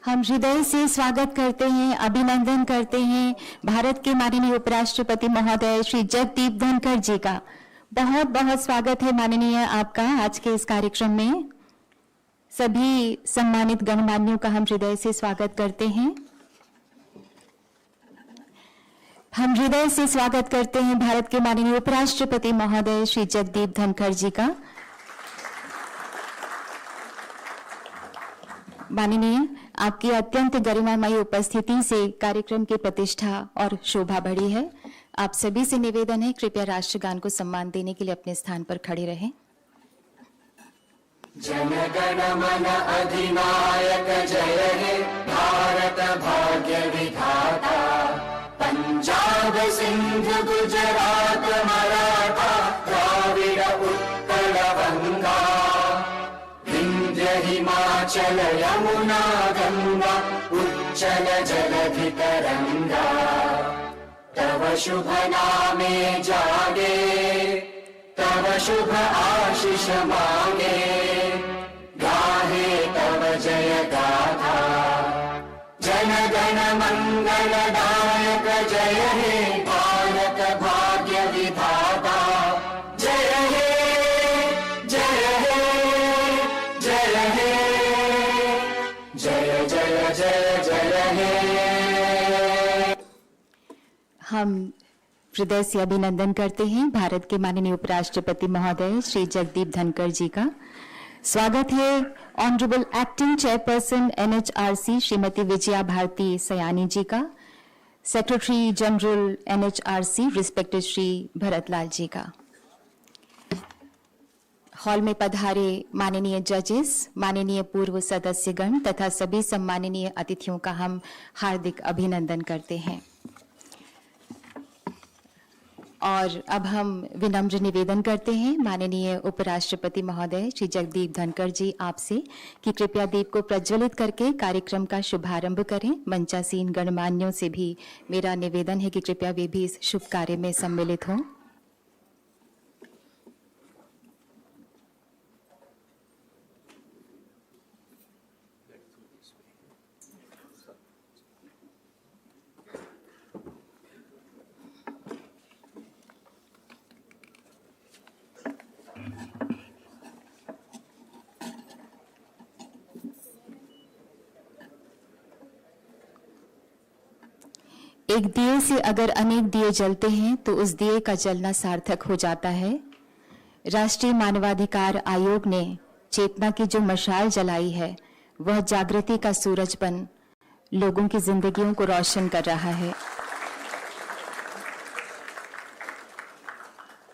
हम हृदय से स्वागत करते हैं, अभिनंदन करते हैं भारत के माननीय उपराष्ट्रपति महोदय श्री जगदीप धनखड़ जी का। बहुत बहुत स्वागत है माननीय आपका आज के इस कार्यक्रम में। सभी सम्मानित गणमान्यों का हम हृदय से स्वागत करते हैं। हम हृदय से स्वागत करते हैं भारत के माननीय उपराष्ट्रपति महोदय श्री जगदीप धनखड़ जी का। माननीय, आपकी अत्यंत गरिमामयी उपस्थिति से कार्यक्रम की प्रतिष्ठा और शोभा बढ़ी है। आप सभी से निवेदन है, कृपया राष्ट्रगान को सम्मान देने के लिए अपने स्थान पर खड़े रहें। जन गण मन अधिनायक जय हे भारत भाग्य विधाता, पंजाब सिंध गुजरात मराठा द्राविड़ उत्कल गंगा, विंध्य हिमाचल यमुना गंगा उच्चल जलधि तरंगा, तव शुभ नामे जागे तव शुभ आशीष मांगे, गाहे तव जय गाथा, जन गण मंगल दायक जय हे भारत भाग्य विधाता, जय हे जय हे जय हे जय जय जय जय हे। हम हृदय से अभिनंदन करते हैं भारत के माननीय उपराष्ट्रपति महोदय श्री जगदीप धनखड़ जी का। स्वागत है honourable acting chairperson NHRC Shrimati Vijaya Bharati Sayani ji का, secretary general NHRC respected Shri Bharatlal ji का। हॉल में पधारे माननीय जजेस, माननीय पूर्व सदस्यगण तथा सभी सम्माननीय अतिथियों का हम हार्दिक अभिनंदन करते हैं। और अब हम विनम्र निवेदन करते हैं माननीय उपराष्ट्रपति महोदय श्री जगदीप धनखड़ जी आपसे कि कृपया दीप को प्रज्वलित करके कार्यक्रम का शुभारंभ करें। मंचासीन गणमान्यों से भी मेरा निवेदन है कि कृपया वे भी इस शुभ कार्य में सम्मिलित हों। एक दिए से अगर अनेक दिए जलते हैं तो उस दिए का जलना सार्थक हो जाता है। राष्ट्रीय मानवाधिकार आयोग ने चेतना की जो मशाल जलाई है वह जागृति का सूरज बन लोगों की जिंदगियों को रोशन कर रहा है।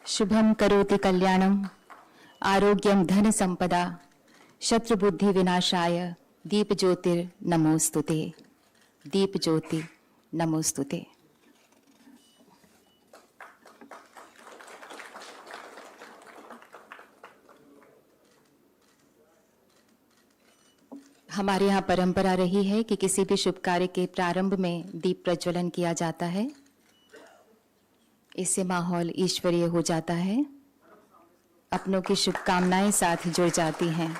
शुभम करोति कल्याणम, आरोग्यम धन संपदा, शत्रु बुद्धि विनाशाय, दीप ज्योतिर नमोस्तुते, दीप ज्योति नमोस्तुते। हमारे यहाँ परंपरा रही है कि किसी भी शुभ कार्य के प्रारंभ में दीप प्रज्वलन किया जाता है। इससे माहौल ईश्वरीय हो जाता है, अपनों की शुभकामनाएं साथ जुड़ जाती हैं।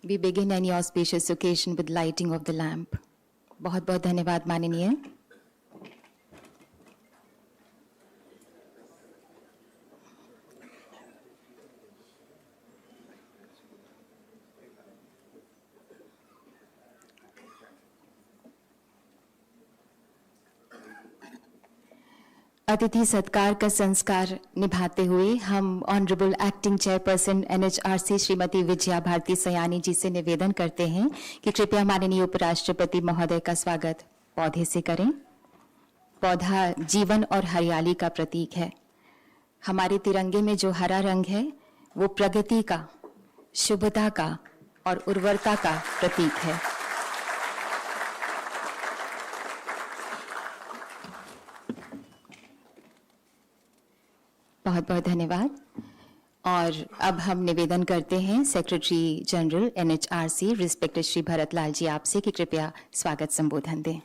We begin any auspicious occasion with lighting of the lamp. बहुत बहुत धन्यवाद माननीय। अतिथि सत्कार का संस्कार निभाते हुए हम honourable acting chairperson NHRC Shrimati Vijaya Bharati Sayani ji से निवेदन करते हैं कि कृपया माननीय उपराष्ट्रपति महोदय का स्वागत पौधे से करें। पौधा जीवन और हरियाली का प्रतीक है। हमारे तिरंगे में जो हरा रंग है वो प्रगति का, शुभता का और उर्वरता का प्रतीक है। बहुत बहुत धन्यवाद। और अब हम निवेदन करते हैं secretary general NHRC respected Shri Bharatlal ji आपसे कि कृपया स्वागत संबोधन दें।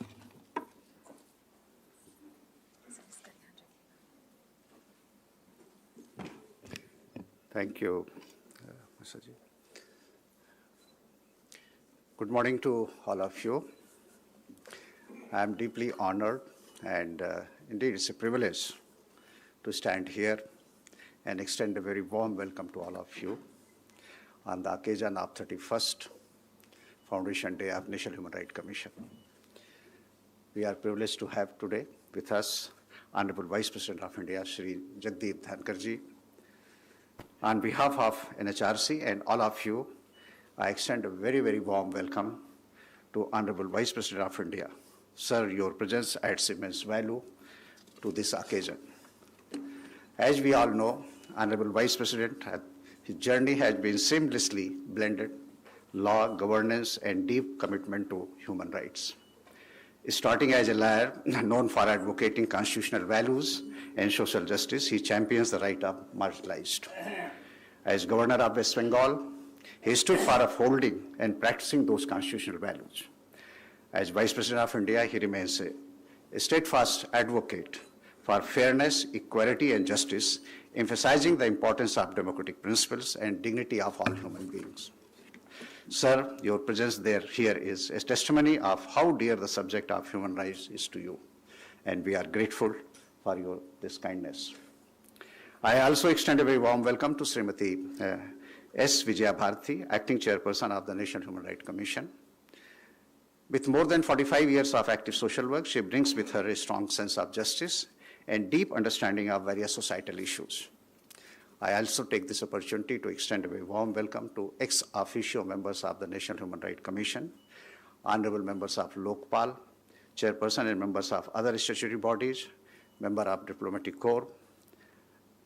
Thank you, Mr. Ji. Good morning to all of you. I am deeply honored and indeed it's a privilege to stand here and extend a very warm welcome to all of you on the occasion of 31st Foundation Day of National Human Rights Commission. We are privileged to have today with us Honorable Vice President of India, Shri Jagdeep Dhankarji. On behalf of NHRC and all of you, I extend a very, very warm welcome to Honorable Vice President of India. Sir, your presence adds immense value to this occasion. As we all know, Honorable Vice President, his journey has been seamlessly blended law, governance, and deep commitment to human rights. Starting as a lawyer known for advocating constitutional values and social justice, he champions the right of marginalized. As Governor of West Bengal, he stood for upholding and practicing those constitutional values. As Vice President of India, he remains a steadfast advocate for fairness, equality, and justice, emphasizing the importance of democratic principles and dignity of all human beings. Sir, your presence here is a testimony of how dear the subject of human rights is to you, and we are grateful for this kindness. I also extend a very warm welcome to Srimati S. Vijaya Bharti, Acting Chairperson of the National Human Rights Commission. With more than 45 years of active social work, she brings with her a strong sense of justice and deep understanding of various societal issues. I also take this opportunity to extend a very warm welcome to ex officio members of the National Human Rights Commission, honorable members of Lokpal, chairperson and members of other statutory bodies, member of Diplomatic Corps,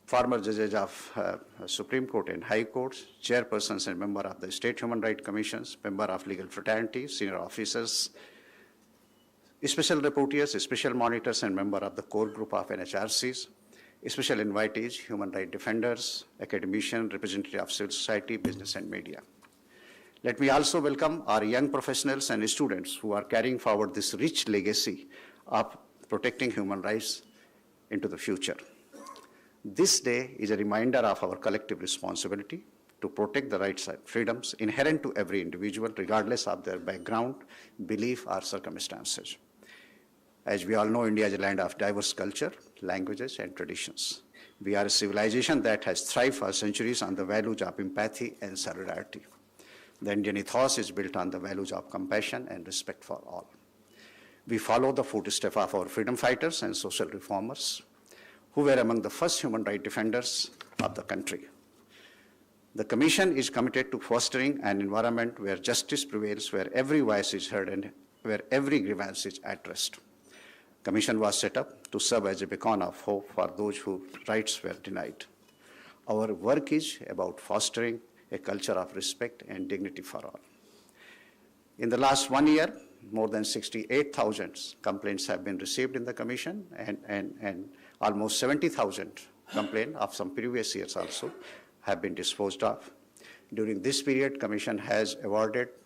former judges of Supreme Court and High Courts, chairpersons and member of the State Human Rights Commissions, member of legal fraternity, senior officers, special rapporteurs, special monitors, and member of the core group of NHRCs, special invitees, human rights defenders, academicians, representatives of civil society, business, and media. Let me also welcome our young professionals and students who are carrying forward this rich legacy of protecting human rights into the future. This day is a reminder of our collective responsibility to protect the rights and freedoms inherent to every individual, regardless of their background, belief, or circumstances. As we all know, India is a land of diverse culture, languages, and traditions. We are a civilization that has thrived for centuries on the values of empathy and solidarity. The Indian ethos is built on the values of compassion and respect for all. We follow the footsteps of our freedom fighters and social reformers, who were among the first human rights defenders of the country. The Commission is committed to fostering an environment where justice prevails, where every voice is heard, and where every grievance is addressed. The Commission was set up to serve as a beacon of hope for those whose rights were denied. Our work is about fostering a culture of respect and dignity for all. In the last 1 year, more than 68,000 complaints have been received in the Commission, and almost 70,000 complaints of some previous years also have been disposed of. During this period, Commission has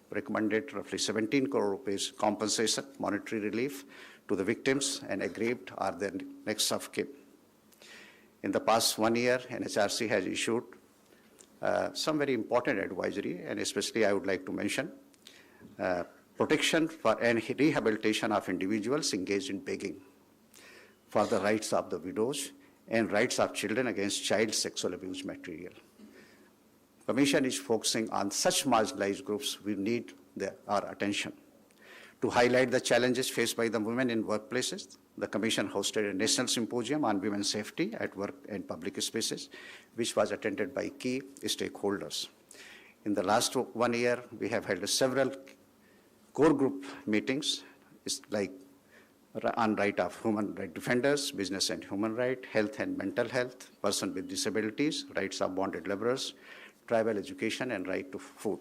recommended roughly 17 crore rupees compensation, monetary relief to the victims and aggrieved or their next of kin. In the past 1 year, NHRC has issued some very important advisory, and especially I would like to mention protection for and rehabilitation of individuals engaged in begging, for the rights of the widows, and rights of children against child sexual abuse material. Commission is focusing on such marginalized groups who need our attention. To highlight the challenges faced by the women in workplaces, the Commission hosted a national symposium on women's safety at work and public spaces, which was attended by key stakeholders. In the last 1 year, we have held several core group meetings, like on right of human rights defenders, business and human rights, health and mental health, persons with disabilities, rights of bonded laborers, tribal education, and right to food.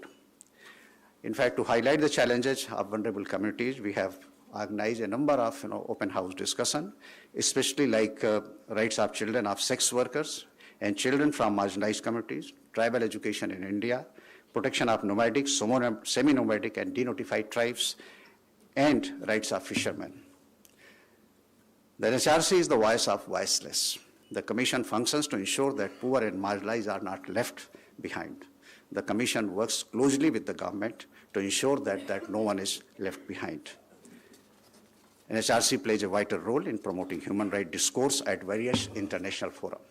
In fact, to highlight the challenges of vulnerable communities, we have organized a number of open house discussion, especially like rights of children of sex workers and children from marginalized communities, tribal education in India, protection of nomadic, semi-nomadic, and denotified tribes, and rights of fishermen. The NHRC is the voice of voiceless. The Commission functions to ensure that poor and marginalized are not left behind. The Commission works closely with the government to ensure that no one is left behind. NHRC plays a vital role in promoting human rights discourse at various international forums.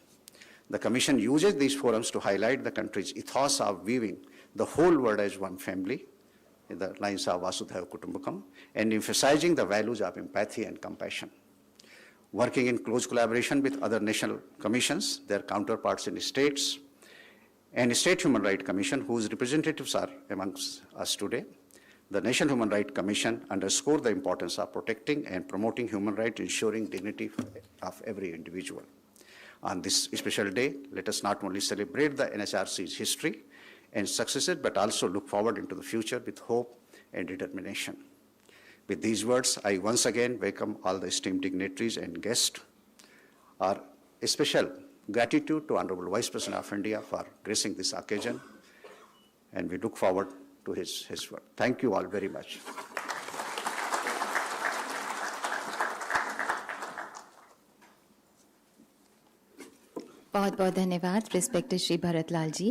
The Commission uses these forums to highlight the country's ethos of viewing the whole world as one family, in the lines of Vasudhaiva Kutumbakam, and emphasizing the values of empathy and compassion. Working in close collaboration with other national commissions, their counterparts in states, and State Human Rights Commission, whose representatives are amongst us today, the National Human Rights Commission underscored the importance of protecting and promoting human rights, ensuring dignity of every individual. On this special day, let us not only celebrate the NHRC's history and successes, but also look forward into the future with hope and determination. With these words, I once again welcome all the esteemed dignitaries and guests. Our special gratitude to Honorable Vice President of India for gracing this occasion, and we look forward to his work. Thank you all very much. बहुत बहुत धन्यवाद respected Shri Bharatlal जी।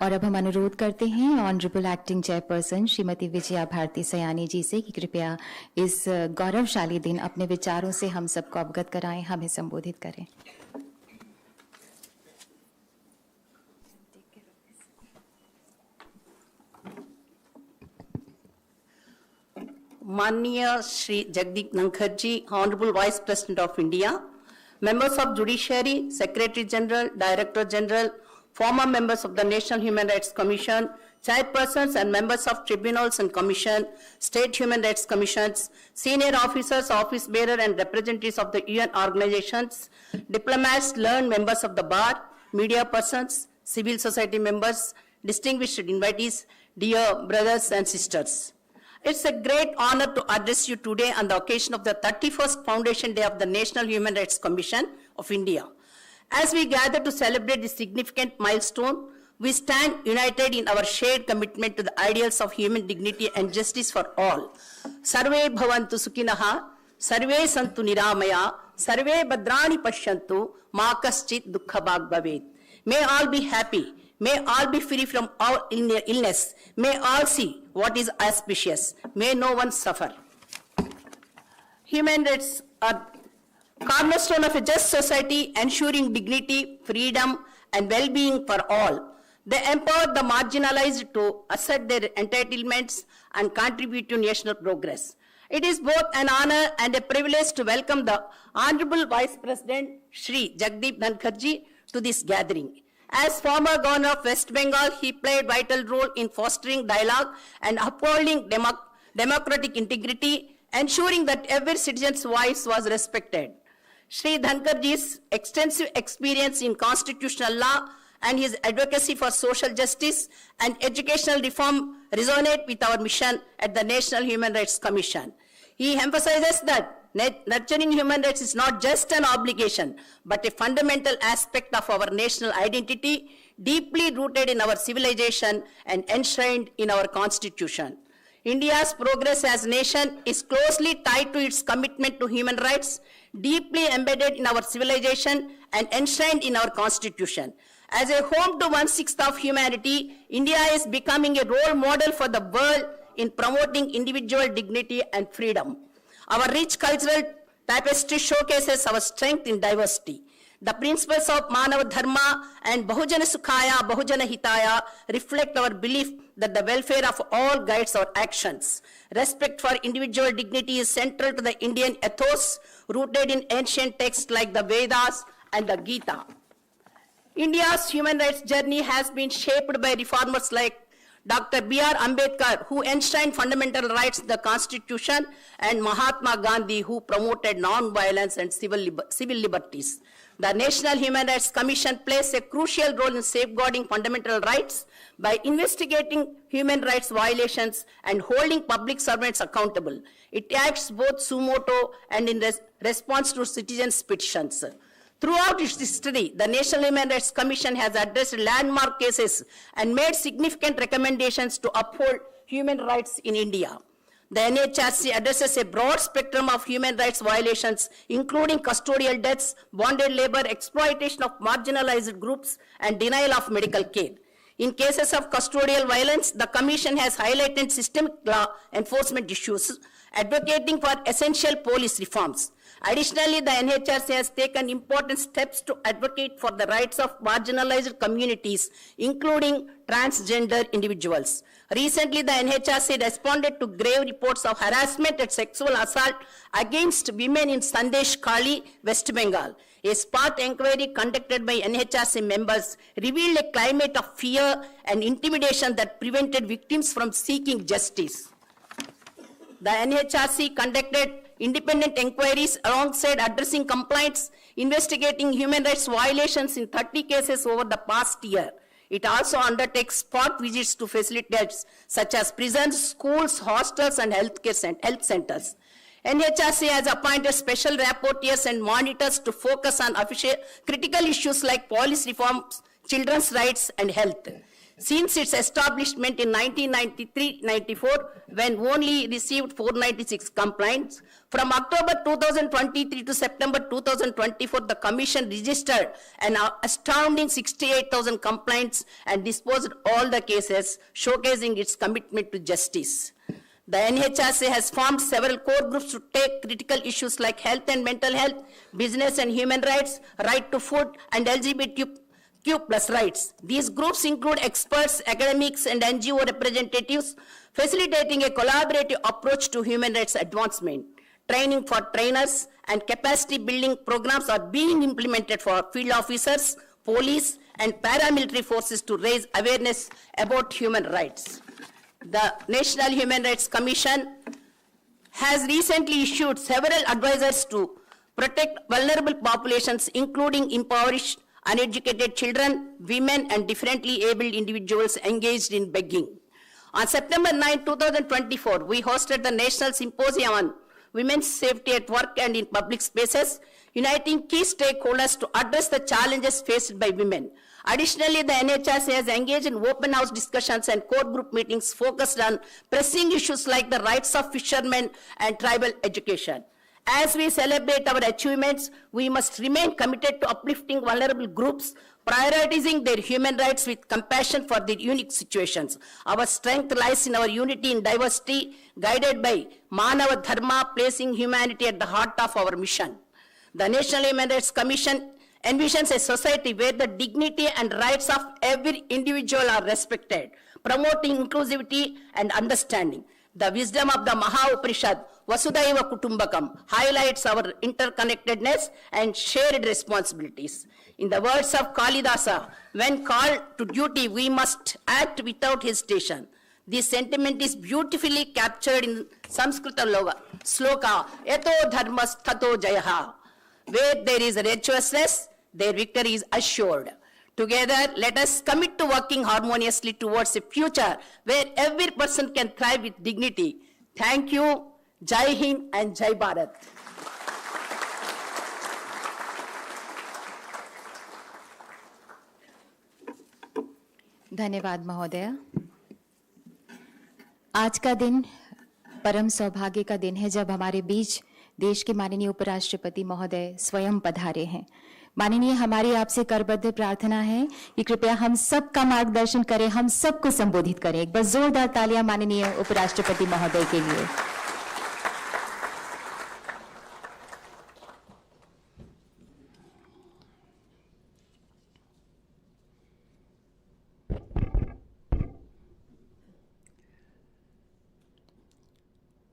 और अब हम अनुरोध करते हैं honourable acting chairperson Shrimati Vijaya Bharati Sayani ji से कि कृपया इस गौरवशाली दिन अपने विचारों से हम सबको अवगत कराएं, हमें संबोधित करें। माननीय Shri Jagdeep Dhankhar ji, honourable vice president of India, members of Judiciary, Secretary General, Director General, former members of the National Human Rights Commission, chairpersons and members of tribunals and commission, state human rights commissions, senior officers, office bearer and representatives of the UN organizations, diplomats, learned members of the bar, media persons, civil society members, distinguished invitees, dear brothers and sisters. It's a great honor to address you today on the occasion of the 31st Foundation Day of the National Human Rights Commission of India. As we gather to celebrate this significant milestone, we stand united in our shared commitment to the ideals of human dignity and justice for all. Sarve bhavantu sukhinaha, sarve santu niramaya, sarve bhadrani pashyantu, ma kaschit dukkha bhag bhavet. May all be happy. May all be free from all illness. May all see what is auspicious. May no one suffer. Human rights are cornerstone of a just society, ensuring dignity, freedom, and well-being for all. They empower the marginalized to assert their entitlements and contribute to national progress. It is both an honor and a privilege to welcome the Honorable Vice President Shri Jagdeep Dhankar ji to this gathering. As former governor of West Bengal, he played a vital role in fostering dialogue and upholding democratic integrity, ensuring that every citizen's voice was respected. Shri Dhankarji's extensive experience in constitutional law and his advocacy for social justice and educational reform resonate with our mission at the National Human Rights Commission. He emphasizes that nurturing human rights is not just an obligation, but a fundamental aspect of our national identity, deeply rooted in our civilization and enshrined in our constitution. India's progress as a nation is closely tied to its commitment to human rights, deeply embedded in our civilization and enshrined in our constitution. As a home to 1/6 of humanity, India is becoming a role model for the world in promoting individual dignity and freedom. Our rich cultural tapestry showcases our strength in diversity. The principles of Manava Dharma and Bahujana Sukhaya, Bahujana Hitaya reflect our belief that the welfare of all guides our actions. Respect for individual dignity is central to the Indian ethos, rooted in ancient texts like the Vedas and the Gita. India's human rights journey has been shaped by reformers like Dr. B.R. Ambedkar, who enshrined fundamental rights in the Constitution, and Mahatma Gandhi, who promoted non-violence and civil liberties. The National Human Rights Commission plays a crucial role in safeguarding fundamental rights by investigating human rights violations and holding public servants accountable. It acts both suo motu and in response to citizens' petitions. Throughout its history, the National Human Rights Commission has addressed landmark cases and made significant recommendations to uphold human rights in India. The NHRC addresses a broad spectrum of human rights violations, including custodial deaths, bonded labor, exploitation of marginalized groups, and denial of medical care. In cases of custodial violence, the Commission has highlighted systemic law enforcement issues, advocating for essential police reforms. Additionally, the NHRC has taken important steps to advocate for the rights of marginalized communities, including transgender individuals. Recently, the NHRC responded to grave reports of harassment and sexual assault against women in Sandesh Khali, West Bengal. A spot inquiry conducted by NHRC members revealed a climate of fear and intimidation that prevented victims from seeking justice. The NHRC conducted independent inquiries alongside addressing complaints, investigating human rights violations in 30 cases over the past year. It also undertakes spot visits to facilities such as prisons, schools, hostels, and health centers. NHRC has appointed special rapporteurs and monitors to focus on critical issues like police reforms, children's rights, and health. Since its establishment in 1993-94, when only received 496 complaints, from October 2023 to September 2024, the Commission registered an astounding 68,000 complaints and disposed all the cases, showcasing its commitment to justice. The NHRC has formed several core groups to take critical issues like health and mental health, business and human rights, right to food, and LGBTQ+ rights. These groups include experts, academics, and NGO representatives, facilitating a collaborative approach to human rights advancement. Training for trainers and capacity building programs are being implemented for field officers, police, and paramilitary forces to raise awareness about human rights. The National Human Rights Commission has recently issued several advisories to protect vulnerable populations, including impoverished, uneducated children, women, and differently abled individuals engaged in begging. On September 9, 2024, we hosted the National Symposium on Women's Safety at Work and in Public Spaces, uniting key stakeholders to address the challenges faced by women. Additionally, the NHRC has engaged in open house discussions and core group meetings focused on pressing issues like the rights of fishermen and tribal education. As we celebrate our achievements, we must remain committed to uplifting vulnerable groups, prioritizing their human rights with compassion for their unique situations. Our strength lies in our unity in diversity, guided by Manava Dharma, placing humanity at the heart of our mission. The National Human Rights Commission envisions a society where the dignity and rights of every individual are respected, promoting inclusivity and understanding. The wisdom of the Maha Upanishad, Vasudhaiva Kutumbakam, highlights our interconnectedness and shared responsibilities. In the words of Kalidasa, when called to duty, we must act without hesitation. This sentiment is beautifully captured in Sanskrit sloka, Eto Dharmas Tato Jayaha. Where there is righteousness, their victory is assured. Together, let us commit to working harmoniously towards a future where every person can thrive with dignity. Thank you. Jai Hind and Jai Bharat. धन्यवाद महोदय। आज का दिन परम सौभाग्य का दिन है जब हमारे बीच देश के माननीय उपराष्ट्रपति महोदय स्वयं पधारे हैं। माननीय, हमारी आपसे करबद्ध प्रार्थना है कि कृपया हम सबका मार्गदर्शन करें, हम सबको संबोधित करें। एक बार जोरदार तालियां माननीय उपराष्ट्रपति महोदय के लिए।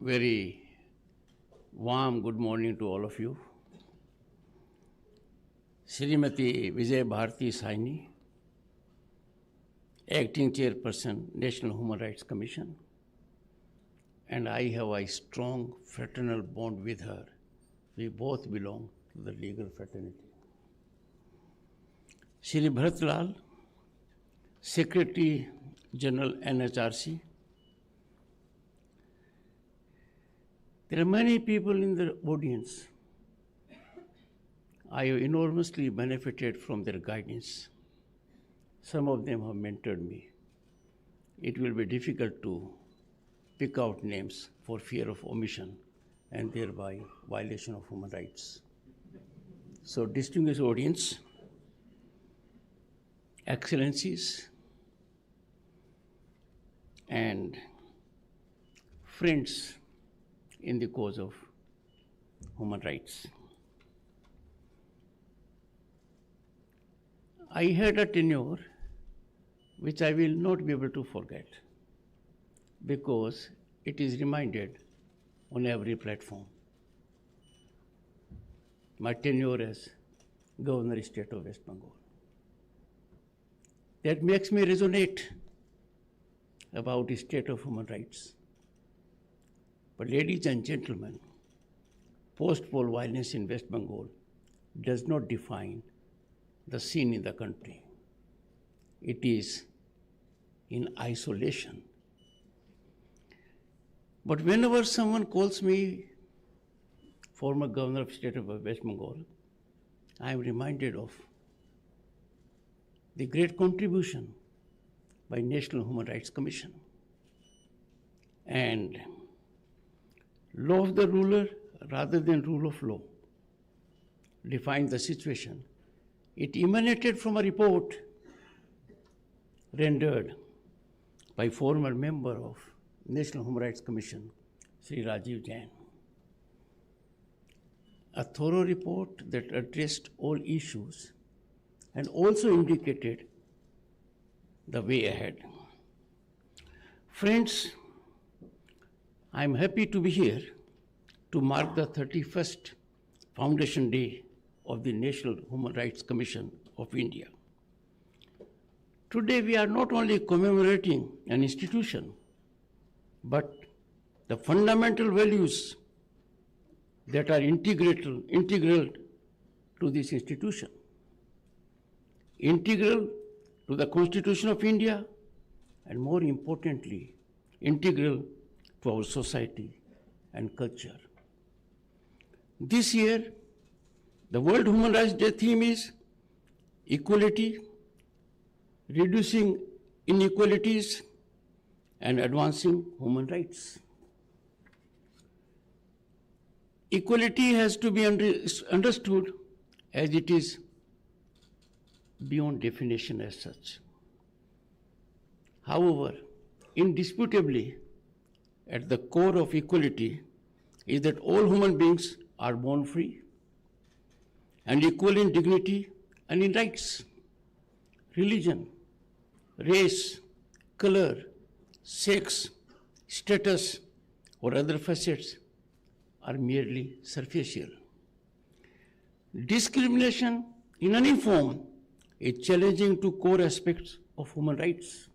Very warm good morning to all of you. Srimati Vijay Bharti Saini, Acting Chairperson, National Human Rights Commission, and I have a strong fraternal bond with her. We both belong to the legal fraternity. Shri Bharat Lal, Secretary General NHRC. There are many people in the audience. I have enormously benefited from their guidance. Some of them have mentored me. It will be difficult to pick out names for fear of omission and thereby violation of human rights. So, distinguished audience, excellencies, and friends in the cause of human rights. I had a tenure which I will not be able to forget because it is reminded on every platform. My tenure as Governor State of West Bengal. That makes me resonate about the state of human rights. But ladies and gentlemen, post-poll violence in West Bengal does not define the scene in the country. It is in isolation. But whenever someone calls me former governor of state of West Bengal, I am reminded of the great contribution by National Human Rights Commission. And law of the ruler rather than rule of law defined the situation. It emanated from a report rendered by former member of National Human Rights Commission, Sri Rajiv Jain. A thorough report that addressed all issues and also indicated the way ahead. Friends, I am happy to be here to mark the 31st Foundation Day of the National Human Rights Commission of India. Today we are not only commemorating an institution, but the fundamental values that are integral to this institution, integral to the Constitution of India, and more importantly, integral to our society and culture. This year, the World Human Rights Day theme is equality, reducing inequalities, and advancing human rights. Equality has to be understood as it is beyond definition as such. However, indisputably, at the core of equality is that all human beings are born free and equal in dignity and in rights. Religion, race, color, sex, status, or other facets are merely superficial. Discrimination in any form is challenging to core aspects of human rights.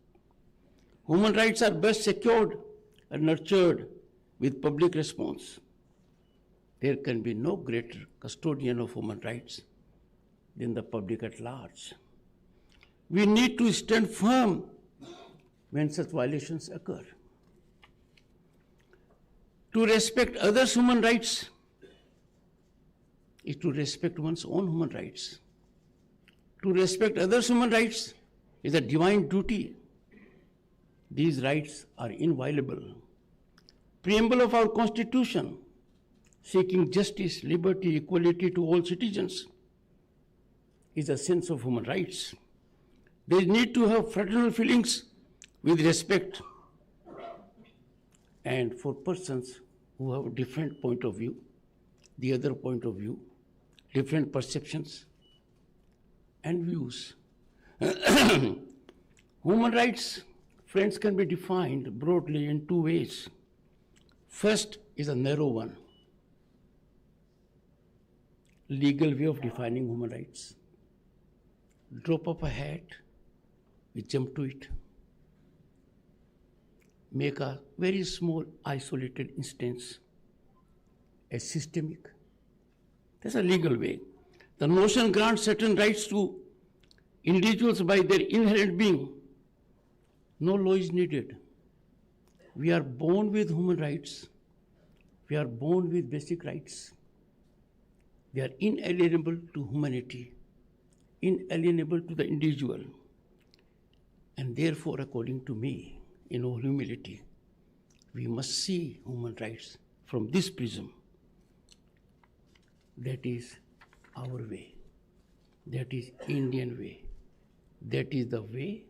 Human rights are best secured and nurtured with public response. There can be no greater custodian of human rights than the public at large. We need to stand firm when such violations occur. To respect others' human rights is to respect one's own human rights. To respect others' human rights is a divine duty. These rights are inviolable. Preamble of our Constitution, seeking justice, liberty, equality to all citizens, is a sense of human rights. They need to have fraternal feelings with respect, and for persons who have a different point of view, the other point of view, different perceptions and views. Human rights, friends, can be defined broadly in two ways. First is a narrow one, legal way of defining human rights. Drop up a hat, we jump to it. Make a very small isolated instance a systemic. That's a legal way. The notion grants certain rights to individuals by their inherent being. No law is needed. We are born with human rights. We are born with basic rights. They are inalienable to humanity, inalienable to the individual. And therefore, according to me, in all humility, we must see human rights from this prism. That is our way. That is Indian way. That is the way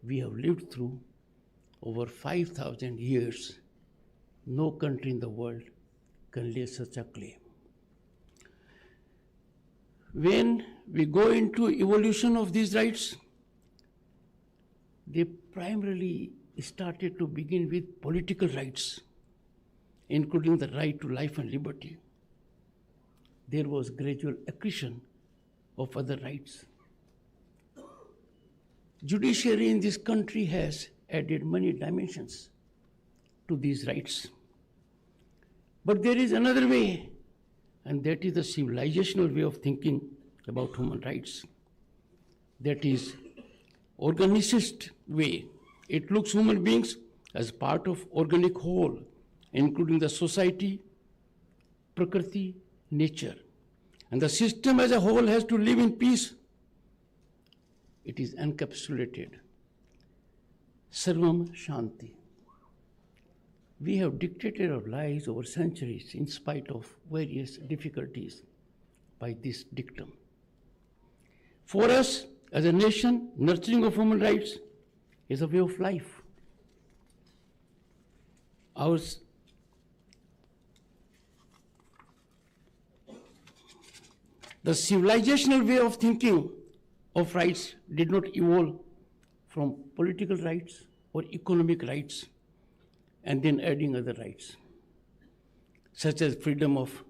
we have lived through over 5,000 years. No country in the world can lay such a claim. When we go into evolution of these rights, they primarily started to begin with political rights, including the right to life and liberty. There was gradual accretion of other rights. Judiciary in this country has added many dimensions to these rights. But there is another way, and that is the civilizational way of thinking about human rights. That is organicist way. It looks human beings as part of organic whole, including the society, prakriti, nature. And the system as a whole has to live in peace. It is encapsulated. Sarvam Shanti. We have dictated our lives over centuries in spite of various difficulties by this dictum. For us, as a nation, nurturing of human rights is a way of life. The civilizational way of thinking of rights did not evolve from political rights or economic rights and then adding other rights, such as freedom of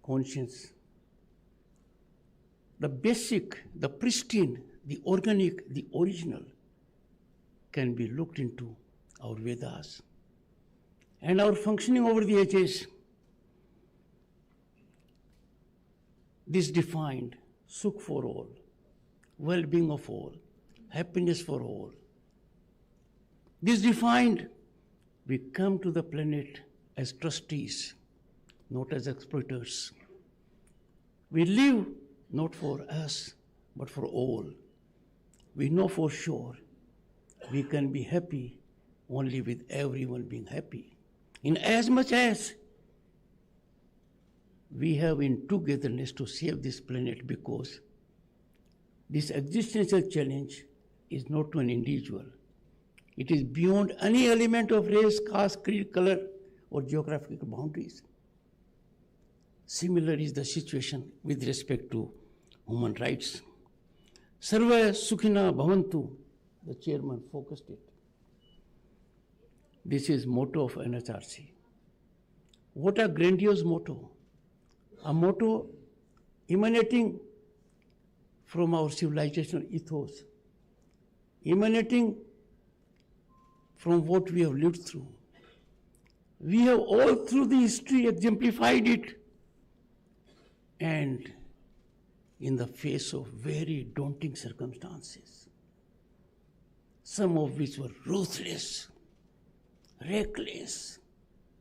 conscience. The basic, the pristine, the organic, the original can be looked into our Vedas and our functioning over the ages. This defined Sukh for all, well-being of all, happiness for all. This defined, we come to the planet as trustees, not as exploiters. We live not for us, but for all. We know for sure we can be happy only with everyone being happy. In as much as we have in togetherness to save this planet, because this existential challenge is not to an individual. It is beyond any element of race, caste, creed, color, or geographical boundaries. Similar is the situation with respect to human rights. Sarva Sukhina Bhavantu, the chairman focused it. This is motto of NHRC. What a grandiose motto. A motto emanating from our civilizational ethos, emanating from what we have lived through. We have all through the history exemplified it, and in the face of very daunting circumstances, some of which were ruthless, reckless,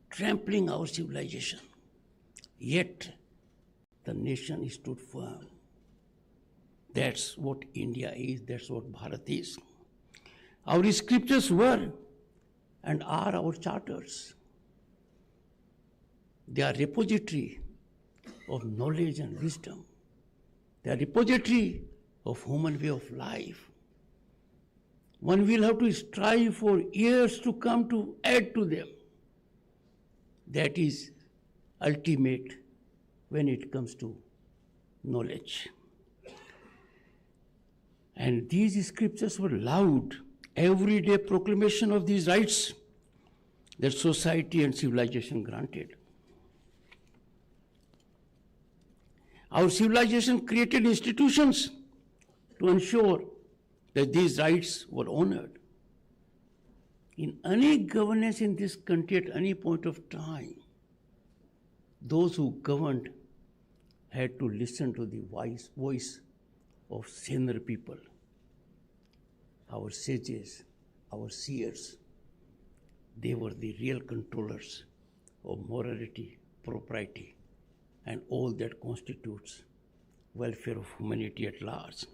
trampling our civilization, yet the nation stood firm. That's what India is, that's what Bharat is. Our scriptures were and are our charters. They are repository of knowledge and wisdom. They are repository of human way of life. One will have to strive for years to come to add to them. That is ultimate when it comes to knowledge. And these scriptures were loud, everyday proclamation of these rights that society and civilization granted. Our civilization created institutions to ensure that these rights were honored. In any governance in this country at any point of time, those who governed had to listen to the voice of senior people, our sages, our seers. They were the real controllers of morality, propriety, and all that constitutes welfare of humanity at large.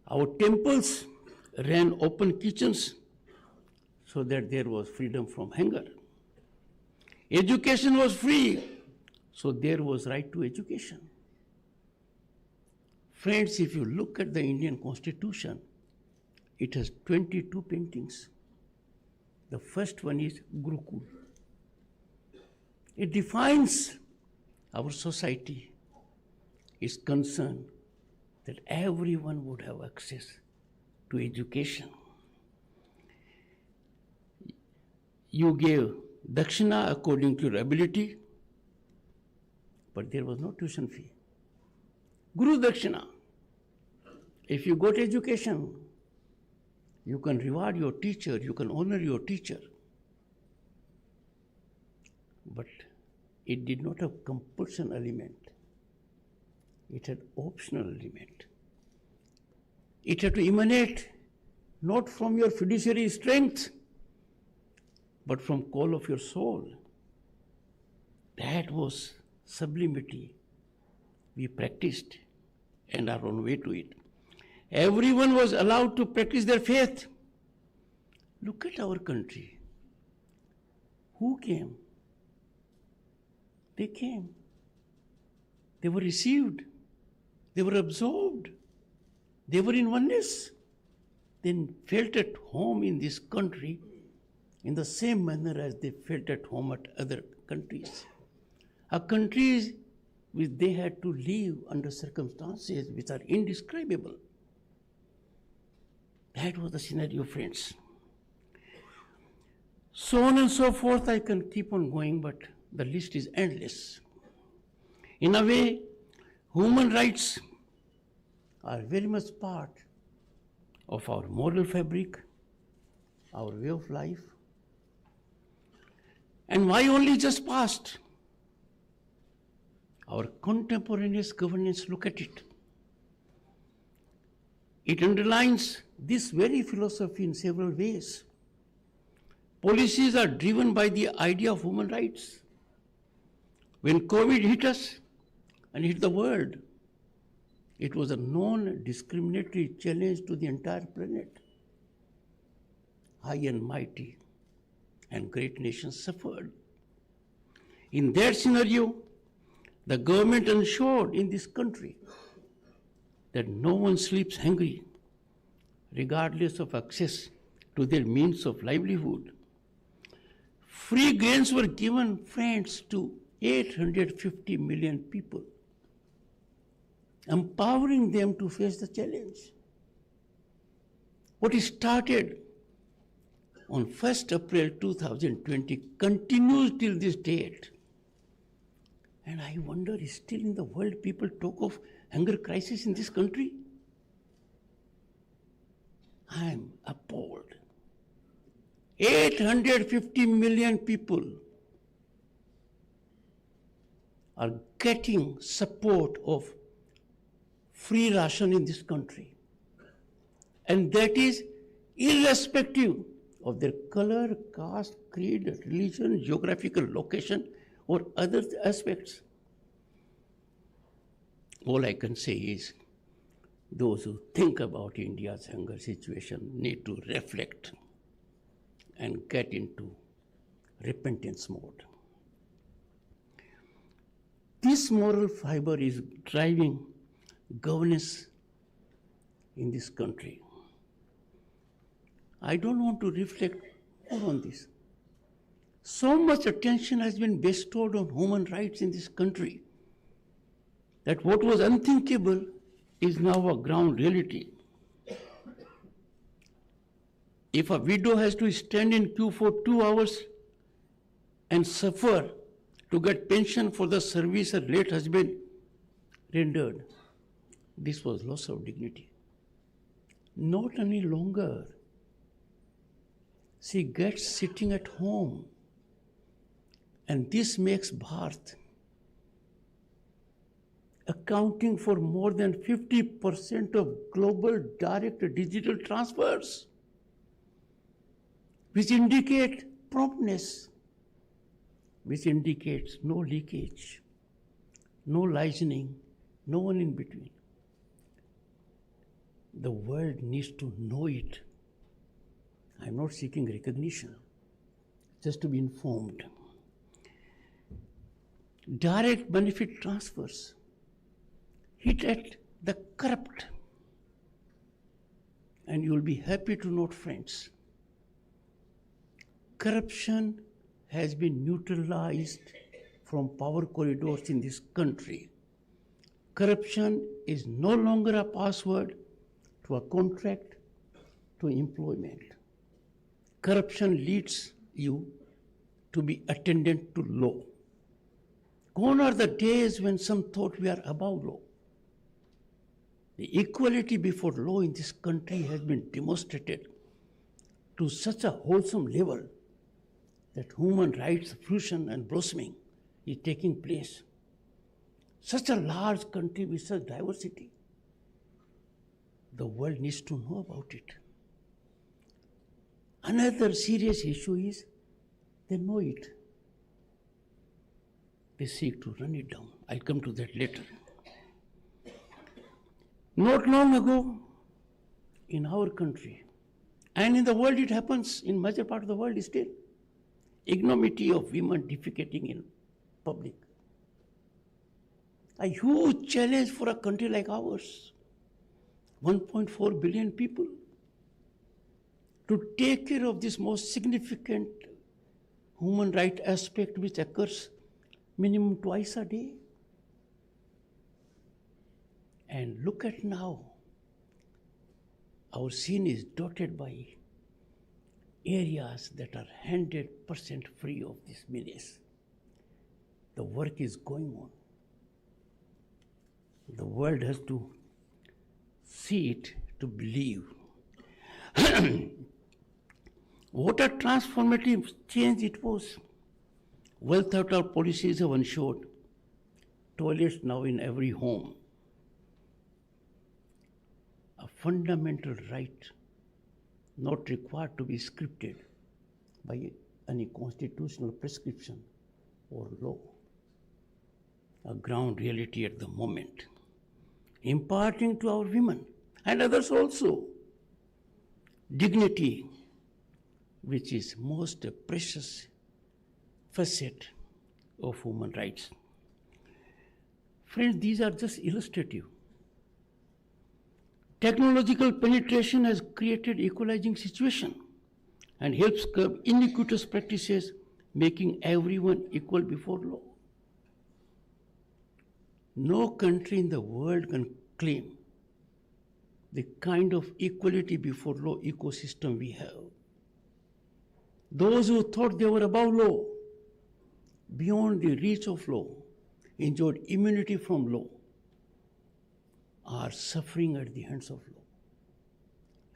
Our temples ran open kitchens so that there was freedom from hunger. Education was free, so there was right to education. Friends, if you look at the Indian Constitution, it has 22 paintings. The first one is Gurukul. It defines our society. It's concerned that everyone would have access to education. You gave dakshina according to your ability, but there was no tuition fee. Guru dakshina. If you got education, you can reward your teacher, you can honor your teacher. But it did not have compulsion element. It had optional element. It had to emanate not from your fiduciary strength, but from call of your soul. That was sublimity we practiced and are on way to it. Everyone was allowed to practice their faith. Look at our country. Who came? They came. They were received. They were absorbed. They were in oneness. They felt at home in this country in the same manner as they felt at home at other countries. A countries which they had to live under circumstances which are indescribable. That was the scenario, friends. So on and so forth, I can keep on going, but the list is endless. In a way, human rights are very much part of our moral fabric, our way of life. And why only just past? Our contemporaneous governance, look at it. It underlines this very philosophy in several ways. Policies are driven by the idea of human rights. When COVID hit us and hit the world, it was a non-discriminatory challenge to the entire planet. High and mighty and great nations suffered. In that scenario, the government ensured in this country that no one sleeps hungry, regardless of access to their means of livelihood. Free grants were given, friends, to 850 million people, empowering them to face the challenge. What started on 1st April 2020 continues till this date. And I wonder, is still in the world people talk of hunger crisis in this country? I am appalled. 850 million people are getting support of free ration in this country. And that is irrespective of their color, caste, creed, religion, geographical location, or other aspects. All I can say is, those who think about India's hunger situation need to reflect and get into repentance mode. This moral fiber is driving governance in this country. I don't want to reflect more on this. So much attention has been bestowed on human rights in this country that what was unthinkable is now a ground reality. If a widow has to stand in queue for 2 hours and suffer to get pension for the service her late husband rendered, this was loss of dignity. Not any longer. She gets sitting at home, and this makes Bharat accounting for more than 50% of global direct digital transfers, which indicate promptness, which indicates no leakage, no licensing, no one in between. The world needs to know it. I'm not seeking recognition, just to be informed. Direct benefit transfers hit at the corrupt. And you'll be happy to note, friends, corruption has been neutralized from power corridors in this country. Corruption is no longer a password to a contract, to employment. Corruption leads you to be attendant to law. Gone are the days when some thought we are above law. The equality before law in this country has been demonstrated to such a wholesome level that human rights fruition and blossoming is taking place. Such a large country with such diversity. The world needs to know about it. Another serious issue is they know it. They seek to run it down. I'll come to that later. Not long ago, in our country, and in the world it happens, in major part of the world still, ignominy of women defecating in public. A huge challenge for a country like ours, 1.4 billion people, to take care of this most significant human right aspect which occurs minimum twice a day. And look at now, our scene is dotted by areas that are 100% free of this menace. The work is going on. The world has to see it to believe. What a transformative change it was. Well thought out policies have ensured toilets now in every home. A fundamental right not required to be scripted by any constitutional prescription or law. A ground reality at the moment, imparting to our women and others also dignity, which is most precious facet of human rights. Friends, these are just illustrative. Technological penetration has created equalizing situation and helps curb iniquitous practices, making everyone equal before law. No country in the world can claim the kind of equality before law ecosystem we have. Those who thought they were above law, beyond the reach of law, enjoyed immunity from law, are suffering at the hands of law.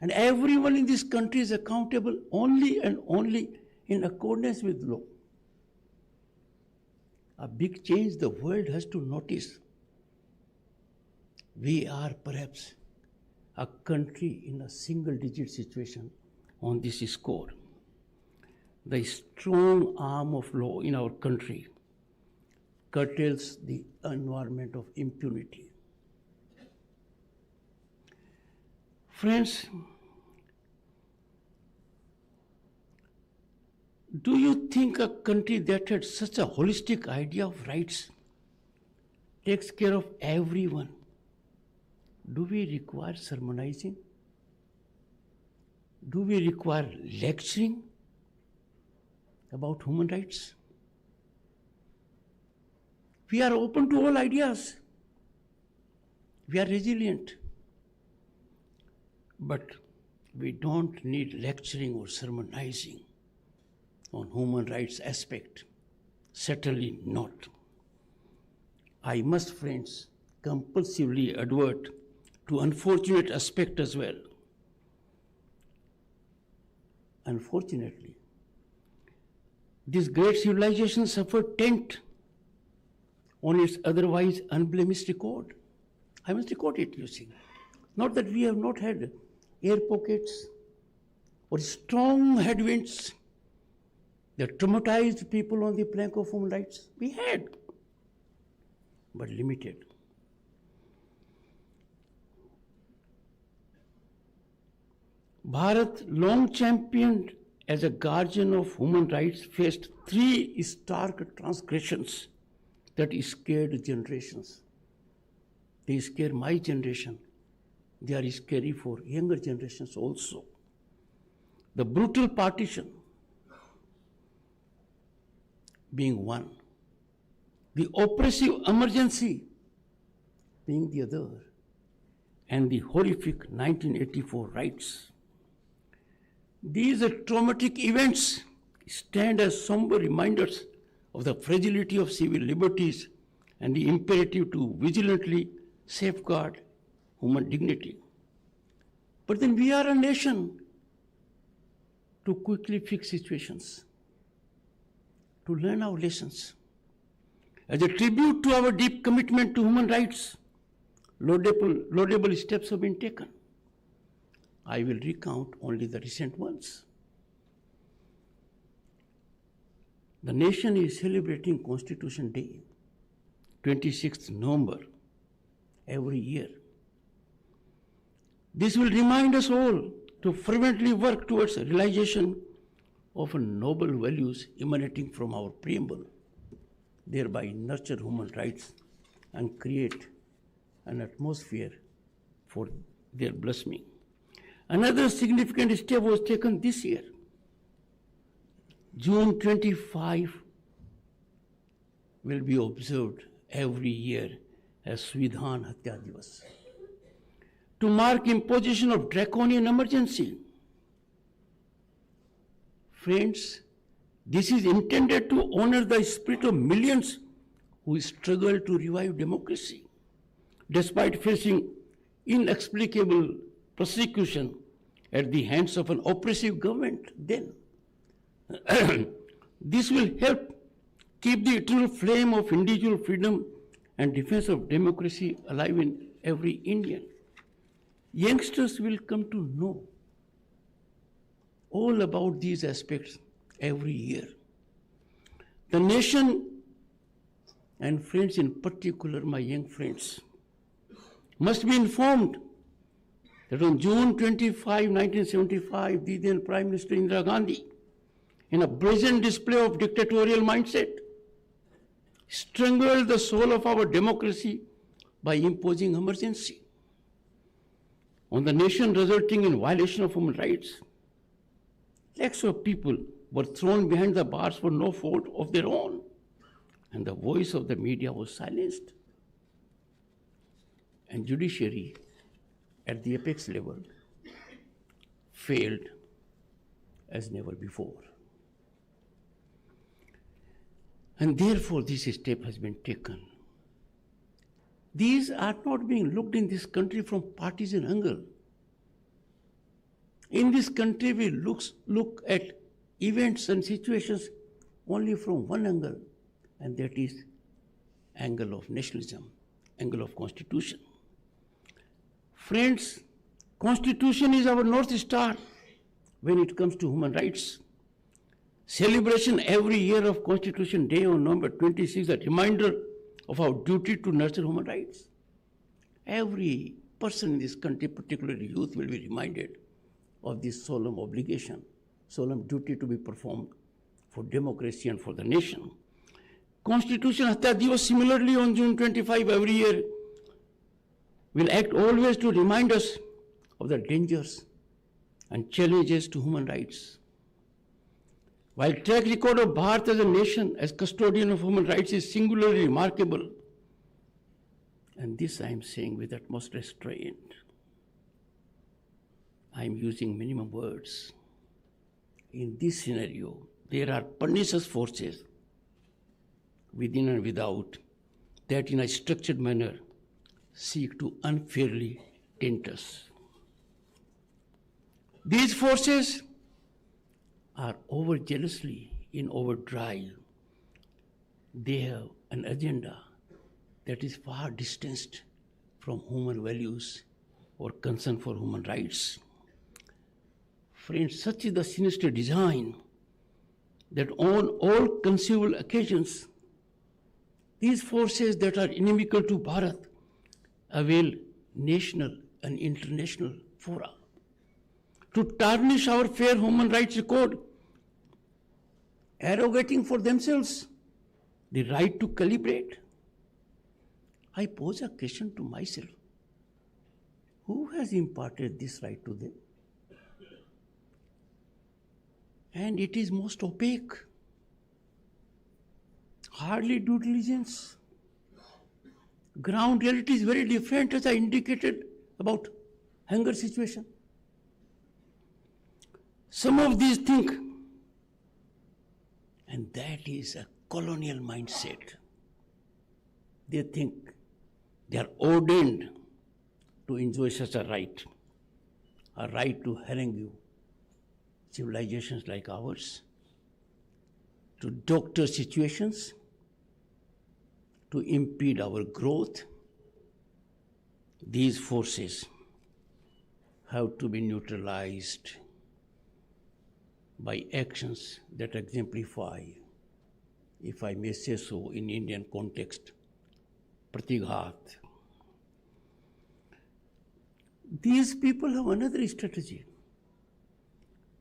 And everyone in this country is accountable only and only in accordance with law. A big change the world has to notice. We are perhaps a country in a single-digit situation on this score. The strong arm of law in our country curtails the environment of impunity. Friends, do you think a country that had such a holistic idea of rights takes care of everyone? Do we require sermonizing? Do we require lecturing about human rights? We are open to all ideas. We are resilient. But we don't need lecturing or sermonizing on human rights aspect. Certainly not. I must, friends, compulsively advert to unfortunate aspect as well. Unfortunately, this great civilization suffered taint on its otherwise unblemished record. I must record it, you see. Not that we have not had air pockets or strong headwinds that traumatized people on the plank of human rights. We had, but limited. Bharat, long championed as a guardian of human rights, faced three stark transgressions that scared generations. They scare my generation. They are scary for younger generations also. The brutal partition being one, the oppressive emergency being the other, and the horrific 1984 riots. These traumatic events stand as somber reminders of the fragility of civil liberties and the imperative to vigilantly safeguard human dignity. But then we are a nation to quickly fix situations, to learn our lessons. As a tribute to our deep commitment to human rights, laudable steps have been taken. I will recount only the recent ones. The nation is celebrating Constitution Day, 26th November, every year. This will remind us all to fervently work towards realization of noble values emanating from our preamble, thereby nurture human rights and create an atmosphere for their blossoming. Another significant step was taken this year. June 25 will be observed every year as Svidhan Hatya Divas, to mark imposition of draconian emergency. Friends, this is intended to honor the spirit of millions who struggle to revive democracy, despite facing inexplicable persecution at the hands of an oppressive government then. This will help keep the eternal flame of individual freedom and defense of democracy alive in every Indian. Youngsters will come to know all about these aspects every year. The nation, and friends in particular, my young friends, must be informed that on June 25, 1975, the then Prime Minister Indira Gandhi, in a brazen display of dictatorial mindset, strangled the soul of our democracy by imposing emergency on the nation, resulting in violation of human rights. Lakhs of people were thrown behind the bars for no fault of their own, and the voice of the media was silenced. And judiciary at the apex level failed as never before. And therefore this step has been taken. These are not being looked in this country from partisan angle. In this country we look at events and situations only from one angle, and that is angle of nationalism, angle of constitution. Friends, Constitution is our North Star when it comes to human rights. Celebration every year of Constitution Day on November 26 is a reminder of our duty to nurture human rights. Every person in this country, particularly youth, will be reminded of this solemn obligation, solemn duty to be performed for democracy and for the nation. Constitution Hatya Divas similarly on June 25 every year will act always to remind us of the dangers and challenges to human rights. While track record of Bharat as a nation, as custodian of human rights, is singularly remarkable, and this I am saying with utmost restraint. I am using minimum words. In this scenario, there are pernicious forces within and without that in a structured manner seek to unfairly taint us. These forces are overzealously in overdrive. They have an agenda that is far distanced from human values or concern for human rights. Friends, such is the sinister design that on all conceivable occasions, these forces that are inimical to Bharat avail national and international fora to tarnish our fair human rights record, arrogating for themselves the right to calibrate. I pose a question to myself. Who has imparted this right to them? And it is most opaque. Hardly due diligence. Ground reality is very different, as I indicated about hunger situation. Some of these think, and that is a colonial mindset. They think they are ordained to enjoy such a right to harangue you. Civilizations like ours, to doctor situations, to impede our growth. These forces have to be neutralized by actions that exemplify, if I may say so in Indian context, pratighat. These people have another strategy.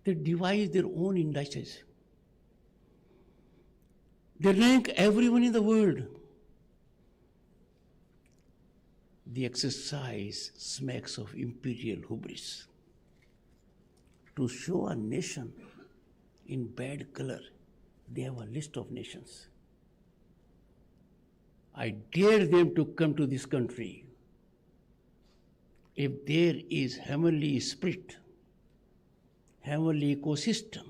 They devise their own indices. They rank everyone in the world. The exercise smacks of imperial hubris. To show a nation in bad color, they have a list of nations. I dare them to come to this country. If there is heavenly spirit, heavenly ecosystem,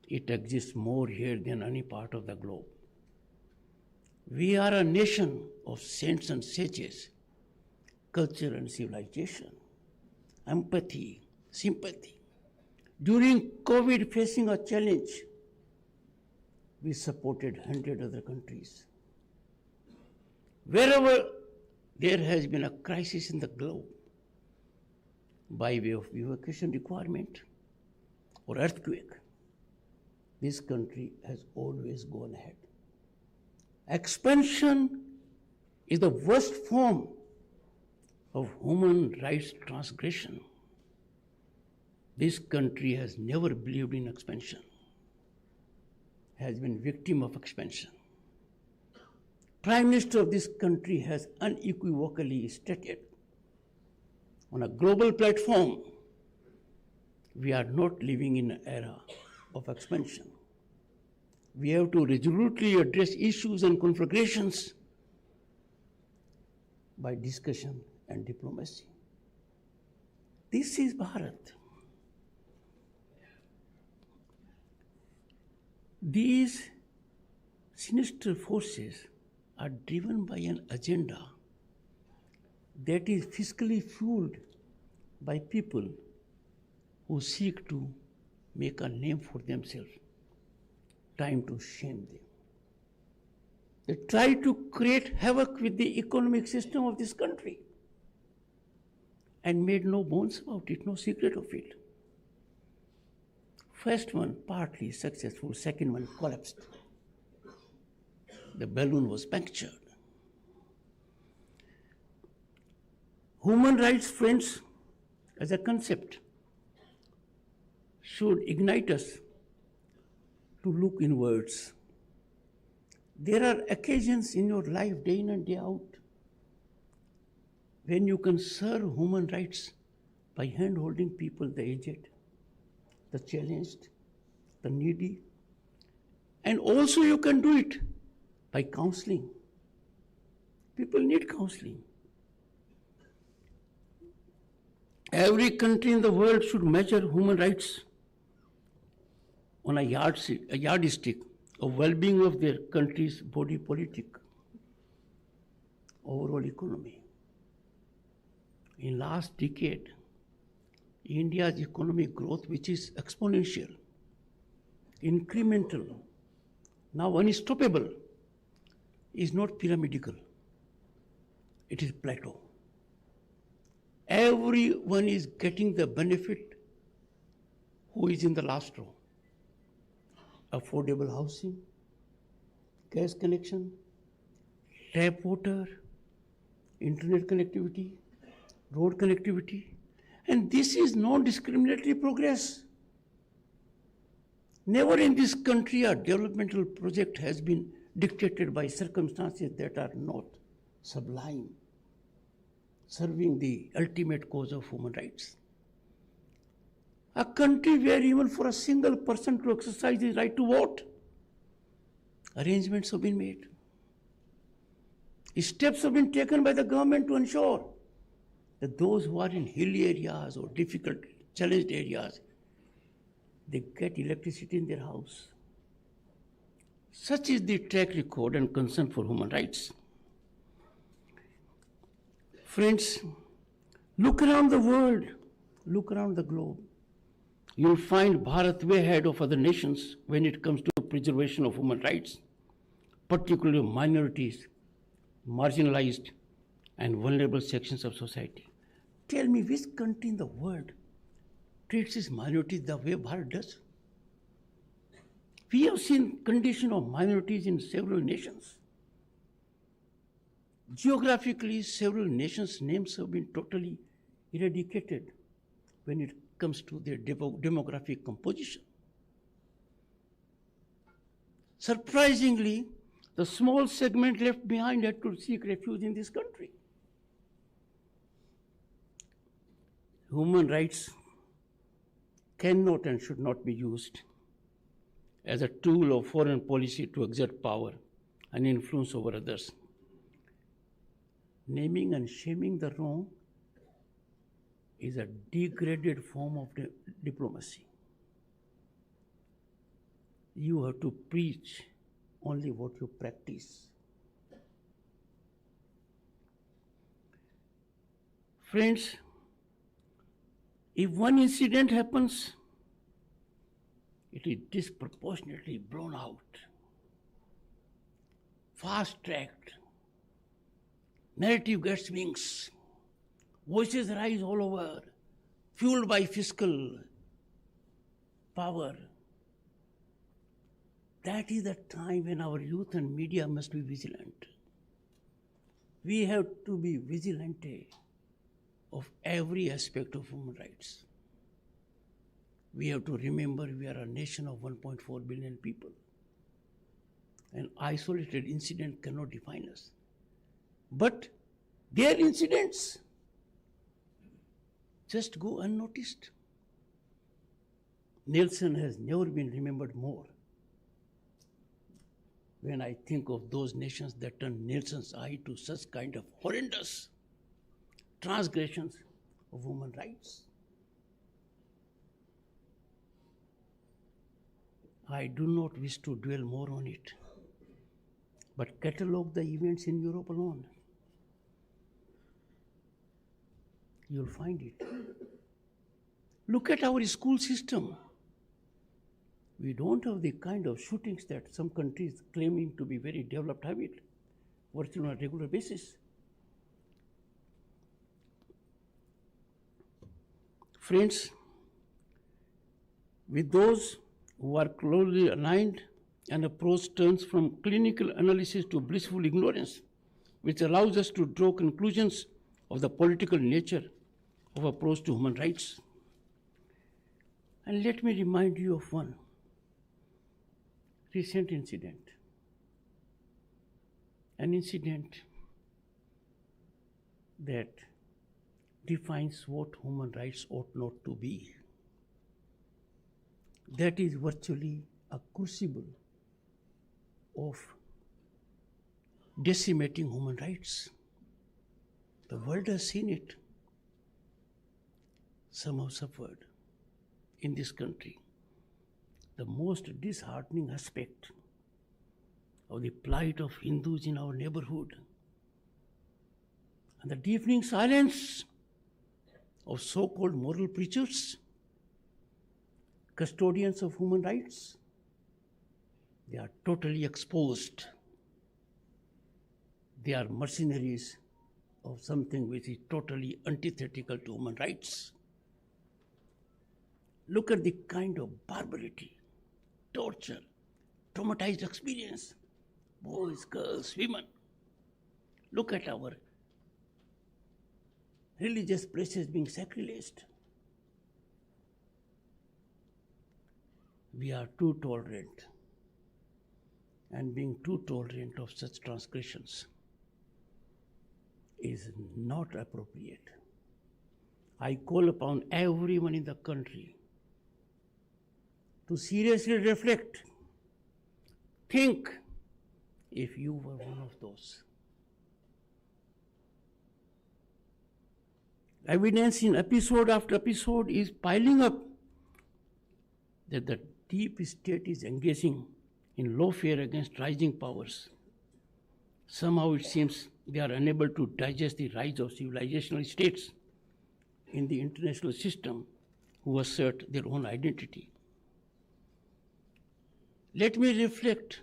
it exists more here than any part of the globe. We are a nation of saints and sages, culture and civilization, empathy, sympathy. During COVID, facing a challenge, we supported 100 other countries. Wherever there has been a crisis in the globe, by way of evacuation requirement or earthquake, this country has always gone ahead. Expansion is the worst form of human rights transgression. This country has never believed in expansion, has been victim of expansion. Prime Minister of this country has unequivocally stated on a global platform, we are not living in an era of expansion. We have to resolutely address issues and conflagrations by discussion and diplomacy. This is Bharat. These sinister forces are driven by an agenda that is fiscally fueled by people who seek to make a name for themselves, trying to shame them. They try to create havoc with the economic system of this country and made no bones about it, no secret of it. First one, partly successful, second one collapsed. The balloon was punctured. Human rights, friends, as a concept, should ignite us to look inwards. There are occasions in your life, day in and day out, when you can serve human rights by hand-holding people, the aged, the challenged, the needy, and also you can do it by counseling. People need counseling. Every country in the world should measure human rights on a yardstick of well-being of their country's body politic, overall economy. In last decade, India's economic growth, which is exponential, incremental, now unstoppable, is not pyramidical. It is plateau. Everyone is getting the benefit who is in the last row. Affordable housing, gas connection, tap water, internet connectivity, road connectivity, And this is non-discriminatory progress. Never in this country a developmental project has been dictated by circumstances that are not sublime, serving the ultimate cause of human rights. A country where even for a single person to exercise his right to vote, arrangements have been made. Steps have been taken by the government to ensure that those who are in hilly areas or difficult, challenged areas, they get electricity in their house. Such is the track record and concern for human rights. Friends, look around the world, look around the globe. You'll find Bharat way ahead of other nations when it comes to preservation of human rights, particularly minorities, marginalized and vulnerable sections of society. Tell me which country in the world treats its minorities the way Bharat does? We have seen condition of minorities in several nations. Geographically, several nations' names have been totally eradicated when it comes to their demographic composition. Surprisingly, the small segment left behind had to seek refuge in this country. Human rights cannot and should not be used as a tool of foreign policy to exert power and influence over others. Naming and shaming the wrong is a degraded form of diplomacy. You have to preach only what you practice. Friends, if one incident happens, it is disproportionately blown out, fast-tracked. Narrative gets wings. Voices rise all over, fueled by fiscal power. That is the time when our youth and media must be vigilant. We have to be vigilante of every aspect of human rights. We have to remember we are a nation of 1.4 billion people. An isolated incident cannot define us. But their incidents just go unnoticed. Nelson has never been remembered more. When I think of those nations that turn Nelson's eye to such kind of horrendous transgressions of human rights, I do not wish to dwell more on it, but catalogue the events in Europe alone. You'll find it. Look at our school system. We don't have the kind of shootings that some countries claiming to be very developed have it, virtually on a regular basis. Friends, with those who are closely aligned, an approach turns from clinical analysis to blissful ignorance, which allows us to draw conclusions of the political nature of approach to human rights. And let me remind you of one recent incident. An incident that defines what human rights ought not to be. That is virtually a crucible of decimating human rights. The world has seen it. Some have suffered in this country. The most disheartening aspect of the plight of Hindus in our neighborhood and the deafening silence of so-called moral preachers, custodians of human rights. They are totally exposed. They are mercenaries of something which is totally antithetical to human rights. Look at the kind of barbarity, torture, traumatized experience, boys, girls, women. Look at our religious places being sacrileged. we are too tolerant, and being too tolerant of such transgressions is not appropriate. I call upon everyone in the country to seriously reflect, think if you were one of those. Evidence in episode after episode is piling up that the deep state is engaging in lawfare against rising powers. Somehow it seems they are unable to digest the rise of civilizational states in the international system who assert their own identity. Let me reflect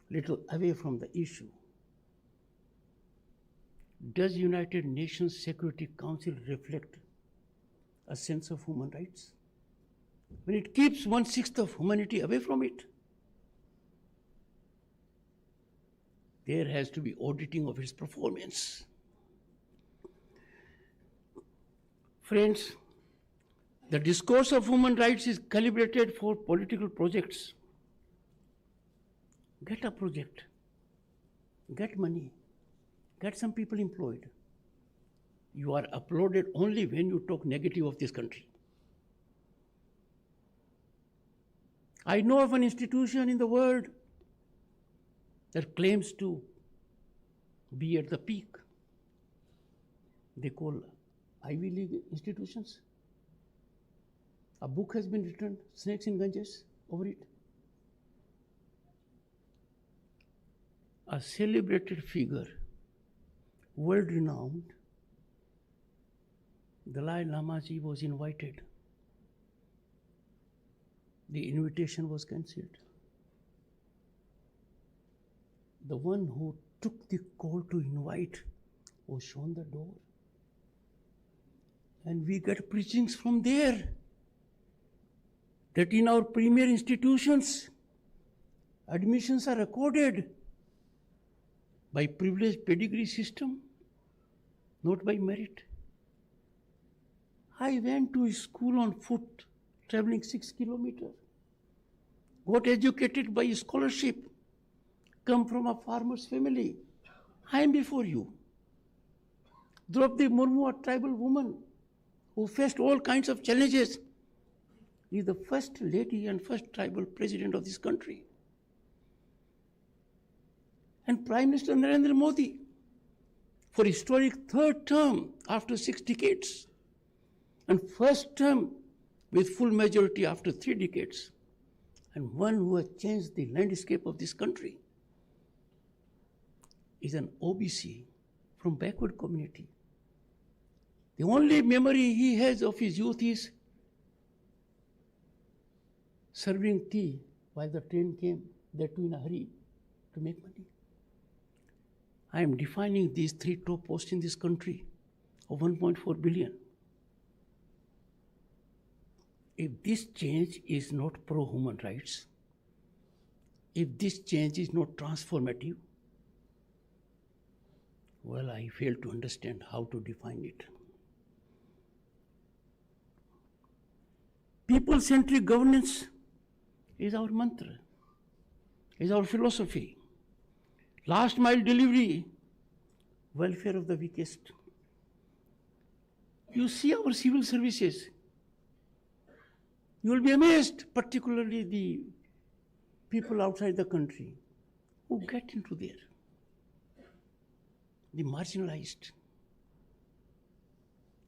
a little away from the issue. Does United Nations Security Council reflect a sense of human rights when it keeps 1/6 of humanity away from it? There has to be auditing of its performance. Friends, the discourse of human rights is calibrated for political projects. Get a project, get money, get some people employed. You are applauded only when you talk negative of this country. I know of an institution in the world that claims to be at the peak. They call Ivy League institutions. A book has been written, Snakes in Ganges, over it. A celebrated figure, world-renowned, Dalai Lama Ji was invited. The invitation was cancelled. The one who took the call to invite was shown the door. And we get preachings from there that in our premier institutions, admissions are accorded by privileged pedigree system, not by merit. I went to school on foot, traveling 6 kilometers, got educated by scholarship, come from a farmer's family. I am before you. Draupadi Murmu, a tribal woman who faced all kinds of challenges, is the first lady and first tribal president of this country. And Prime Minister Narendra Modi, for historic third term after 6 decades, and first term with full majority after 3 decades, and one who has changed the landscape of this country, is an OBC from backward community. The only memory he has of his youth is serving tea while the train came, that too in a hurry to make money. I am defining these 3 top posts in this country of 1.4 billion. If this change is not pro-human rights, if this change is not transformative, well, I fail to understand how to define it. People-centric governance is our mantra, is our philosophy. Last mile delivery, welfare of the weakest. You see our civil services. You will be amazed, particularly the people outside the country who get into there. The marginalized.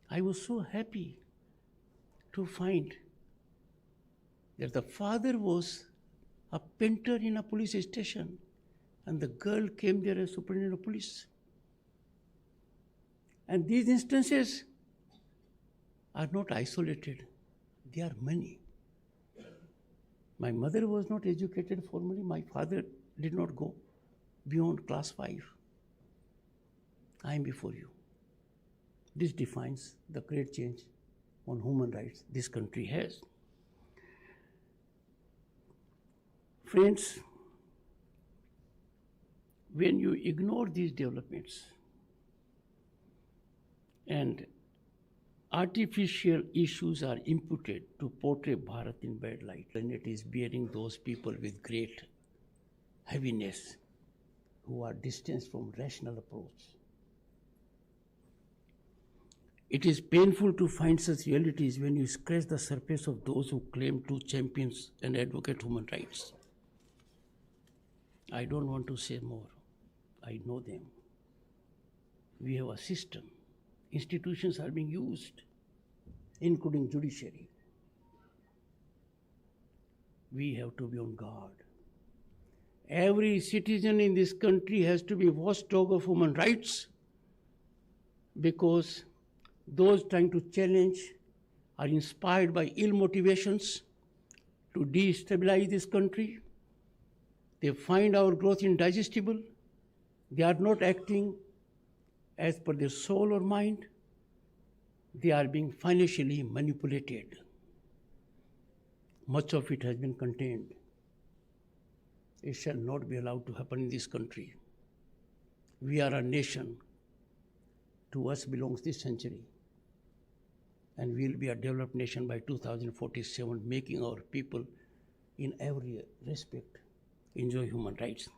I was so happy to find that the father was a painter in a police station and the girl came there as superintendent of police. And these instances are not isolated. They are many. My mother was not educated formally. My father did not go beyond class 5. I am before you. This defines the great change on human rights this country has. Friends, when you ignore these developments and artificial issues are imputed to portray Bharat in bad light, and it is bearing those people with great heaviness who are distanced from rational approach. It is painful to find such realities when you scratch the surface of those who claim to champion and advocate human rights. I don't want to say more. I know them. We have a system. Institutions are being used, including judiciary. We have to be on guard. Every citizen in this country has to be watchdog of human rights, because those trying to challenge are inspired by ill motivations to destabilize this country. They find our growth indigestible. They are not acting as per their soul or mind. They are being financially manipulated. Much of it has been contained. It shall not be allowed to happen in this country. We are a nation. To us belongs this century. And we will be a developed nation by 2047, making our people in every respect enjoy human rights.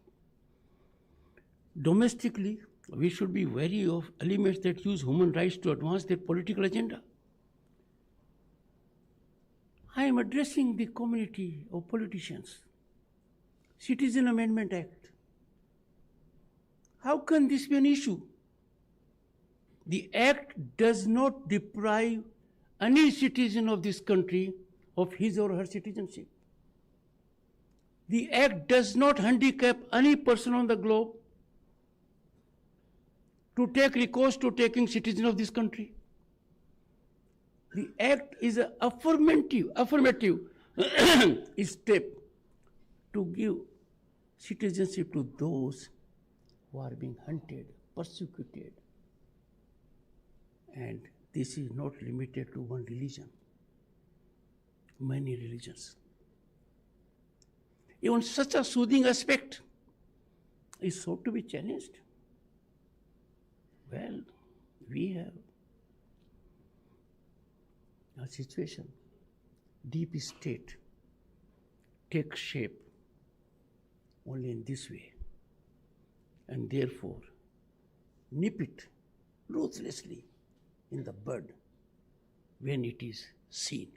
Domestically, we should be wary of elements that use human rights to advance their political agenda. I am addressing the community of politicians. Citizen Amendment Act. How can this be an issue? The act does not deprive any citizen of this country of his or her citizenship. The act does not handicap any person on the globe to take recourse to taking citizen of this country. The act is an affirmative step to give citizenship to those who are being hunted, persecuted. And this is not limited to one religion, many religions. Even such a soothing aspect is sought to be challenged. Well, we have a situation. Deep state takes shape only in this way, and therefore nip it ruthlessly in the bud when it is seen.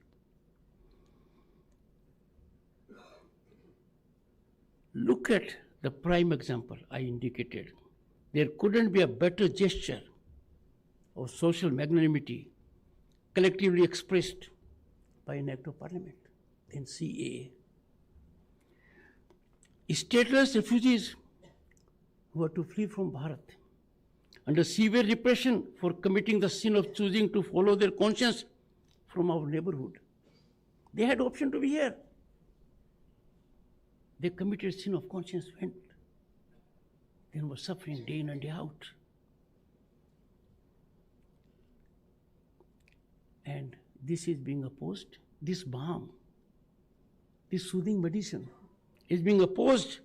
Look at the prime example I indicated. There couldn't be a better gesture of social magnanimity collectively expressed by an act of parliament than CAA. Stateless refugees who are to flee from Bharat under severe repression for committing the sin of choosing to follow their conscience from our neighborhood. They had option to be here. They committed sin of conscience, went, then were suffering day in and day out. And this is being opposed. This balm, this soothing medicine is being opposed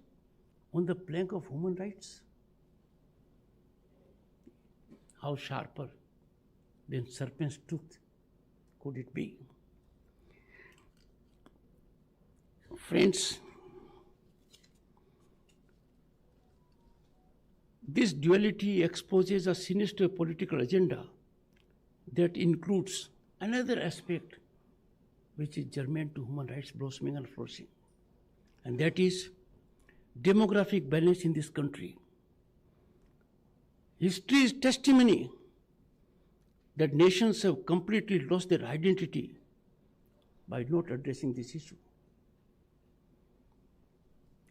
on the plank of human rights. How sharper than serpent's tooth could it be? Friends, this duality exposes a sinister political agenda that includes another aspect which is germane to human rights blossoming and flourishing, and that is demographic balance in this country. History is testimony that nations have completely lost their identity by not addressing this issue.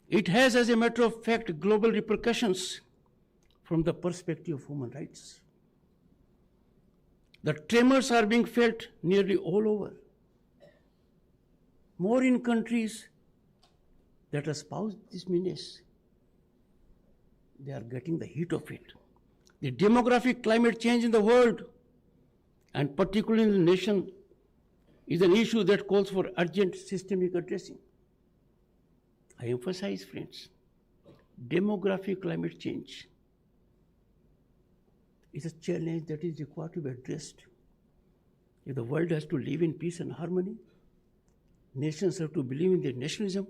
It has, as a matter of fact, global repercussions from the perspective of human rights. The tremors are being felt nearly all over, more in countries that espouse this menace. They are getting the heat of it. The demographic climate change in the world, and particularly in the nation, is an issue that calls for urgent systemic addressing. I emphasize, friends, demographic climate change is a challenge that is required to be addressed If the world has to live in peace and harmony, nations have to believe in their nationalism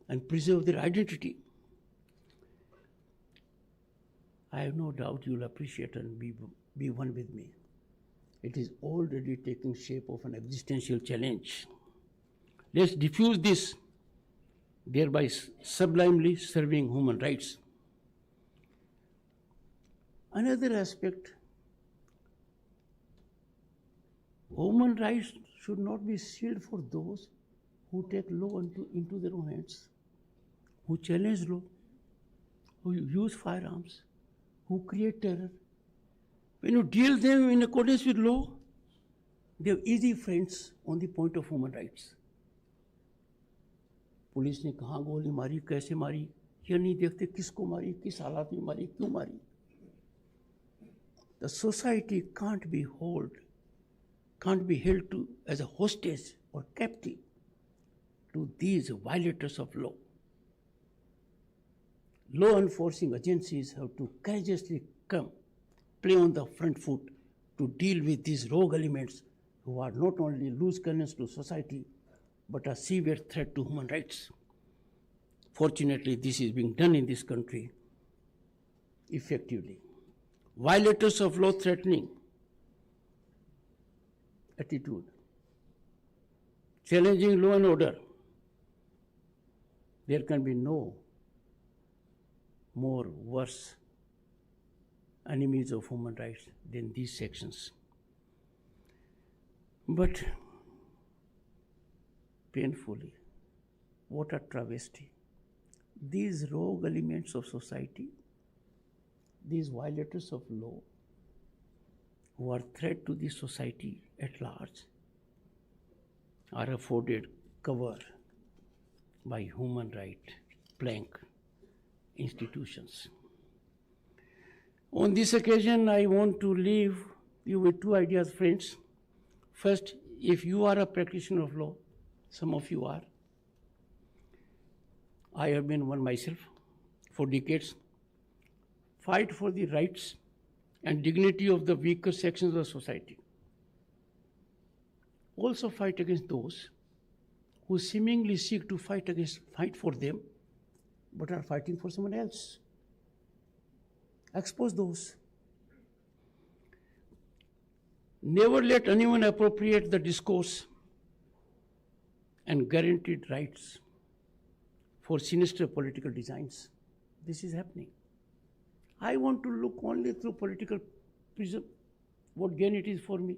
and preserve their identity. I have no doubt you'll appreciate and be one with me. It is already taking shape of an existential challenge. Let's diffuse this, thereby sublimely serving human rights. Another aspect, human rights should not be sealed for those who take law into their own hands, who challenge law, who use firearms, who create terror. When you deal them in accordance with law, they have easy friends on the point of human rights. Police ने कहाँ गोली मारी, कैसे मारी, ये नहीं देखते किसको मारी, किस हालात में मारी, क्यों मारी. The society can't be held to as a hostage or captive to these violators of law. Law enforcing agencies have to courageously play on the front foot to deal with these rogue elements who are not only loose cannons to society, but a severe threat to human rights. Fortunately, this is being done in this country effectively. Violators of law threatening attitude, challenging law and order. There can be no more worse enemies of human rights than these sections. But painfully, what a travesty. These rogue elements of society, these violators of law, who are threat to the society at large, are afforded cover by human right plank institutions. On this occasion, I want to leave you with two ideas, friends. First, if you are a practitioner of law, some of you are, I have been one myself for decades, fight for the rights and dignity of the weaker sections of society. Also fight against those who seemingly seek to fight for them, but are fighting for someone else. Expose those. Never let anyone appropriate the discourse and guaranteed rights for sinister political designs. This is happening. I want to look only through political prism, what gain it is for me,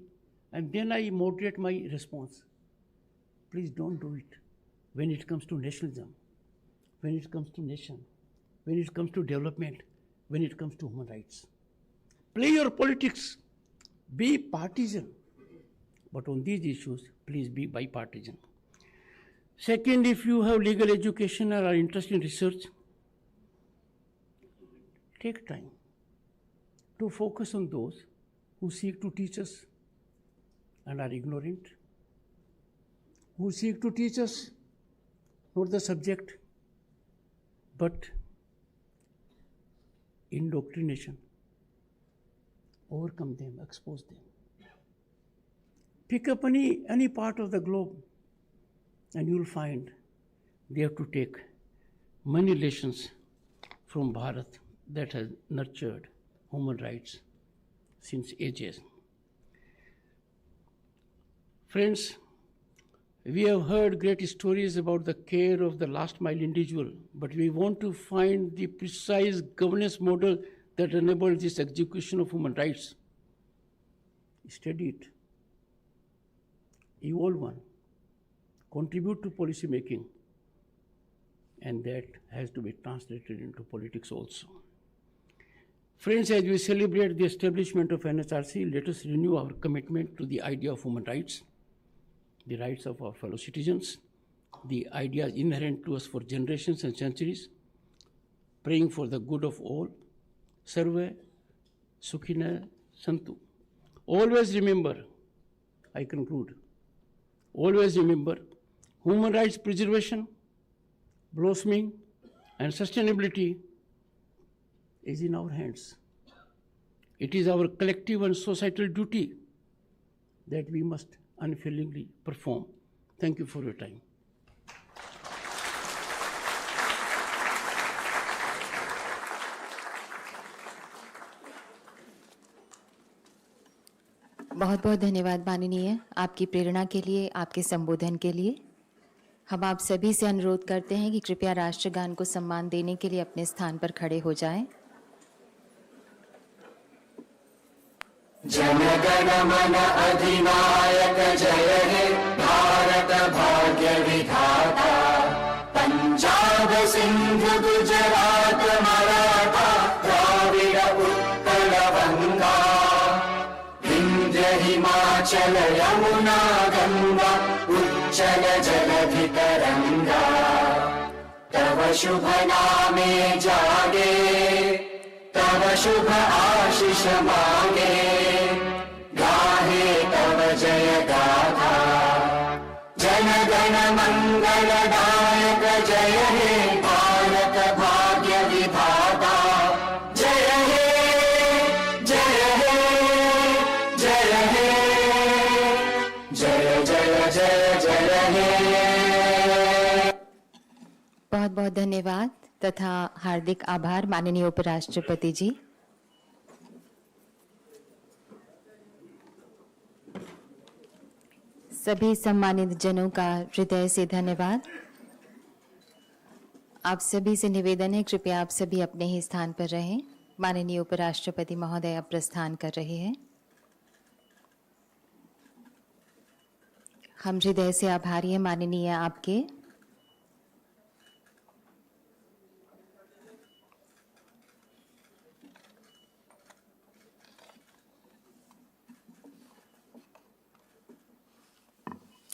and then I moderate my response. Please don't do it when it comes to nationalism, when it comes to nation, when it comes to development, when it comes to human rights. Play your politics, be partisan, but on these issues, please be bipartisan. Second, if you have legal education or are interested in research, take time to focus on those who seek to teach us and are ignorant, who seek to teach us not the subject, but indoctrination. Overcome them, expose them. Pick up any part of the globe, and you'll find they have to take many lessons from Bharat that has nurtured human rights since ages. Friends, we have heard great stories about the care of the last mile individual, but we want to find the precise governance model that enables this execution of human rights. Study it, evolve one, contribute to policy making, and that has to be translated into politics also. Friends, as we celebrate the establishment of NHRC, let us renew our commitment to the idea of human rights, the rights of our fellow citizens, the ideas inherent to us for generations and centuries, praying for the good of all. Sarve Sukhina Santu. Always remember, I conclude, always remember, human rights preservation, blossoming, and sustainability is in our hands. It is our collective and societal duty that we must unfailingly perform. Thank you for your time. बहुत बहुत धन्यवाद माननीय, आपकी प्रेरणा के लिए, आपके संबोधन के लिए। हम आप सभी से अनुरोध करते हैं कि कृपया राष्ट्रगान को सम्मान देने के लिए अपने स्थान पर खड़े हो जाएं। जन गण मन अधिनायक जय हे, भारत भाग्य विधाता। पंजाब सिंध गुजरात मराठा, द्राविड़ उत्कल बंगा, विंध्य हिमाचल यमुना गंगा, उच्चल जलधि तरंगा। तव शुभ नामे जागे, तव शुभ आशीष मांगे, गाहे तव जय गाथा। जन गण मंगलदायक जय हे, भारत भाग्य विधाता। जय हे, जय हे, जय हे, जय जय जय जय हे। बहुत बहुत धन्यवाद तथा हार्दिक आभार माननीय उपराष्ट्रपति जी। सभी सम्मानित जनों का हृदय से धन्यवाद। आप सभी से निवेदन है, कृपया आप सभी अपने ही स्थान पर रहें। माननीय उपराष्ट्रपति महोदय अब प्रस्थान कर रहे हैं। हम हृदय से आभारी हैं माननीय आपके।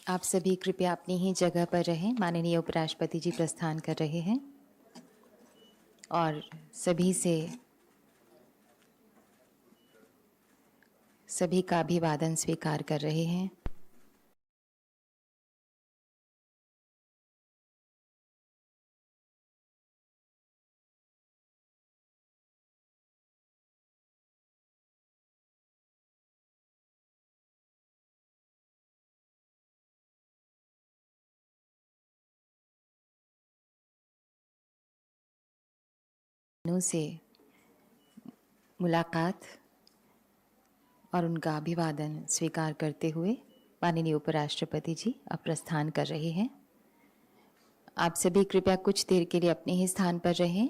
आप सभी कृपया अपनी ही जगह पर रहें। माननीय उपराष्ट्रपति जी प्रस्थान कर रहे हैं और सभी का अभिवादन स्वीकार कर रहे हैं। से मुलाकात और उनका अभिवादन स्वीकार करते हुए माननीय उपराष्ट्रपति जी अब प्रस्थान कर रहे हैं। आप सभी कृपया कुछ देर के लिए अपने ही स्थान पर रहें।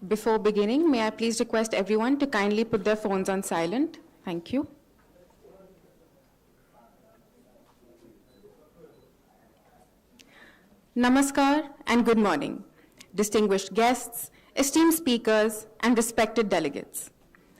Before beginning, may I please request everyone to kindly put their phones on silent? Thank you. Namaskar and good morning, distinguished guests, esteemed speakers, and respected delegates.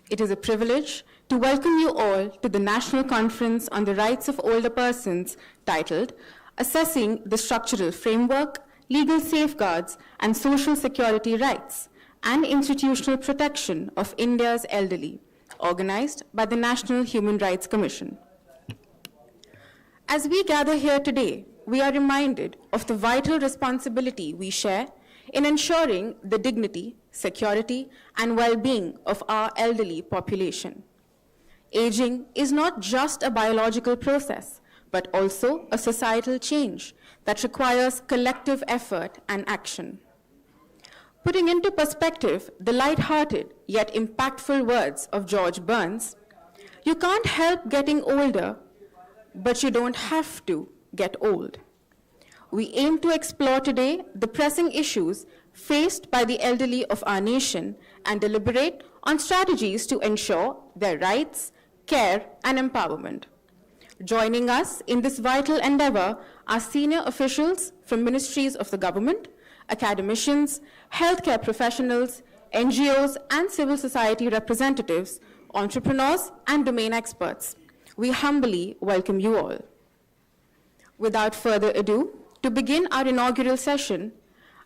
It is a privilege to welcome you all to the National Conference on the Rights of Older Persons titled Assessing the Structural Framework, Legal Safeguards, and Social Security Rights and Institutional Protection of India's Elderly, organized by the National Human Rights Commission. As we gather here today, we are reminded of the vital responsibility we share in ensuring the dignity, security, and well-being of our elderly population. Aging is not just a biological process, but also a societal change that requires collective effort and action. Putting into perspective the light-hearted yet impactful words of George Burns, you can't help getting older, but you don't have to get old. We aim to explore today the pressing issues faced by the elderly of our nation and deliberate on strategies to ensure their rights, care, and empowerment. Joining us in this vital endeavor are senior officials from ministries of the government, academicians, healthcare professionals, NGOs, and civil society representatives, entrepreneurs, and domain experts. We humbly welcome you all. Without further ado, to begin our inaugural session,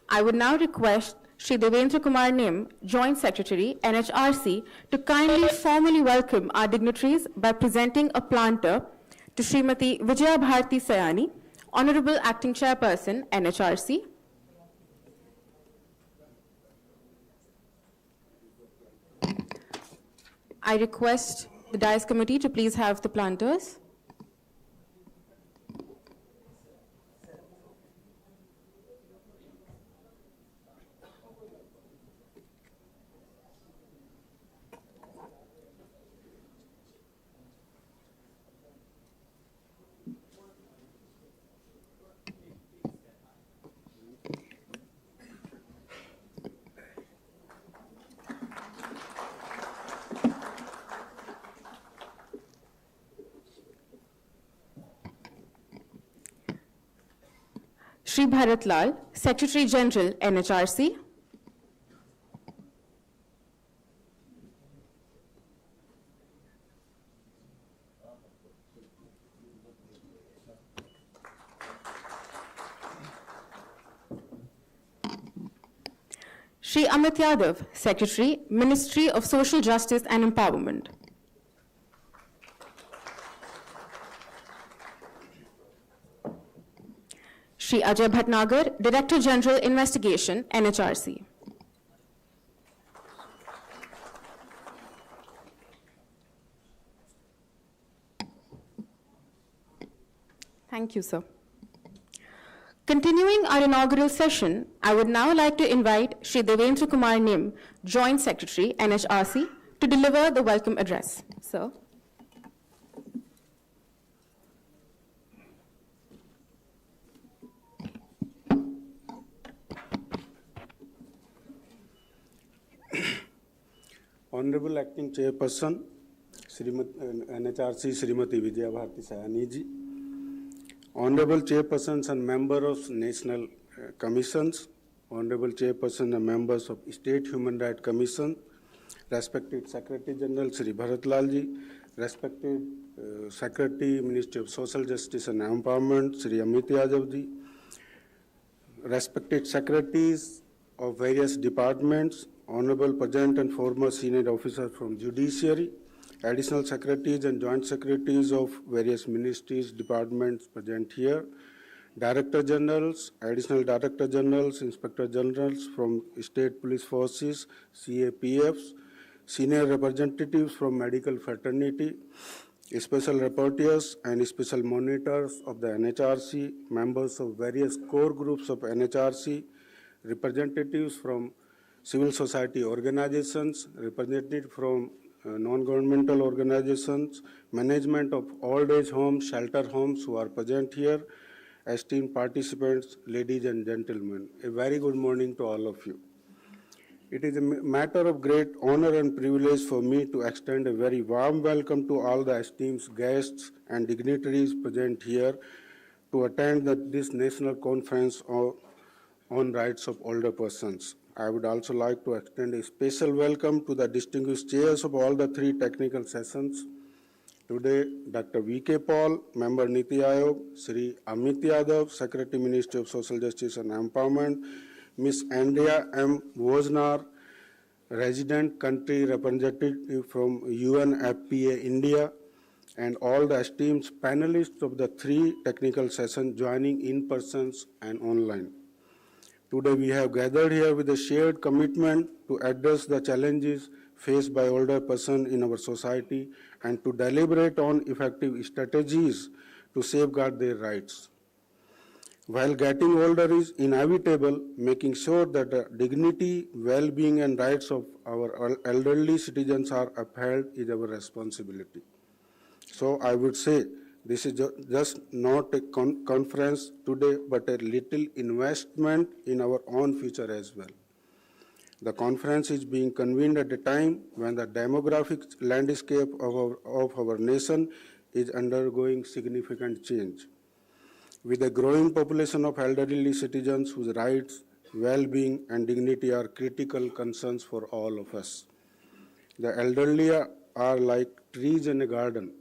I would now request Shri Devendra Kumar Nim, Joint Secretary, NHRC, to kindly formally welcome our dignitaries by presenting a planter to Srimati Vijaya Bharti Sayani, Honorable Acting Chairperson, NHRC. I request the Dice Committee to please have the planters. Shri Bharat Lal, Secretary General, NHRC. Shri Amit Yadav, Secretary, Ministry of Social Justice and Empowerment. Shri Ajay Bhatnagar, Director General Investigation, NHRC. Thank you, sir. Continuing our inaugural session, I would now like to invite Shri Devendra Kumar Nim, Joint Secretary, NHRC, to deliver the welcome address. Sir. Honorable Acting Chairperson, NHRC, Srimati Vijaya Bharti Sayani ji, Honorable Chairpersons and members of National Commissions, Honorable Chairperson and members of State Human Rights Commission, respected Secretary General Shri Bharat Lal ji, respected Secretary, Ministry of Social Justice and Empowerment, Shri Amit Yadav ji, respected Secretaries of various departments, Honorable Present and former senior officers from Judiciary, Additional Secretaries and Joint Secretaries of various ministries, departments present here, Director Generals, Additional Director Generals, Inspector Generals from State Police Forces, CAPFs, Senior Representatives from Medical Fraternity, Special Rapporteurs and Special Monitors of the NHRC, members of various core groups of NHRC, representatives from civil society organizations, representatives from non-governmental organizations, management of old age homes, shelter homes who are present here, esteemed participants, ladies and gentlemen, a very good morning to all of you. It is a matter of great honor and privilege for me to extend a very warm welcome to all the esteemed guests and dignitaries present here to attend this national conference on rights of older persons. I would also like to extend a special welcome to the distinguished chairs of all the three technical sessions. Today, Dr. V.K. Paul, Member Niti Aayog, Sri Amit Yadav, Secretary Ministry of Social Justice and Empowerment, Ms. Andrea M. Woznar, Resident Country Representative from UNFPA India, and all the esteemed panelists of the three technical sessions joining in person and online. Today we have gathered here with a shared commitment to address the challenges faced by older persons in our society and to deliberate on effective strategies to safeguard their rights. While getting older is inevitable, making sure that the dignity, well-being and rights of our elderly citizens are upheld is our responsibility. So I would say this is just not a conference today, but a little investment in our own future as well. The conference is being convened at a time when the demographic landscape of our nation is undergoing significant change. With a growing population of elderly citizens whose rights, well-being, and dignity are critical concerns for all of us. The elderly are like trees in a garden.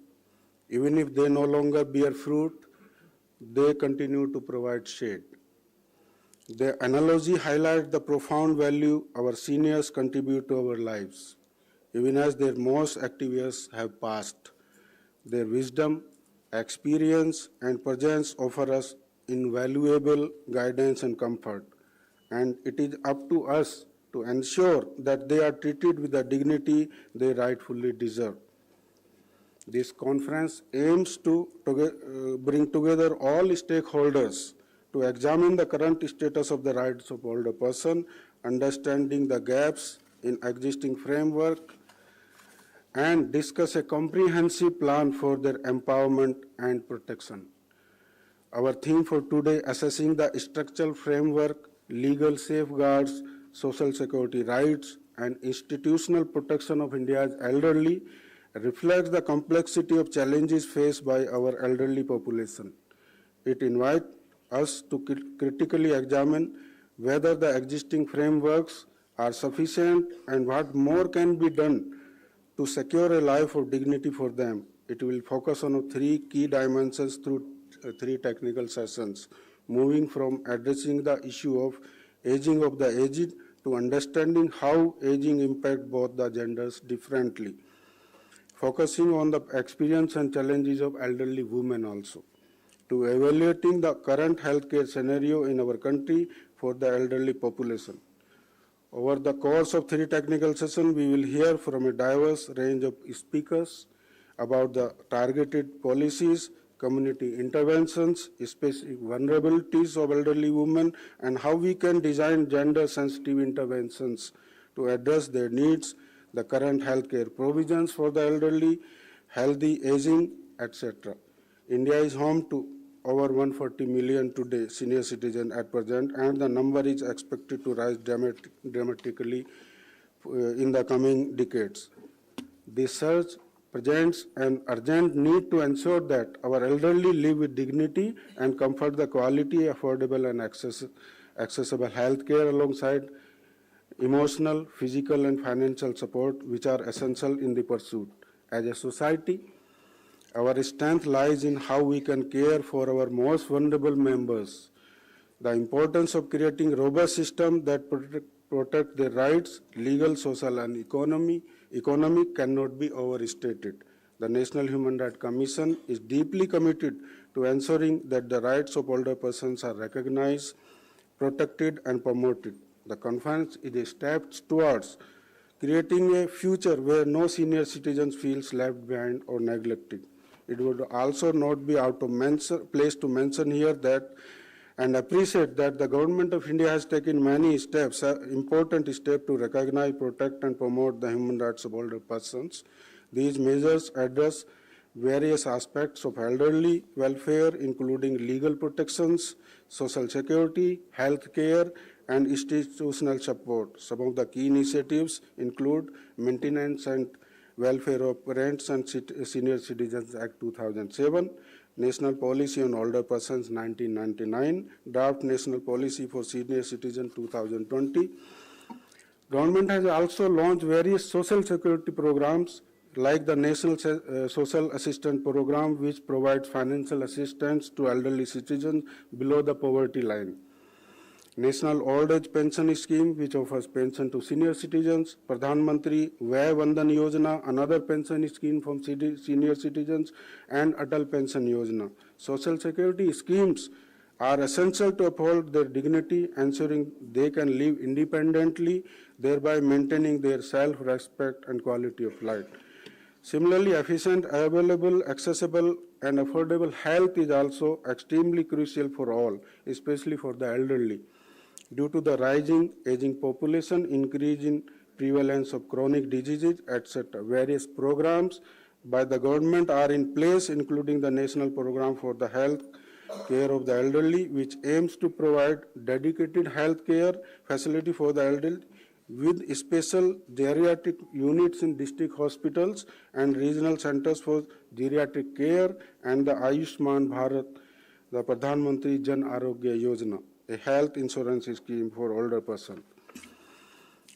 Even if they no longer bear fruit, they continue to provide shade. The analogy highlights the profound value our seniors contribute to our lives. Even as their most active years have passed, their wisdom, experience, and presence offer us invaluable guidance and comfort. And it is up to us to ensure that they are treated with the dignity they rightfully deserve. This conference aims to bring together all stakeholders to examine the current status of the rights of older persons, understanding the gaps in existing framework, and discuss a comprehensive plan for their empowerment and protection. Our theme for today, assessing the structural framework, legal safeguards, social security rights, and institutional protection of India's elderly, reflects the complexity of challenges faced by our elderly population. It invites us to critically examine whether the existing frameworks are sufficient and what more can be done to secure a life of dignity for them. It will focus on three key dimensions through three technical sessions, moving from addressing the issue of aging of the aged to understanding how aging impacts both the genders differently, focusing on the experience and challenges of elderly women also, to evaluating the current healthcare scenario in our country for the elderly population. Over the course of three technical sessions, we will hear from a diverse range of speakers about the targeted policies, community interventions, specific vulnerabilities of elderly women, and how we can design gender-sensitive interventions to address their needs, the current healthcare provisions for the elderly, healthy aging, etc. India is home to over 140 million today senior citizens at present, and the number is expected to rise dramatically in the coming decades. This surge presents an urgent need to ensure that our elderly live with dignity and comfort the quality, affordable, and accessible health care alongside emotional, physical, and financial support, which are essential in the pursuit. As a society, our strength lies in how we can care for our most vulnerable members. The importance of creating robust systems that protect their rights, legal, social, and economic cannot be overstated. The National Human Rights Commission is deeply committed to ensuring that the rights of older persons are recognized, protected, and promoted. The conference is a step towards creating a future where no senior citizen feels left behind or neglected. It would also not be out of place to mention here that and appreciate that the Government of India has taken many steps, important steps to recognize, protect, and promote the human rights of older persons. These measures address various aspects of elderly welfare, including legal protections, social security, health care, and institutional support. Some of the key initiatives include Maintenance and Welfare of Parents and Senior Citizens Act 2007, National Policy on Older Persons 1999, Draft National Policy for Senior Citizens 2020. Government has also launched various social security programs like the National Social Assistance Program, which provides financial assistance to elderly citizens below the poverty line. National Old Age Pension Scheme, which offers pension to senior citizens. Pradhan Mantri Vay Vandan Yojana, another pension scheme from senior citizens, and Atal Pension Yojana. Social security schemes are essential to uphold their dignity, ensuring they can live independently, thereby maintaining their self-respect and quality of life. Similarly, efficient, available, accessible, and affordable health is also extremely crucial for all, especially for the elderly. Due to the rising aging population, increase in prevalence of chronic diseases, etc., various programs by the government are in place, including the National Program for the Health Care of the Elderly, which aims to provide dedicated health care facility for the elderly, with special geriatric units in district hospitals and regional centers for geriatric care, and the Ayushman Bharat, the Pradhan Mantri Jan Arogya Yojana, a health insurance scheme for older persons.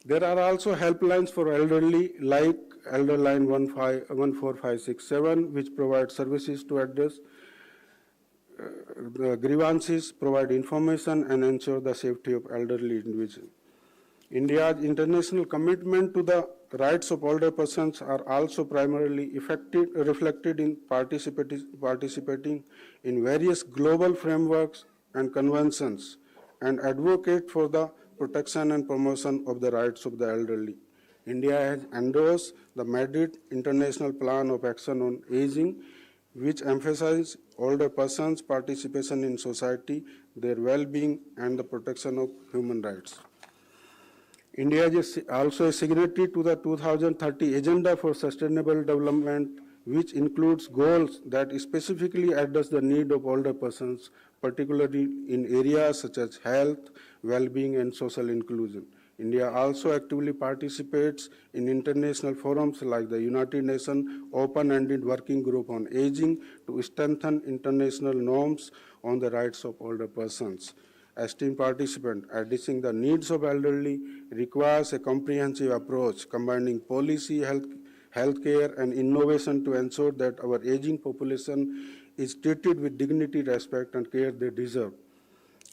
There are also helplines for elderly, like Elderline 14567, which provides services to address grievances, provide information, and ensure the safety of elderly individuals. India's international commitment to the rights of older persons are also primarily reflected in participating in various global frameworks and conventions, and advocate for the protection and promotion of the rights of the elderly. India has endorsed the Madrid International Plan of Action on Aging, which emphasizes older persons' participation in society, their well-being, and the protection of human rights. India is also a signatory to the 2030 Agenda for Sustainable Development, which includes goals that specifically address the need of older persons, particularly in areas such as health, well-being, and social inclusion. India also actively participates in international forums like the United Nations Open-Ended Working Group on Aging to strengthen international norms on the rights of older persons. Esteemed participant, addressing the needs of elderly requires a comprehensive approach combining policy, healthcare, and innovation to ensure that our aging population is treated with dignity, respect, and care they deserve.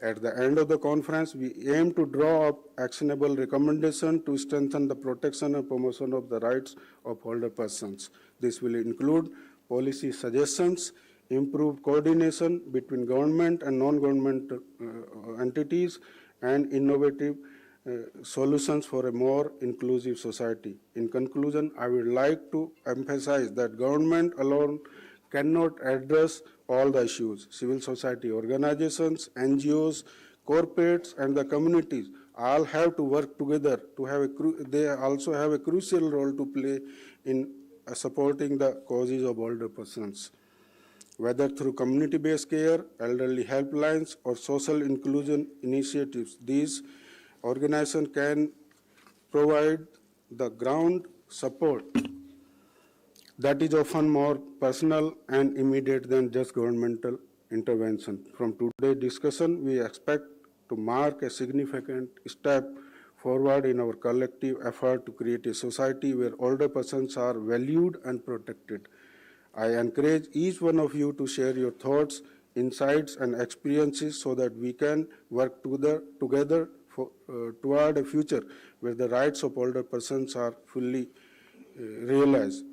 At the end of the conference, we aim to draw up actionable recommendations to strengthen the protection and promotion of the rights of older persons. This will include policy suggestions, improved coordination between government and non-government entities, and innovative solutions for a more inclusive society. In conclusion, I would like to emphasize that government alone cannot address all the issues. Civil society organizations, NGOs, corporates, and the communities all have to work together to have they also have a crucial role to play in supporting the causes of older persons. Whether through community-based care, elderly helplines, or social inclusion initiatives, these organizations can provide the ground support that is often more personal and immediate than just governmental intervention. From today's discussion, we expect to mark a significant step forward in our collective effort to create a society where older persons are valued and protected. I encourage each one of you to share your thoughts, insights, and experiences so that we can work together toward a future where the rights of older persons are fully realized.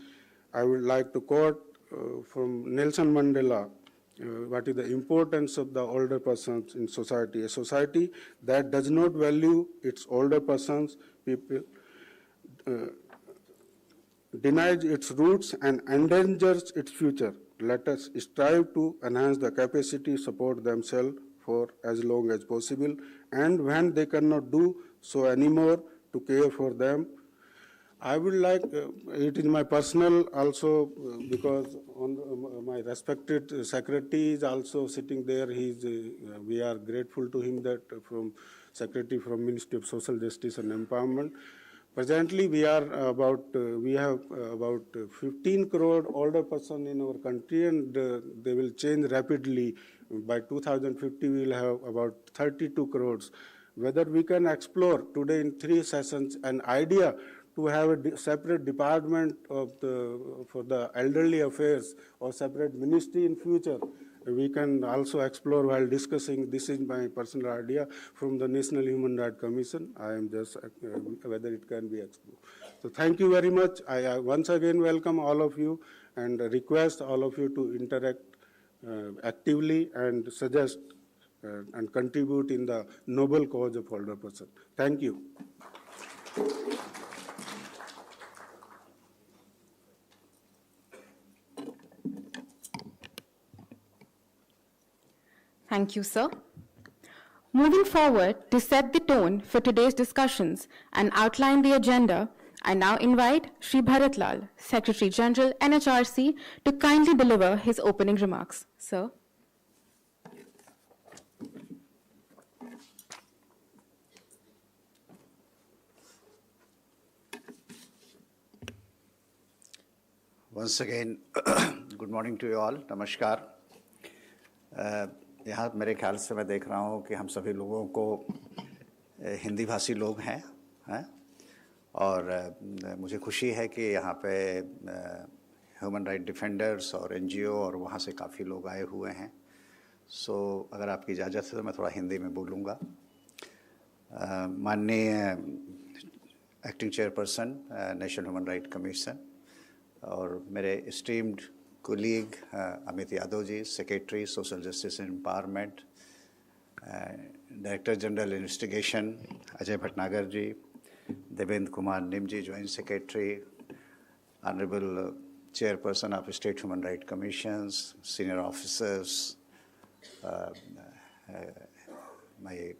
I would like to quote from Nelson Mandela, what is the importance of the older persons in society. A society that does not value its older persons, people, denies its roots and endangers its future. Let us strive to enhance the capacity to support themselves for as long as possible, and when they cannot do so anymore, to care for them. I would like, it is my personal also, because my respected secretary is also sitting there. We are grateful to him that from Secretary from Ministry of Social Justice and Empowerment. Presently, we have about 15 crore older person in our country, and they will change rapidly. By 2050, we will have about 32 crores. Whether we can explore today in 3 sessions an idea to have a separate department for the elderly affairs or separate ministry in future. We can also explore while discussing. This is my personal idea from the National Human Rights Commission. I am just whether it can be explored. So thank you very much. I once again welcome all of you and request all of you to interact actively and suggest and contribute in the noble cause of older person. Thank you. Thank you, sir. Moving forward to set the tone for today's discussions and outline the agenda, I now invite Shri Bharat Lal, Secretary General, NHRC, to kindly deliver his opening remarks. Sir. Once again, good morning to you all. Namaskar. यहाँ मेरे ख्याल से मैं देख रहा हूँ कि हम सभी लोगों को हिंदी भाषी लोग हैं और मुझे खुशी है कि यहाँ पे ह्यूमन राइट डिफेंडर्स और एनजीओ और वहाँ से काफ़ी लोग आए हुए हैं. सो अगर आपकी इजाज़त है तो मैं थोड़ा हिंदी में बोलूँगा. माननीय acting chairperson national human right commission और मेरे esteemed colleague Amit Yadav ji, secretary social justice and empowerment, director general investigation Ajay Bhatnagar ji, Devendra Kumar Nim ji, joint secretary, honourable chairperson of state human right commissions, senior officers, my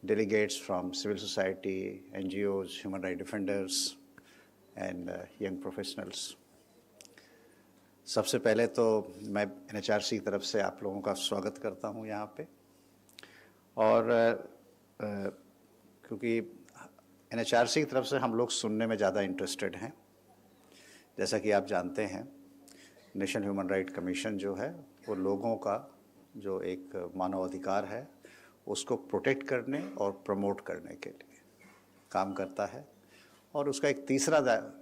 delegates from civil society, NGOs, human rights defenders, and young professionals. सबसे पहले तो मैं NHRC की तरफ से आप लोगों का स्वागत करता हूं यहाँ पे. और क्योंकि NHRC की तरफ से हम लोग सुनने में ज़्यादा इंटरेस्टेड हैं. जैसा कि आप जानते हैं, नेशनल ह्यूमन राइट कमीशन जो है वो लोगों का जो एक मानव अधिकार है उसको प्रोटेक्ट करने और प्रमोट करने के लिए काम करता है. और उसका एक तीसरा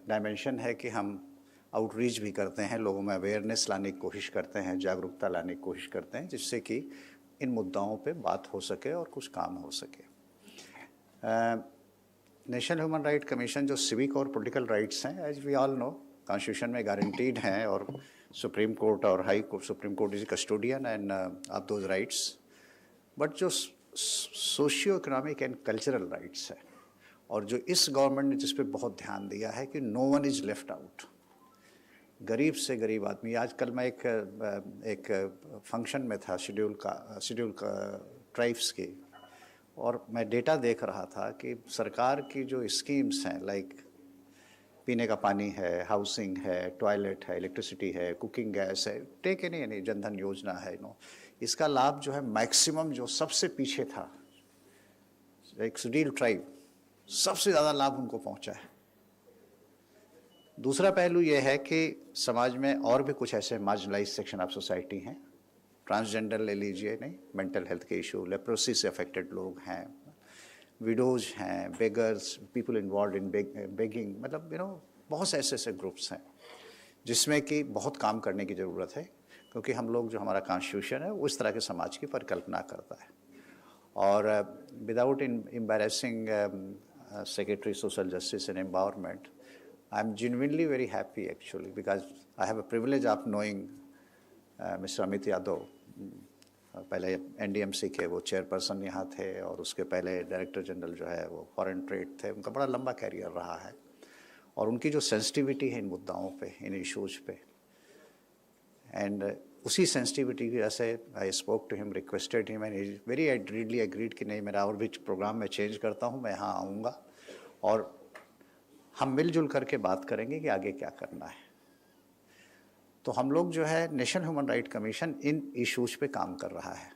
डायमेंशन है कि हम आउटरीच भी करते हैं, लोगों में अवेयरनेस लाने की कोशिश करते हैं, जागरूकता लाने की कोशिश करते हैं, जिससे कि इन मुद्दाओं पे बात हो सके और कुछ काम हो सके. नेशनल ह्यूमन राइट कमीशन जो सिविक और पॉलिटिकल राइट्स हैं, as we all know, constitution में गारंटीड हैं और सुप्रीम कोर्ट और high court, supreme court is custodian and of those rights. But जो socio economic and cultural rights है और जो इस गवर्नमेंट ने जिस पे बहुत ध्यान दिया है कि no one is left out, गरीब से गरीब आदमी. आजकल मैं एक फंक्शन में था शेड्यूल ट्राइब्स की, और मैं डेटा देख रहा था कि सरकार की जो स्कीम्स हैं, लाइक पीने का पानी है, हाउसिंग है, टॉयलेट है, इलेक्ट्रिसिटी है, कुकिंग गैस है, टेक एनी जनधन योजना है, इसका लाभ जो है मैक्सिमम जो सबसे पीछे था, एक शेड्यूल ट्राइब, सबसे ज़्यादा लाभ उनको पहुंचा है. दूसरा पहलू यह है कि समाज में और भी कुछ ऐसे मार्जिनलाइज सेक्शन ऑफ सोसाइटी हैं. ट्रांसजेंडर ले लीजिए, नहीं, मेंटल हेल्थ के इशू, लेप्रोसी से अफेक्टेड लोग हैं, विडोज हैं, beggars, people involve in begging, मतलब बहुत से ऐसे ग्रुप्स हैं जिसमें कि बहुत काम करने की ज़रूरत है, क्योंकि हम लोग जो हमारा कॉन्स्टिट्यूशन है उस तरह के समाज की परिकल्पना करता है. और without embarrassing secretary social justice and empowerment, I am genuinely very happy actually, because I have a privilege of knowing Mr. Amit Yadav. पहले NDMC के वो चेयरपर्सन यहाँ थे और उसके पहले डायरेक्टर जनरल जो है वो फॉरेन ट्रेड थे. उनका बड़ा लंबा कैरियर रहा है और उनकी जो सेंसिटिविटी है इन मुद्दाओं पे, इन इश्यूज पे, एंड उसी सेंसिटिविटी की वजह से I spoke to him, requested him, and he very readily agreed कि नहीं, मेरा और भी प्रोग्राम मैं चेंज करता हूँ, मैं यहाँ आऊँगा और हम मिलजुल करके बात करेंगे कि आगे क्या करना है. तो हम लोग जो है नेशनल ह्यूमन राइट कमीशन इन इश्यूज पे काम कर रहा है.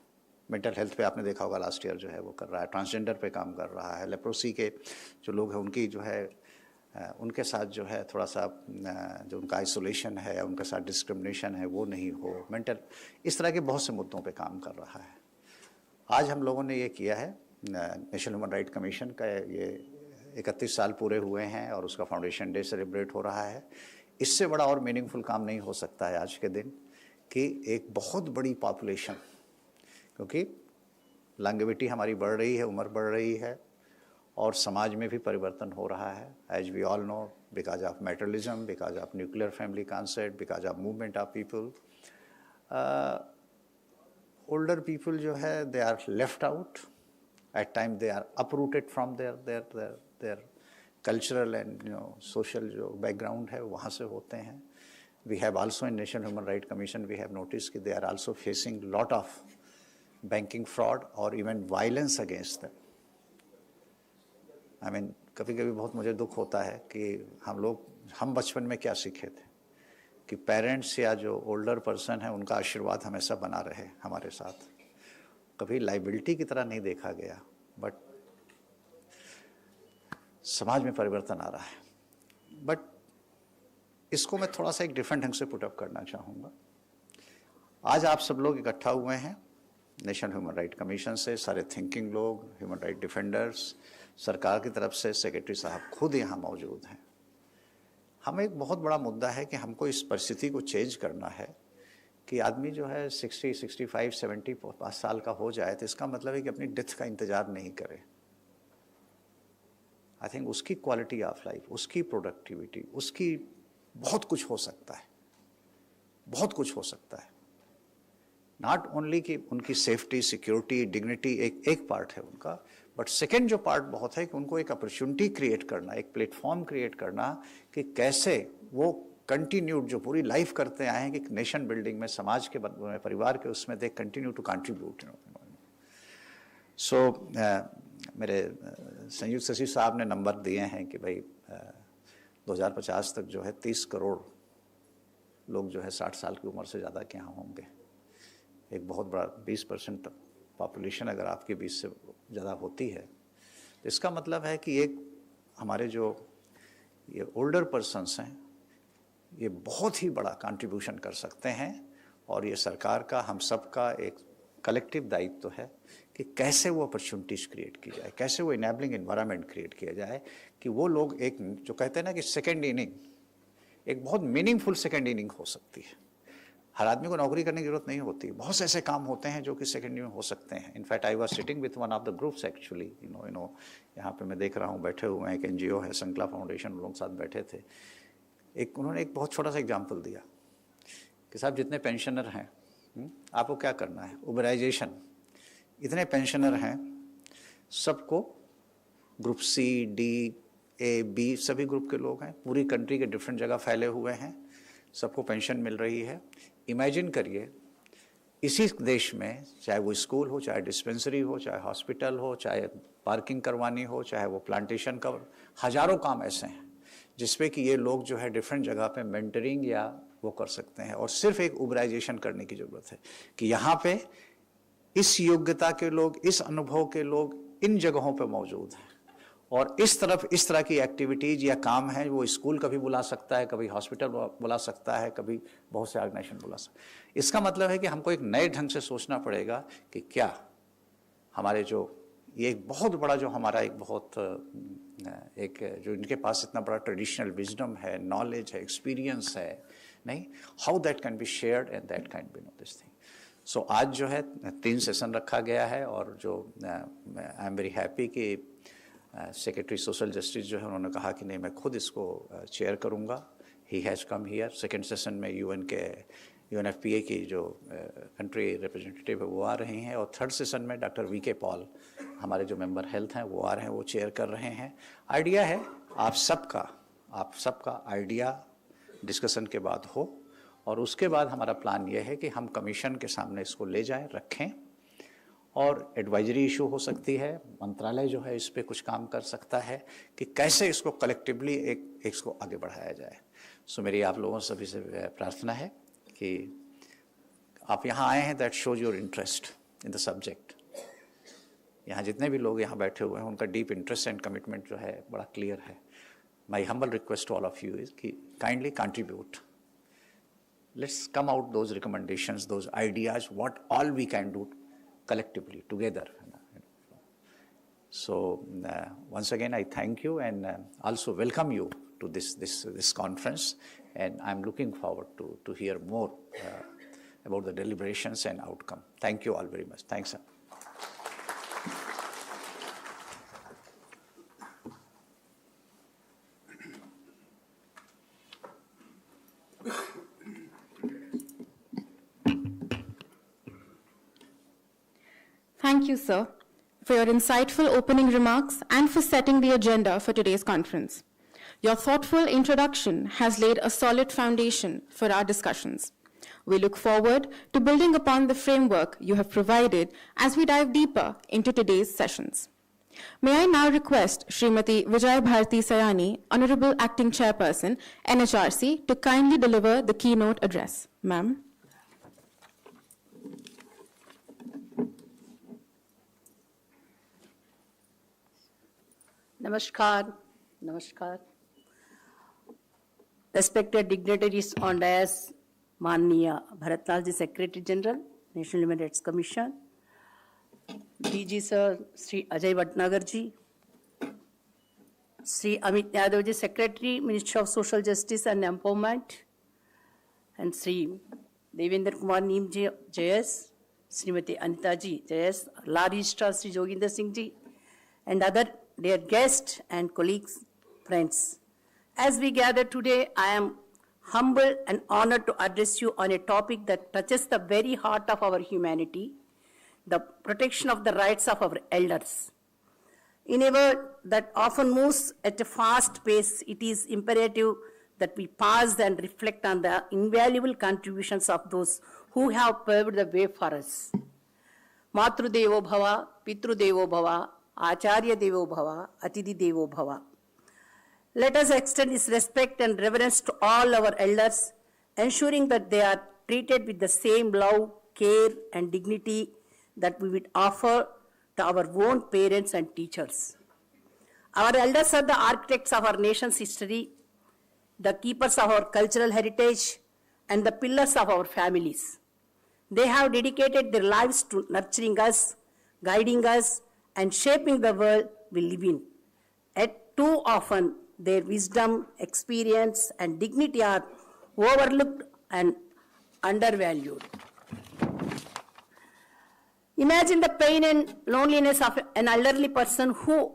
मेंटल हेल्थ पे आपने देखा होगा लास्ट ईयर जो है वो कर रहा है, ट्रांसजेंडर पे काम कर रहा है, लेप्रोसी के जो लोग हैं उनकी जो है उनके साथ जो है थोड़ा सा जो उनका आइसोलेशन है या उनके साथ डिस्क्रिमिनेशन है वो नहीं हो, मेंटल, इस तरह के बहुत से मुद्दों पे काम कर रहा है। आज हम लोगों ने ये किया है, नेशनल ह्यूमन राइट कमीशन का ये 31 साल पूरे हुए हैं और उसका फाउंडेशन डे सेलिब्रेट हो रहा है। इससे बड़ा और मीनिंगफुल काम नहीं हो सकता है आज के दिन कि एक बहुत बड़ी पॉपुलेशन, क्योंकि लॉन्गेविटी हमारी बढ़ रही है, उम्र बढ़ रही है और समाज में भी परिवर्तन हो रहा है, as we all know, because of materialism, because of nuclear family concept, because of movement of people. Older people जो है they are left out, at time they are uprooted from their cultural and social जो background है वहाँ से होते हैं। We have also in national human right commission we have notice कि they are also facing lot of banking fraud और even violence against them. I mean कभी कभी बहुत मुझे दुख होता है कि हम बचपन में क्या सीखे थे कि पेरेंट्स या जो ओल्डर पर्सन है उनका आशीर्वाद हमेशा बना रहे हमारे साथ, कभी लाइबिलिटी की तरह नहीं देखा गया। बट समाज में परिवर्तन आ रहा है, बट इसको मैं थोड़ा सा एक डिफरेंट ढंग से पुटअप करना चाहूँगा। आज आप सब लोग इकट्ठा हुए हैं नेशनल ह्यूमन राइट कमीशन से, सारे थिंकिंग लोग, ह्यूमन राइट डिफेंडर्स, सरकार की तरफ से सेक्रेटरी साहब खुद यहाँ मौजूद हैं। हमें एक बहुत बड़ा मुद्दा है कि हमको इस परिस्थिति को चेंज करना है कि आदमी जो है 60, 65, 70 साल का हो जाए तो इसका मतलब है कि अपनी डेथ का इंतज़ार नहीं करे। आई थिंक उसकी क्वालिटी ऑफ लाइफ, उसकी प्रोडक्टिविटी, उसकी बहुत कुछ हो सकता है, बहुत कुछ हो सकता है। नॉट ओनली कि उनकी सेफ्टी, सिक्योरिटी, डिग्निटी एक पार्ट है उनका, बट सेकेंड जो पार्ट बहुत है कि उनको एक अपॉर्चुनिटी क्रिएट करना, एक प्लेटफॉर्म क्रिएट करना कि कैसे वो कंटिन्यूड जो पूरी लाइफ करते आए हैं कि नेशन बिल्डिंग में, समाज के परिवार के उसमें दे कंटिन्यू टू कंट्रीब्यूट। सो मेरे संयुक्त सचिव साहब ने नंबर दिए हैं कि भाई 2050 तक जो है 30 करोड़ लोग जो है 60 साल की उम्र से ज़्यादा के यहाँ होंगे। एक बहुत बड़ा 20% तक पॉपुलेशन अगर आपके 20 से ज़्यादा होती है तो इसका मतलब है कि एक हमारे जो ये ओल्डर पर्सन्स हैं ये बहुत ही बड़ा कंट्रीब्यूशन कर सकते हैं। और ये सरकार का, हम सब का एक कलेक्टिव दायित्व है कि कैसे वो अपॉर्चुनिटीज़ क्रिएट की जाए, कैसे वो इनेबलिंग एनवायरनमेंट क्रिएट किया जाए कि वो लोग एक जो कहते हैं ना कि सेकेंड इनिंग, एक बहुत मीनिंगफुल सेकेंड इनिंग हो सकती है। हर आदमी को नौकरी करने की जरूरत नहीं होती, बहुत से ऐसे काम होते हैं जो कि सेकेंड में हो सकते हैं। In fact I was sitting with one of the groups actually, you know यहाँ पे मैं देख रहा हूँ बैठे हुए हैं, एक NGO है संकला फाउंडेशन, उन लोग साथ बैठे थे। उन्होंने एक बहुत छोटा सा एग्जाम्पल दिया कि साहब जितने पेंशनर हैं आपको क्या करना है, उबराइजेशन, इतने पेंशनर हैं, सबको group C, D, A, B सभी ग्रुप के लोग हैं, पूरी कंट्री के डिफरेंट जगह फैले हुए हैं, सबको पेंशन मिल रही है। इमेजिन करिए इसी देश में, चाहे वो स्कूल हो, चाहे डिस्पेंसरी हो, चाहे हॉस्पिटल हो, चाहे पार्किंग करवानी हो, चाहे वो प्लांटेशन का, हजारों काम ऐसे हैं जिसपे कि ये लोग जो है डिफरेंट जगह पे मेंटरिंग या वो कर सकते हैं। और सिर्फ एक उबराइजेशन करने की ज़रूरत है कि यहाँ पे इस योग्यता के लोग, इस अनुभव के लोग इन जगहों पे मौजूद हैं और इस तरह की एक्टिविटीज़ या काम है वो स्कूल कभी बुला सकता है, कभी हॉस्पिटल बुला सकता है, कभी बहुत से ऑर्गेनाइजेशन बुला सकता है। इसका मतलब है कि हमको एक नए ढंग से सोचना पड़ेगा कि क्या हमारे जो ये एक बहुत बड़ा जो हमारा एक बहुत एक जो इनके पास इतना बड़ा ट्रेडिशनल विजडम है, नॉलेज है, एक्सपीरियंस है, नहीं, how that can be shared and that can be know this thing. So आज जो है 3 सेशन रखा गया है और जो आई एम वेरी हैप्पी कि सेक्रेटरी सोशल जस्टिस जो है उन्होंने कहा कि नहीं मैं खुद इसको चेयर करूँगा। He has come here. Second session में UNFPA की जो कंट्री रिप्रेजेंटेटिव है वो आ रहे हैं और थर्ड सेशन में डॉक्टर VK पॉल हमारे जो मेंबर हेल्थ हैं वो आ रहे हैं, वो चेयर कर रहे हैं। आइडिया है आप सबका आइडिया डिस्कशन के बाद हो और उसके बाद हमारा प्लान ये है कि हम कमीशन के सामने इसको ले जाएं, रखें और एडवाइजरी इशू हो सकती है, मंत्रालय जो है इस पे कुछ काम कर सकता है कि कैसे इसको कलेक्टिवली इसको आगे बढ़ाया जाए। सो मेरी आप लोगों सभी से प्रार्थना है कि आप यहाँ आए हैं, that shows your interest in the subject. यहाँ जितने भी लोग यहाँ बैठे हुए हैं उनका deep interest and commitment जो है बड़ा clear है. My humble request to all of you is कि kindly contribute. Let's come out those recommendations, those ideas, what all we can do collectively, together. So once again, I thank you and also welcome you to this conference, and I'm looking forward to hear more about the deliberations and outcome. Thank you all very much. Thanks, sir. Thank you, sir, for your insightful opening remarks and for setting the agenda for today's conference. Your thoughtful introduction has laid a solid foundation for our discussions. We look forward to building upon the framework you have provided as we dive deeper into today's sessions. May I now request Srimati Vijayabharti Sayani, Honorable Acting Chairperson, NHRC, to kindly deliver the keynote address. Ma'am. Namaskar. Namaskar. Respected dignitaries on dais, Manniya Bharatnath Ji, Secretary General, National Human Rights Commission, DG Sir, Sri Ajay Bhatnagar Ji, Sri Amit Yadav Ji, Secretary, Ministry of Social Justice and Empowerment, and Sri Devendra Kumar Neem Ji, JS, Srimati Anita Ji, JS, Law Registrar Sri Joginder Singh Ji, and other dear guests and colleagues, friends. As we gather today, I am humbled and honored to address you on a topic that touches the very heart of our humanity, the protection of the rights of our elders. In a world that often moves at a fast pace, it is imperative that we pause and reflect on the invaluable contributions of those who have paved the way for us. Matru Devo Bhava, Pitru Devo Bhava, Acharya Devo Bhava, Atidhi Devo Bhava. Let us extend this respect and reverence to all our elders, ensuring that they are treated with the same love, care, and dignity that we would offer to our own parents and teachers. Our elders are the architects of our nation's history, the keepers of our cultural heritage, and the pillars of our families. They have dedicated their lives to nurturing us, guiding us, and shaping the world we live in. Yet too often, their wisdom, experience, and dignity are overlooked and undervalued. Imagine the pain and loneliness of an elderly person who,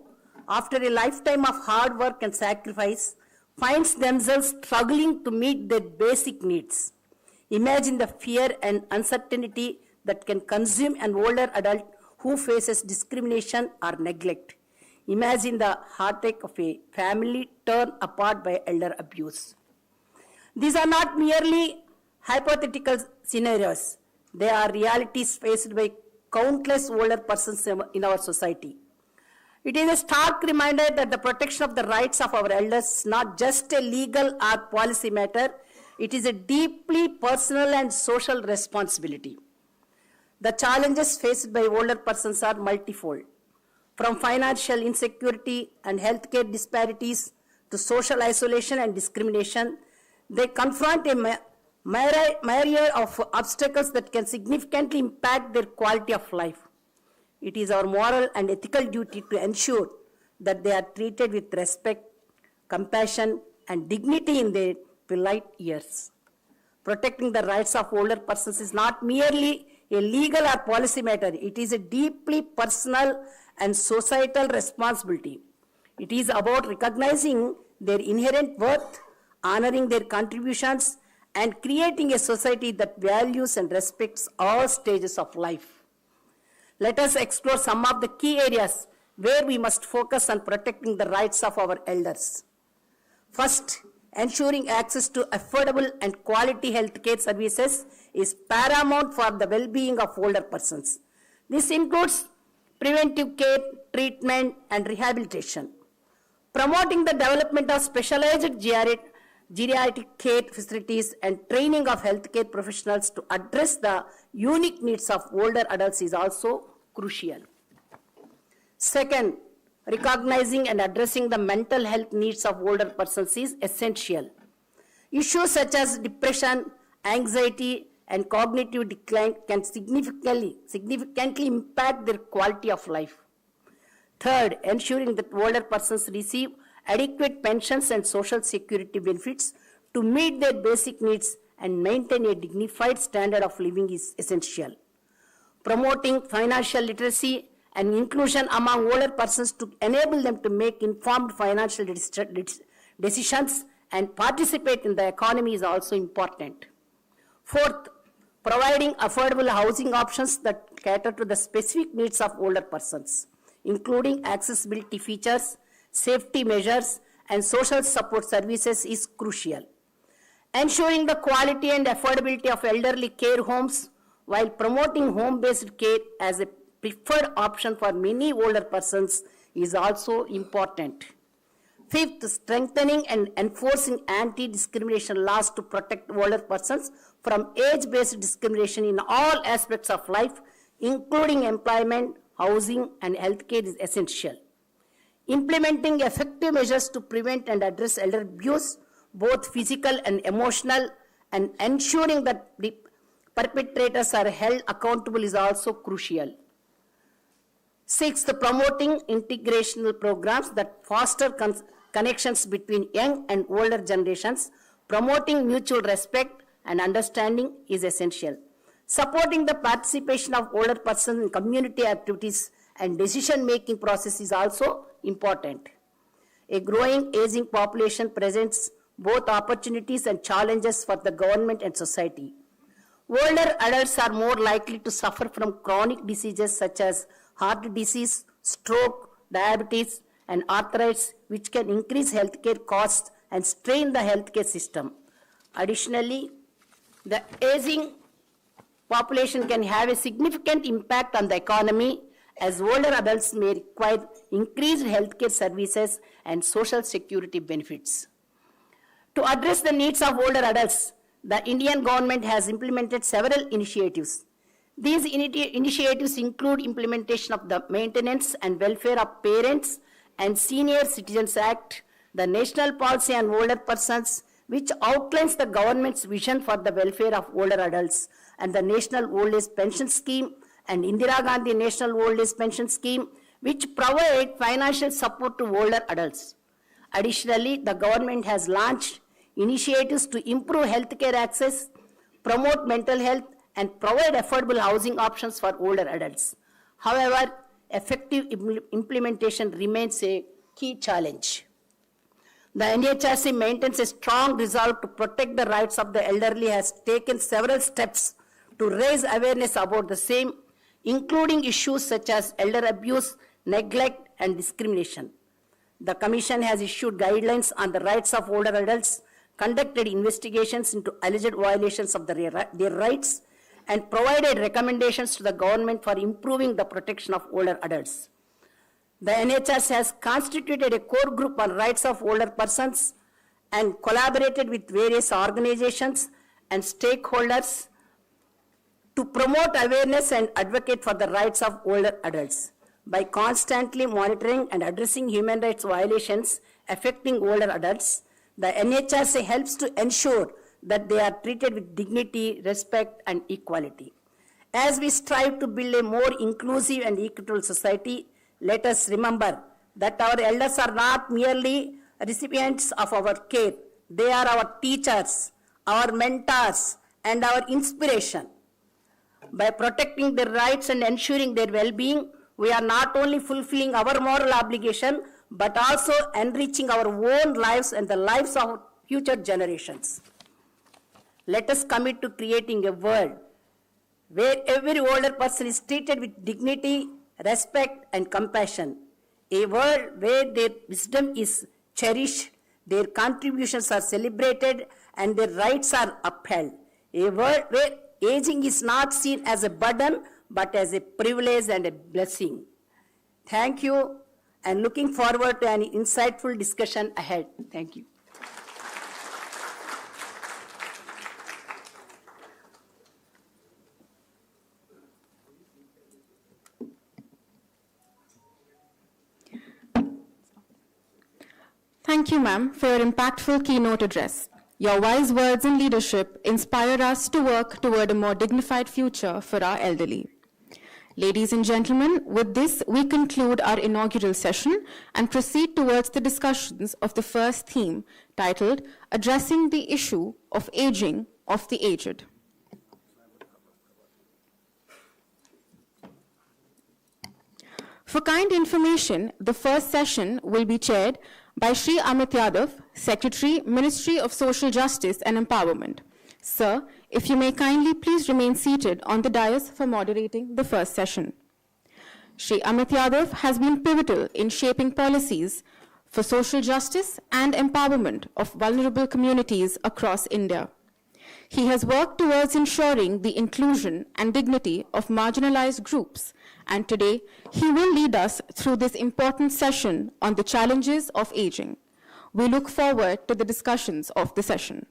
after a lifetime of hard work and sacrifice, finds themselves struggling to meet their basic needs. Imagine the fear and uncertainty that can consume an older adult who faces discrimination or neglect. Imagine the heartache of a family torn apart by elder abuse. These are not merely hypothetical scenarios. They are realities faced by countless older persons in our society. It is a stark reminder that the protection of the rights of our elders is not just a legal or policy matter, it is a deeply personal and social responsibility. The challenges faced by older persons are multifold. From financial insecurity and healthcare disparities to social isolation and discrimination, they confront a myriad of obstacles that can significantly impact their quality of life. It is our moral and ethical duty to ensure that they are treated with respect, compassion, and dignity in their twilight years. Protecting the rights of older persons is not merely a legal or policy matter. It is a deeply personal and societal responsibility. It is about recognizing their inherent worth, honoring their contributions, and creating a society that values and respects all stages of life. Let us explore some of the key areas where we must focus on protecting the rights of our elders. First, ensuring access to affordable and quality healthcare services is paramount for the well-being of older persons. This includes preventive care, treatment, and rehabilitation. Promoting the development of specialized geriatric care facilities, and training of healthcare professionals to address the unique needs of older adults is also crucial. Second, recognizing and addressing the mental health needs of older persons is essential. Issues such as depression, anxiety, and cognitive decline can significantly impact their quality of life. Third, ensuring that older persons receive adequate pensions and social security benefits to meet their basic needs and maintain a dignified standard of living is essential. Promoting financial literacy and inclusion among older persons to enable them to make informed financial decisions and participate in the economy is also important. Fourth, providing affordable housing options that cater to the specific needs of older persons, including accessibility features, safety measures, and social support services is crucial. Ensuring the quality and affordability of elderly care homes while promoting home-based care as a preferred option for many older persons is also important. Fifth, strengthening and enforcing anti-discrimination laws to protect older persons from age-based discrimination in all aspects of life, including employment, housing, and healthcare is essential. Implementing effective measures to prevent and address elder abuse, both physical and emotional, and ensuring that the perpetrators are held accountable is also crucial. Sixth, promoting integrational programs that foster connections between young and older generations, promoting mutual respect and understanding is essential. Supporting the participation of older persons in community activities and decision-making process is also important. A growing aging population presents both opportunities and challenges for the government and society. Older adults are more likely to suffer from chronic diseases such as heart disease, stroke, diabetes, and arthritis, which can increase healthcare costs and strain the healthcare system. Additionally, the aging population can have a significant impact on the economy, as older adults may require increased healthcare services and social security benefits. To address the needs of older adults, the Indian government has implemented several initiatives. These initiatives include implementation of the Maintenance and Welfare of Parents and Senior Citizens Act, the National Policy on Older Persons, which outlines the government's vision for the welfare of older adults, and the National Old Age Pension Scheme and Indira Gandhi National Old Age Pension Scheme, which provide financial support to older adults. Additionally, the government has launched initiatives to improve healthcare access, promote mental health, and provide affordable housing options for older adults. However, effective implementation remains a key challenge. The NHRC maintains a strong resolve to protect the rights of the elderly, has taken several steps to raise awareness about the same, including issues such as elder abuse, neglect, and discrimination. The Commission has issued guidelines on the rights of older adults, conducted investigations into alleged violations of their rights, and provided recommendations to the government for improving the protection of older adults. The NHRC has constituted a core group on rights of older persons and collaborated with various organizations and stakeholders to promote awareness and advocate for the rights of older adults. By constantly monitoring and addressing human rights violations affecting older adults, the NHRC helps to ensure that they are treated with dignity, respect, and equality. As we strive to build a more inclusive and equitable society, let us remember that our elders are not merely recipients of our care. They are our teachers, our mentors, and our inspiration. By protecting their rights and ensuring their well-being, we are not only fulfilling our moral obligation, but also enriching our own lives and the lives of future generations. Let us commit to creating a world where every older person is treated with dignity, respect, and compassion. A world where their wisdom is cherished, their contributions are celebrated, and their rights are upheld. A world where aging is not seen as a burden, but as a privilege and a blessing. Thank you, and looking forward to an insightful discussion ahead. Thank you. thank you, ma'am, for your impactful keynote address. Your wise words and leadership inspire us to work toward a more dignified future for our elderly. Ladies and gentlemen, with this, we conclude our inaugural session and proceed towards the discussions of the first theme, titled Addressing the Issue of Aging of the Aged. For kind information, the first session will be chaired by Shri Amit Yadav, Secretary, Ministry of Social Justice and Empowerment. Sir, if you may kindly please remain seated on the dais for moderating the first session. Shri Amit Yadav has been pivotal in shaping policies for social justice and empowerment of vulnerable communities across India. He has worked towards ensuring the inclusion and dignity of marginalized groups, and today he will lead us through this important session on the challenges of aging. We look forward to the discussions of the session.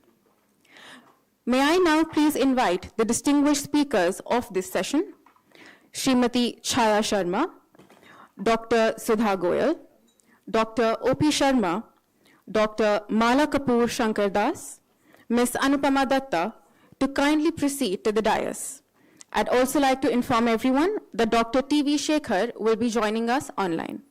May I now please invite the distinguished speakers of this session, Srimati Chaya Sharma, Dr. Sudha Goyal, Dr. O.P. Sharma, Dr. Mala Kapoor Shankar Das, Ms. Anupama Datta, to kindly proceed to the dais. I'd also like to inform everyone that Dr. T.V. Shekhar will be joining us online.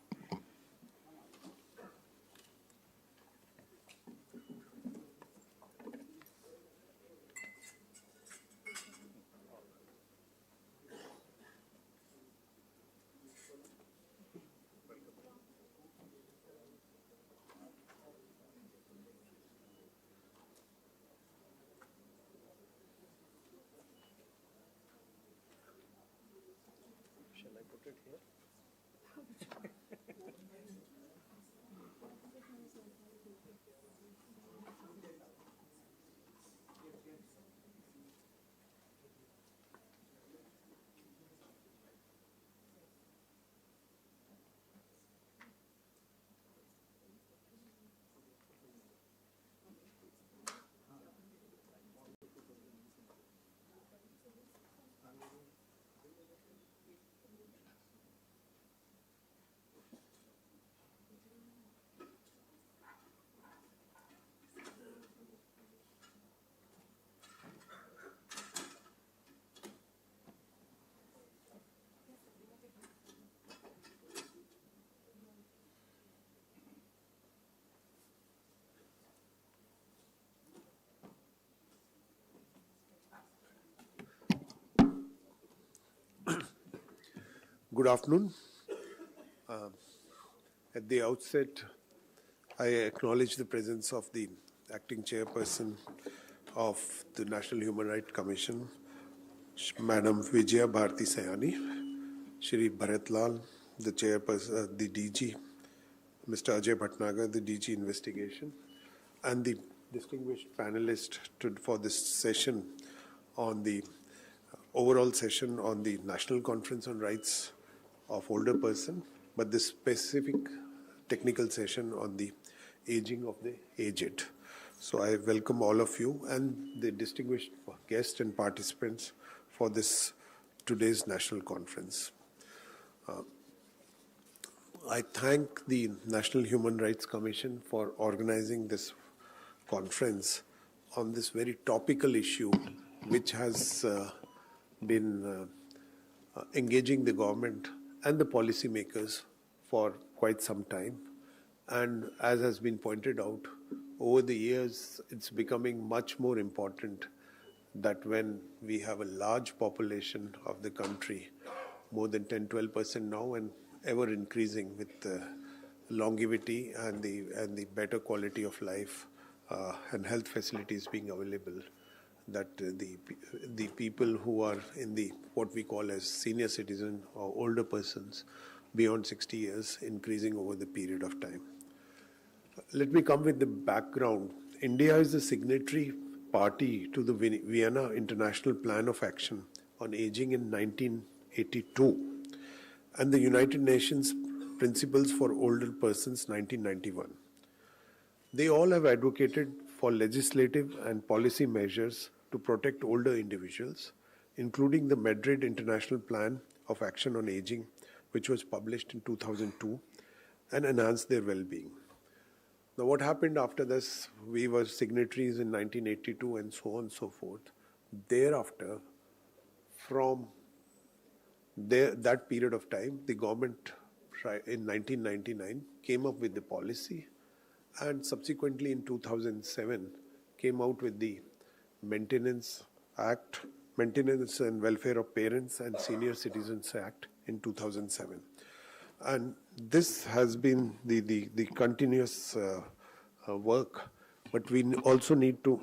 Good afternoon. At the outset, I acknowledge the presence of the acting chairperson of the National Human Rights Commission, Madam Vijaya Bharti Sayani, Shri Bharat Lal, the chairperson, the DG, Mr. Ajay Bhatnagar, the DG Investigation, and the distinguished panelists for this session on the overall session on the National Conference on Rights of Older Person, but this specific technical session on the aging of the aged. So I welcome all of you and the distinguished guests and participants for this today's national conference. I thank the National Human Rights Commission for organizing this conference on this very topical issue, which has been engaging the government and the policymakers for quite some time. And as has been pointed out, over the years, it's becoming much more important that when we have a large population of the country, more than 10-12% now, and ever increasing with the longevity and the better quality of life and health facilities being available, that the people who are in the what we call as senior citizen or older persons beyond 60 years increasing over the period of time. Let me come with the background. India is the signatory party to the Vienna International Plan of Action on Aging in 1982 and the United Nations Principles for Older Persons 1991. They all have advocated for legislative and policy measures to protect older individuals, including the Madrid International Plan of Action on Aging, which was published in 2002 and enhanced their well-being. Now, what happened after this? We were signatories in 1982 and so on and so forth. Thereafter, from that period of time, the government in 1999 came up with the policy, and subsequently in 2007 came out with the Maintenance Act, Maintenance and Welfare of Parents and Senior Citizens Act in 2007. And this has been the continuous work, but we also need to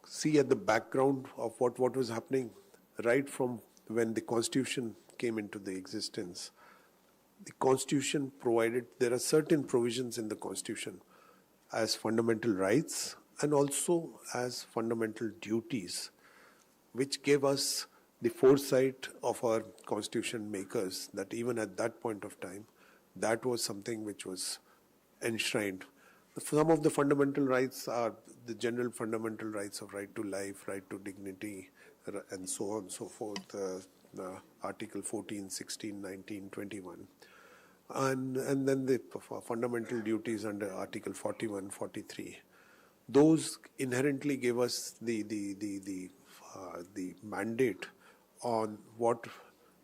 see at the background of what was happening right from when the Constitution came into the existence. The Constitution provided, there are certain provisions in the Constitution as fundamental rights and also as fundamental duties, which gave us the foresight of our Constitution makers that even at that point of time, that was something which was enshrined. Some of the fundamental rights are the general fundamental rights of right to life, right to dignity, and so on and so forth, Article 14, 16, 19, 21. And then the fundamental duties under Article 41, 43. Those inherently give us the mandate on what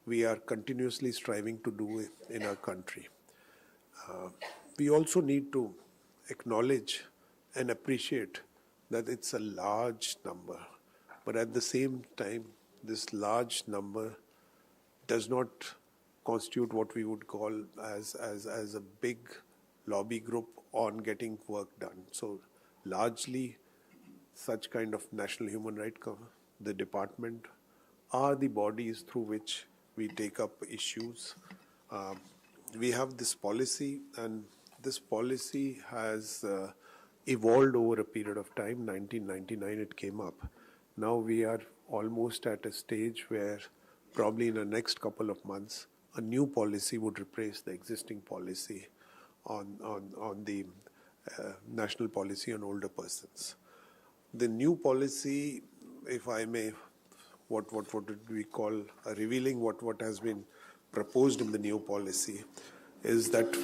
we are continuously striving to do in our country. We also need to acknowledge and appreciate that it's a large number, but at the same time, this large number does not constitute what we would call as a big lobby group on getting work done. So largely, such kind of national human rights, the department, are the bodies through which we take up issues. We have this policy, and this policy has evolved over a period of time. 1999 it came up. Now we are almost at a stage where probably in the next couple of months, a new policy would replace the existing policy on the national policy on older persons. The new policy, if I may, what would we call revealing what has been proposed in the new policy, is that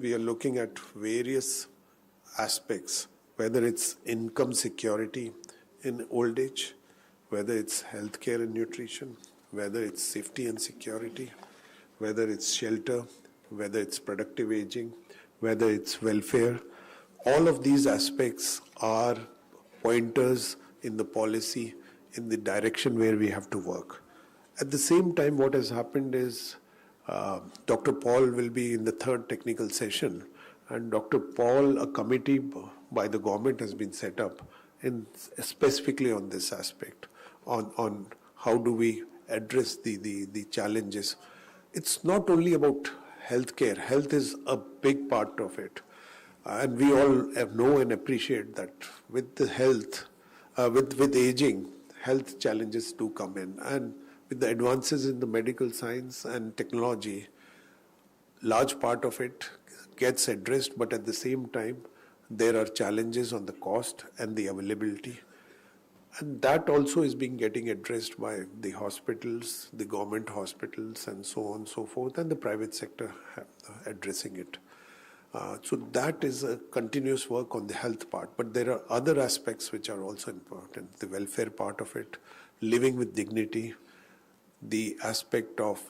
we are looking at various aspects, whether it's income security in old age, whether it's healthcare and nutrition, whether it's safety and security, whether it's shelter, whether it's productive aging, whether it's welfare. All of these aspects are pointers in the policy in the direction where we have to work. At the same time, what has happened is Dr. Paul will be in the third technical session, and Dr. Paul, a committee by the government has been set up specifically on this aspect, on how do we address the challenges. It's not only about healthcare. Health is a big part of it. And we all know and appreciate that with the health, with aging, health challenges do come in. And with the advances in the medical science and technology, large part of it gets addressed, but at the same time, there are challenges on the cost and the availability. And that also is getting addressed by the hospitals, the government hospitals, and so on and so forth, and the private sector addressing it. So that is a continuous work on the health part. But there are other aspects which are also important. The welfare part of it, living with dignity, the aspect of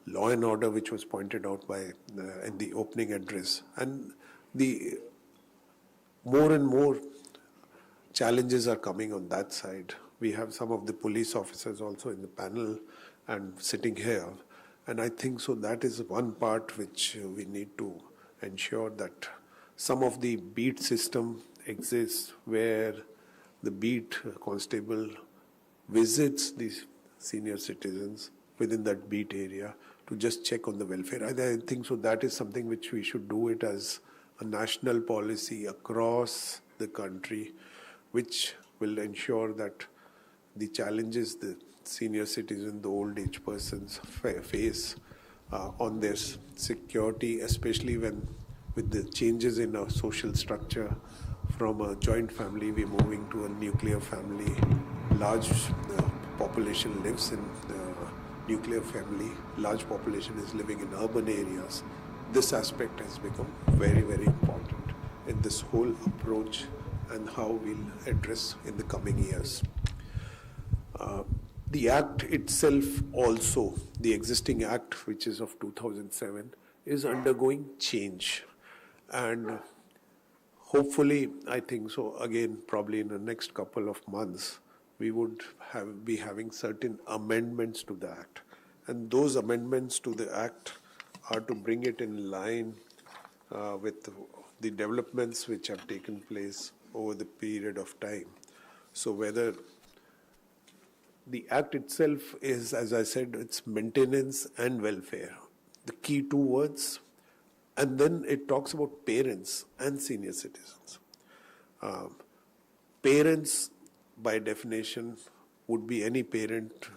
law and order, which was pointed out by in the opening address, and the more and more challenges are coming on that side. We have some of the police officers also in the panel and sitting here. And I think so that is one part which we need to ensure that some of the beat system exists where the beat constable visits these senior citizens within that beat area to just check on the welfare. I think so that is something which we should do it as a national policy across the country, which will ensure that the challenges the senior citizens, the old age persons face on their security, especially when with the changes in our social structure from a joint family, we're moving to a nuclear family. Large population lives in nuclear family, large population is living in urban areas. This aspect has become very, very important in this whole approach and how we'll address in the coming years. The Act itself also, the existing Act, which is of 2007, is undergoing change. And hopefully, I think so, again, probably in the next couple of months, we would be having certain amendments to the Act. And those amendments to the Act are to bring it in line with the developments which have taken place over the period of time. So whether the Act itself is, as I said, it's maintenance and welfare, the key two words. And then it talks about parents and senior citizens. Parents, by definition, would be any parent.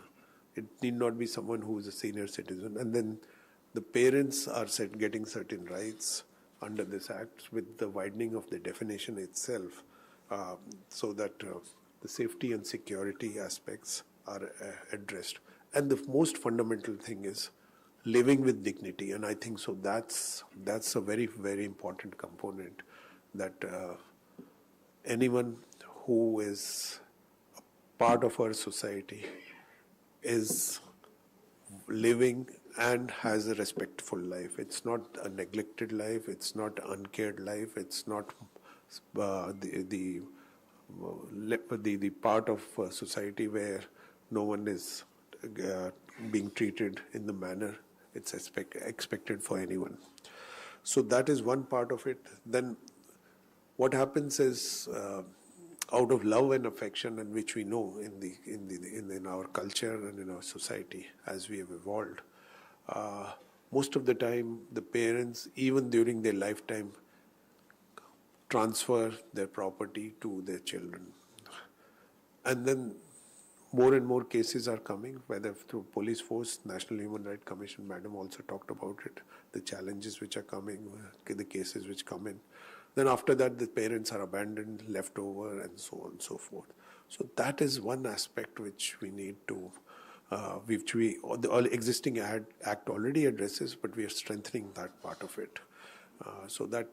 It need not be someone who is a senior citizen. And then the parents are getting certain rights under this Act with the widening of the definition itself, so that the safety and security aspects are addressed. And the most fundamental thing is living with dignity, and I think so that's a very, very important component, that anyone who is a part of our society is living and has a respectful life. It's not a neglected life, it's not uncared life, it's not the part of society where no one is being treated in the manner it's expected for anyone. So that is one part of it. Then what happens is, out of love and affection, and which we know in our culture and in our society as we have evolved, most of the time the parents, even during their lifetime, transfer their property to their children. And then more and more cases are coming, whether through police force, National Human Rights Commission, Madam also talked about it, the challenges which are coming, the cases which come in. Then after that, the parents are abandoned, left over, and so on and so forth. So that is one aspect which we need to, the existing Act already addresses, but we are strengthening that part of it. So that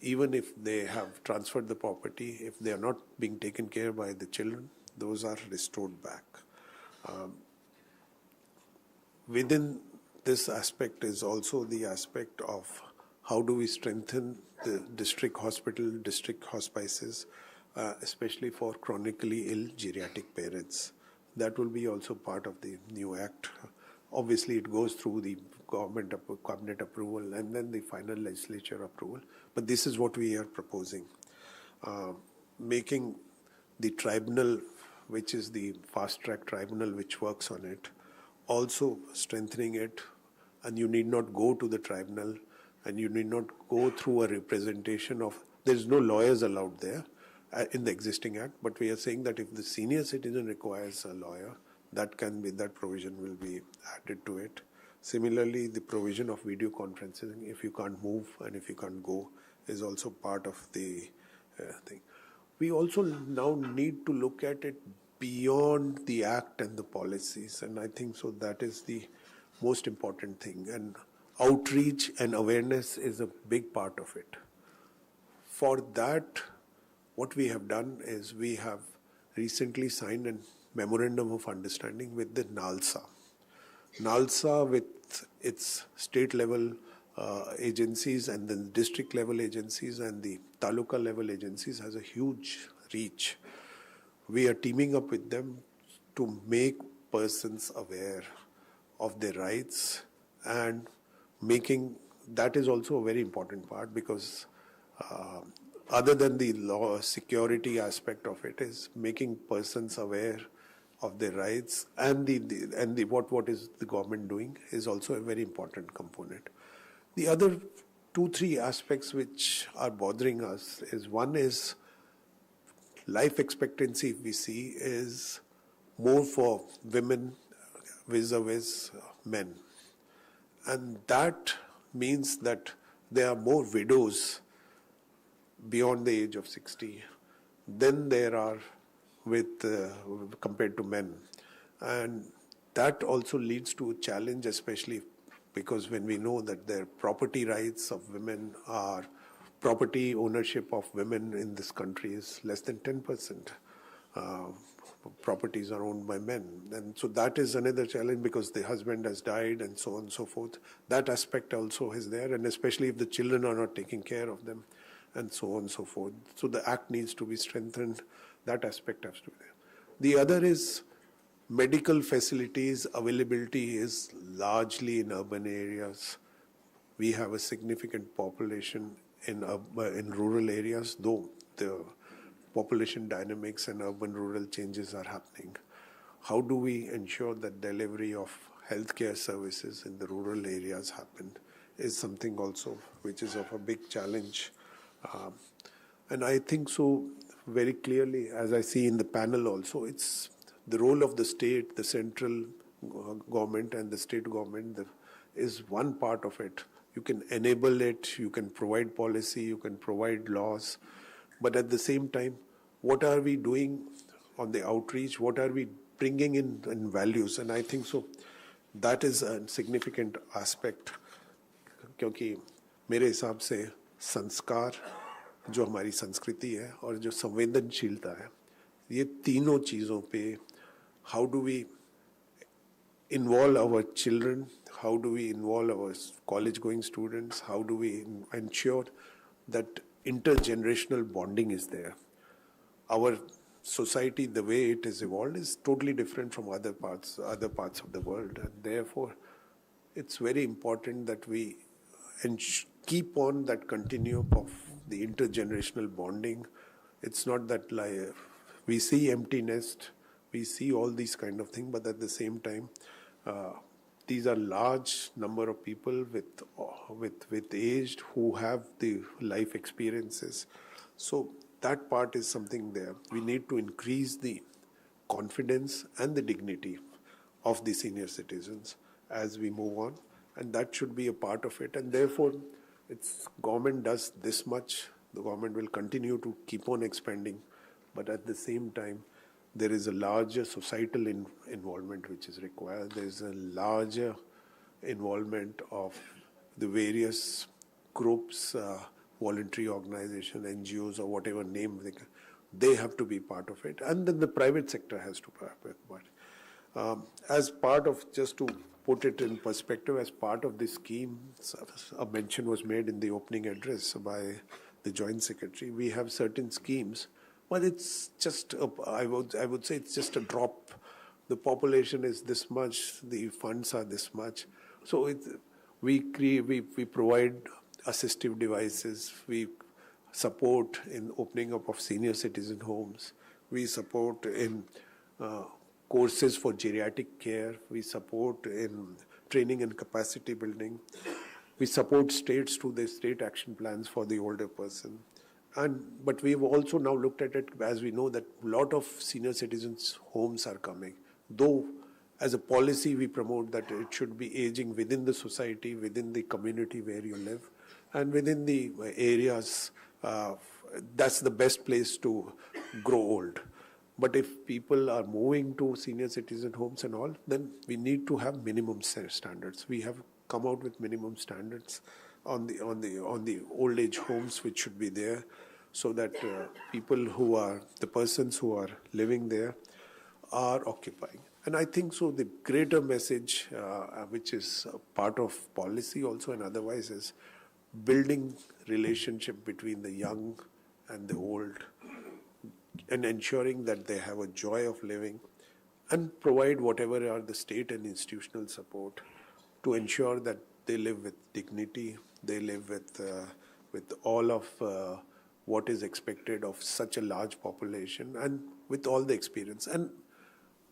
even if they have transferred the property, if they are not being taken care by the children, those are restored back. Within this aspect is also the aspect of how do we strengthen the district hospital, district hospices, especially for chronically ill geriatric parents. That will be also part of the new Act. Obviously, it goes through the cabinet approval and then the final legislature approval. But this is what we are proposing. Making the tribunal, which is the fast-track tribunal which works on it, also strengthening it, and you need not go to the tribunal, and you need not go through a representation of, there is no lawyers allowed there in the existing Act, but we are saying that if the senior citizen requires a lawyer, that provision will be added to it. Similarly, the provision of video conferencing, if you can't move and if you can't go, is also part of the thing. We also now need to look at it beyond the Act and the policies, and I think so that is the most important thing. And outreach and awareness is a big part of it. For that, what we have done is we have recently signed a memorandum of understanding with the NALSA. NALSA, with its state level agencies and then district level agencies and the taluka level agencies, has a huge reach. We are teaming up with them to make persons aware of their rights, and making that is also a very important part, because other than the law security aspect of it, is making persons aware of their rights, and what is the government doing is also a very important component. The other 2-3 aspects which are bothering us is, one is life expectancy, we see, is more for women vis-a-vis men. And that means that there are more widows beyond the age of 60 than there are compared to men. And that also leads to a challenge, especially because when we know that their property rights of women are, property ownership of women in this country is less than 10%. Properties are owned by men. And so that is another challenge because the husband has died and so on and so forth. That aspect also is there, and especially if the children are not taking care of them and so on and so forth. So the act needs to be strengthened. That aspect has to be there. The other is medical facilities availability is largely in urban areas. We have a significant population in rural areas, though the population dynamics and urban-rural changes are happening. How do we ensure that delivery of healthcare services in the rural areas happen is something also which is of a big challenge. And I think so very clearly, as I see in the panel also, it's the role of the state, the central government and the state government is one part of it. You can enable it, you can provide policy, you can provide laws, but at the same time, what are we doing on the outreach? What are we bringing in values? And I think so that is a significant aspect. क्योंकि मेरे हिसाब से संस्कार जो हमारी संस्कृति है और जो संवेदनशीलता है, ये तीनों चीज़ों पे how do we involve our children, how do we involve our college-going students, how do we ensure that intergenerational bonding is there. Our society, the way it is evolved, is totally different from other parts of the world, and therefore it's very important that we keep on that continuum of the intergenerational bonding. It's not that like we see empty nest, we see all these kind of things, but at the same time, these are large number of people with aged who have the life experiences. So that part is something there. We need to increase the confidence and the dignity of the senior citizens as we move on, and that should be a part of it. And therefore, it's government does this much. The government will continue to keep on expanding, but at the same time, there is a larger societal involvement which is required. There is a larger involvement of the various groups, voluntary organization, NGOs, or whatever name they have to be part of it, and then the private sector has to be part. As part of, just to put it in perspective, as part of this scheme, a mention was made in the opening address by the Joint Secretary. We have certain schemes, but it's just I would say it's just a drop. The population is this much, the funds are this much, so we provide assistive devices, we support in opening up of senior citizen homes, we support in courses for geriatric care, we support in training and capacity building, we support states to their state action plans for the older person. But we've also now looked at it, as we know that a lot of senior citizens homes are coming, though as a policy we promote that it should be aging within the society, within the community where you live, and within the areas, that's the best place to grow old. But if people are moving to senior citizen homes and all, then we need to have minimum standards. We have come out with minimum standards on the old age homes which should be there, so that the persons who are living there are occupying. And I think so the greater message, which is part of policy also and otherwise, is building relationship between the young and the old, and ensuring that they have a joy of living, and provide whatever are the state and institutional support to ensure that they live with dignity, they live with all of what is expected of such a large population, and with all the experience. And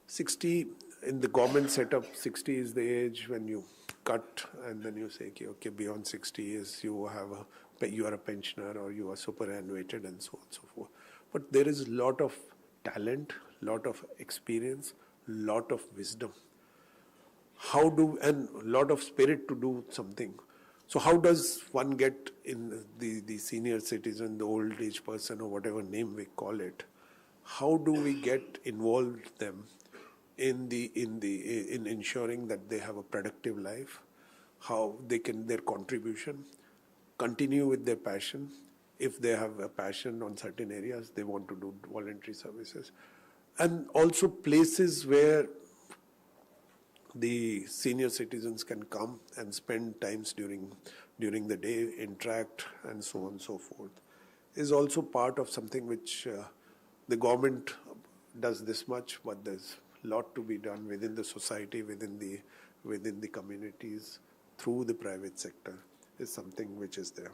60, in the government setup, 60 is the age when you cut, and then you say, okay, beyond 60 is you are a pensioner or you are superannuated and so on and so forth. But there is a lot of talent, lot of experience, lot of wisdom. And a lot of spirit to do something. So how does one get in the senior citizen, the old age person, or whatever name we call it, how do we get involved them in ensuring that they have a productive life, how they can their contribution, continue with their passion. If they have a passion on certain areas, they want to do voluntary services, and also places where the senior citizens can come and spend times during the day, interact, and so on and so forth, is also part of something which the government does this much, but there's a lot to be done within the society, within the communities, through the private sector, is something which is there.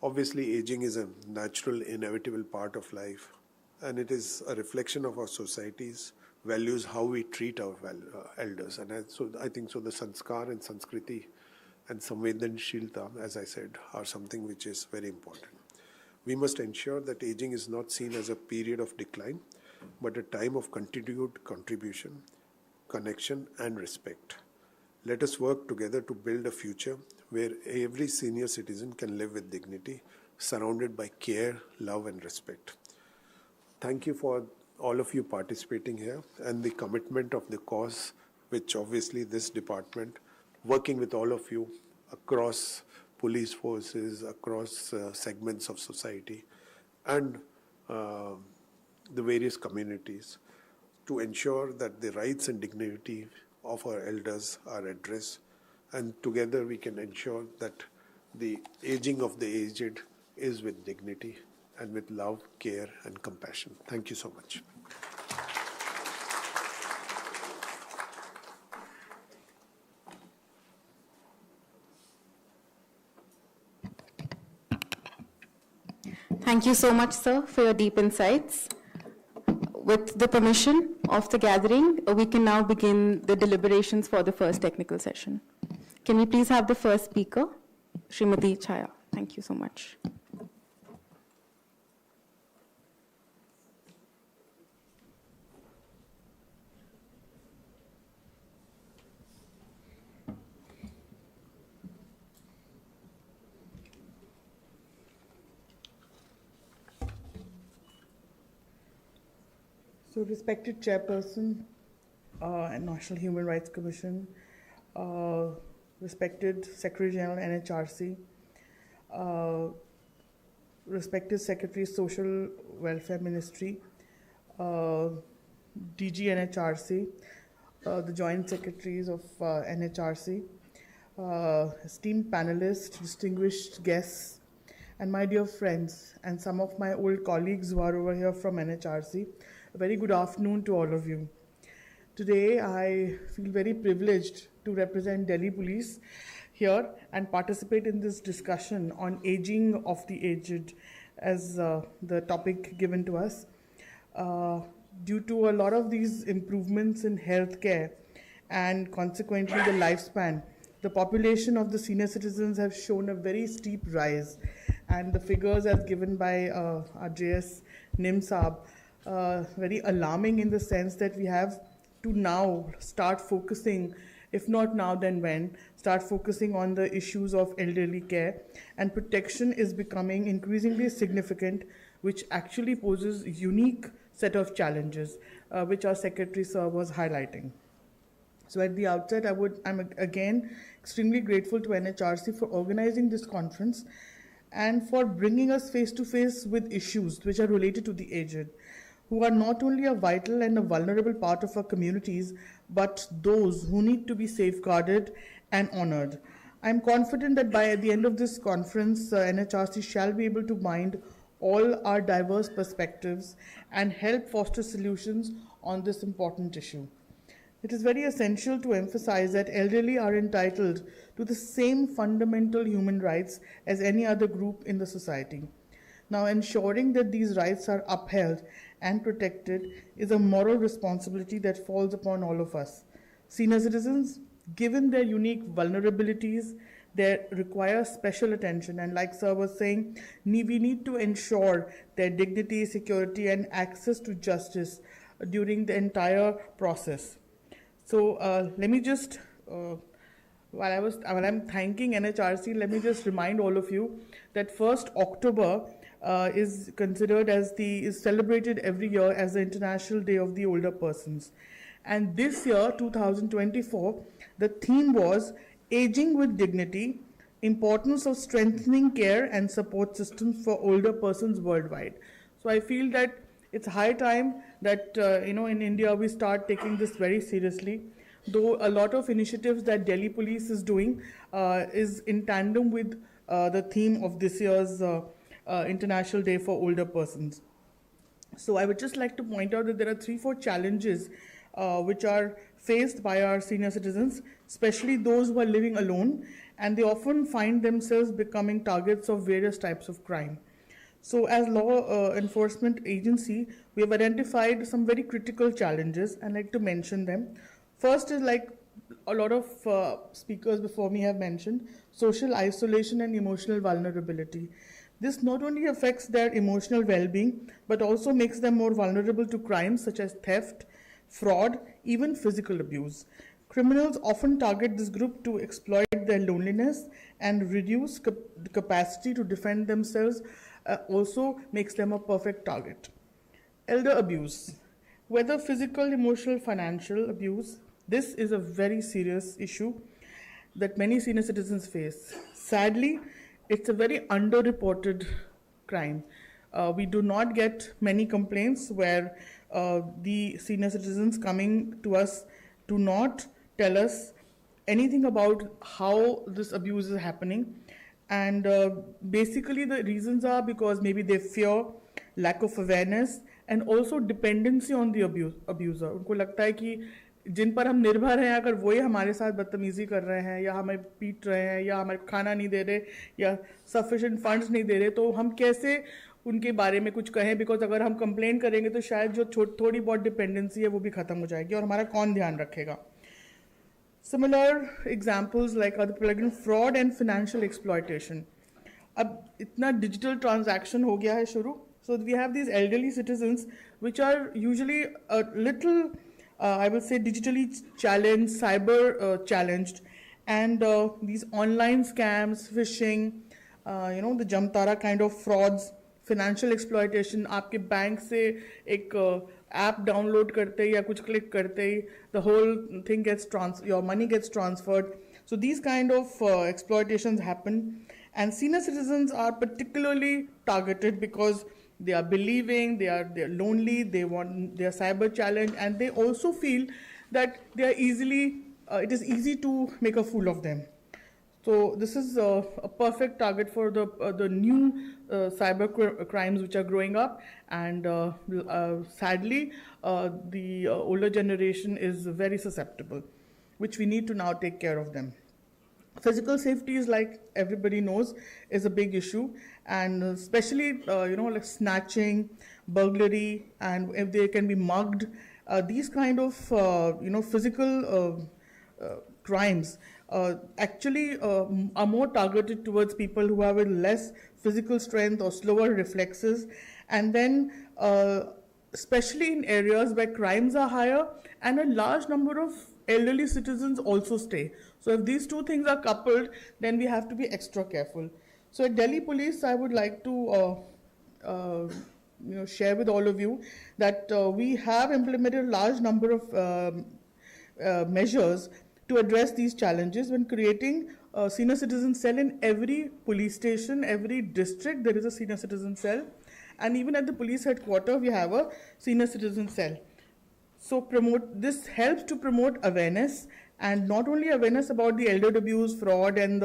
Obviously, aging is a natural, inevitable part of life, and it is a reflection of our society's values, how we treat our elders. And I think the sanskar and sanskriti and samvedanshilta, as I said, are something which is very important. We must ensure that aging is not seen as a period of decline, but a time of continued contribution, connection, and respect. Let us work together to build a future where every senior citizen can live with dignity, surrounded by care, love, and respect. Thank you for all of you participating here and the commitment of the cause, which obviously this department, working with all of you across police forces, across segments of society, and the various communities, to ensure that the rights and dignity of our elders are addressed, and together we can ensure that the aging of the aged is with dignity and with love, care, and compassion. Thank you so much. Thank you so much, sir, for your deep insights. With the permission of the gathering, we can now begin the deliberations for the first technical session. Can we please have the first speaker, Srimati Chaya? Thank you so much. So, respected Chairperson and National Human Rights Commission, respected Secretary General NHRC, respected Secretary Social Welfare Ministry, DG NHRC, the Joint Secretaries of NHRC, esteemed panelists, distinguished guests, and my dear friends, and some of my old colleagues who are over here from NHRC, a very good afternoon to all of you. Today, I feel very privileged to represent Delhi Police here and participate in this discussion on aging of the aged as the topic given to us. Due to a lot of these improvements in healthcare and consequently the lifespan, the population of the senior citizens have shown a very steep rise, and the figures as given by our JS Nim Saab, very alarming in the sense that we have to now start focusing, if not now then when, start focusing on the issues of elderly care, and protection is becoming increasingly significant, which actually poses a unique set of challenges, which our Secretary Sir was highlighting. So at the outset, I'm again extremely grateful to NHRC for organizing this conference and for bringing us face to face with issues which are related to the aged, who are not only a vital and a vulnerable part of our communities, but those who need to be safeguarded and honored. I'm confident that by the end of this conference, NHRC shall be able to mind all our diverse perspectives and help foster solutions on this important issue. It is very essential to emphasize that elderly are entitled to the same fundamental human rights as any other group in the society. Now, ensuring that these rights are upheld and protected is a moral responsibility that falls upon all of us. Senior citizens, given their unique vulnerabilities, they require special attention, and like Sir was saying, we need to ensure their dignity, security, and access to justice during the entire process. So let me just, while I'm thanking NHRC, let me just remind all of you that 1st October, is considered as is celebrated every year as the International Day of the Older Persons. And this year, 2024, the theme was Aging with Dignity, Importance of Strengthening Care and Support Systems for Older Persons Worldwide. So I feel that it's high time that, in India we start taking this very seriously. Though a lot of initiatives that Delhi Police is doing is in tandem with the theme of this year's International Day for Older Persons. So I would just like to point out that there are 3-4 challenges which are faced by our senior citizens, especially those who are living alone, and they often find themselves becoming targets of various types of crime. So as law enforcement agency, we have identified some very critical challenges, and I'd like to mention them. First is, like a lot of speakers before me have mentioned, social isolation and emotional vulnerability. This not only affects their emotional well-being, but also makes them more vulnerable to crimes such as theft, fraud, even physical abuse. Criminals often target this group to exploit their loneliness and reduce the capacity to defend themselves, also makes them a perfect target. Elder abuse, whether physical, emotional, financial abuse, this is a very serious issue that many senior citizens face. Sadly, it's a very underreported crime. We do not get many complaints where the senior citizens coming to us do not tell us anything about how this abuse is happening. And basically the reasons are because maybe they fear, lack of awareness, and also dependency on the abuser. उनको लगता है कि जिन पर हम निर्भर हैं, अगर वही हमारे साथ बदतमीजी कर रहे हैं या हमें पीट रहे हैं या हमें खाना नहीं दे रहे या सफिशिएंट फंड्स नहीं दे रहे, तो हम कैसे उनके बारे में कुछ कहें, बिकॉज अगर हम कंप्लेन करेंगे तो शायद जो थोड़ी बहुत डिपेंडेंसी है वो भी खत्म हो जाएगी और हमारा कौन ध्यान रखेगा. Similar examples like fraud and financial exploitation. अब इतना digital transaction हो गया है शुरू, so we have these elderly citizens which are usually a little, I would say, digitally challenged, cyber challenged, and these online scams, phishing, the Jamtara kind of frauds, financial exploitation, आपके bank से एक app download करते ही या कुछ click करते ही the whole thing gets your money gets transferred. So these kind of exploitations happen, and senior citizens are particularly targeted because they are believing, they're lonely, they are cyber challenged, and they also feel that they are it is easy to make a fool of them. So this is a perfect target for the new cyber crimes which are growing up, and sadly the older generation is very susceptible, which we need to now take care of them. Physical safety is, like everybody knows, is a big issue, and especially like snatching, burglary, and if they can be mugged, these kind of physical crimes actually are more targeted towards people who have less physical strength or slower reflexes, and then especially in areas where crimes are higher and a large number of elderly citizens also stay. So if these two things are coupled, then we have to be extra careful. So at Delhi Police, I would like to share with all of you that we have implemented a large number of measures to address these challenges. When creating a senior citizen cell in every police station, every district, there is a senior citizen cell, and even at the police headquarters, we have a senior citizen cell. So this helps to promote awareness, and not only awareness about the elder abuse, fraud, and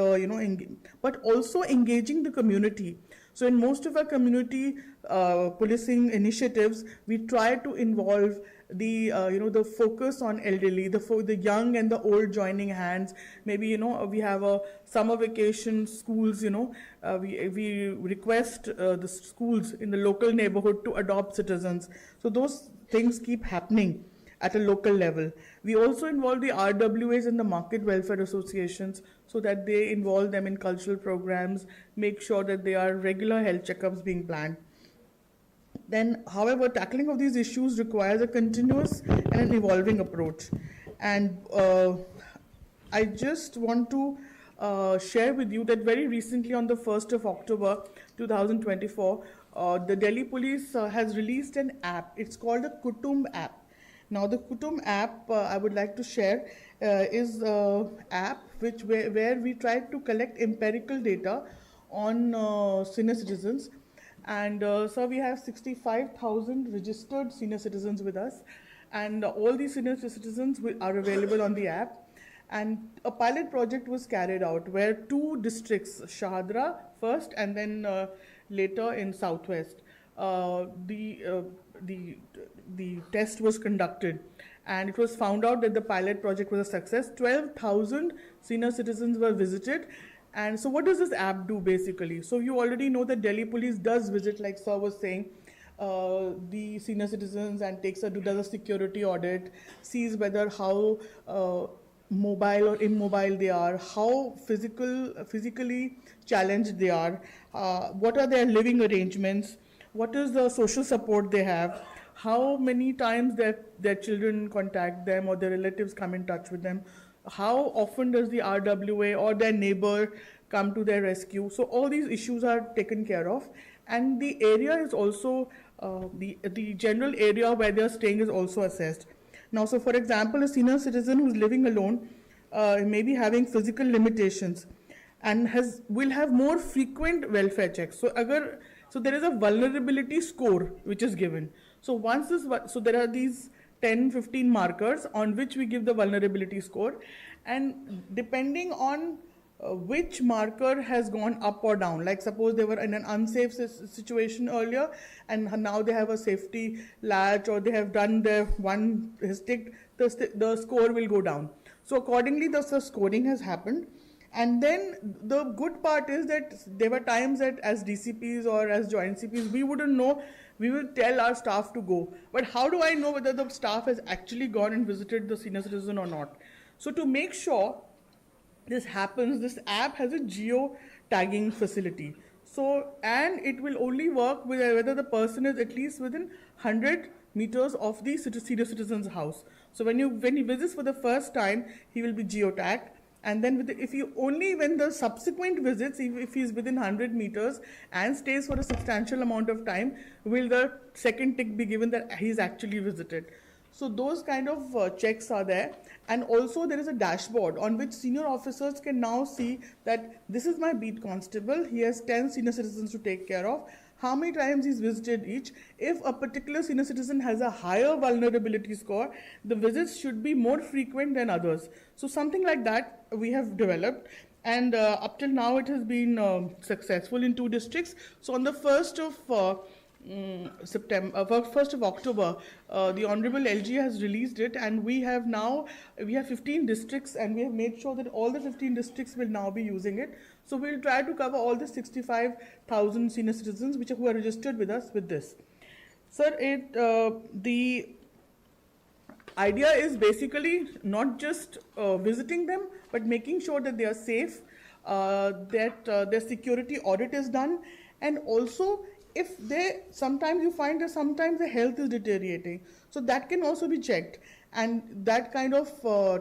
but also engaging the community. So in most of our community policing initiatives, we try to involve the the focus on elderly, the young and the old joining hands. Maybe we have a summer vacation schools. We request the schools in the local neighborhood to adopt citizens. So those things keep happening at a local level. We also involve the RWAs and the market welfare associations so that they involve them in cultural programs, make sure that there are regular health checkups being planned. Then, however, tackling of these issues requires a continuous and an evolving approach. And I just want to share with you that very recently on the 1st of October 2024, the Delhi police has released an app. It's called the Kutum app. Now the Kutum app I would like to share is an app where we try to collect empirical data on senior citizens. And so we have 65,000 registered senior citizens with us, and all these senior citizens are available on the app. And a pilot project was carried out where 2 districts, Shahadra first and then later in Southwest, the test was conducted, and it was found out that the pilot project was a success. 12,000 senior citizens were visited. And so what does this app do basically? So you already know that Delhi police does visit, like Sir was saying, the senior citizens and does a security audit, sees whether how mobile or immobile they are, how physically challenged they are, what are their living arrangements, what is the social support they have, how many times their children contact them or their relatives come in touch with them, how often does the RWA or their neighbor come to their rescue. So all these issues are taken care of, and the area is also, the general area where they're staying is also assessed. Now, so for example, a senior citizen who's living alone may be having physical limitations and will have more frequent welfare checks. So there is a vulnerability score which is given. So so there are these 10-15 markers on which we give the vulnerability score, and depending on which marker has gone up or down, like suppose they were in an unsafe situation earlier and now they have a safety latch, or they have done their one stick, the score will go down. So accordingly the scoring has happened. And then the good part is that there were times that as DCPs or as joint CPs, we wouldn't know, we will tell our staff to go. But how do I know whether the staff has actually gone and visited the senior citizen or not? So to make sure this happens, this app has a geo-tagging facility. So, and it will only work with whether the person is at least within 100 meters of the senior citizen's house. So when he visits for the first time, he will be geo-tagged. And then when the subsequent visits, if he is within 100 meters and stays for a substantial amount of time, will the second tick be given that he is actually visited. So those kind of checks are there. And also there is a dashboard on which senior officers can now see that this is my beat constable, he has 10 senior citizens to take care of, how many times he's visited each. If a particular senior citizen has a higher vulnerability score, the visits should be more frequent than others. So something like that we have developed, and up till now it has been successful in 2 districts. So on the 1st of October, the Honorable LG has released it, and we have 15 districts, and we have made sure that all the 15 districts will now be using it. So we'll try to cover all the 65,000 senior citizens who are registered with us with this. Sir, the idea is basically not just visiting them, but making sure that they are safe, that their security audit is done, and also sometimes you find that sometimes the health is deteriorating. So that can also be checked, and that kind of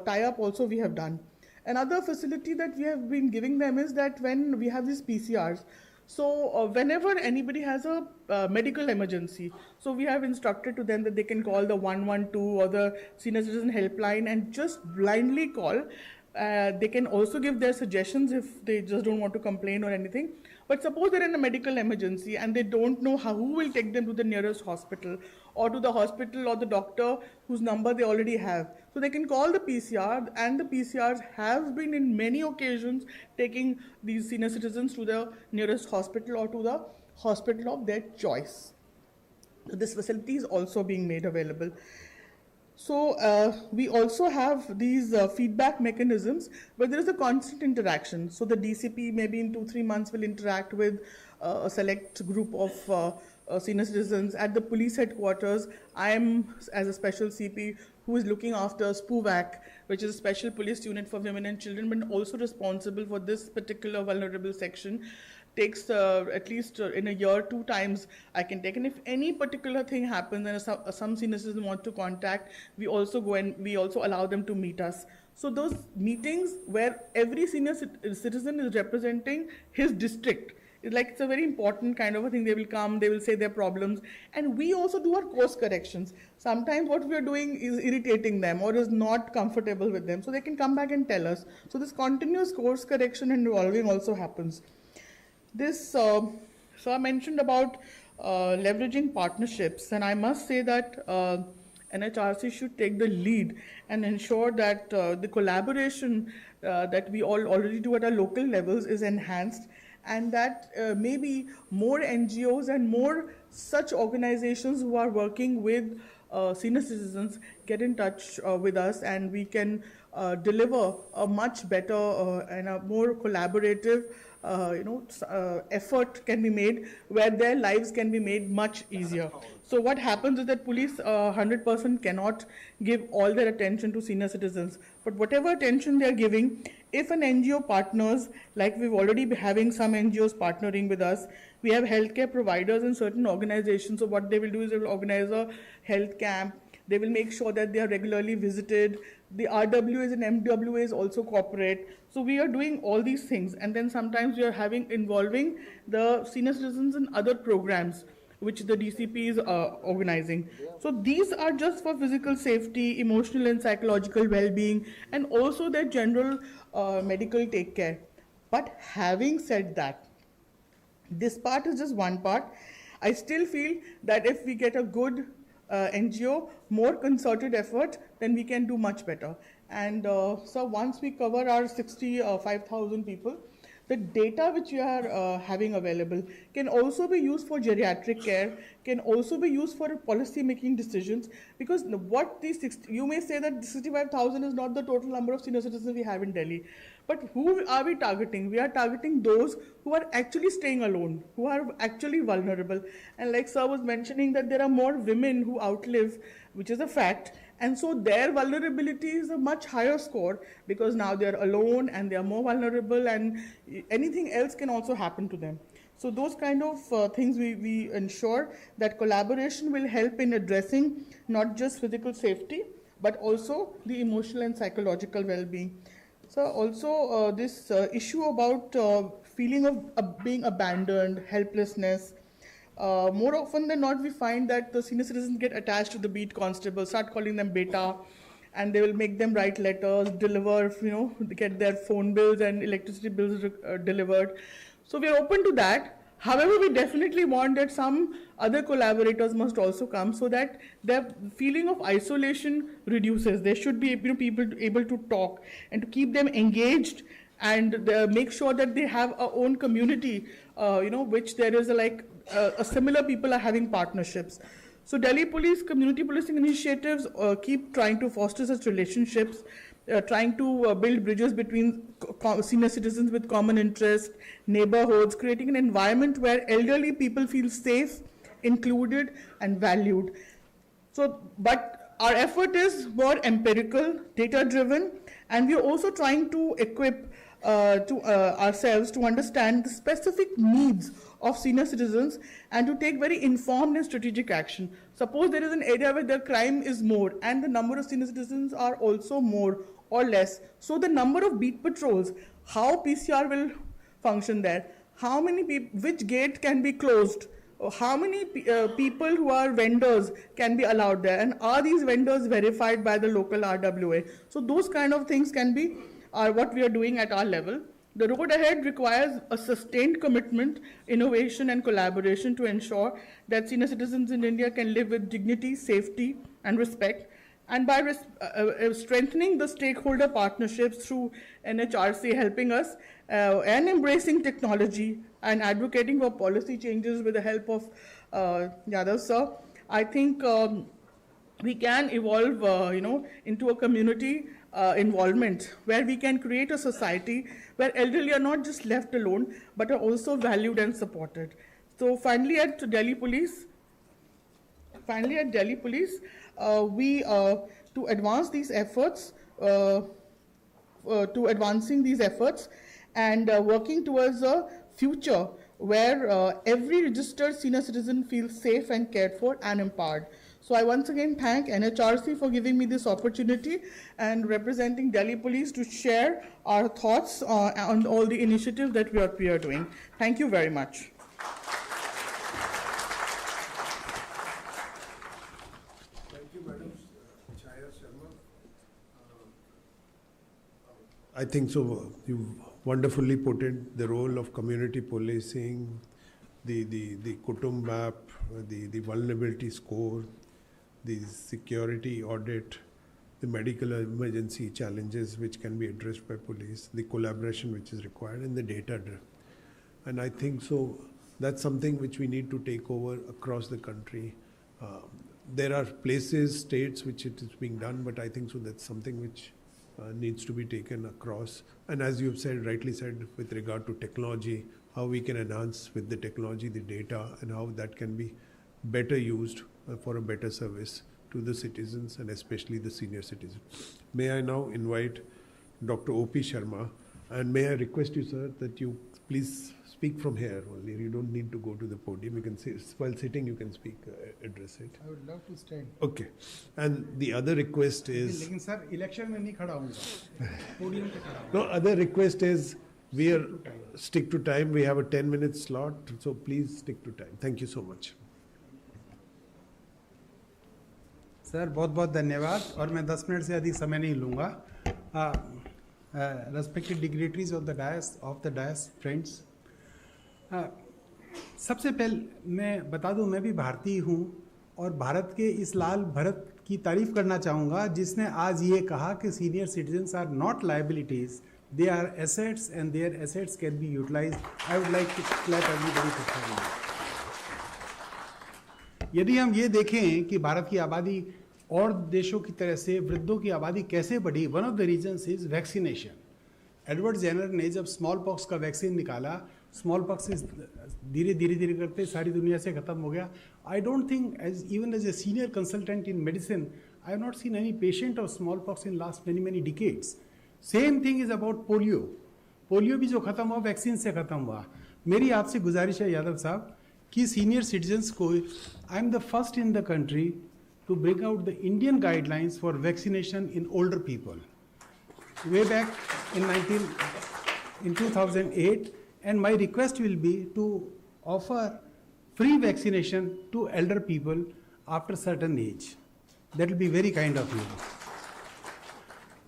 tie-up also we have done. Another facility that we have been giving them is that when we have these PCRs, so whenever anybody has a medical emergency, so we have instructed to them that they can call the 112 or the senior citizen helpline and just blindly call. They can also give their suggestions if they just don't want to complain or anything. But suppose they're in a medical emergency and they don't know who will take them to the nearest hospital, or to the hospital or the doctor whose number they already have. So they can call the PCR, and the PCRs have been in many occasions taking these senior citizens to the nearest hospital or to the hospital of their choice. So this facility is also being made available. So we also have these feedback mechanisms where there is a constant interaction. So the DCP maybe in 2-3 months will interact with a select group of senior citizens. At the police headquarters, I am, as a special CP, who is looking after SPUVAC, which is a special police unit for women and children, but also responsible for this particular vulnerable section. Takes at least in a year 2 times I can take, and if any particular thing happens and some senior citizens want to contact, we also go and we also allow them to meet us. So those meetings where every senior citizen is representing his district, it's a very important kind of a thing. They will come, they will say their problems, and we also do our course corrections. Sometimes what we are doing is irritating them or is not comfortable with them, so they can come back and tell us. So this continuous course correction and evolving also happens. This, so I mentioned about leveraging partnerships, and I must say that NHRC should take the lead and ensure that the collaboration that we all already do at our local levels is enhanced, and that maybe more NGOs and more such organizations who are working with senior citizens get in touch with us, and we can deliver a much better and a more collaborative effort can be made, where their lives can be made much easier. So what happens is that police 100% cannot give all their attention to senior citizens, but whatever attention they are giving, if an NGO partners, like we've already been having some NGOs partnering with us, we have healthcare providers in certain organizations, so what they will do is they will organize a health camp, they will make sure that they are regularly visited, the RWAs and MWAs also cooperate. So we are doing all these things, and then sometimes we are involving the senior citizens in other programs which the DCP is organizing. So these are just for physical safety, emotional and psychological well-being, and also their general medical take care. But having said that, this part is just one part. I still feel that if we get a good NGO, more concerted effort, then we can do much better. And so once we cover our 65,000 people, the data which we are having available can also be used for geriatric care, can also be used for policy making decisions, because what these you may say that 65,000 is not the total number of senior citizens we have in Delhi. But who are we targeting? We are targeting those who are actually staying alone, who are actually vulnerable. And like Sir was mentioning, that there are more women who outlive, which is a fact. And so their vulnerability is a much higher score, because now they're alone and they are more vulnerable, and anything else can also happen to them. So those kind of things we ensure that collaboration will help in addressing not just physical safety, but also the emotional and psychological well-being. So also this issue about feeling of being abandoned, helplessness. More often than not, we find that the senior citizens get attached to the beat constable, start calling them beta, and they will make them write letters, deliver, get their phone bills and electricity bills delivered. So we are open to that. However, we definitely want that some other collaborators must also come, so that their feeling of isolation reduces. There should be people able to talk and to keep them engaged, and make sure that they have a own community, which there is a similar people are having partnerships. So Delhi Police community policing initiatives keep trying to foster such relationships, trying to build bridges between senior citizens with common interest, neighborhoods, creating an environment where elderly people feel safe, included, and valued. So, but our effort is more empirical, data-driven, and we are also trying to equip ourselves to understand the specific needs of senior citizens and to take very informed and strategic action. Suppose there is an area where the crime is more and the number of senior citizens are also more or less. So the number of beat patrols, how PCR will function there, how many people, which gate can be closed, how many people who are vendors can be allowed there, and are these vendors verified by the local RWA? So those kind of things can be what we are doing at our level. The road ahead requires a sustained commitment, innovation, and collaboration to ensure that senior citizens in India can live with dignity, safety, and respect. And by strengthening the stakeholder partnerships through NHRC helping us and embracing technology and advocating for policy changes with the help of Yadav sir, I think we can evolve, into a community involvement where we can create a society where elderly are not just left alone, but are also valued and supported. So finally at Delhi Police, we to advance these efforts, and working towards a future where every registered senior citizen feels safe and cared for and empowered. So I once again thank NHRC for giving me this opportunity and representing Delhi Police to share our thoughts on all the initiatives that we are doing. Thank you very much. Thank you, Madam Chaya Sharma. I think so. You wonderfully put in the role of community policing, the Kutum map, the vulnerability score, the security audit, the medical emergency challenges which can be addressed by police, the collaboration which is required, and the data driven. And I think so that's something which we need to take over across the country. There are places, states which it is being done, but I think so that's something which needs to be taken across. And as you've said, rightly said, with regard to technology, how we can enhance with the technology, the data, and how that can be better used for a better service to the citizens and especially the senior citizens. May I now invite Dr. O.P. Sharma, and may I request you, sir, that you please speak from here only. You don't need to go to the podium. You can say, while sitting, you can speak, address it. I would love to stand. Okay. And the other request is... लेकिन sir election में नहीं खड़ा हूँगा, podium पे खड़ा हूँ. No, other request is we are stick to time. We have a 10-minute slot, so please stick to time. Thank you so much. Sir बहुत बहुत धन्यवाद और मैं 10 मिनट से अधिक समय नहीं लूँगा. Respected dignitaries of the dais, friends. सबसे पहले मैं बता दूं मैं भी भारतीय हूं और भारत के इस लाल भरत की तारीफ करना चाहूँगा जिसने आज ये कहा कि senior citizens are not liabilities, they are assets and their assets can be utilised. I would like to clap everybody for that. यदि हम ये देखें कि भारत की आबादी और देशों की तरह से वृद्धों की आबादी कैसे बढ़ी, one of the reasons is vaccination. Edward Jenner ने जब स्मॉल पॉक्स का वैक्सीन निकाला, स्मॉल पॉक्स धीरे करते सारी दुनिया से खत्म हो गया. I don't think even as a senior consultant in medicine I have not seen any patient of smallpox in last many decades. Same thing is about polio. Polio भी जो खत्म हुआ वैक्सीन से खत्म हुआ. मेरी आपसे गुजारिश है यादव साहब कि सीनियर सिटीजन्स को, I am the first in the country to bring out the Indian guidelines for vaccination in older people way back in 2008, and my request will be to offer free vaccination to elder people after certain age. That will be very kind of you.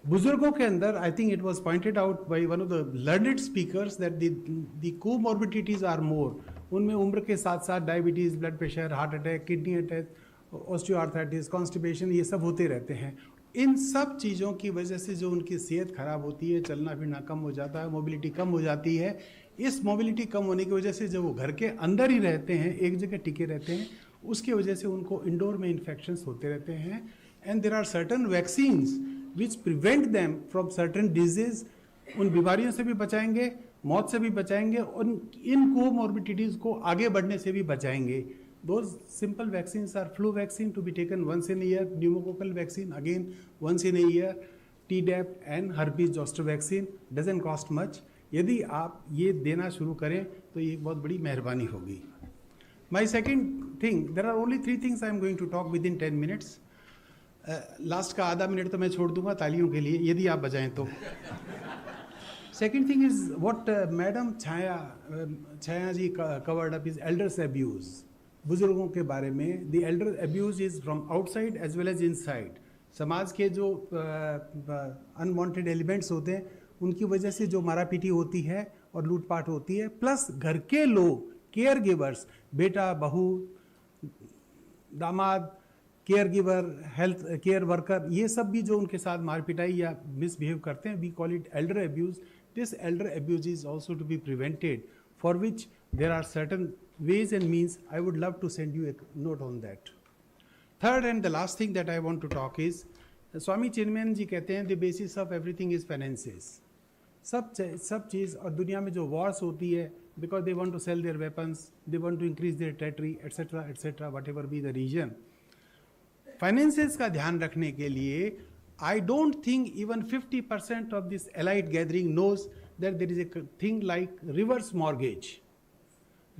बुजुर्गों के अंदर I think it was pointed out by one of the learned speakers that the comorbidities are more. उनमें उम्र के साथ साथ diabetes, blood pressure, heart attack, kidney attack, osteoarthritis, constipation, ये सब होते रहते हैं. इन सब चीज़ों की वजह से जो उनकी सेहत खराब होती है, चलना फिरना कम हो जाता है, मोबिलिटी कम हो जाती है. इस मोबिलिटी कम होने की वजह से जब वो घर के अंदर ही रहते हैं, एक जगह टिके रहते हैं, उसकी वजह से उनको इंडोर में इन्फेक्शंस होते रहते हैं. And there are certain vaccines which prevent them from certain disease. उन बीमारियों से भी बचाएंगे, मौत से भी बचाएंगे और इन कोमॉर्बिडिटीज़ को आगे बढ़ने से भी बचाएंगे. Those simple vaccines are flu vaccine to be taken once in a year, pneumococcal vaccine again once in a year, Tdap and herpes zoster vaccine doesn't cost much. यदि आप ये देना शुरू करें तो ये बहुत बड़ी मेहरबानी होगी. My second thing, there are only 3 things I am going to talk within 10 minutes. Last का आधा मिनट तो मैं छोड़ दूंगा तालियों के लिए यदि आप बजाएं तो. Second thing is what Madam Chaya ji covered up is elders abuse. बुजुर्गों के बारे में the elder abuse is from outside as well as inside. समाज के जो अनवांटेड एलिमेंट्स होते हैं उनकी वजह से जो मारा पीटी होती है और लूटपाट होती है, प्लस घर के लोग, केयर गिवर्स, बेटा, बहू, दामाद, care giver, health care worker, ये सब भी जो उनके साथ मार पिटाई या मिसबिहेव करते हैं, we call it elder abuse. This elder abuse is also to be prevented, for which there are certain ways and means. I would love to send you a note on that. Third and the last thing that I want to talk is, Swami Chinmayan ji कहते हैं the basis of everything is finances. सब चीज़ और दुनिया में जो wars होती है because they want to sell their weapons, they want to increase their territory, etc., whatever be the region. Finances का ध्यान रखने के लिए I don't think even 50% of this elite gathering knows that there is a thing like reverse mortgage.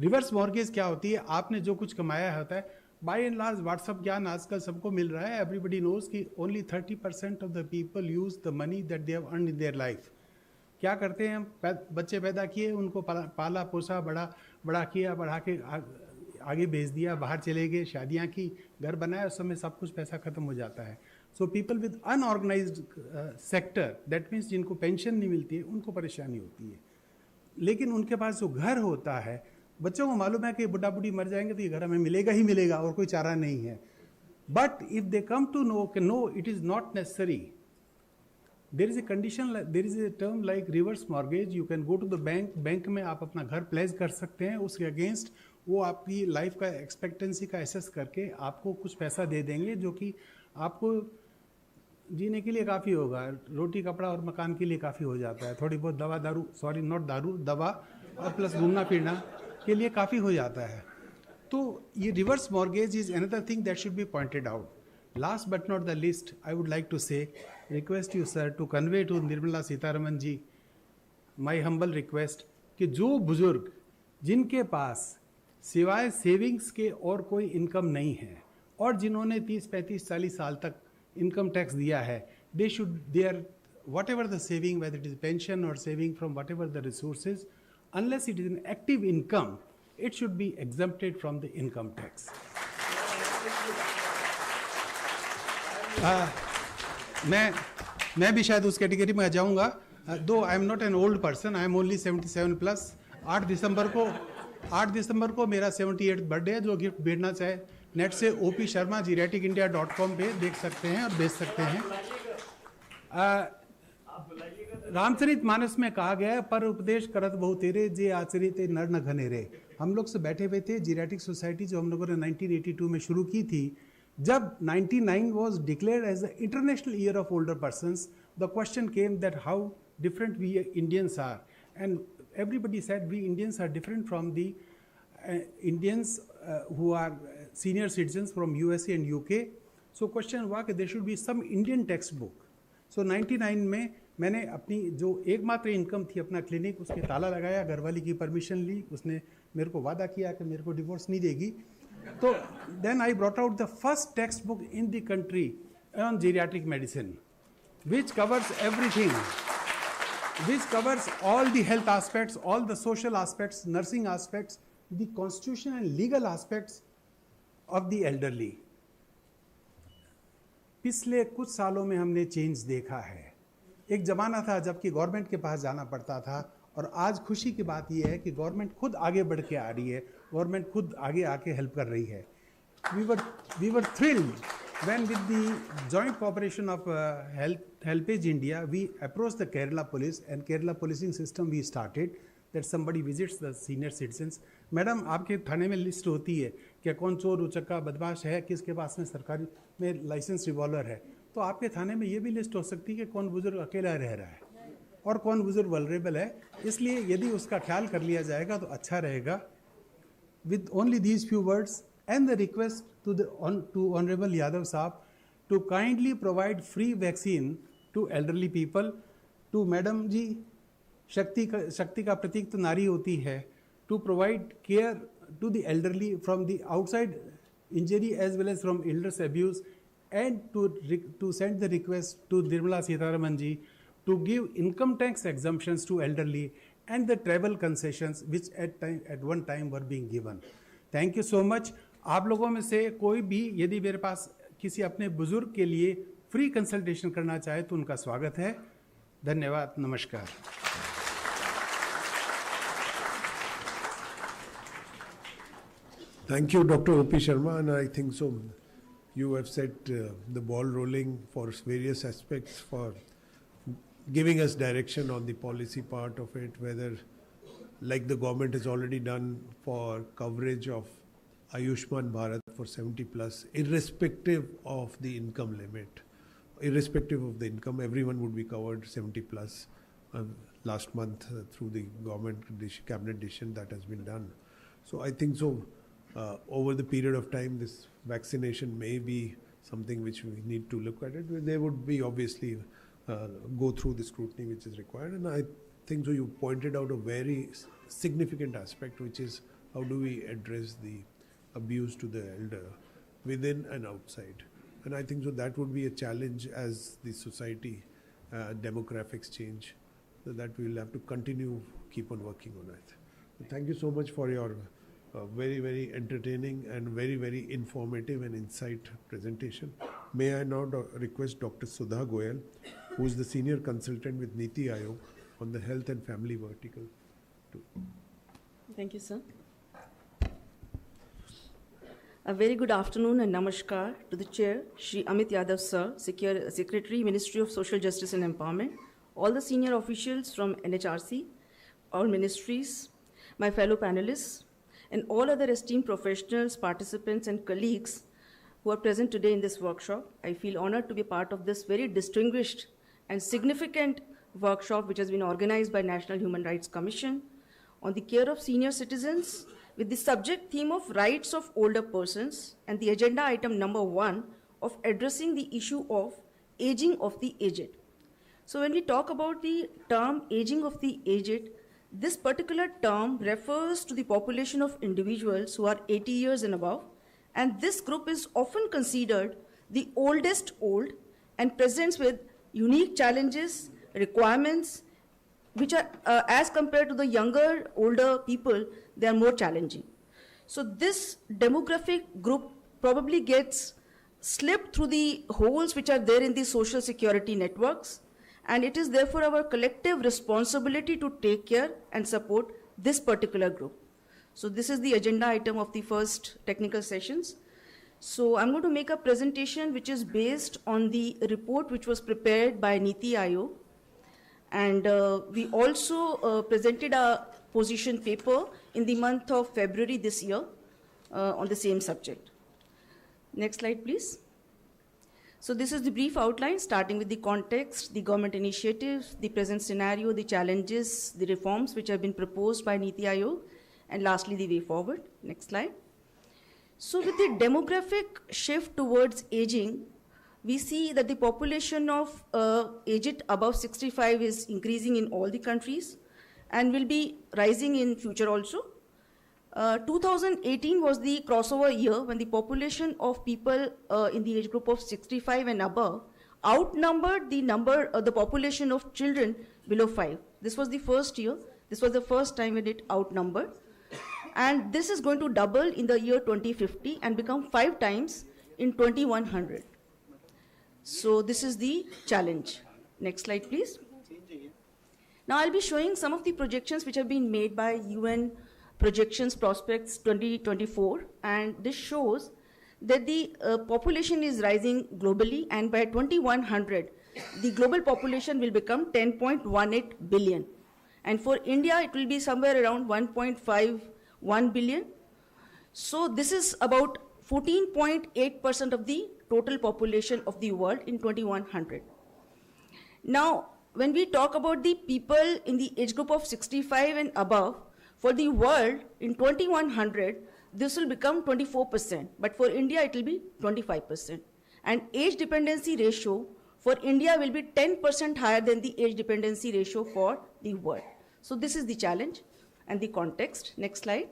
Reverse mortgage क्या होती है? आपने जो कुछ कमाया होता है बाय एंड लार्ज व्हाट्सअप ज्ञान आजकल सबको मिल रहा है. एवरीबडी नोज कि only 30% of the people use the money that they have earned in their life. क्या करते हैं हम? बच्चे पैदा किए, उनको पाला पोसा, बड़ा किया, बढ़ा के आगे भेज दिया, बाहर चले गए, शादियाँ की, घर बनाया, उस समय सब कुछ पैसा खत्म हो जाता है. So people with unorganised sector, that means जिनको पेंशन नहीं मिलती है, उनको परेशानी होती है. लेकिन उनके पास जो घर होता है, बच्चों को मालूम है कि बुढ़ा बुढ़ी मर जाएंगे तो ये घर हमें मिलेगा ही मिलेगा और कोई चारा नहीं है. But if they come to know कि no, it is not necessary. There is a condition, there is a term like reverse mortgage. You can go to the bank में आप अपना घर प्लेस कर सकते हैं, उसके अगेंस्ट वो आपकी लाइफ का एक्सपेक्टेंसी का एसेस करके आपको कुछ पैसा दे देंगे जो कि आपको जीने के लिए काफ़ी होगा. रोटी कपड़ा और मकान के लिए काफ़ी हो जाता है. थोड़ी बहुत दवा दारू, सॉरी नॉट दारू, दवा और प्लस घूमना फिरना के लिए काफ़ी हो जाता है. तो ये reverse mortgage is another thing that should be pointed out. Last but not the list, I would like to say, request you sir to convey to Nirmala Sitharaman ji my humble request कि जो बुजुर्ग जिनके पास सिवाय सेविंग्स के और कोई इनकम नहीं है और जिन्होंने 30, 35, 40 साल तक इनकम टैक्स दिया है, they should there whatever the saving, whether it is pension or saving from whatever the resources, unless it is an active income, it should be exempted from the income tax. मैं भी शायद उस category में आ जाऊंगा. दो I am not an old person, I am only 77 plus. 8 दिसंबर को मेरा 78th birthday है. जो गिफ्ट भेजना चाहे नेट से opsharma@geriatricindia.com पे देख सकते हैं और भेज सकते हैं. रामचरित मानस में कहा गया है, पर उपदेश करत बहु तेरे, जे आचरित नर न घनेरे. हम लोग से बैठे हुए थे. जीरियाट्रिक सोसाइटी जो हम लोगों ने 1982 में शुरू की थी, जब 99 was declared as the International Year of Older Persons, the question came that how different we Indians are, and everybody said we Indians are different from the Indians who are senior citizens from USA and UK. So question हुआ कि there should be some Indian textbook. So 99 में मैंने अपनी जो एकमात्र income थी अपना clinic, उसके ताला लगाया, घरवाली की परमिशन ली, उसने मेरे को वादा किया कि मेरे को डिवोर्स नहीं देगी. तो then I brought out the first textbook in the country on geriatric medicine, which covers everything, which covers all the health aspects, all the social aspects, nursing aspects, the constitutional and legal aspects of the elderly. पिछले कुछ सालों में हमने change देखा है. एक ज़माना था जबकि गवर्नमेंट के पास जाना पड़ता था, और आज खुशी की बात यह है कि गवर्नमेंट खुद आगे बढ़ के आ रही है, गवर्नमेंट खुद आगे आके हेल्प कर रही है. We were thrilled when with the joint cooperation of Helpage India, we approached the Kerala police, and Kerala policing system we started that somebody visits the senior citizens. Madam, आपके थाने में list होती है कि कौन चोर उचक्का बदमाश है, किसके पास में सरकारी में लाइसेंस रिवॉल्वर है. तो आपके थाने में ये भी लिस्ट हो सकती है कि कौन बुजुर्ग अकेला रह रहा है और कौन बुजुर्ग वल्नरेबल है. इसलिए यदि उसका ख्याल कर लिया जाएगा तो अच्छा रहेगा. With only these few words and the request to Honorable Yadav Saab to kindly provide free vaccine to elderly people. To Madam ji, शक्ति का प्रतीक तो नारी होती है. To provide care to the elderly from the outside injury as well as from illness abuse, and to send the request to Nirmala Sitharaman ji to give income tax exemptions to elderly and the travel concessions which at one time were being given. Thank you so much. आप लोगों में से कोई भी यदि मेरे पास किसी अपने बुजुर्ग के लिए फ्री कंसल्टेशन करना चाहे तो उनका स्वागत है. धन्यवाद. नमस्कार. Thank you, Dr. O.P. Sharma, and I think so. You have set the ball rolling for various aspects, for giving us direction on the policy part of it, whether like the government has already done for coverage of Ayushman Bharat for 70 plus, irrespective of the income limit, irrespective of the income, everyone would be covered 70 plus. Last month through the government cabinet decision that has been done. So I think so. Over the period of time, this vaccination may be something which we need to look at it. There would be obviously go through the scrutiny which is required. And I think so you pointed out a very significant aspect, which is how do we address the abuse to the elder within and outside. And I think so that would be a challenge as the society demographics change, so that we'll have to keep on working on it. So thank you so much for your very, very entertaining and very, very informative and insight presentation. May I now request Dr. Sudha Goyal, who is the Senior Consultant with Niti Aayog on the Health and Family Vertical. Thank you, sir. A very good afternoon and namaskar to the Chair, Shri Amit Yadav, sir, Secretary, Ministry of Social Justice and Empowerment, all the senior officials from NHRC, all ministries, my fellow panelists, and all other esteemed professionals, participants, and colleagues who are present today in this workshop. I feel honored to be part of this very distinguished and significant workshop which has been organized by National Human Rights Commission on the care of senior citizens with the subject theme of rights of older persons and the agenda item number 1 of addressing the issue of aging of the aged. So when we talk about the term aging of the aged, this particular term refers to the population of individuals who are 80 years and above, and this group is often considered the oldest old and presents with unique challenges, requirements, which are, as compared to the younger, older people, they are more challenging. So this demographic group probably gets slipped through the holes which are there in the social security networks, and it is therefore our collective responsibility to take care and support this particular group. So this is the agenda item of the first technical sessions. So I'm going to make a presentation which is based on the report which was prepared by Niti Aayog. And we also presented a position paper in the month of February this year on the same subject. Next slide, please. So this is the brief outline, starting with the context, the government initiatives, the present scenario, the challenges, the reforms which have been proposed by Niti Aayog, and lastly, the way forward. Next slide. So with the demographic shift towards aging, we see that the population of aged above 65 is increasing in all the countries and will be rising in future also. 2018 was the crossover year when the population of people in the age group of 65 and above outnumbered the population of children below 5. This was the first year. This was the first time when it outnumbered. And this is going to double in the year 2050 and become 5 times in 2100. So this is the challenge. Next slide, please. Now I'll be showing some of the projections which have been made by UN Projections Prospects 2024, and this shows that the population is rising globally, and by 2100, the global population will become 10.18 billion. And for India, it will be somewhere around 1.51 billion. So this is about 14.8% of the total population of the world in 2100. Now, when we talk about the people in the age group of 65 and above, for the world in 2100, this will become 24%, but for India it will be 25%. And age dependency ratio for India will be 10% higher than the age dependency ratio for the world. So this is the challenge and the context. Next slide.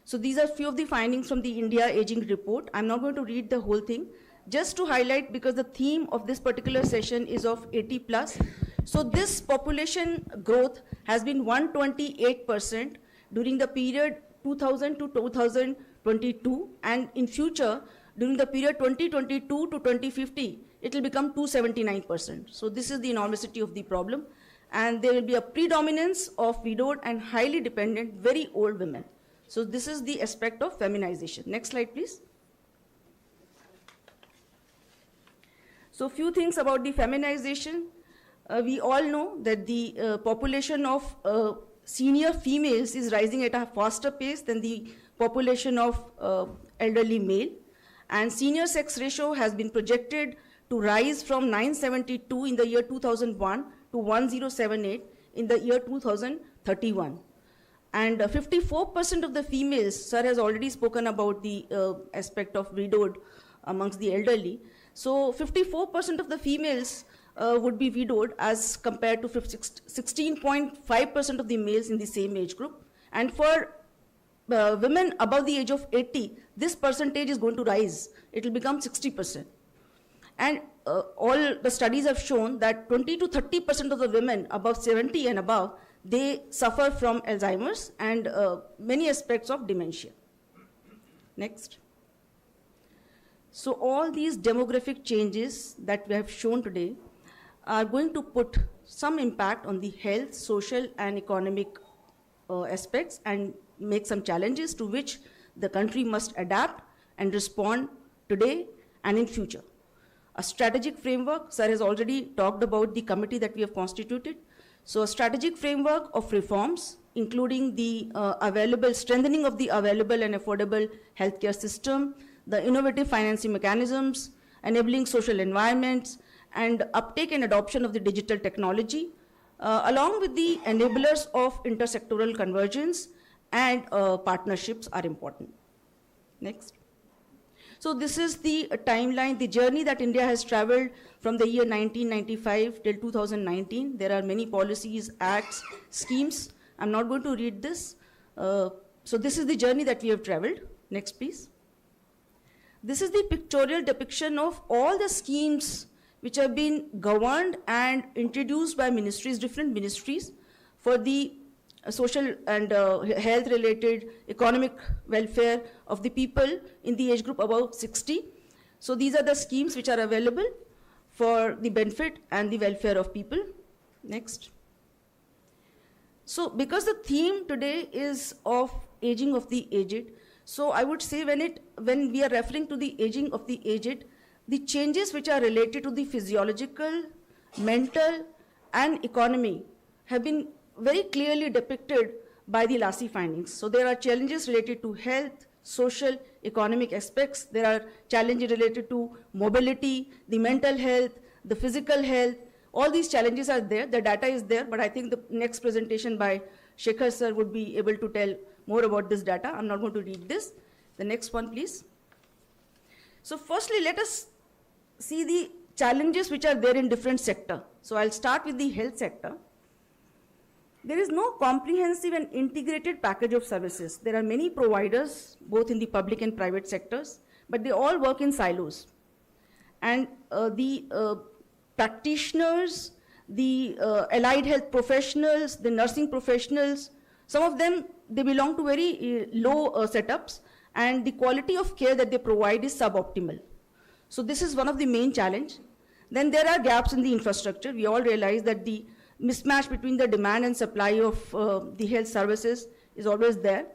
So these are few of the findings from the India Aging Report. I'm not going to read the whole thing, just to highlight because the theme of this particular session is of 80 plus. So this population growth has been 128% during the period 2000 to 2022, and in future, during the period 2022 to 2050, it will become 279%. So this is the enormity of the problem, and there will be a predominance of widowed and highly dependent, very old women. So this is the aspect of feminization. Next slide, please. So few things about the feminization. We all know that the population of senior females is rising at a faster pace than the population of elderly male. And senior sex ratio has been projected to rise from 972 in the year 2001 to 1078 in the year 2031. And 54% of the females, sir has already spoken about the aspect of widowed amongst the elderly. So 54% of the females would be widowed as compared to 16.5% of the males in the same age group. And for women above the age of 80, this percentage is going to rise. It will become 60%. And all the studies have shown that 20 to 30% of the women above 70 and above, they suffer from Alzheimer's and many aspects of dementia. Next. So all these demographic changes that we have shown today are going to put some impact on the health, social, and economic aspects and make some challenges to which the country must adapt and respond today and in future. A strategic framework, sir has already talked about the committee that we have constituted. So a strategic framework of reforms, including the strengthening of the available and affordable healthcare system, the innovative financing mechanisms, enabling social environments, and uptake and adoption of the digital technology, along with the enablers of intersectoral convergence and partnerships are important. Next. So this is the timeline, the journey that India has traveled from the year 1995 till 2019. There are many policies, acts, schemes. I'm not going to read this. So this is the journey that we have traveled. Next, please. This is the pictorial depiction of all the schemes which have been governed and introduced by ministries, different ministries, for the social and health-related economic welfare of the people in the age group above 60. So these are the schemes which are available for the benefit and the welfare of people. Next. So because the theme today is of aging of the aged, so I would say when we are referring to the aging of the aged, the changes which are related to the physiological, mental, and economy have been very clearly depicted by the LASI findings. So there are challenges related to health, social, economic aspects. There are challenges related to mobility, the mental health, the physical health. All these challenges are there. The data is there, but I think the next presentation by Shekhar sir would be able to tell more about this data. I'm not going to read this. The next one, please. So firstly, let us see the challenges which are there in different sectors. So I'll start with the health sector. There is no comprehensive and integrated package of services. There are many providers, both in the public and private sectors, but they all work in silos. And the practitioners, the allied health professionals, the nursing professionals, some of them, they belong to very low setups, and the quality of care that they provide is suboptimal. So this is one of the main challenges. Then there are gaps in the infrastructure. We all realize that the mismatch between the demand and supply of the health services is always there.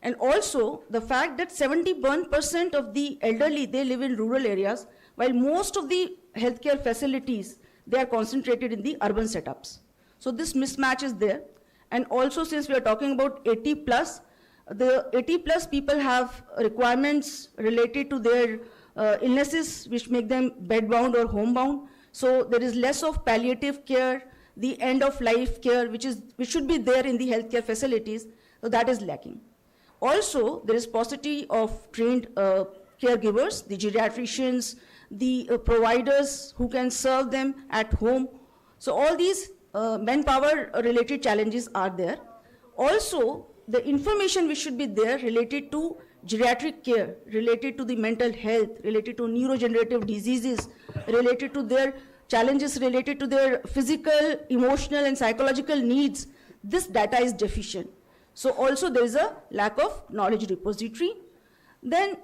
And also the fact that 71% of the elderly, they live in rural areas, while most of the healthcare facilities, they are concentrated in the urban setups. So this mismatch is there. And also, since we are talking about 80 plus, the 80 plus people have requirements related to their illnesses which make them bedbound or homebound. So there is less of palliative care, the end of life care, which should be there in the healthcare facilities, so that is lacking. Also, there is paucity of trained caregivers, the geriatricians, the providers who can serve them at home. So all these manpower related challenges are there. Also, the information which should be there related to geriatric care, related to the mental health, related to neurodegenerative diseases, related to their challenges related to their physical, emotional, and psychological needs, this data is deficient. So also there is a lack of knowledge repository. Then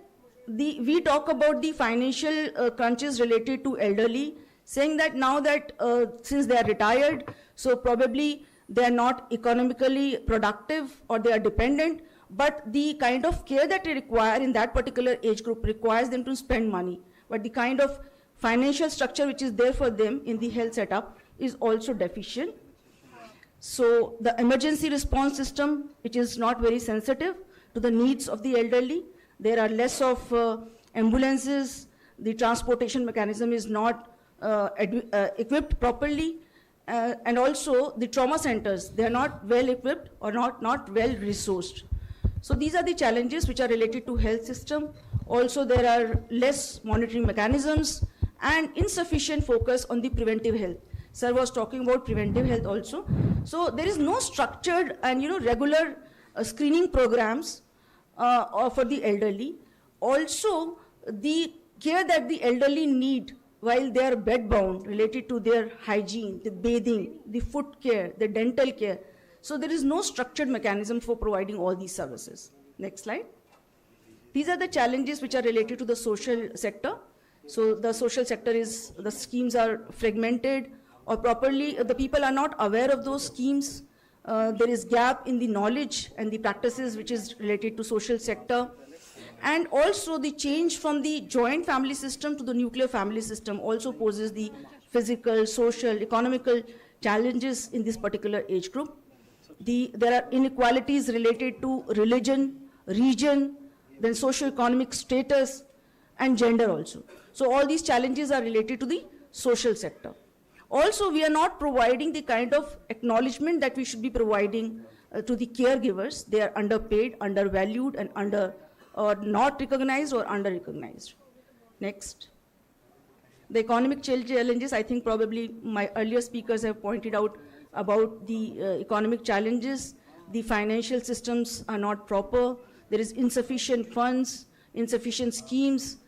we talk about the financial crunches related to elderly, saying that now that since they are retired, so probably they are not economically productive or they are dependent, but the kind of care that they require in that particular age group requires them to spend money. But the kind of financial structure which is there for them in the health setup is also deficient. So the emergency response system, which is not very sensitive to the needs of the elderly. There are less of ambulances. The transportation mechanism is not equipped properly. And also the trauma centers, they are not well equipped or not well resourced. So these are the challenges which are related to health system. Also there are less monitoring mechanisms and insufficient focus on the preventive health. Sir was talking about preventive health also. So there is no structured and regular screening programs or for the elderly. Also, the care that the elderly need while they are bedbound related to their hygiene, the bathing, the foot care, the dental care. So there is no structured mechanism for providing all these services. Next slide. These are the challenges which are related to the social sector. So the social sector is, the schemes are fragmented or properly, the people are not aware of those schemes. There is gap in the knowledge and the practices which is related to social sector. And also the change from the joint family system to the nuclear family system also poses the physical, social, economical challenges in this particular age group. There are inequalities related to religion, region, then socio-economic status, and gender also. So all these challenges are related to the social sector. Also, we are not providing the kind of acknowledgement that we should be providing to the caregivers. They are underpaid, undervalued, and not recognized or under-recognized. Next. The economic challenges, I think probably my earlier speakers have pointed out about the economic challenges. The financial systems are not proper. There is insufficient funds, insufficient schemes.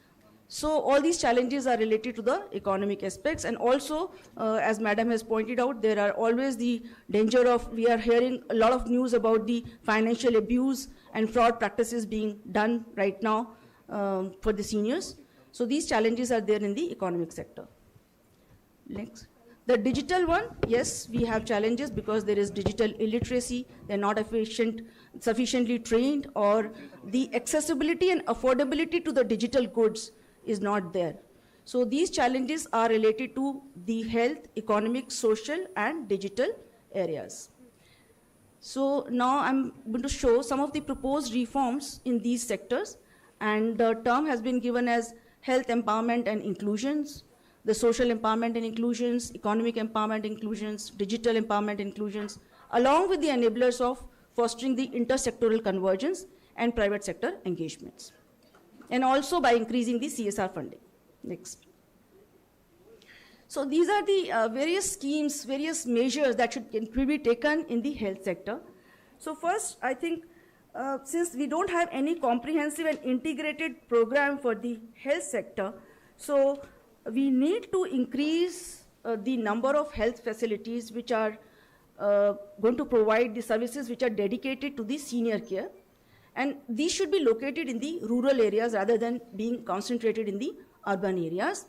So all these challenges are related to the economic aspects. And also, as Madam has pointed out, there are always the danger of, we are hearing a lot of news about the financial abuse and fraud practices being done right now for the seniors. So these challenges are there in the economic sector. Next. The digital one, yes, we have challenges because there is digital illiteracy. They're not sufficiently trained, or the accessibility and affordability to the digital goods is not there. So these challenges are related to the health, economic, social, and digital areas. So now I'm going to show some of the proposed reforms in these sectors, and the term has been given as health empowerment and inclusions, the social empowerment and inclusions, economic empowerment inclusions, digital empowerment inclusions, along with the enablers of fostering the intersectoral convergence and private sector engagements, and also by increasing the CSR funding. Next. So these are the various schemes, various measures that should be taken in the health sector. So first, I think, since we don't have any comprehensive and integrated program for the health sector, so we need to increase the number of health facilities which are going to provide the services which are dedicated to the senior care. And these should be located in the rural areas rather than being concentrated in the urban areas.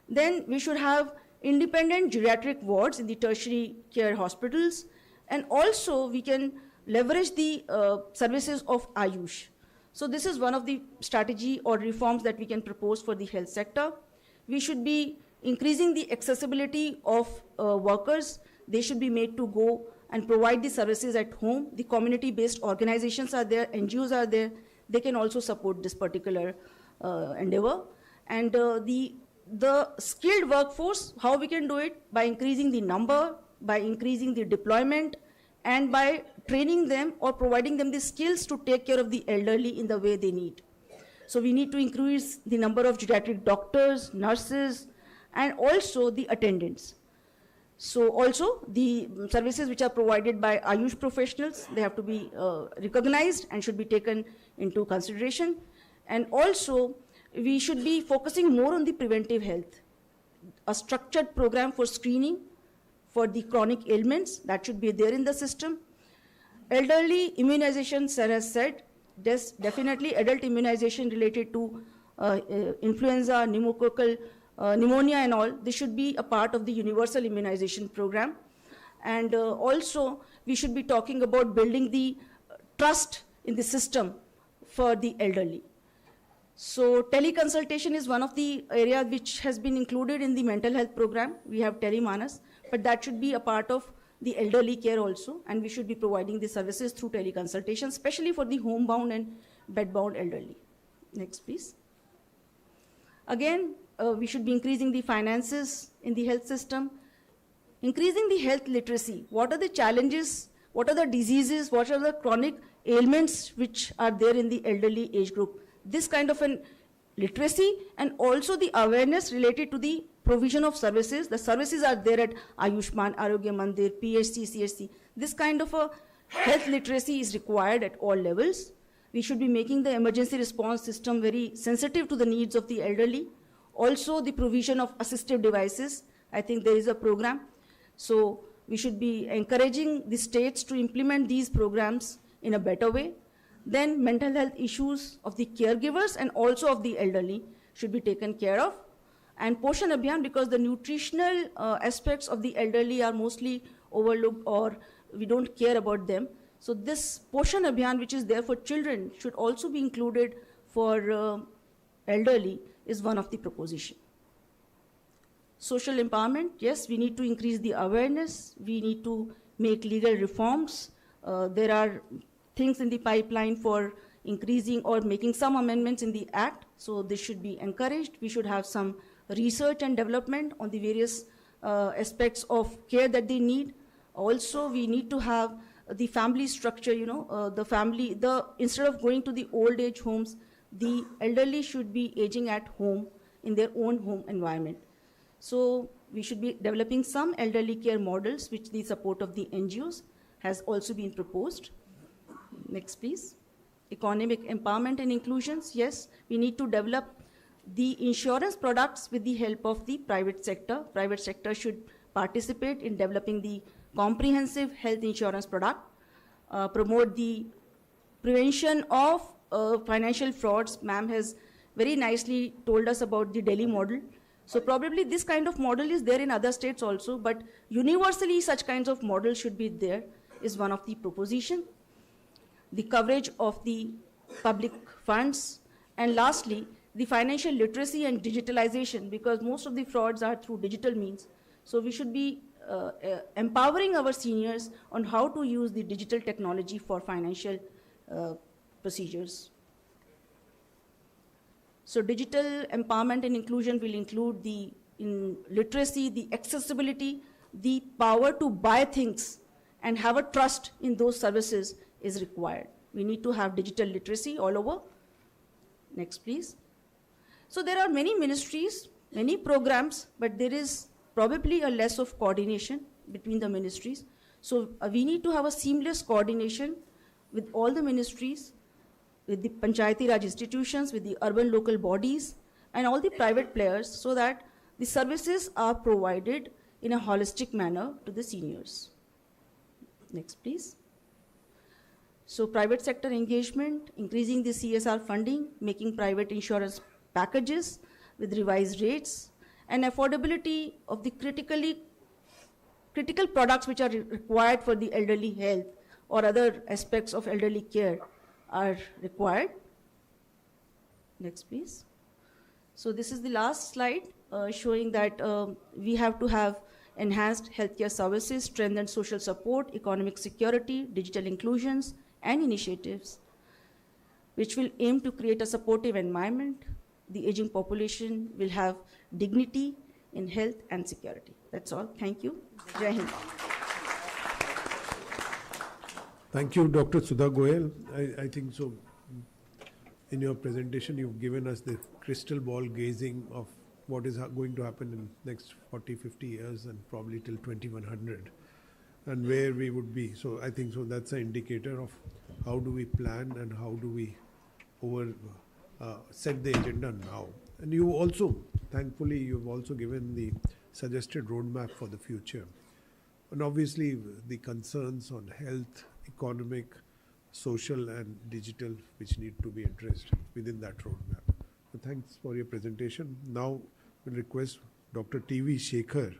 Then we should have independent geriatric wards in the tertiary care hospitals. And also we can leverage the services of Ayush. So this is one of the strategy or reforms that we can propose for the health sector. We should be increasing the accessibility of workers. They should be made to go and provide the services at home. The community-based organizations are there, NGOs are there. They can also support this particular endeavor. And the skilled workforce, how we can do it? By increasing the number, by increasing the deployment, and by training them or providing them the skills to take care of the elderly in the way they need. So we need to increase the number of geriatric doctors, nurses, and also the attendants. So also the services which are provided by Ayush professionals, they have to be recognized and should be taken into consideration. And also we should be focusing more on the preventive health. A structured program for screening for the chronic ailments, that should be there in the system. Elderly immunization, sir has said, definitely adult immunization related to influenza, pneumococcal, pneumonia and all, this should be a part of the universal immunization program. And also we should be talking about building the trust in the system for the elderly. So teleconsultation is one of the areas which has been included in the mental health program. We have telemanas, but that should be a part of the elderly care also, and we should be providing the services through teleconsultation, especially for the homebound and bedbound elderly. Next, please. Again, we should be increasing the finances in the health system, increasing the health literacy. What are the challenges? What are the diseases? What are the chronic ailments which are there in the elderly age group? This kind of an literacy and also the awareness related to the provision of services. The services are there at Ayushman, Arogya Mandir, PHC, CHC. This kind of a health literacy is required at all levels. We should be making the emergency response system very sensitive to the needs of the elderly. Also, the provision of assistive devices. I think there is a program. So we should be encouraging the states to implement these programs in a better way. Then mental health issues of the caregivers and also of the elderly should be taken care of. And Poshan Abhiyan, because the nutritional aspects of the elderly are mostly overlooked or we don't care about them. So this Poshan Abhiyan, which is there for children, should also be included for elderly, is one of the proposition. Social empowerment, yes, we need to increase the awareness. We need to make legal reforms. There are things in the pipeline for increasing or making some amendments in the Act. So this should be encouraged. We should have some research and development on the various aspects of care that they need. Also, we need to have the family structure, instead of going to the old age homes, the elderly should be aging at home in their own home environment. So we should be developing some elderly care models, which the support of the NGOs has also been proposed. Next, please. Economic empowerment and inclusions. Yes, we need to develop the insurance products with the help of the private sector. Private sector should participate in developing the comprehensive health insurance product, promote the prevention of financial frauds. Ma'am has very nicely told us about the Delhi model. So probably this kind of model is there in other states also, but universally such kinds of models should be there, is one of the proposition. The coverage of the public funds, and lastly, the financial literacy and digitalization, because most of the frauds are through digital means. So we should be empowering our seniors on how to use the digital technology for financial procedures. So digital empowerment and inclusion will include the literacy, the accessibility, the power to buy things and have a trust in those services is required. We need to have digital literacy all over. Next, please. So there are many ministries, many programs, but there is probably a less of coordination between the ministries. So we need to have a seamless coordination with all the ministries, with the Panchayati Raj institutions, with the urban local bodies, and all the private players, so that the services are provided in a holistic manner to the seniors. Next, please. So private sector engagement, increasing the CSR funding, making private insurance packages with revised rates, and affordability of the critical products which are required for the elderly health or other aspects of elderly care are required. Next, please. So this is the last slide showing that we have to have enhanced healthcare services, strengthened social support, economic security, digital inclusions, and initiatives which will aim to create a supportive environment. The aging population will have dignity in health and security. That's all. Thank you. Jai Hind. Thank you, Dr. Sudha Goyal. I think so. In your presentation, you've given us the crystal ball gazing of what is going to happen in next 40, 50 years and probably till 2100 and where we would be. So I think so that's an indicator of how do we plan and how do we set the agenda now. And you also, thankfully, you've also given the suggested roadmap for the future. And obviously, the concerns on health, economic, social and digital which need to be addressed within that roadmap. So thanks for your presentation. Now we'll request Dr. T.V. Shekhar,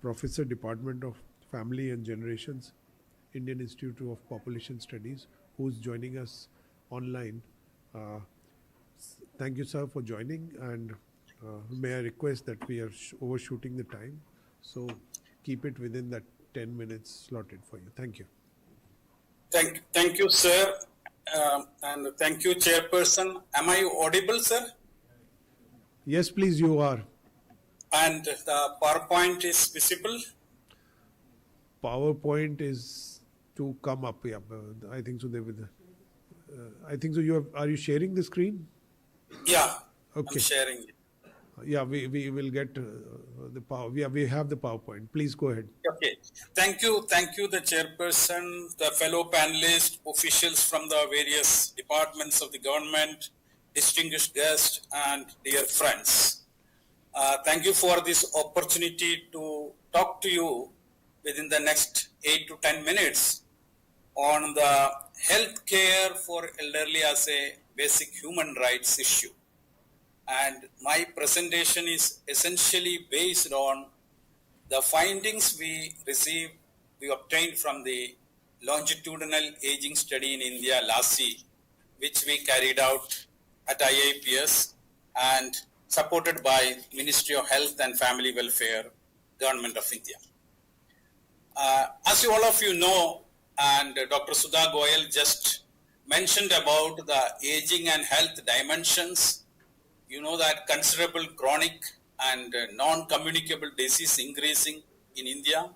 Professor, Department of Family and Generations, Indian Institute of Population Studies, who's joining us online. Thank you, sir, for joining, and may I request that we are overshooting the time, so keep it within that 10 minutes slotted for you. Thank you. Thank you, sir, and thank you, Chairperson. Am I audible, sir? Yes, please, you are. And the PowerPoint is visible? PowerPoint is to come up. Yeah, I think so. I think so. Are you sharing the screen? Yeah. Okay. I'm sharing it. Yeah, we will get the power. We have the PowerPoint. Please go ahead. Okay. Thank you, the chairperson, the fellow panelists, officials from the various departments of the government, distinguished guests, and dear friends. Thank you for this opportunity to talk to you within the next 8 to 10 minutes on the health care for elderly as a basic human rights issue. And my presentation is essentially based on the findings we obtained from the longitudinal aging study in India, LASI, which we carried out at IIPS and supported by Ministry of Health and Family Welfare, Government of India. As all of you know, and Dr. Sudha Goyal just mentioned about the aging and health dimensions, you know that considerable chronic and non-communicable disease increasing in India.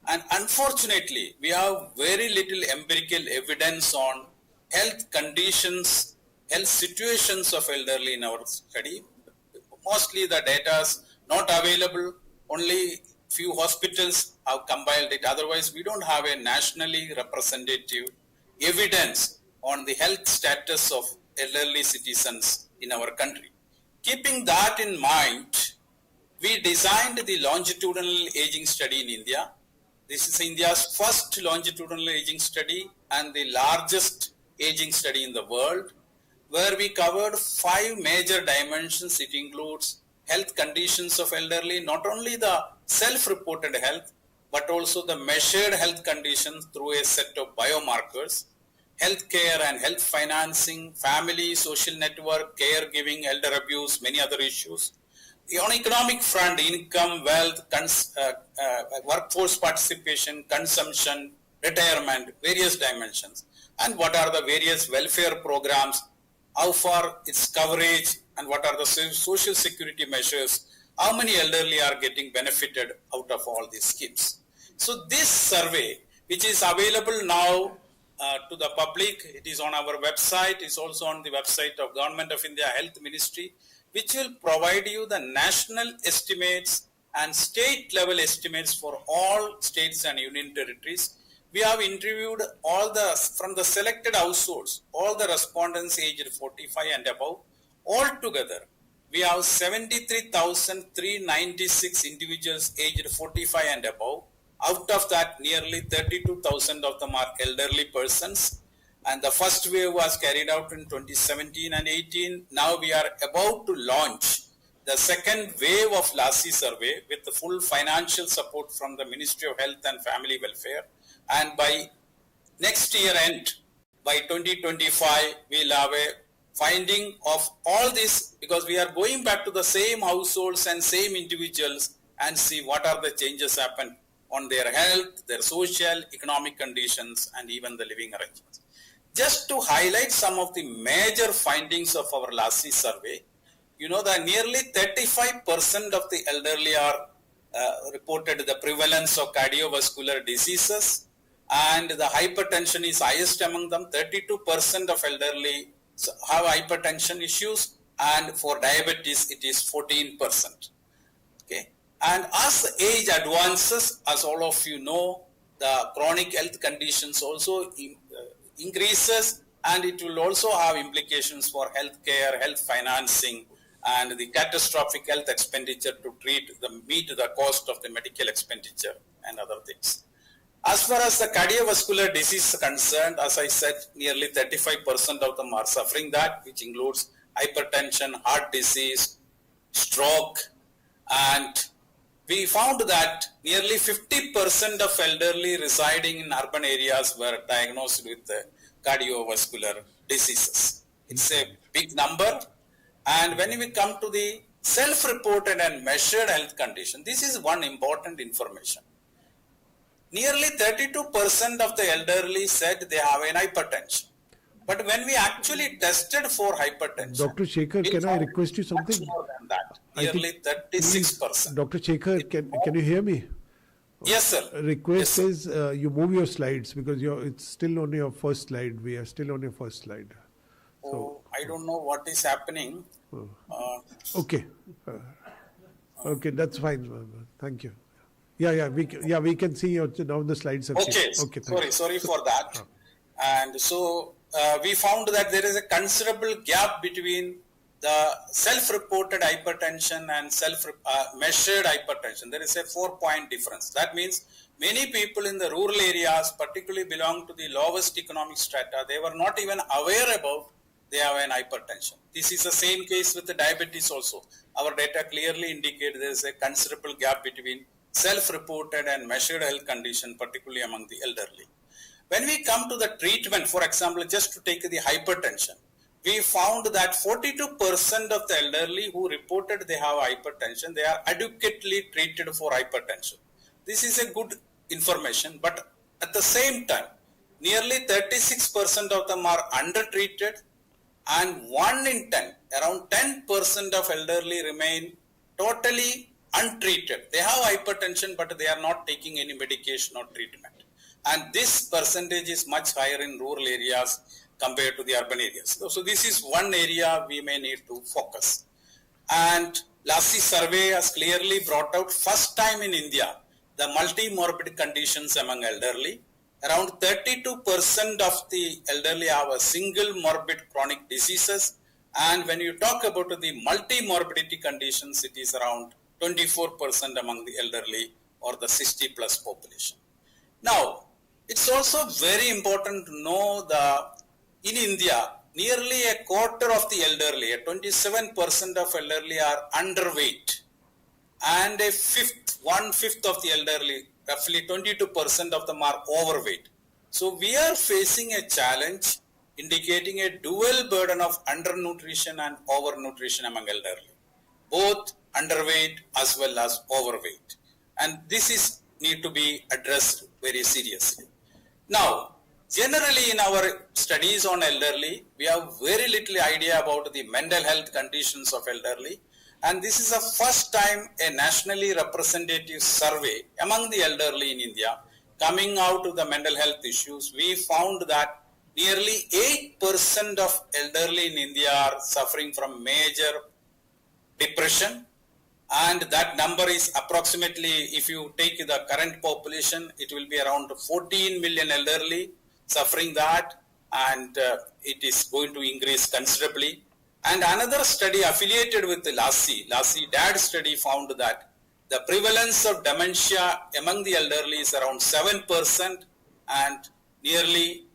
And unfortunately, we have very little empirical evidence on health conditions, health situations of elderly in our study. Mostly the data is not available. Only few hospitals have compiled it. Otherwise, we don't have a nationally representative evidence on the health status of elderly citizens in our country. Keeping that in mind, we designed the longitudinal aging study in India. This is India's first longitudinal aging study and the largest aging study in the world, where we covered 5 major dimensions. It includes health conditions of elderly, not only the self-reported health, but also the measured health conditions through a set of biomarkers, healthcare and health financing, family, social network, caregiving, elder abuse, many other issues. On economic front, income, wealth, workforce participation, consumption, retirement, various dimensions. And what are the various welfare programs, how far its coverage, and what are the social security measures, how many elderly are getting benefited out of all these schemes. So this survey, which is available now to the public, it is on our website, it's also on the website of Government of India Health Ministry, which will provide you the national estimates and state level estimates for all states and union territories. We have interviewed from the selected households, all the respondents aged 45 and above. Altogether, we have 73,396 individuals aged 45 and above. Out of that, nearly 32,000 of them are elderly persons. And the first wave was carried out in 2017 and 18. Now we are about to launch the second wave of LASI survey with the full financial support from the Ministry of Health and Family Welfare. And by next year end, by 2025, we'll have a finding of all this, because we are going back to the same households and same individuals and see what are the changes happen on their health, their social, economic conditions, and even the living arrangements. Just to highlight some of the major findings of our LASI survey, you know that nearly 35% of the elderly are reported the prevalence of cardiovascular diseases, and the hypertension is highest among them. 32% of elderly have hypertension issues, and for diabetes it is 14%. Okay. And as the age advances, as all of you know, the chronic health conditions also increases, and it will also have implications for healthcare, health financing, and the catastrophic health expenditure to meet the cost of the medical expenditure and other things. As far as the cardiovascular disease is concerned, as I said, nearly 35% of them are suffering that, which includes hypertension, heart disease, stroke, and we found that nearly 50% of elderly residing in urban areas were diagnosed with cardiovascular diseases. It's a big number. And when we come to the self-reported and measured health condition, this is one important information. Nearly 32% of the elderly said they have an hypertension. But when we actually tested for hypertension, Dr. Shekhar, can I request you something? Much more than that, nearly 36%. Dr. Shekhar, can you hear me? Yes, sir. Request is you move your slides, because it's still on your first slide. We are still on your first slide. So I don't know what is happening. Okay. Okay, that's fine. Thank you. Yeah, we can see now the slides have changed. Okay, sorry for that. And so we found that there is a considerable gap between the self-reported hypertension and self-measured hypertension. There is a 4-point difference. That means many people in the rural areas, particularly belong to the lowest economic strata, they were not even aware about they have an hypertension. This is the same case with the diabetes also. Our data clearly indicate there is a considerable gap between self-reported and measured health condition, particularly among the elderly. When we come to the treatment, for example, just to take the hypertension, we found that 42% of the elderly who reported they have hypertension, they are adequately treated for hypertension. This is a good information, but at the same time, nearly 36% of them are undertreated, and 1 in 10, around 10% of elderly remain totally untreated. They have hypertension, but they are not taking any medication or treatment. And this percentage is much higher in rural areas compared to the urban areas. So this is one area we may need to focus. And Lassie survey has clearly brought out first time in India the multi-morbid conditions among elderly. Around 32% of the elderly have a single morbid chronic diseases. And when you talk about the multi-morbidity conditions, it is around 24% among the elderly or the 60 plus population. Now, it's also very important to know in India, nearly a quarter of the elderly, 27% of elderly are underweight, and one-fifth of the elderly, roughly 22% of them are overweight. So we are facing a challenge indicating a dual burden of undernutrition and overnutrition among elderly, both underweight as well as overweight. And this need to be addressed very seriously. Now, generally in our studies on elderly, we have very little idea about the mental health conditions of elderly. And this is the first time a nationally representative survey among the elderly in India coming out of the mental health issues. We found that nearly 8% of elderly in India are suffering from major depression. And that number is approximately, if you take the current population, it will be around 14 million elderly suffering that, and it is going to increase considerably. And another study affiliated with the Lassie DAD study found that the prevalence of dementia among the elderly is around 7%, and nearly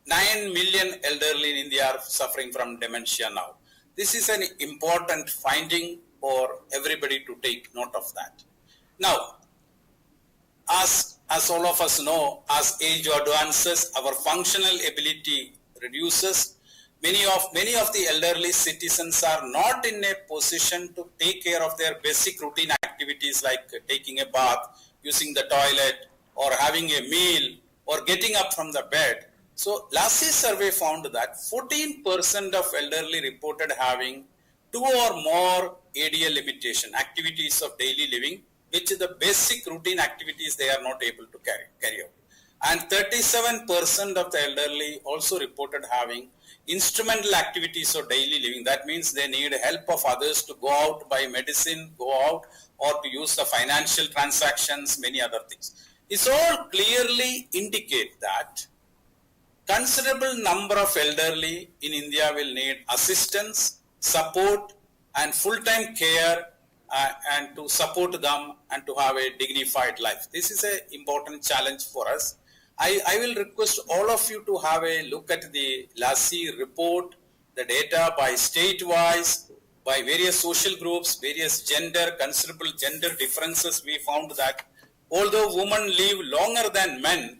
9 million elderly in India are suffering from dementia now. This is an important finding for everybody to take note of that. Now, as all of us know, as age advances, our functional ability reduces. Many of the elderly citizens are not in a position to take care of their basic routine activities like taking a bath, using the toilet, or having a meal, or getting up from the bed. So, Lassie survey found that 14% of elderly reported having 2 or more ADL limitation, activities of daily living, which is the basic routine activities they are not able to carry out. And 37% of the elderly also reported having instrumental activities of daily living. That means they need help of others to go out, buy medicine, go out, or to use the financial transactions, many other things. This all clearly indicate that considerable number of elderly in India will need assistance, support, and full-time care, and to support them and to have a dignified life. This is an important challenge for us. I will request all of you to have a look at the Lassie report, the data by state-wise, by various social groups, various considerable gender differences. We found that although women live longer than men,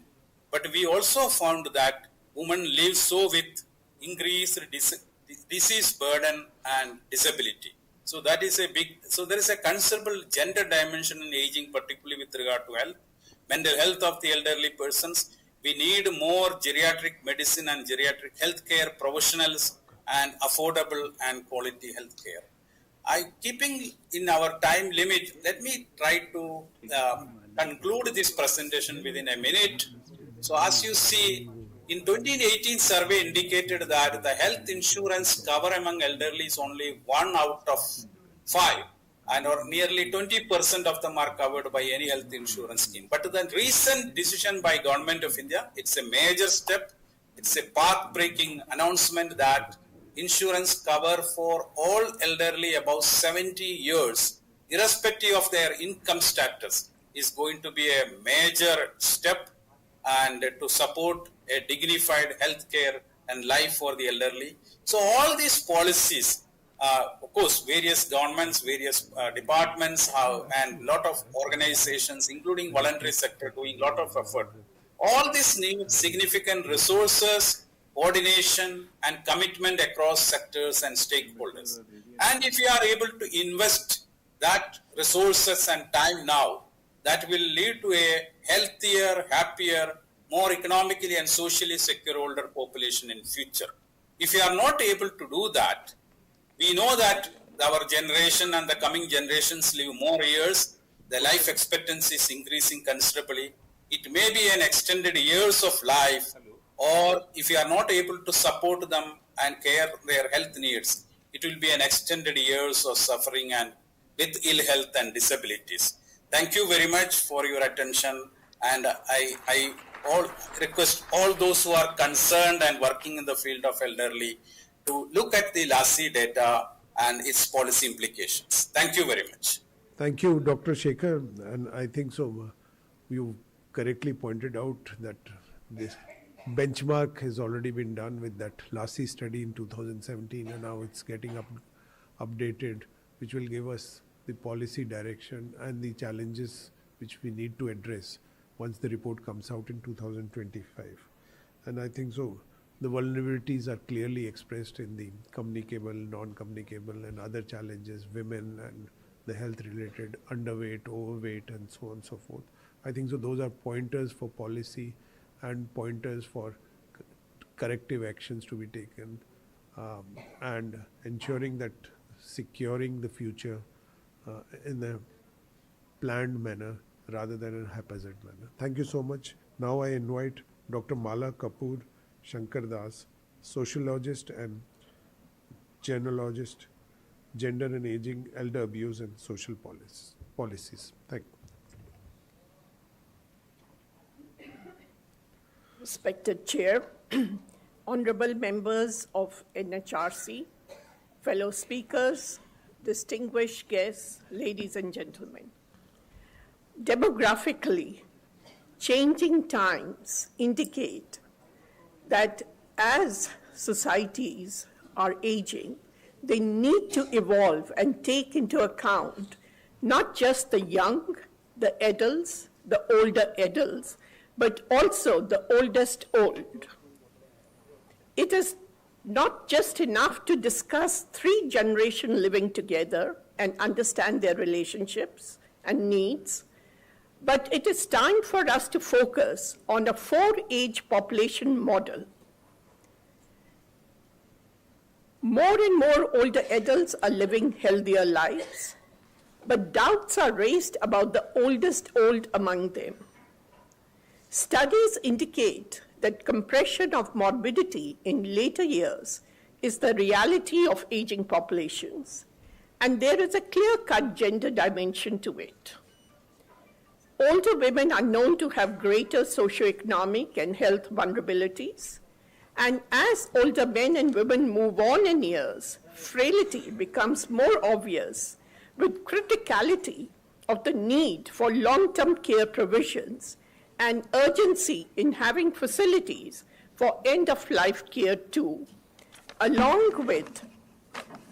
but we also found that women live so with increased disease burden and disability. So that is there is a considerable gender dimension in aging, particularly with regard to health, mental health of the elderly persons. We need more geriatric medicine and geriatric healthcare professionals and affordable and quality healthcare. Keeping in our time limit, let me try to conclude this presentation within a minute. So as you see, In 2018 survey indicated that the health insurance cover among elderly is only 1 out of 5, and or nearly 20% of them are covered by any health insurance scheme. But the recent decision by Government of India, it's a major step. It's a path-breaking announcement that insurance cover for all elderly above 70 years, irrespective of their income status, is going to be a major step and to support a dignified healthcare and life for the elderly. So all these policies, of course, various governments, various departments have, and lot of organizations, including voluntary sector, doing lot of effort. All this needs significant resources, coordination, and commitment across sectors and stakeholders. And if we are able to invest that resources and time now, that will lead to a healthier, happier, more economically and socially secure older population in future. If we are not able to do that, we know that our generation and the coming generations live more years, the life expectancy is increasing considerably. It may be an extended years of life, or if we are not able to support them and care their health needs, it will be an extended years of suffering and with ill health and disabilities. Thank you very much for your attention, and I request all those who are concerned and working in the field of elderly to look at the LASI data and its policy implications. Thank you very much. Thank you, Dr. Shekhar. And I think so, you correctly pointed out that this benchmark has already been done with that LASI study in 2017, and now it's getting updated, which will give us the policy direction and the challenges which we need to address once the report comes out in 2025. And I think so, the vulnerabilities are clearly expressed in the communicable, non-communicable and other challenges, women and the health-related underweight, overweight and so on and so forth. I think so those are pointers for policy and pointers for corrective actions to be taken, and ensuring that securing the future in a planned manner rather than in a haphazard manner. Thank you so much. Now I invite Dr. Mala Kapoor Shankar Das, sociologist and genealogist, gender and aging, elder abuse and social policies. Thank you. Respected Chair, honorable members of NHRC, fellow speakers, distinguished guests, ladies and gentlemen. Demographically, changing times indicate that as societies are aging, they need to evolve and take into account not just the young, the adults, the older adults, but also the oldest old. It is not just enough to discuss 3 generations living together and understand their relationships and needs, but it is time for us to focus on a 4-age population model. More and more older adults are living healthier lives, but doubts are raised about the oldest old among them. Studies indicate that compression of morbidity in later years is the reality of aging populations, and there is a clear-cut gender dimension to it. Older women are known to have greater socioeconomic and health vulnerabilities, and as older men and women move on in years, frailty becomes more obvious, with criticality of the need for long-term care provisions and urgency in having facilities for end-of-life care too, along with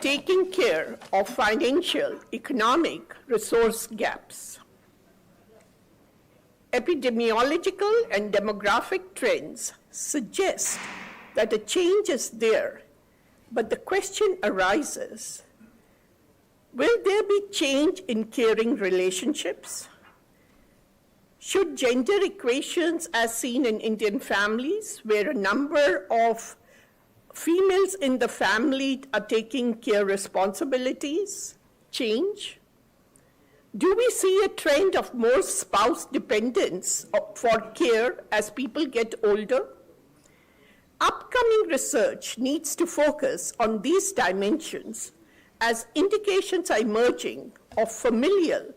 taking care of financial, economic resource gaps. Epidemiological and demographic trends suggest that a change is there, but the question arises, will there be change in caring relationships? Should gender equations as seen in Indian families, where a number of females in the family are taking care responsibilities, change? Do we see a trend of more spouse dependence for care as people get older? Upcoming research needs to focus on these dimensions as indications are emerging of familial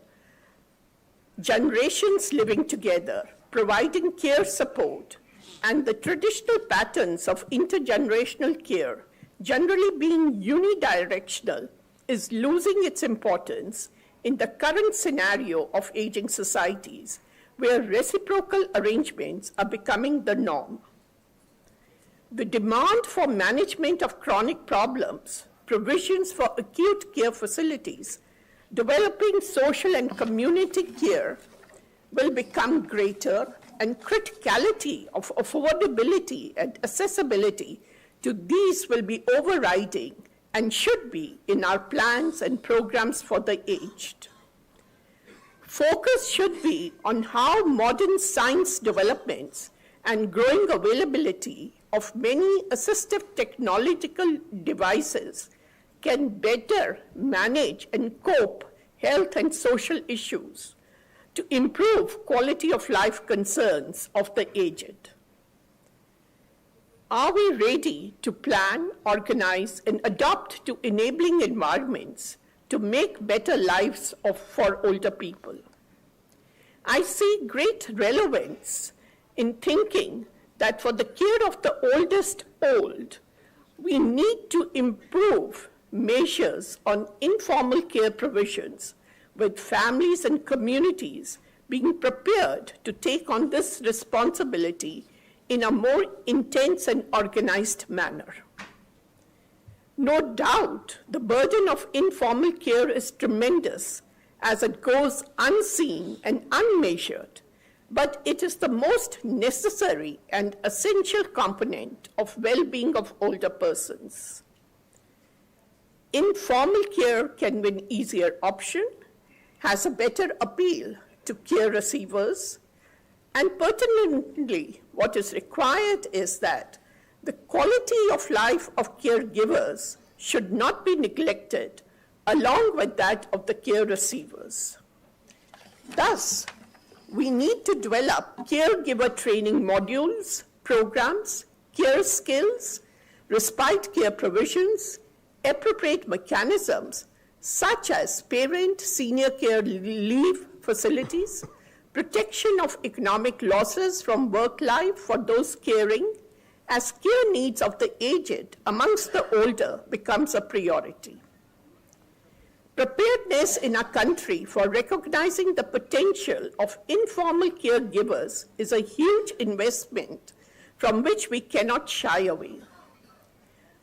generations living together, providing care support, and the traditional patterns of intergenerational care, generally being unidirectional, is losing its importance in the current scenario of aging societies, where reciprocal arrangements are becoming the norm. The demand for management of chronic problems, provisions for acute care facilities, developing social and community care will become greater, and criticality of affordability and accessibility to these will be overriding and should be in our plans and programs for the aged. Focus should be on how modern science developments and growing availability of many assistive technological devices can better manage and cope health and social issues to improve quality of life concerns of the aged. Are we ready to plan, organize, and adopt to enabling environments to make better lives for older people? I see great relevance in thinking that for the care of the oldest old, we need to improve measures on informal care provisions, with families and communities being prepared to take on this responsibility in a more intense and organized manner. No doubt, the burden of informal care is tremendous as it goes unseen and unmeasured, but it is the most necessary and essential component of well-being of older persons. Informal care can be an easier option, has a better appeal to care receivers, and pertinently, what is required is that the quality of life of caregivers should not be neglected along with that of the care receivers. Thus, we need to develop caregiver training modules, programs, care skills, respite care provisions, appropriate mechanisms such as parent senior care leave facilities, protection of economic losses from work life for those caring, as care needs of the aged amongst the older becomes a priority. Preparedness in our country for recognizing the potential of informal caregivers is a huge investment from which we cannot shy away.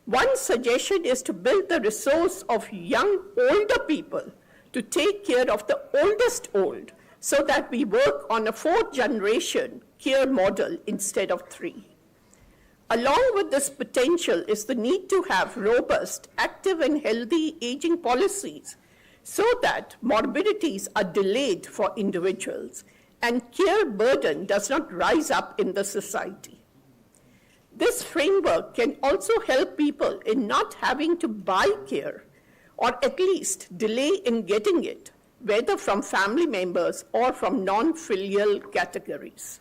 One suggestion is to build the resource of young older people to take care of the oldest old, so that we work on a 4th generation care model instead of 3. Along with this potential is the need to have robust, active, and healthy aging policies so that morbidities are delayed for individuals and care burden does not rise up in the society. This framework can also help people in not having to buy care, or at least delay in getting it, whether from family members or from non-filial categories.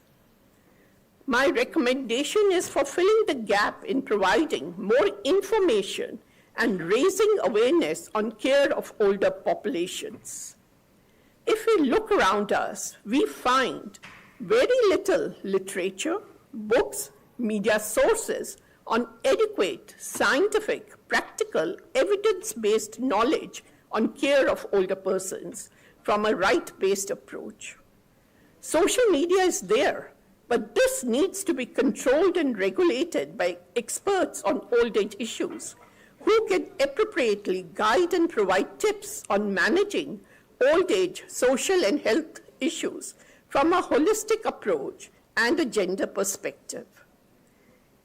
My recommendation is for filling the gap in providing more information and raising awareness on care of older populations. If we look around us, we find very little literature, books, media sources on adequate, scientific, practical, evidence-based knowledge on care of older persons from a right-based approach. Social media is there, but this needs to be controlled and regulated by experts on old age issues who can appropriately guide and provide tips on managing old age social and health issues from a holistic approach and a gender perspective.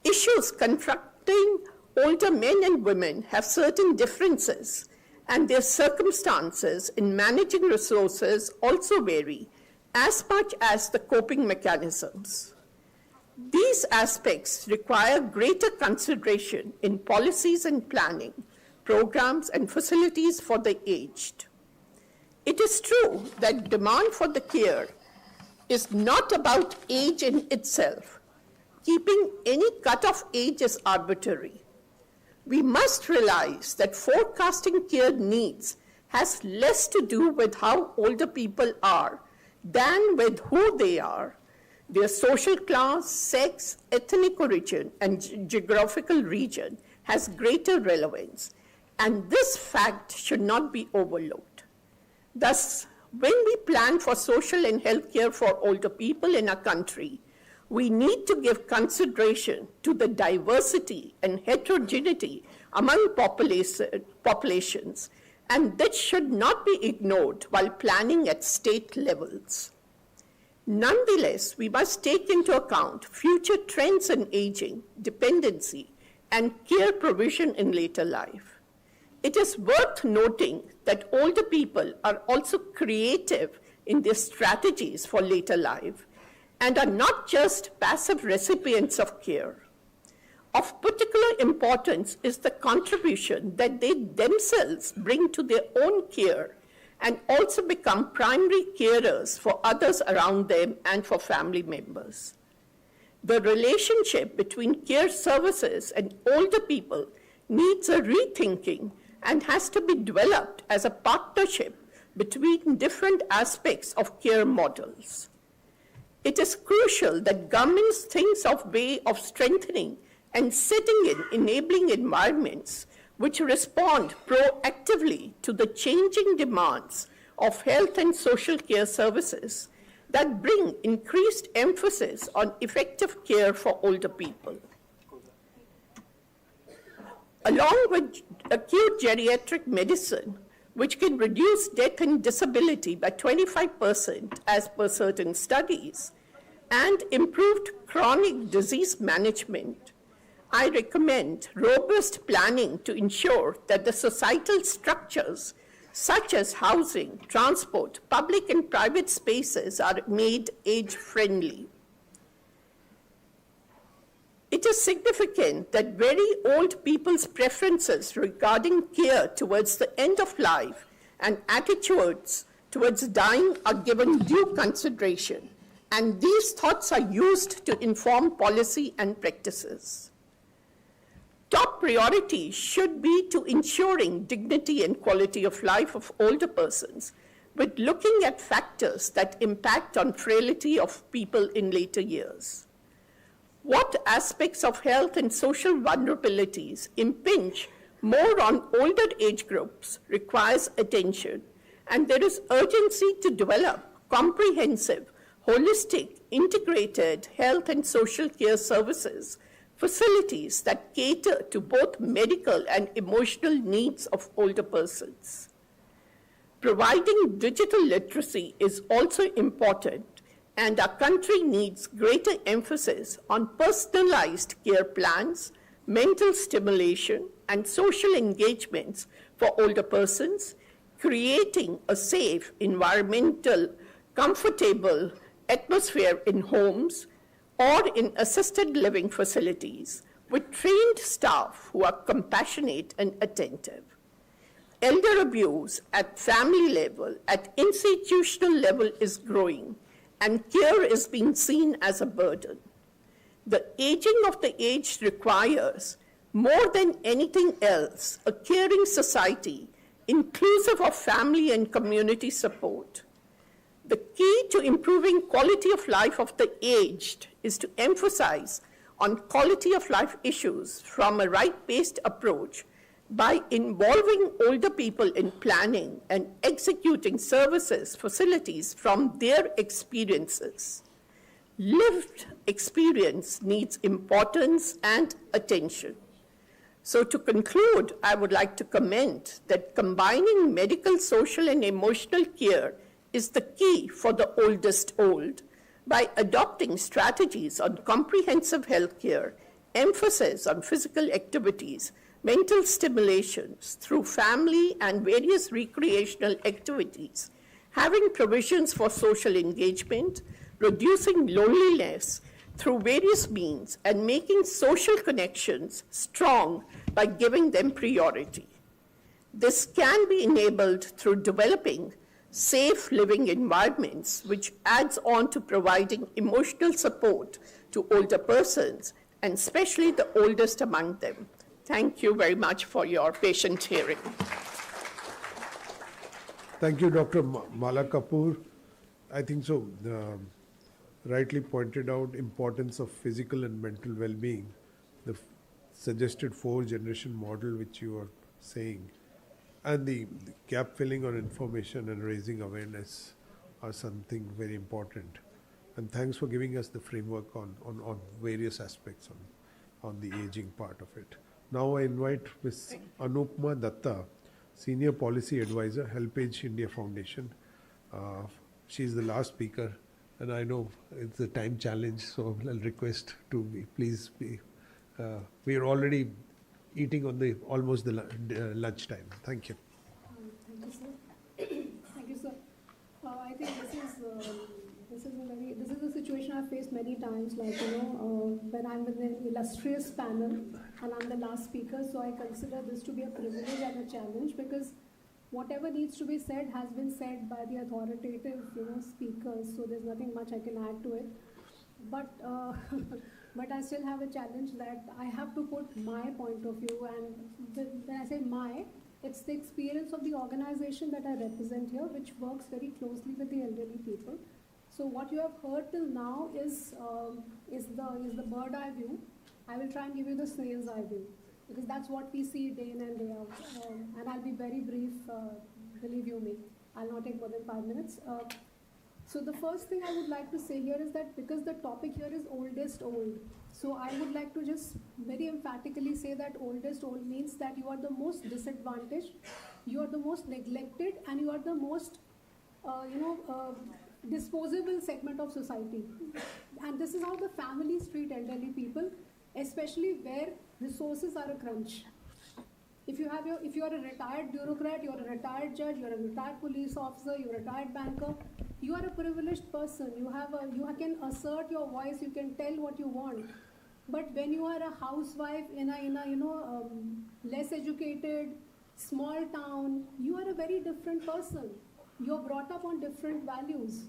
Issues confronting older men and women have certain differences, and their circumstances in managing resources also vary, as much as the coping mechanisms. These aspects require greater consideration in policies and planning, programs and facilities for the aged. It is true that demand for the care is not about age in itself, keeping any cut-off age as arbitrary. We must realize that forecasting care needs has less to do with how older people are than with who they are, their social class, sex, ethnic origin, and geographical region has greater relevance, and this fact should not be overlooked. Thus, when we plan for social and health care for older people in our country, we need to give consideration to the diversity and heterogeneity among populations, and this should not be ignored while planning at state levels. Nonetheless, we must take into account future trends in aging, dependency, and care provision in later life. It is worth noting that older people are also creative in their strategies for later life and are not just passive recipients of care. Of particular importance is the contribution that they themselves bring to their own care and also become primary carers for others around them and for family members. The relationship between care services and older people needs a rethinking and has to be developed as a partnership between different aspects of care models. It is crucial that governments think of ways of strengthening and setting in enabling environments which respond proactively to the changing demands of health and social care services that bring increased emphasis on effective care for older people. Along with acute geriatric medicine, which can reduce death and disability by 25% as per certain studies, and improved chronic disease management, I recommend robust planning to ensure that the societal structures such as housing, transport, public and private spaces are made age-friendly. It is significant that very old people's preferences regarding care towards the end of life and attitudes towards dying are given due consideration, and these thoughts are used to inform policy and practices. Top priority should be to ensuring dignity and quality of life of older persons, with looking at factors that impact on frailty of people in later years. What aspects of health and social vulnerabilities impinge more on older age groups requires attention, and there is urgency to develop comprehensive, holistic, integrated health and social care services, facilities that cater to both medical and emotional needs of older persons. Providing digital literacy is also important, and our country needs greater emphasis on personalized care plans, mental stimulation, and social engagements for older persons, creating a safe, environmental, comfortable atmosphere in homes or in assisted living facilities with trained staff who are compassionate and attentive. Elder abuse at family level, at institutional level is growing, and care is being seen as a burden. The aging of the aged requires, more than anything else, a caring society inclusive of family and community support. The key to improving quality of life of the aged is to emphasize on quality of life issues from a right-based approach by involving older people in planning and executing services, facilities from their experiences. Lived experience needs importance and attention. So to conclude, I would like to comment that combining medical, social, and emotional care is the key for the oldest old by adopting strategies on comprehensive health care, emphasis on physical activities, mental stimulations through family and various recreational activities, having provisions for social engagement, reducing loneliness through various means, and making social connections strong by giving them priority. This can be enabled through developing safe living environments, which adds on to providing emotional support to older persons, and especially the oldest among them. Thank you very much for your patient hearing. Thank you, Dr. Mala Kapoor. I think so. Rightly pointed out importance of physical and mental well-being. The suggested 4-generation model which you are saying, and the gap filling on information and raising awareness are something very important. And thanks for giving us the framework on various aspects on the aging part of it. Now I invite Ms. Anupma Datta, Senior Policy Advisor, HelpAge India Foundation. She's the last speaker, and I know it's a time challenge, so I'll request to please be. We are already eating on almost the lunch time. Thank you. Thank you, sir. Thank you, sir. I think this is a situation I've faced many times. Like when I'm with an illustrious panel and I'm the last speaker, so I consider this to be a privilege and a challenge, because whatever needs to be said has been said by the authoritative speakers. So there's nothing much I can add to it. But but I still have a challenge that I have to put my point of view, and when I say my, it's the experience of the organization that I represent here, which works very closely with the elderly people. So what you have heard till now is the bird eye view. I will try and give you the snail's eye view, because that's what we see day in and day out. And I'll be very brief, believe you me. I'll not take more than 5 minutes. So the first thing I would like to say here is that because the topic here is oldest old, so I would like to just very emphatically say that oldest old means that you are the most disadvantaged, you are the most neglected, and you are the most, disposable segment of society. And this is how the families treat elderly people, especially where resources are a crunch. If you are a retired bureaucrat, you're a retired judge, you're a retired police officer, you're a retired banker, you are a privileged person. You can assert your voice, you can tell what you want. But when you are a housewife in a less educated, small town, you are a very different person. You're brought up on different values.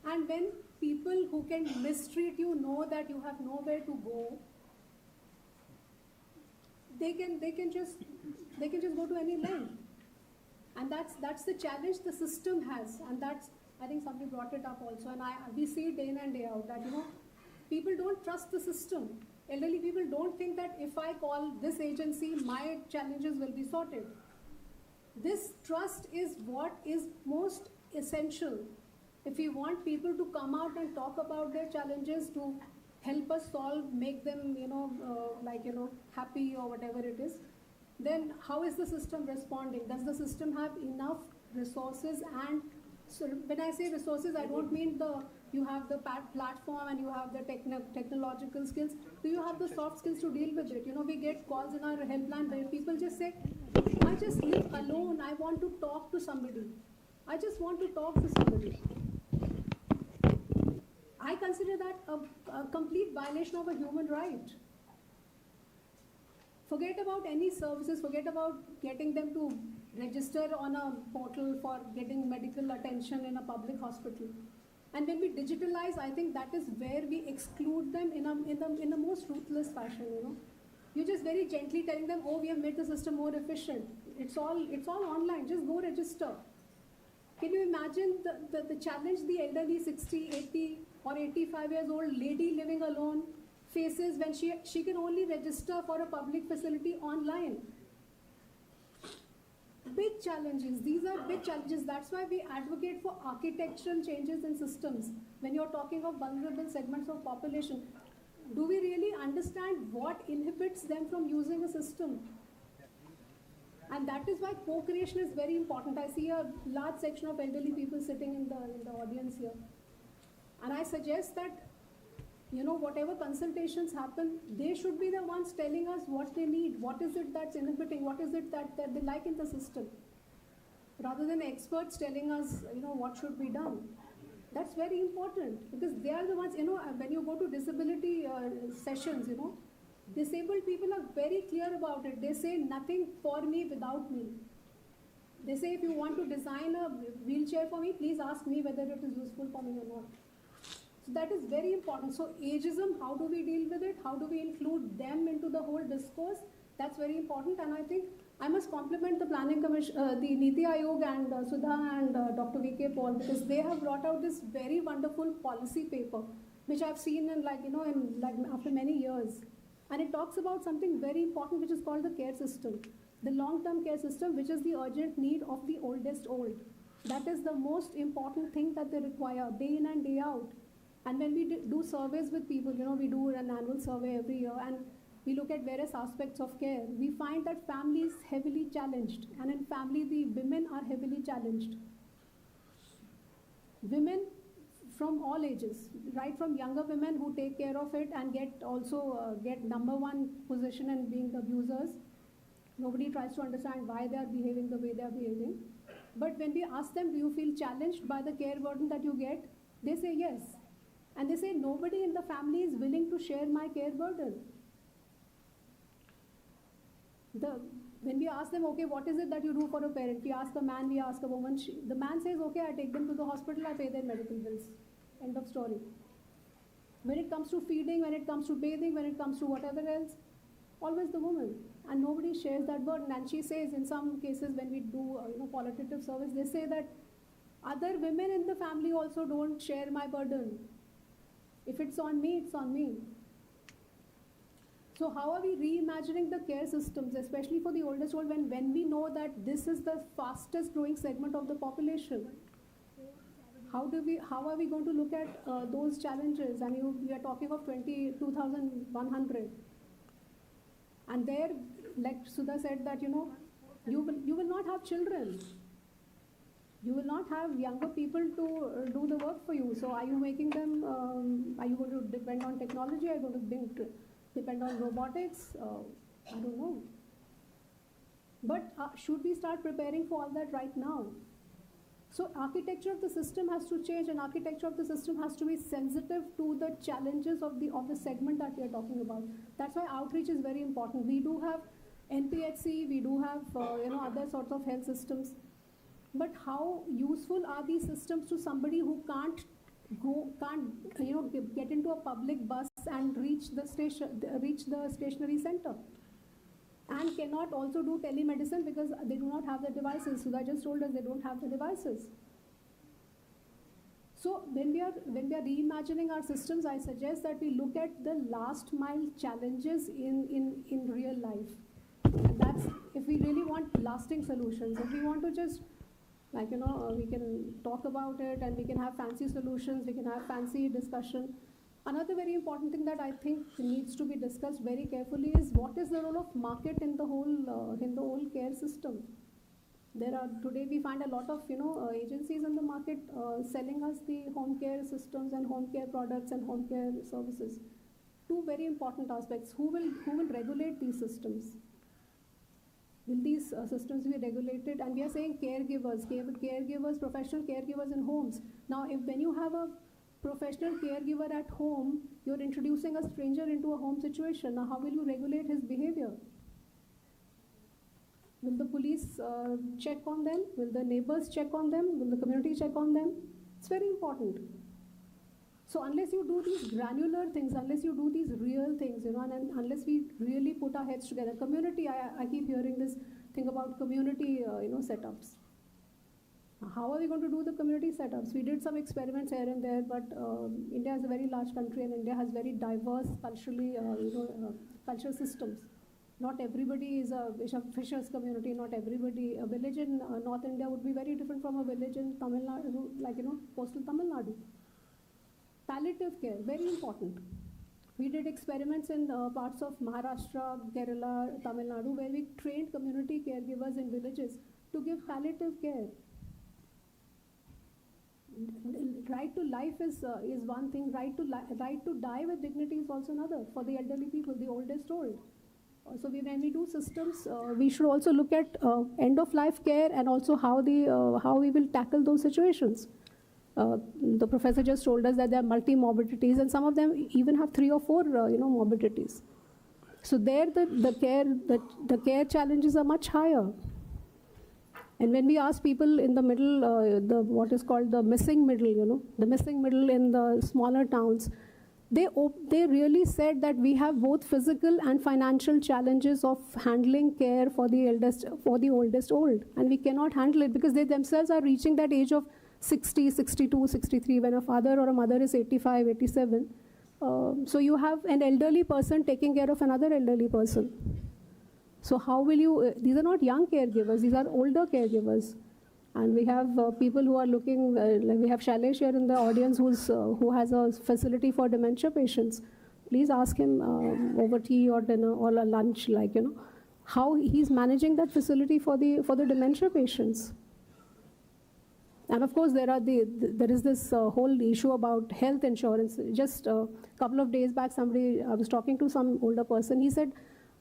And when people who can mistreat you know that you have nowhere to go, they can just go to any length. And that's the challenge the system has, and that's, I think somebody brought it up also, and we see it day in and day out that people don't trust the system. Elderly people don't think that if I call this agency, my challenges will be sorted. This trust is what is most essential. If we want people to come out and talk about their challenges, to help us solve, make them, happy or whatever it is, then how is the system responding? Does the system have enough resources? And so when I say resources, I don't mean you have the platform and you have the technological skills. Do you have the soft skills to deal with it? We get calls in our helpline where people just say, I just live alone. I want to talk to somebody. I just want to talk to somebody. I consider that a complete violation of a human right. Forget about any services, forget about getting them to register on a portal for getting medical attention in a public hospital. And when we digitalize, I think that is where we exclude them in the most ruthless fashion. You're just very gently telling them, oh, we have made the system more efficient. It's all online, just go register. Can you imagine the challenge the elderly 60, 80 or 85 years old lady living alone faces when she can only register for a public facility online? Big challenges. These are big challenges. That's why we advocate for architectural changes in systems. When you're talking of vulnerable segments of population, do we really understand what inhibits them from using a system? And that is why co-creation is very important. I see a large section of elderly people sitting in the audience here. And I suggest that, whatever consultations happen, they should be the ones telling us what they need, what is it that's inhibiting, what is it that they like in the system, rather than experts telling us, what should be done. That's very important, because they are the ones, when you go to disability sessions, disabled people are very clear about it. They say nothing for me without me. They say if you want to design a wheelchair for me, please ask me whether it is useful for me or not. So that is very important. So ageism, how do we deal with it? How do we include them into the whole discourse? That's very important. And I think I must compliment the Planning Commission, the Niti Aayog and Sudha and Dr. V.K. Paul, because they have brought out this very wonderful policy paper, which I've seen in after many years. And it talks about something very important, which is called the care system, the long-term care system, which is the urgent need of the oldest old. That is the most important thing that they require day in and day out. And when we do surveys with people, we do an annual survey every year, and we look at various aspects of care. We find that family is heavily challenged, and in family, the women are heavily challenged. Women from all ages, right from younger women who take care of it and get #1 position in being the abusers. Nobody tries to understand why they are behaving the way they are behaving. But when we ask them, do you feel challenged by the care burden that you get? They say yes. And they say, nobody in the family is willing to share my care burden. When we ask them, okay, what is it that you do for a parent? We ask a man, we ask a woman. The man says, okay, I take them to the hospital, I pay their medical bills. End of story. When it comes to feeding, when it comes to bathing, when it comes to whatever else, always the woman. And nobody shares that burden. And she says, in some cases, when we do qualitative service, they say that other women in the family also don't share my burden. If it's on me, it's on me. So how are we reimagining the care systems, especially for the oldest old, when we know that this is the fastest growing segment of the population? How are we going to look at those challenges? And we are talking of 22,100. And there, like Sudha said, that you will not have children. You will not have younger people to do the work for you. So are you making them, are you going to depend on technology? Are you going to depend on robotics? I don't know. But should we start preparing for all that right now? So architecture of the system has to change, and architecture of the system has to be sensitive to the challenges of the segment that we are talking about. That's why outreach is very important. We do have NPHC, we do have other sorts of health systems. But how useful are these systems to somebody who can't get into a public bus and reach the stationary center, and cannot also do telemedicine because they do not have the devices? Sudha just told us they don't have the devices. So when we are reimagining our systems, I suggest that we look at the last mile challenges in real life. And that's if we really want lasting solutions. If we want to just we can talk about it and we can have fancy solutions, we can have fancy discussion. Another very important thing that I think needs to be discussed very carefully is what is the role of market in the whole care system. Today we find a lot of agencies in the market selling us the home care systems and home care products and home care services. Two very important aspects. Who will regulate these systems? Will these systems be regulated? And we are saying caregivers, professional caregivers in homes. Now, when you have a professional caregiver at home, you're introducing a stranger into a home situation. Now, how will you regulate his behavior? Will the police check on them? Will the neighbors check on them? Will the community check on them? It's very important. So unless you do these granular things, unless you do these real things, and unless we really put our heads together, community, I keep hearing this thing about community, setups. How are we going to do the community setups? We did some experiments here and there, but India is a very large country, and India has very diverse cultural systems. Not everybody is a fisher's community. Not everybody. A village in North India would be very different from a village in Tamil Nadu, coastal Tamil Nadu. Palliative care, very important. We did experiments in parts of Maharashtra, Kerala, Tamil Nadu, where we trained community caregivers in villages to give palliative care. Right to life is one thing. Right to die with dignity is also another. For the elderly people, the oldest old. So when we do systems, we should also look at end of life care and also how we will tackle those situations. The professor just told us that there are multi-morbidities, and some of them even have 3 or 4 morbidities. So there the care challenges are much higher. And when we ask people in the middle, what is called the missing middle, the missing middle in the smaller towns, they really said that we have both physical and financial challenges of handling care for the oldest old. And we cannot handle it because they themselves are reaching that age of 60, 62, 63, when a father or a mother is 85, 87. So you have an elderly person taking care of another elderly person. So how will you, these are not young caregivers, these are older caregivers. And we have people who are looking, like we have Shailesh here in the audience who has a facility for dementia patients. Please ask him over tea or dinner or a lunch, how he's managing that facility for the dementia patients. And of course, there is this whole issue about health insurance. Just a couple of days back, I was talking to some older person. He said,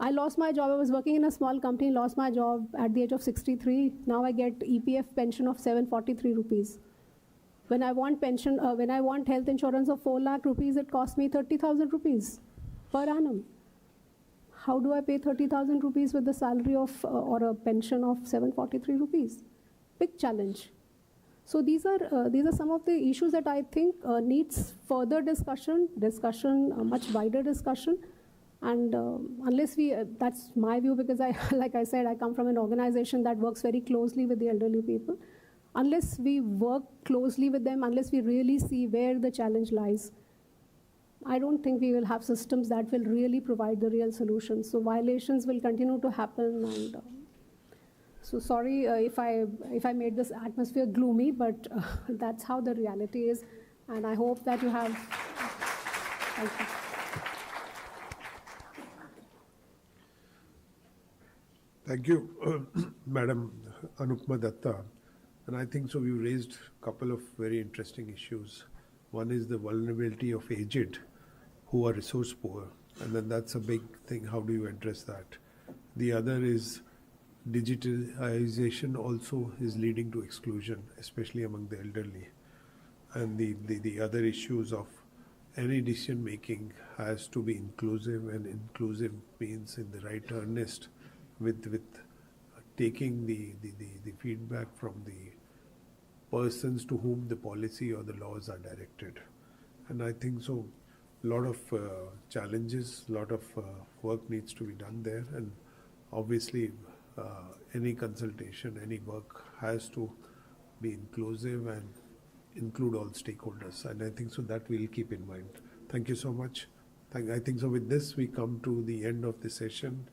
I lost my job. I was working in a small company, lost my job at the age of 63. Now I get EPF pension of 743 rupees. When I want pension, when I want health insurance of 4 lakh rupees, it costs me 30,000 rupees per annum. How do I pay 30,000 rupees with the salary of or a pension of 743 rupees? Big challenge. So these are some of the issues that I think needs further discussion, a much wider discussion. And unless that's my view, because like I said, I come from an organization that works very closely with the elderly people. Unless we work closely with them, unless we really see where the challenge lies, I don't think we will have systems that will really provide the real solutions. So violations will continue to happen. And so sorry if I made this atmosphere gloomy, but that's how the reality is. And I hope that you have. Thank you. Thank you, Madam Anupma Datta. And I think so we raised a couple of very interesting issues. One is the vulnerability of aged who are resource poor. And then that's a big thing. How do you address that? The other is digitalization also is leading to exclusion, especially among the elderly. And the other issues of any decision making has to be inclusive, and inclusive means in the right earnest with taking the feedback from the persons to whom the policy or the laws are directed. And I think so a lot of challenges, a lot of work needs to be done there. And obviously any consultation, any work has to be inclusive and include all stakeholders. And I think so that we'll keep in mind. Thank you so much. I think so with this we come to the end of the session.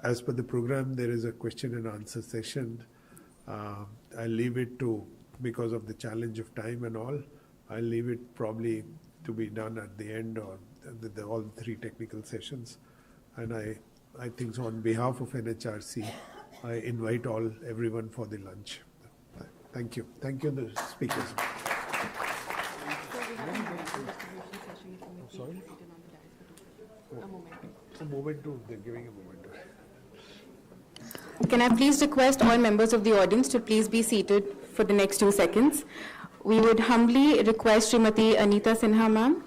As per the program, there is a question and answer session. I'll leave it to, because of the challenge of time and all, I'll leave it probably to be done at the end or all three technical sessions. And I think so on behalf of NHRC, I invite everyone for the lunch. Thank you. Thank you, the speakers. Sorry? A moment to, they're giving a moment. Can I please request all members of the audience to please be seated for the next 2 seconds. We would humbly request Srimati Anita Sinha ma'am,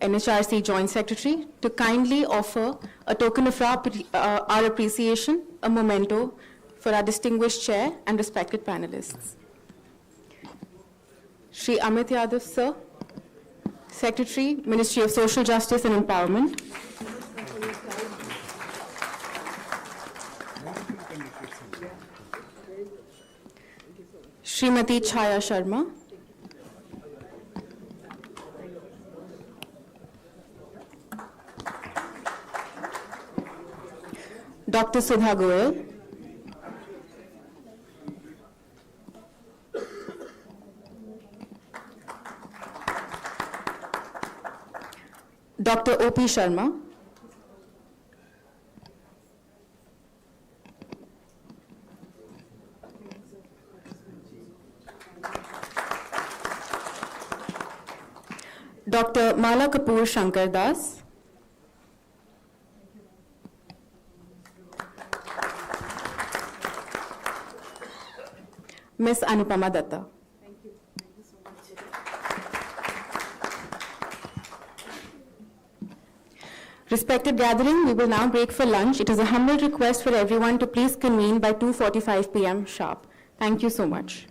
NHRC Joint Secretary, to kindly offer a token of our appreciation, a memento for our distinguished chair and respected panelists. Shri Amit Yadav sir, Secretary, Ministry of Social Justice and Empowerment. Srimati Chaya Sharma, Dr. Sudha Goyal, Dr. O.P. Sharma, Dr. Mala Kapoor Shankar Das, Ms. Anupama Datta. Thank you. Thank you so much. Respected gathering, we will now break for lunch. It is a humble request for everyone to please convene by 2:45 p.m. sharp. Thank you so much.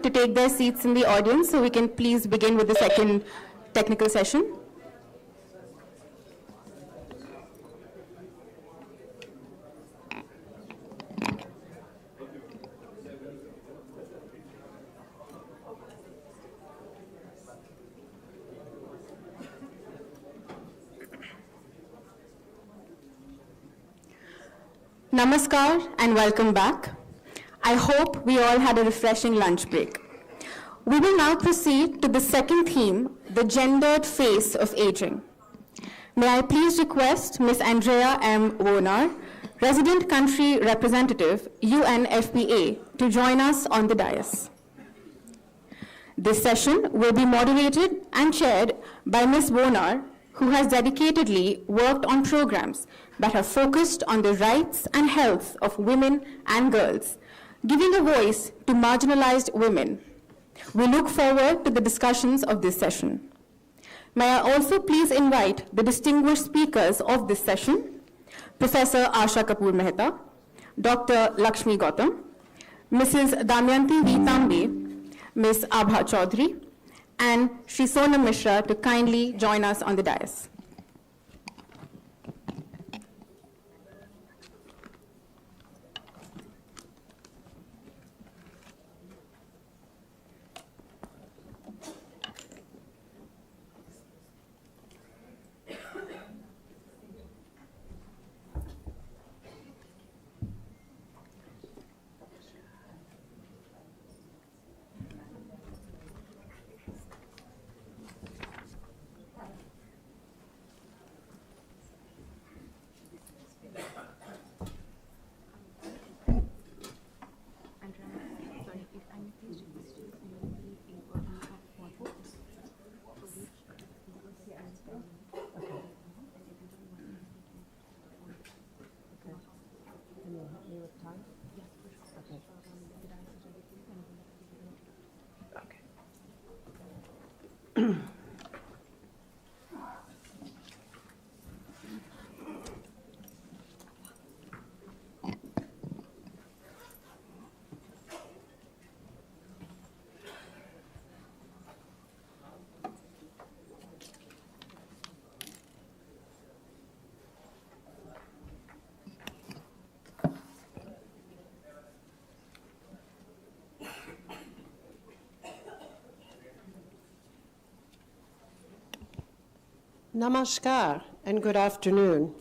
to take their seats in the audience so we can please begin with the second technical session. Namaskar and welcome back. I hope we all had a refreshing lunch break. We will now proceed to the second theme, the gendered face of aging. May I please request Ms. Andrea M. Wonar, Resident Country Representative, UNFPA, to join us on the dais. This session will be moderated and chaired by Ms. Wonar, who has dedicatedly worked on programs that have focused on the rights and health of women and girls, giving a voice to marginalized women. We look forward to the discussions of this session. May I also please invite the distinguished speakers of this session, Professor Asha Kapoor Mehta, Dr. Lakshmi Gautam, Mrs. Damayanti V. Tambe, Ms. Abha Chaudhary, and Shri Sonam Mishra to kindly join us on the dais. Namaskar and good afternoon.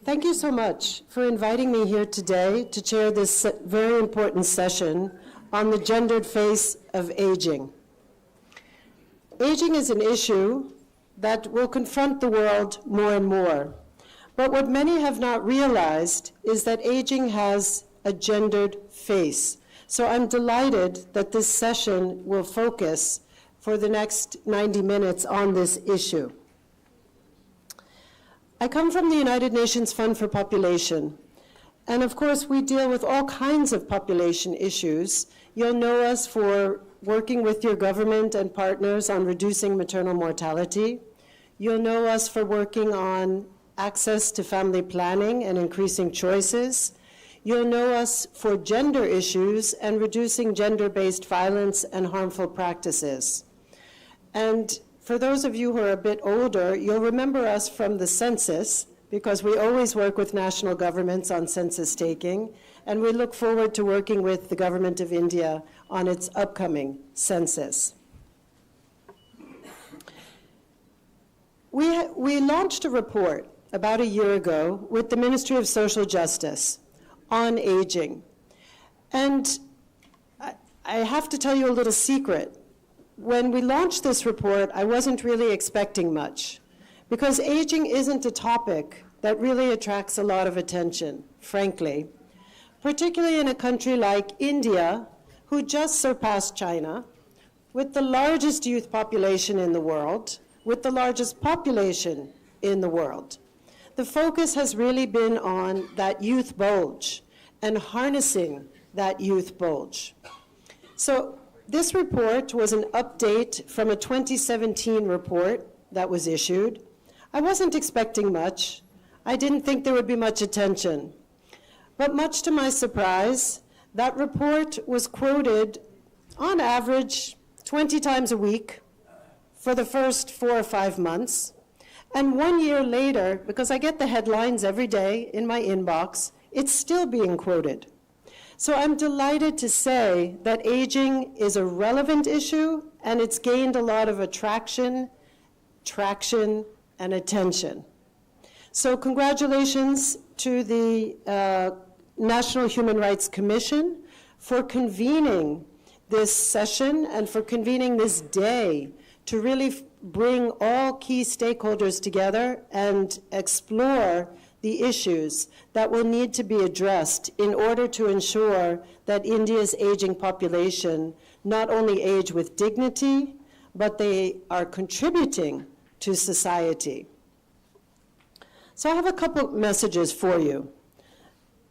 Thank you so much for inviting me here today to chair this very important session on the gendered face of aging. Aging is an issue that will confront the world more and more. But what many have not realized is that aging has a gendered face. So I'm delighted that this session will focus for the next 90 minutes on this issue. I come from the United Nations Fund for Population, and of course we deal with all kinds of population issues. You'll know us for working with your government and partners on reducing maternal mortality. You'll know us for working on access to family planning and increasing choices. You'll know us for gender issues and reducing gender-based violence and harmful practices. And for those of you who are a bit older, you'll remember us from the census, because we always work with national governments on census taking, and we look forward to working with the Government of India on its upcoming census. We launched a report about a year ago with the Ministry of Social Justice on aging. And I have to tell you a little secret. When we launched this report, I wasn't really expecting much, because aging isn't a topic that really attracts a lot of attention, frankly, particularly in a country like India, who just surpassed China, with the largest youth population in the world, with the largest population in the world. The focus has really been on that youth bulge and harnessing that youth bulge. So this report was an update from a 2017 report that was issued. I wasn't expecting much. I didn't think there would be much attention. But much to my surprise, that report was quoted on average 20 times a week for the first 4 or 5 months. And 1 year later, because I get the headlines every day in my inbox, it's still being quoted. So I'm delighted to say that aging is a relevant issue, and it's gained a lot of traction, and attention. So congratulations to the National Human Rights Commission for convening this session and for convening this day to really bring all key stakeholders together and explore the issues that will need to be addressed in order to ensure that India's aging population not only age with dignity, but they are contributing to society. So I have a couple messages for you.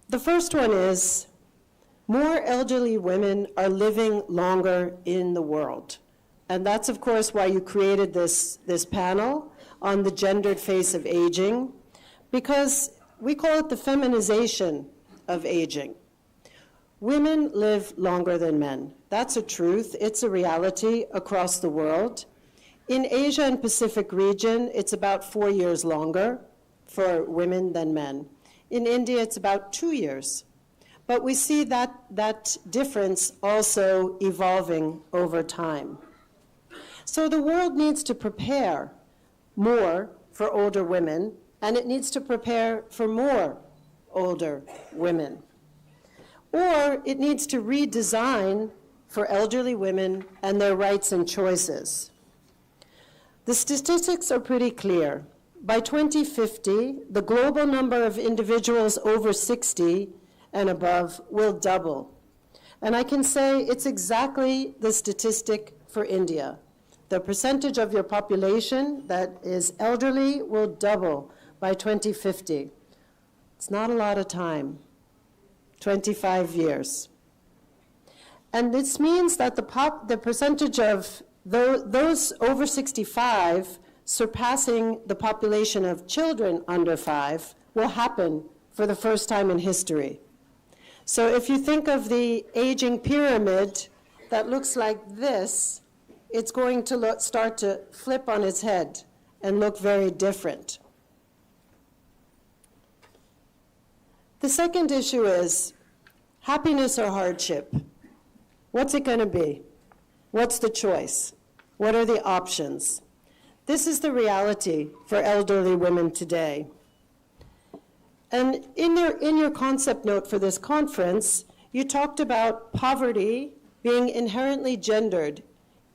The first one is, more elderly women are living longer in the world. And that's, of course, why you created this panel on the gendered face of aging, because we call it the feminization of aging. Women live longer than men. That's a truth. It's a reality across the world. In Asia and Pacific region, it's about 4 years longer for women than men. In India, it's about 2 years. But we see that difference also evolving over time. So the world needs to prepare more for older women, and it needs to prepare for more older women. Or it needs to redesign for elderly women and their rights and choices. The statistics are pretty clear. By 2050, the global number of individuals over 60 and above will double. And I can say it's exactly the statistic for India. The percentage of your population that is elderly will double by 2050. It's not a lot of time, 25 years. And this means that the percentage of those over 65 surpassing the population of children under 5 will happen for the first time in history. So if you think of the aging pyramid that looks like this, it's going to start to flip on its head and look very different. The second issue is happiness or hardship. What's it going to be? What's the choice? What are the options? This is the reality for elderly women today. And in your concept note for this conference, you talked about poverty being inherently gendered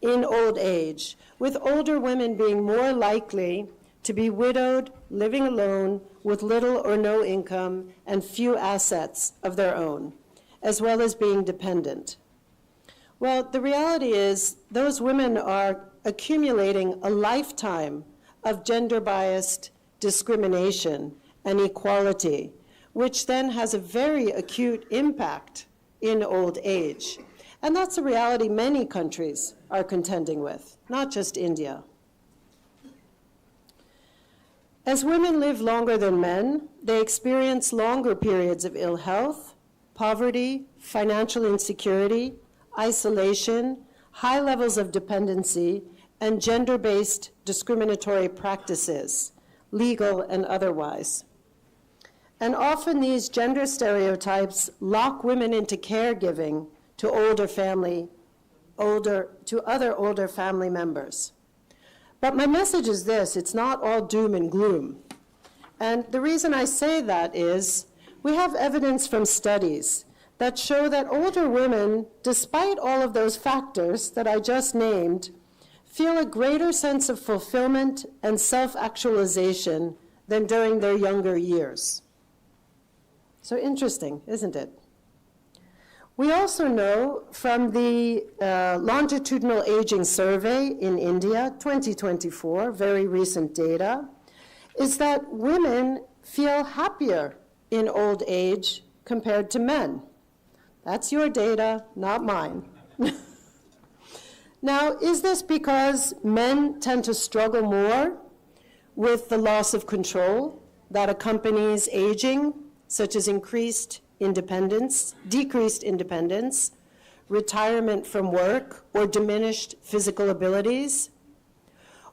in old age, with older women being more likely to be widowed, living alone, with little or no income and few assets of their own, as well as being dependent. Well, the reality is those women are accumulating a lifetime of gender-biased discrimination and equality, which then has a very acute impact in old age. And that's a reality many countries are contending with, not just India. As women live longer than men, they experience longer periods of ill health, poverty, financial insecurity, isolation, high levels of dependency, and gender-based discriminatory practices, legal and otherwise. And often these gender stereotypes lock women into caregiving to other older family members. But my message is this: it's not all doom and gloom. And the reason I say that is we have evidence from studies that show that older women, despite all of those factors that I just named, feel a greater sense of fulfillment and self-actualization than during their younger years. So interesting, isn't it? We also know from the Longitudinal Aging Survey in India, 2024, very recent data, is that women feel happier in old age compared to men. That's your data, not mine. Now, is this because men tend to struggle more with the loss of control that accompanies aging, such as increased independence, decreased independence, retirement from work, or diminished physical abilities?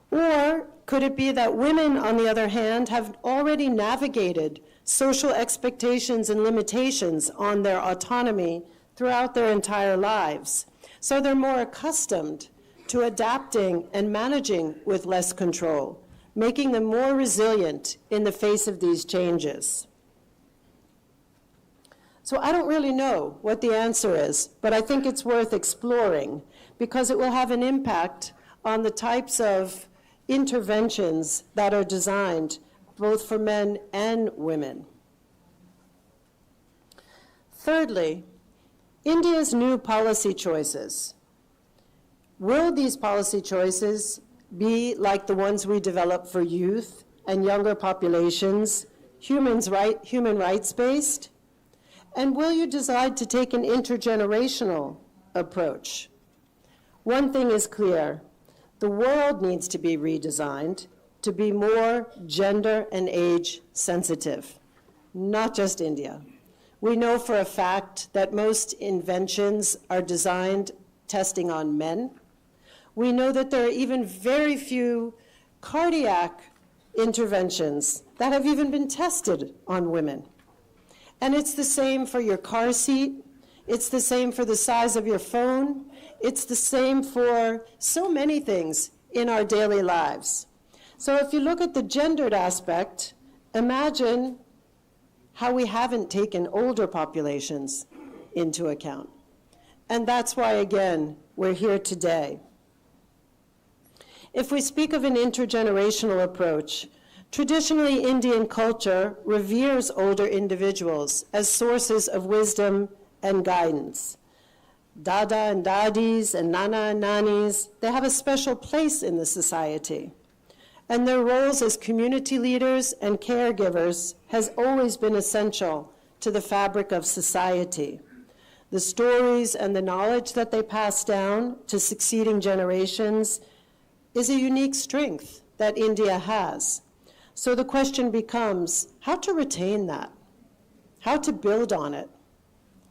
Or could it be that women, on the other hand, have already navigated social expectations and limitations on their autonomy throughout their entire lives? So they're more accustomed to adapting and managing with less control, making them more resilient in the face of these changes. So I don't really know what the answer is, but I think it's worth exploring because it will have an impact on the types of interventions that are designed both for men and women. Thirdly, India's new policy choices. Will these policy choices be like the ones we develop for youth and younger populations, human rights-based? And will you decide to take an intergenerational approach? One thing is clear. The world needs to be redesigned to be more gender and age sensitive, not just India. We know for a fact that most inventions are designed testing on men. We know that there are even very few cardiac interventions that have even been tested on women. And it's the same for your car seat. It's the same for the size of your phone. It's the same for so many things in our daily lives. So if you look at the gendered aspect, imagine how we haven't taken older populations into account. And that's why, again, we're here today. If we speak of an intergenerational approach, traditionally Indian culture reveres older individuals as sources of wisdom and guidance. Dada and dadis and nana and nanis, they have a special place in the society. And their roles as community leaders and caregivers has always been essential to the fabric of society. The stories and the knowledge that they pass down to succeeding generations is a unique strength that India has. So the question becomes how to retain that, how to build on it,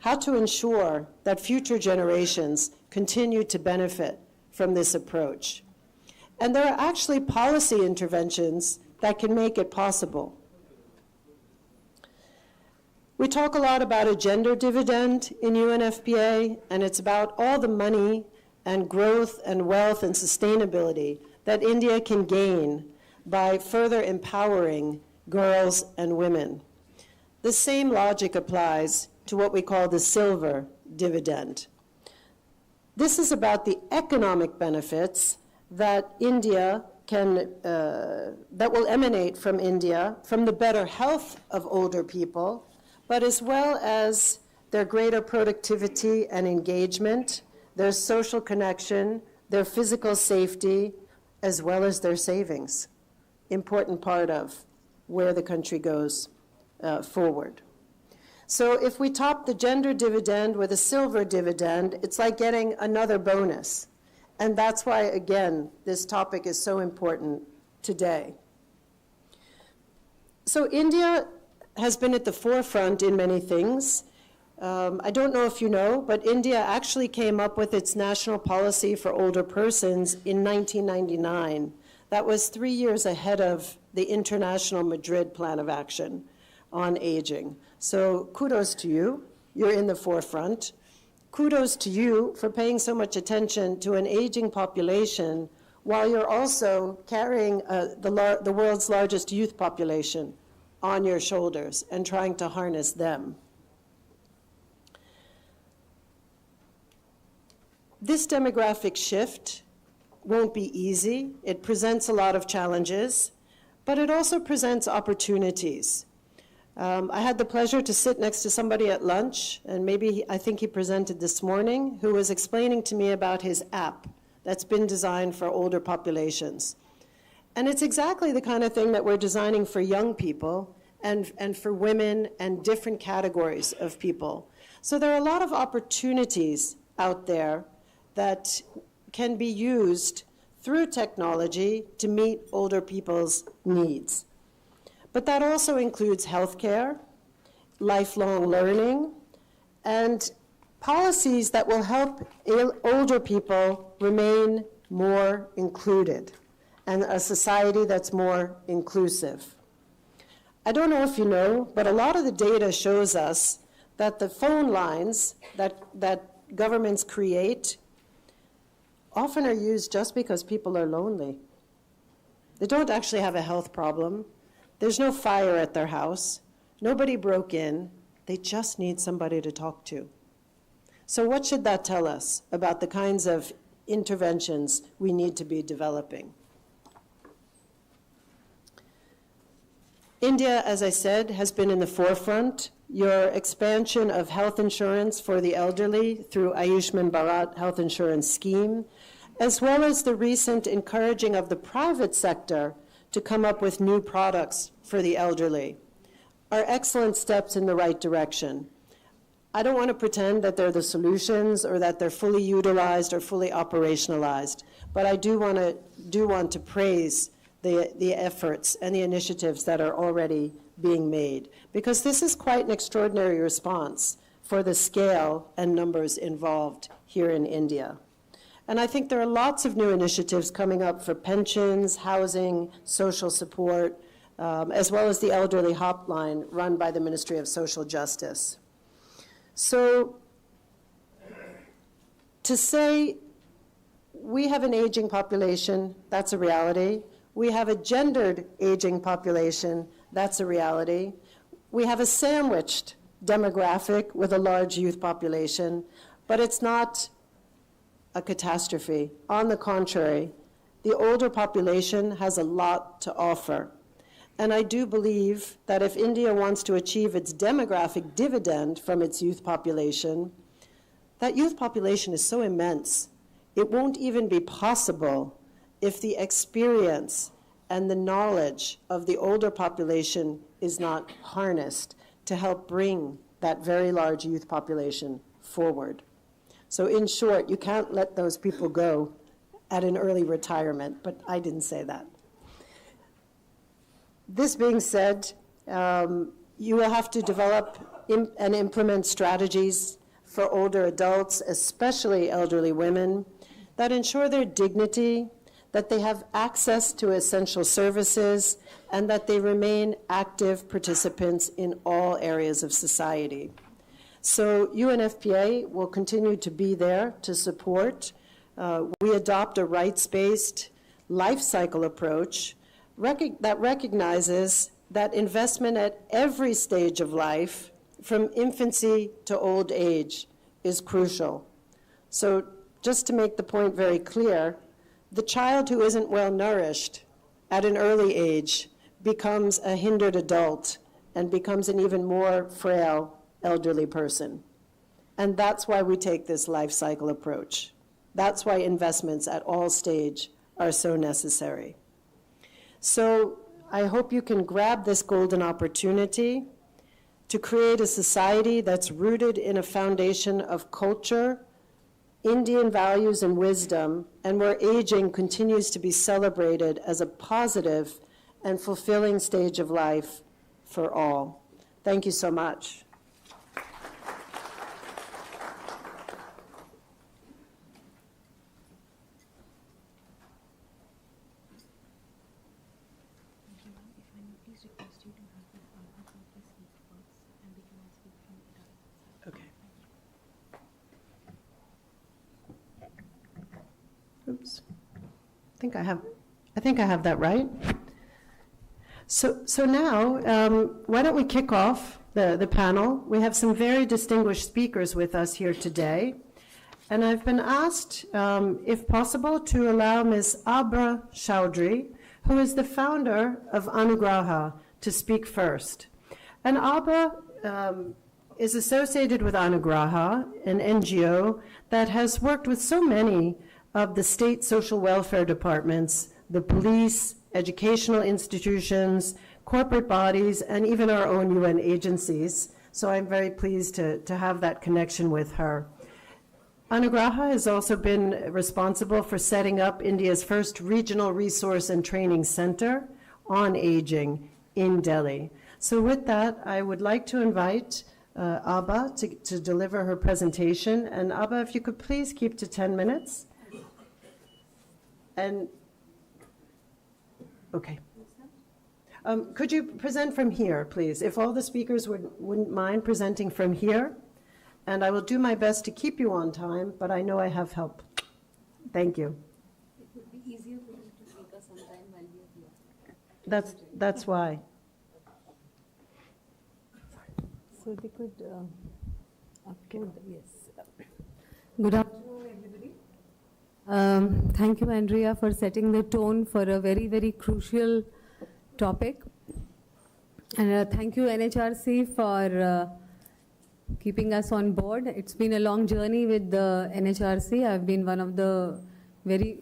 how to ensure that future generations continue to benefit from this approach. And there are actually policy interventions that can make it possible. We talk a lot about a gender dividend in UNFPA, and it's about all the money and growth and wealth and sustainability that India can gain by further empowering girls and women. The same logic applies to what we call the silver dividend. This is about the economic benefits that India can, that will emanate from India, from the better health of older people, but as well as their greater productivity and engagement, their social connection, their physical safety, as well as their savings. Important part of where the country goes forward. So if we top the gender dividend with a silver dividend, it's like getting another bonus. And that's why, again, this topic is so important today. So India has been at the forefront in many things. I don't know if you know, but India actually came up with its national policy for older persons in 1999. That was 3 years ahead of the International Madrid Plan of Action on Aging. So kudos to you. You're in the forefront. Kudos to you for paying so much attention to an aging population while you're also carrying the world's largest youth population on your shoulders and trying to harness them. This demographic shift won't be easy. It presents a lot of challenges, but it also presents opportunities. I had the pleasure to sit next to somebody at lunch, and I think he presented this morning, who was explaining to me about his app that's been designed for older populations. And it's exactly the kind of thing that we're designing for young people and for women and different categories of people. So there are a lot of opportunities out there that can be used through technology to meet older people's needs. But that also includes healthcare, lifelong learning, and policies that will help older people remain more included, and a society that's more inclusive. I don't know if you know, but a lot of the data shows us that the phone lines that governments create often are used just because people are lonely. They don't actually have a health problem. There's no fire at their house. Nobody broke in. They just need somebody to talk to. So what should that tell us about the kinds of interventions we need to be developing? India, as I said, has been in the forefront. Your expansion of health insurance for the elderly through Ayushman Bharat health insurance scheme, as well as the recent encouraging of the private sector to come up with new products for the elderly, are excellent steps in the right direction. I don't want to pretend that they're the solutions or that they're fully utilized or fully operationalized, but I do want to praise the efforts and the initiatives that are already being made, because this is quite an extraordinary response for the scale and numbers involved here in India. And I think there are lots of new initiatives coming up for pensions, housing, social support, as well as the elderly hotline run by the Ministry of Social Justice. So to say we have an aging population, that's a reality. We have a gendered aging population, that's a reality. We have a sandwiched demographic with a large youth population, but it's not a catastrophe. On the contrary, the older population has a lot to offer. And I do believe that if India wants to achieve its demographic dividend from its youth population, that youth population is so immense, it won't even be possible if the experience and the knowledge of the older population is not harnessed to help bring that very large youth population forward. So in short, you can't let those people go at an early retirement, but I didn't say that. This being said, you will have to develop and implement strategies for older adults, especially elderly women, that ensure their dignity, that they have access to essential services, and that they remain active participants in all areas of society. So UNFPA will continue to be there to support. We adopt a rights-based life cycle approach that recognizes that investment at every stage of life, from infancy to old age, is crucial. So just to make the point very clear, the child who isn't well nourished at an early age becomes a hindered adult and becomes an even more frail elderly person. And that's why we take this life cycle approach. That's why investments at all stages are so necessary. So I hope you can grab this golden opportunity to create a society that's rooted in a foundation of culture, Indian values and wisdom, and where aging continues to be celebrated as a positive and fulfilling stage of life for all. Thank you so much. Oops. I think I have that right. So now, why don't we kick off the panel? We have some very distinguished speakers with us here today. And I've been asked, if possible, to allow Ms. Abra Chaudhry, who is the founder of Inaugural, to speak first. And Abra is associated with Inaugural, an NGO that has worked with so many of the state social welfare departments, the police, educational institutions, corporate bodies, and even our own UN agencies. So I'm very pleased to have that connection with her. Anugraha has also been responsible for setting up India's first regional resource and training center on aging in Delhi. So with that, I would like to invite Abba to deliver her presentation. And Abba, if you could please keep to 10 minutes. And, okay. Could you present from here, please? If all the speakers wouldn't mind presenting from here. And I will do my best to keep you on time, but I know I have help. Thank you. It would be easier for you to speak us sometime while we are here. That's why. So they could upload, yes. Good afternoon, everybody. Thank you, Andrea, for setting the tone for a very, very crucial topic. And thank you, NHRC, for keeping us on board. It's been a long journey with the NHRC. I've been one of the very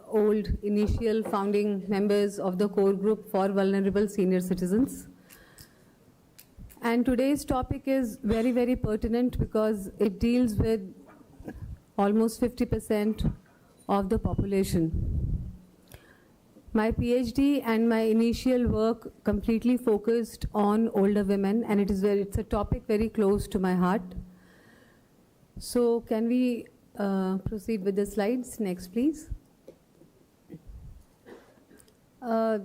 old initial founding members of the core group for vulnerable senior citizens. And today's topic is very, very pertinent because it deals with almost 50% of the population. My PhD and my initial work completely focused on older women, and it's a topic very close to my heart. So can we proceed with the slides? Next, please.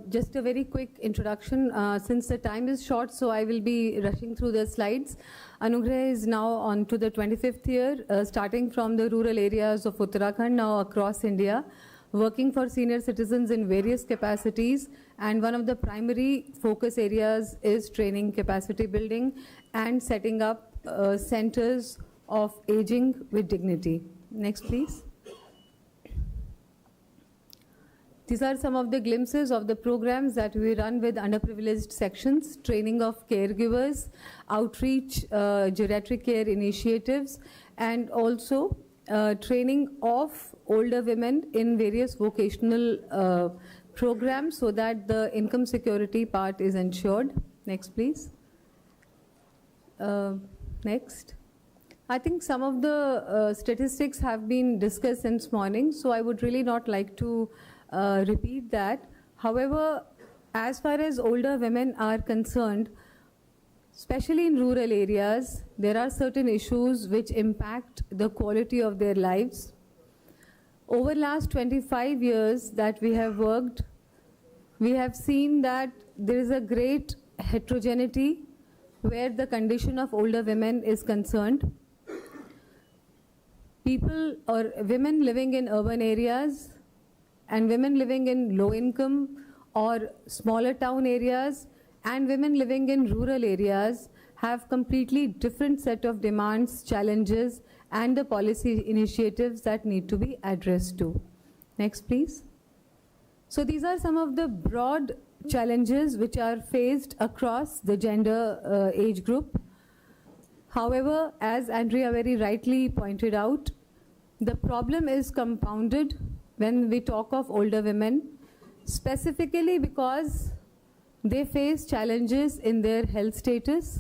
Just a very quick introduction. Since the time is short, so I will be rushing through the slides. Inaugural is now on to the 25th year, starting from the rural areas of Uttarakhand, now across India, working for senior citizens in various capacities, and one of the primary focus areas is training, capacity building, and setting up centers of aging with dignity. Next, please. These are some of the glimpses of the programs that we run with underprivileged sections: training of caregivers, outreach, geriatric care initiatives, and also training of older women in various vocational programs so that the income security part is ensured. Next, please. Next. I think some of the statistics have been discussed since morning, so I would really not like to repeat that. However, as far as older women are concerned, especially in rural areas, there are certain issues which impact the quality of their lives. Over the last 25 years that we have worked, we have seen that there is a great heterogeneity where the condition of older women is concerned. People or women living in urban areas and women living in low income or smaller town areas and women living in rural areas have completely different set of demands, challenges, and the policy initiatives that need to be addressed to. Next, please. So these are some of the broad challenges which are faced across the gender age group. However, as Andrea very rightly pointed out, the problem is compounded when we talk of older women, specifically because they face challenges in their health status.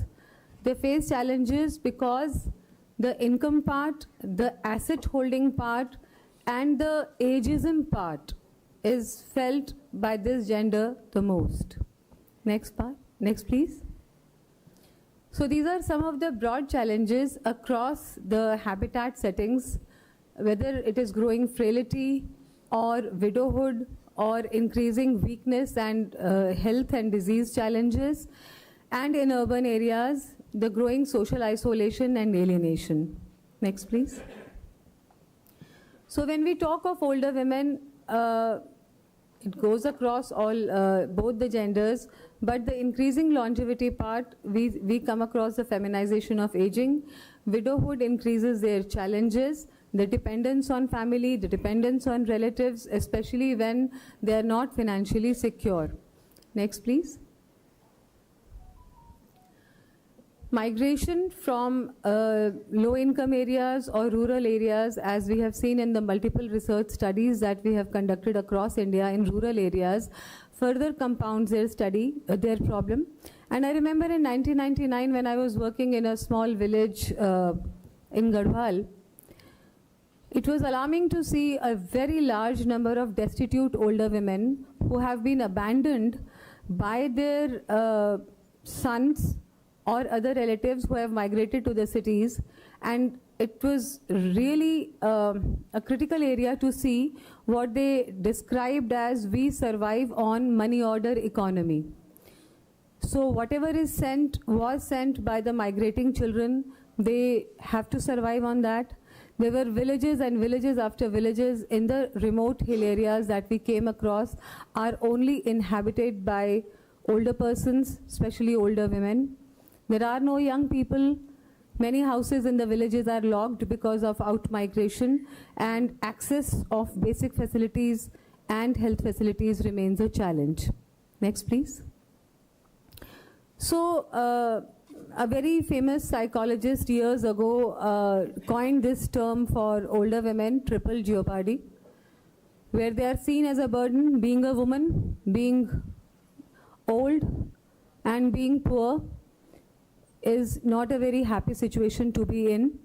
They face challenges because the income part, the asset holding part, and the ageism part is felt by this gender the most. Next part. Next, please. So these are some of the broad challenges across the habitat settings, whether it is growing frailty or widowhood or increasing weakness and health and disease challenges, and in urban areas, the growing social isolation and alienation. Next, please. So when we talk of older women, it goes across all, both the genders, but the increasing longevity part, we come across the feminization of aging. Widowhood increases their challenges, the dependence on family, the dependence on relatives, especially when they are not financially secure. Next, please. Migration from low-income areas or rural areas, as we have seen in the multiple research studies that we have conducted across India in rural areas, further compounds their problem. And I remember in 1999 when I was working in a small village in Garhwal, it was alarming to see a very large number of destitute older women who have been abandoned by their sons or other relatives who have migrated to the cities, and it was really a critical area to see what they described as we survive on money order economy. So whatever is sent was sent by the migrating children. They have to survive on that. There were villages and villages after villages in the remote hill areas that we came across are only inhabited by older persons, especially older women. There are no young people. Many houses in the villages are locked because of out-migration, and access of basic facilities and health facilities remains a challenge. Next, please. So, a very famous psychologist years ago coined this term for older women, triple jeopardy, where they are seen as a burden, being a woman, being old, and being poor is not a very happy situation to be in,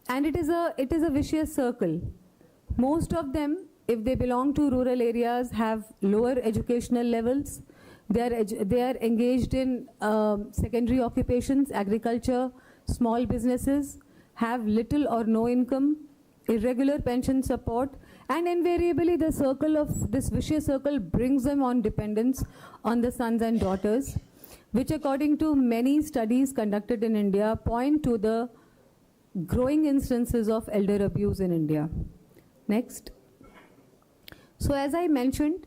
and it is a vicious circle. Most of them, if they belong to rural areas, have lower educational levels. They are engaged in secondary occupations, agriculture, small businesses, have little or no income, irregular pension support, and invariably the circle of this vicious circle brings them on dependence on the sons and daughters, which according to many studies conducted in India point to the growing instances of elder abuse in India. Next. So as I mentioned,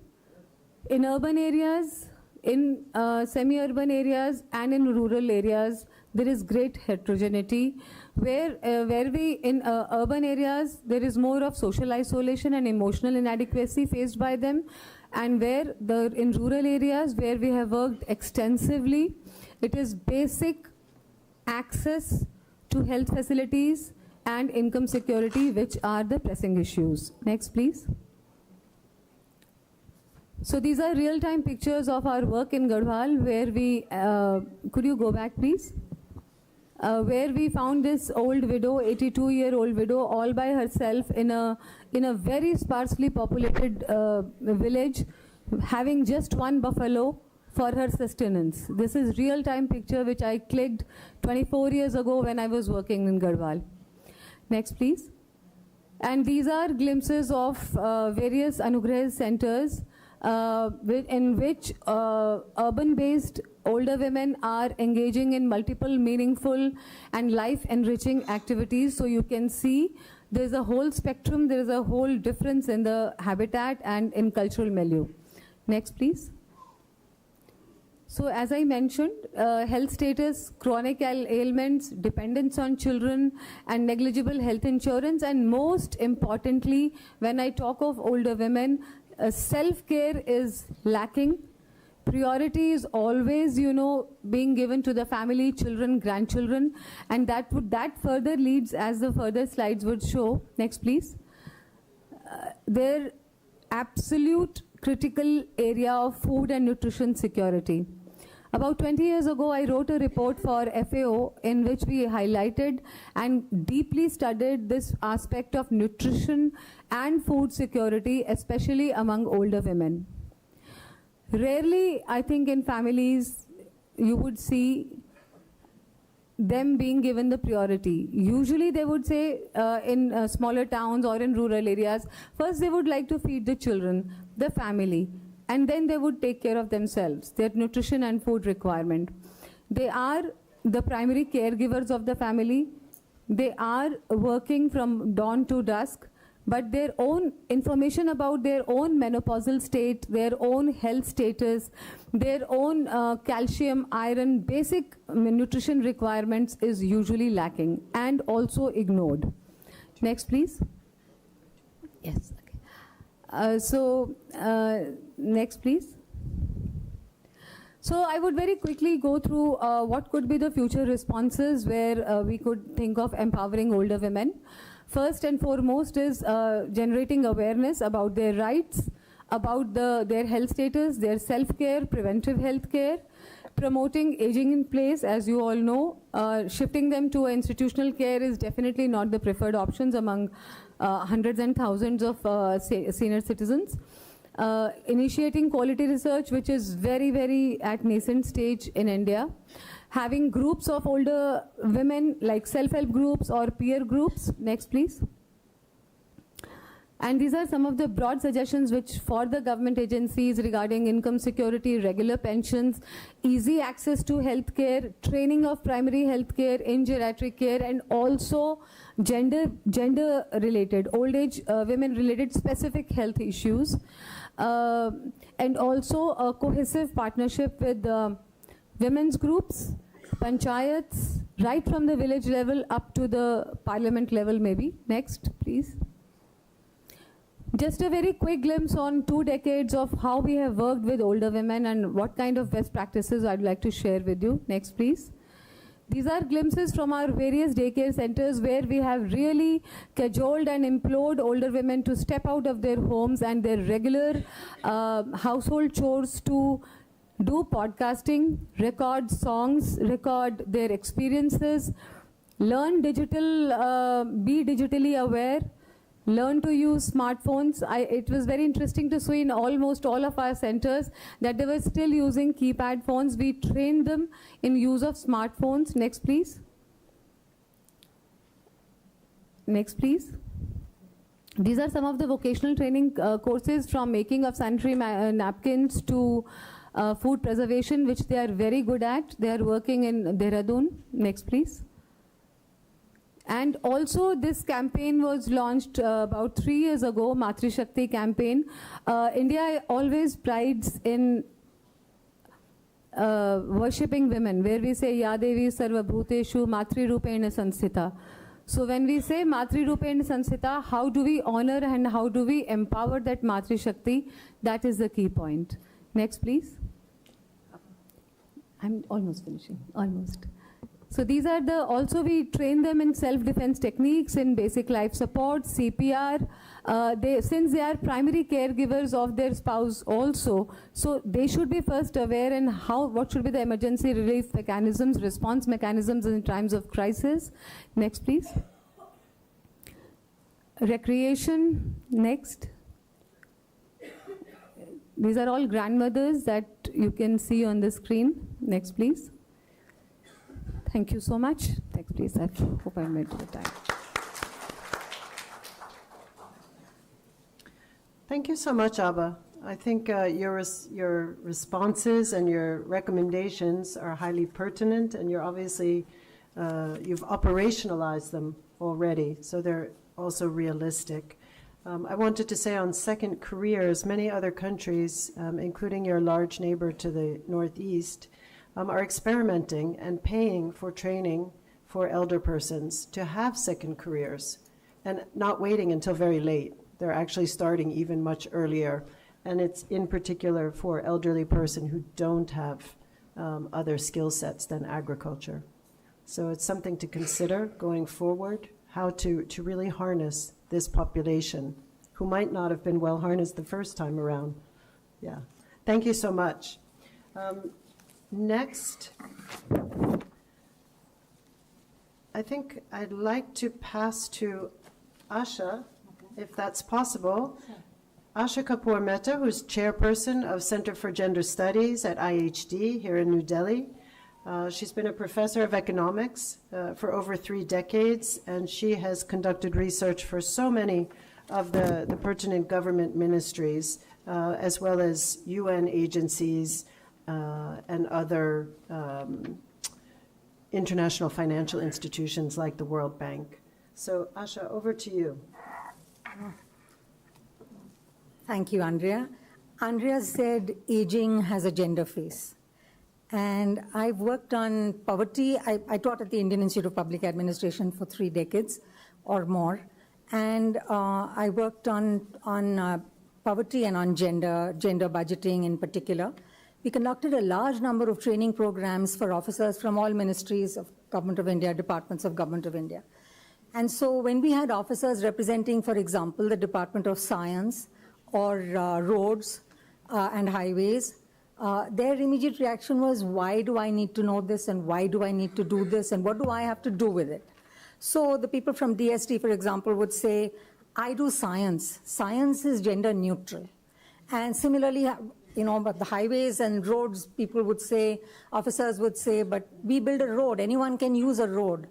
in urban areas, in semi-urban areas and in rural areas, there is great heterogeneity, where we in urban areas, there is more of social isolation and emotional inadequacy faced by them, and where in rural areas where we have worked extensively, it is basic access to health facilities and income security which are the pressing issues. Next, please. So these are real-time pictures of our work in Garhwal, where we, could you go back please? Where we found this old widow, 82-year-old widow, all by herself in a very sparsely populated village, having just one buffalo for her sustenance. This is real-time picture which I clicked 24 years ago when I was working in Garhwal. Next, please. And these are glimpses of various Anugrah centers in which urban-based older women are engaging in multiple meaningful and life-enriching activities. So you can see there's a whole spectrum, there's a whole difference in the habitat and in cultural milieu. Next, please. So as I mentioned, health status, chronic ailments, dependence on children, and negligible health insurance, and most importantly, when I talk of older women, self-care is lacking. Priority is always, being given to the family, children, grandchildren, and that further leads, as the further slides would show. Next, please. Their absolute critical area of food and nutrition security. About 20 years ago, I wrote a report for FAO in which we highlighted and deeply studied this aspect of nutrition and food security, especially among older women. Rarely, I think, in families, you would see them being given the priority. Usually they would say in smaller towns or in rural areas, first they would like to feed the children, the family, and then they would take care of themselves, their nutrition and food requirement. They are the primary caregivers of the family. They are working from dawn to dusk, but their own information about their own menopausal state, their own health status, their own calcium, iron, basic nutrition requirements is usually lacking and also ignored. Next, please. Yes. Okay. Next, please. So I would very quickly go through what could be the future responses where we could think of empowering older women. First and foremost is generating awareness about their rights, about their health status, their self-care, preventive health care, promoting aging in place, as you all know. Shifting them to institutional care is definitely not the preferred options among hundreds and thousands of senior citizens. initiating quality research, which is very, very at nascent stage in India, having groups of older women like self-help groups or peer groups. Next, please. And these are some of the broad suggestions which for the government agencies regarding income security, regular pensions, easy access to healthcare, training of primary healthcare in geriatric care, and also gender related, old age women related specific health issues, and also a cohesive partnership with women's groups, panchayats, right from the village level up to the parliament level maybe. Next, please. Just a very quick glimpse on 2 decades of how we have worked with older women and what kind of best practices I'd like to share with you. Next, please. These are glimpses from our various daycare centers where we have really cajoled and implored older women to step out of their homes and their regular household chores to do podcasting, record songs, record their experiences, learn digital, be digitally aware, learn to use smartphones. It was very interesting to see in almost all of our centers that they were still using keypad phones. We trained them in use of smartphones. Next, please. Next, please. These are some of the vocational training courses, from making of sanitary napkins to food preservation, which they are very good at. They are working in Dehradun. Next, please. And also this campaign was launched about 3 years ago, Matri Shakti campaign. India always prides in worshipping women, where we say, Ya Devi Sarva Bhuteshu Matri Rupena Sansita. So when we say Matri Rupena Sansita, how do we honor and how do we empower that Matri Shakti? That is the key point. Next, please. I'm almost finishing, almost. So these are also we train them in self-defense techniques, in basic life support, CPR. Since they are primary caregivers of their spouse also, so they should be first aware in what should be the emergency relief mechanisms, response mechanisms in times of crisis. Next, please. Recreation, next. These are all grandmothers that you can see on the screen. Next, please. Thank you so much. Next, please. I hope I made the time. Thank you so much, Abba. I think your responses and your recommendations are highly pertinent, and you're obviously, you've operationalized them already, so they're also realistic. I wanted to say on second careers, many other countries, including your large neighbor to the northeast, are experimenting and paying for training for elder persons to have second careers and not waiting until very late. They're actually starting even much earlier. And it's in particular for elderly person who don't have other skill sets than agriculture. So it's something to consider going forward, how to really harness this population who might not have been well harnessed the first time around. Yeah. Thank you so much. Next, I think I'd like to pass to Asha, if that's possible. Asha Kapoor Mehta, who's chairperson of Center for Gender Studies at IHD here in New Delhi. She's been a professor of economics for over 3 decades, and she has conducted research for so many of the pertinent government ministries, as well as UN agencies, and other international financial institutions like the World Bank. So, Asha, over to you. Thank you, Andrea. Andrea said aging has a gender face. And I've worked on poverty. I taught at the Indian Institute of Public Administration for 3 decades or more. And I worked on poverty and on gender budgeting in particular. We conducted a large number of training programs for officers from all ministries of Government of India, departments of Government of India. And so when we had officers representing, for example, the Department of Science or roads and highways, their immediate reaction was, why do I need to know this, and why do I need to do this, and what do I have to do with it? So the people from DST, for example, would say, I do science. Science is gender neutral. And similarly, but the highways and roads, people would say, officers would say, but we build a road, anyone can use a road.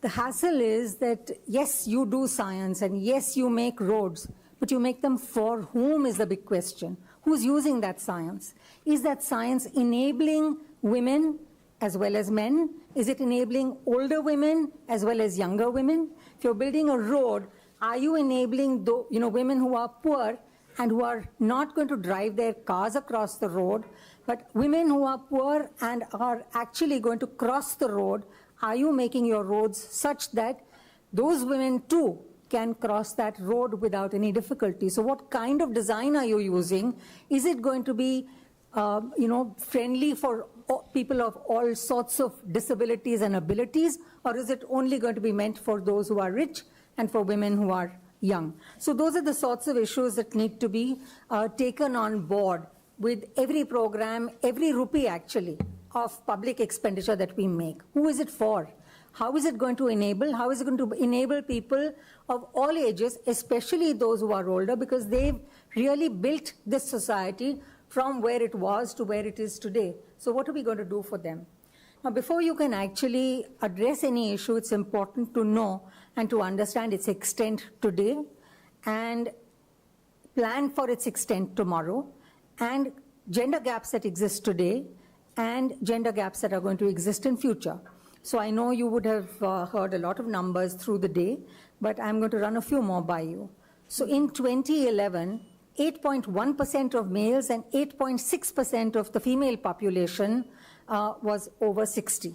The hassle is that, yes, you do science, and yes, you make roads, but you make them for whom is the big question. Who's using that science? Is that science enabling women as well as men? Is it enabling older women as well as younger women? If you're building a road, are you enabling women who are poor and who are not going to drive their cars across the road, but women who are poor and are actually going to cross the road? Are you making your roads such that those women too can cross that road without any difficulty? So what kind of design are you using? Is it going to be friendly for people of all sorts of disabilities and abilities, or is it only going to be meant for those who are rich and for women who are young? So those are the sorts of issues that need to be taken on board with every program, every rupee actually, of public expenditure that we make. Who is it for? How is it going to enable? How is it going to enable people of all ages, especially those who are older, because they've really built this society from where it was to where it is today. So what are we going to do for them? Now, before you can actually address any issue, it's important to know and to understand its extent today and plan for its extent tomorrow, and gender gaps that exist today and gender gaps that are going to exist in future. So I know you would have heard a lot of numbers through the day, but I'm going to run a few more by you. So in 2011, 8.1% of males and 8.6% of the female population was over 60.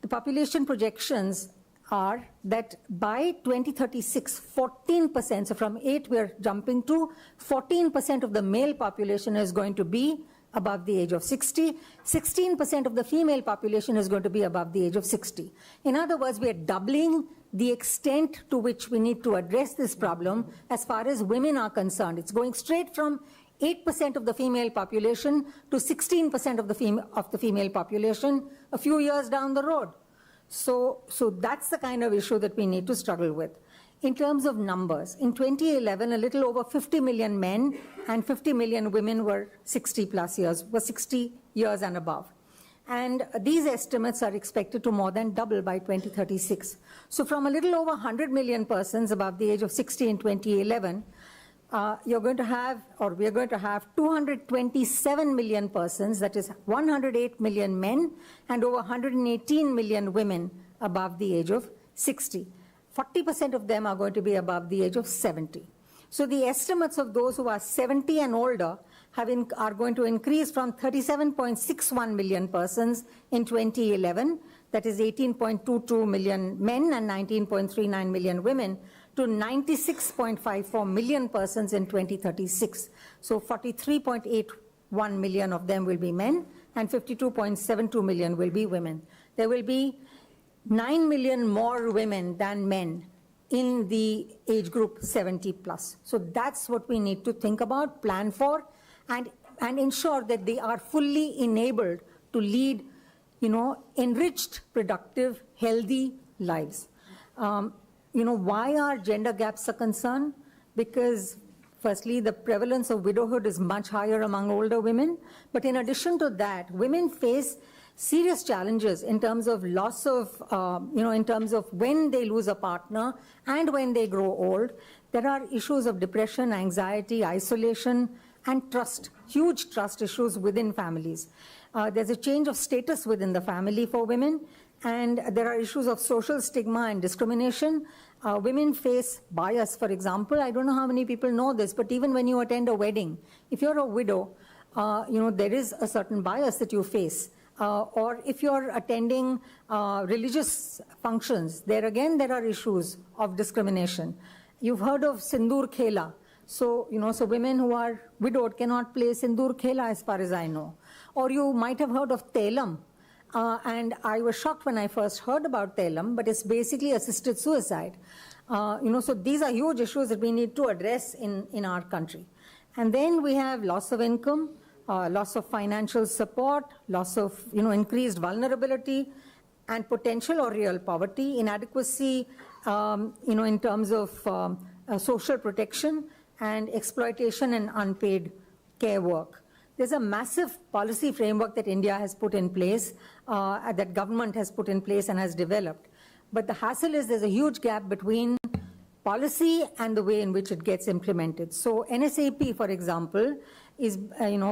The population projections are that by 2036, 14%, so from 8 we're jumping to 14% of the male population is going to be above the age of 60. 16% of the female population is going to be above the age of 60. In other words, we are doubling the extent to which we need to address this problem as far as women are concerned. It's going straight from 8% of the female population to 16% of the female population a few years down the road. So that's the kind of issue that we need to struggle with. In terms of numbers, in 2011, a little over 50 million men and 50 million women were 60 years and above. And these estimates are expected to more than double by 2036. So from a little over 100 million persons above the age of 60 in 2011, we're going to have 227 million persons, that is 108 million men and over 118 million women above the age of 60. 40% of them are going to be above the age of 70. So the estimates of those who are 70 and older are going to increase from 37.61 million persons in 2011, that is 18.22 million men and 19.39 million women, to 96.54 million persons in 2036. So 43.81 million of them will be men and 52.72 million will be women. There will be 9 million more women than men in the age group 70 plus. So that's what we need to think about, plan for, and ensure that they are fully enabled to lead, enriched, productive, healthy lives. Why are gender gaps a concern? Because firstly, the prevalence of widowhood is much higher among older women. But in addition to that, women face serious challenges in terms of loss of, in terms of when they lose a partner and when they grow old. There are issues of depression, anxiety, isolation, and trust, huge trust issues within families. There's a change of status within the family for women, and there are issues of social stigma and discrimination. Women face bias, for example. I don't know how many people know this, but even when you attend a wedding, if you're a widow, there is a certain bias that you face. Or if you're attending religious functions, there are issues of discrimination. You've heard of Sindoor Khela. So women who are widowed cannot play Sindoor Khela as far as I know. Or you might have heard of Telam. And I was shocked when I first heard about Telam, but it's basically assisted suicide. So these are huge issues that we need to address in our country. And then we have loss of income, loss of financial support, loss of increased vulnerability, and potential or real poverty, inadequacy, in terms of social protection, and exploitation and unpaid care work. There's a massive policy framework that India has put in place, that government has put in place and has developed. But the hassle is there's a huge gap between policy and the way in which it gets implemented. So NSAP, for example, is,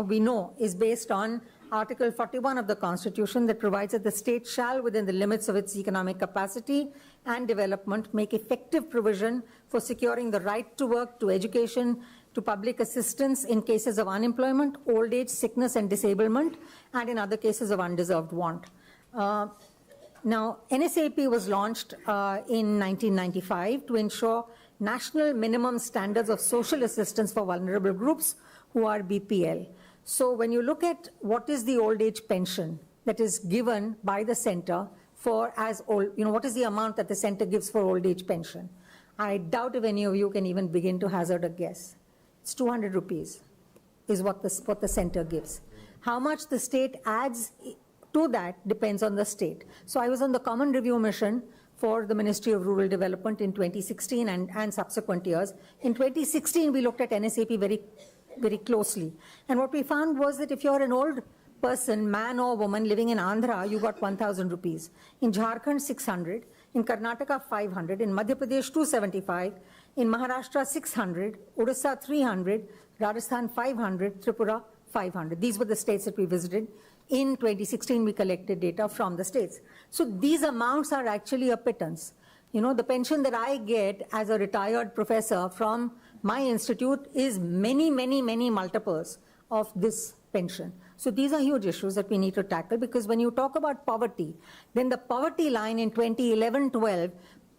we know, is based on Article 41 of the Constitution that provides that the state shall, within the limits of its economic capacity and development, make effective provision for securing the right to work, to education, to public assistance in cases of unemployment, old age, sickness, and disablement, and in other cases of undeserved want. Now, NSAP was launched in 1995 to ensure national minimum standards of social assistance for vulnerable groups who are BPL. So when you look at what is the old age pension that is given by the center for what is the amount that the center gives for old age pension? I doubt if any of you can even begin to hazard a guess. It's 200 rupees is what the center gives. How much the state adds to that depends on the state. So I was on the Common Review Mission for the Ministry of Rural Development in 2016 and subsequent years. In 2016, we looked at NSAP very closely. And what we found was that if you're an old person, man or woman living in Andhra, you got 1,000 rupees. In Jharkhand, 600. In Karnataka, 500. In Madhya Pradesh, 275. In Maharashtra, 600. Odisha, 300. Rajasthan, 500. Tripura, 500. These were the states that we visited. In 2016, we collected data from the states. So these amounts are actually a pittance. The pension that I get as a retired professor from my institute is many, many, many multiples of this pension. So these are huge issues that we need to tackle, because when you talk about poverty, then the poverty line in 2011-12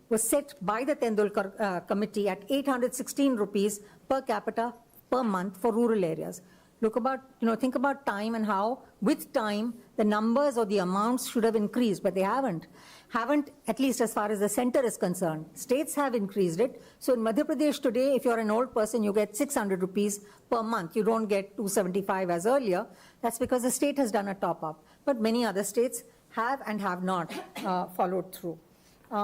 was set by the Tendulkar committee at 816 rupees per capita per month for rural areas. Think about time and how, with time, the numbers or the amounts should have increased, but they haven't, at least as far as the center is concerned. States have increased it. So in Madhya Pradesh today, if you're an old person, you get 600 rupees per month. You don't get 275 as earlier. That's because the state has done a top-up. But many other states have and have not followed through.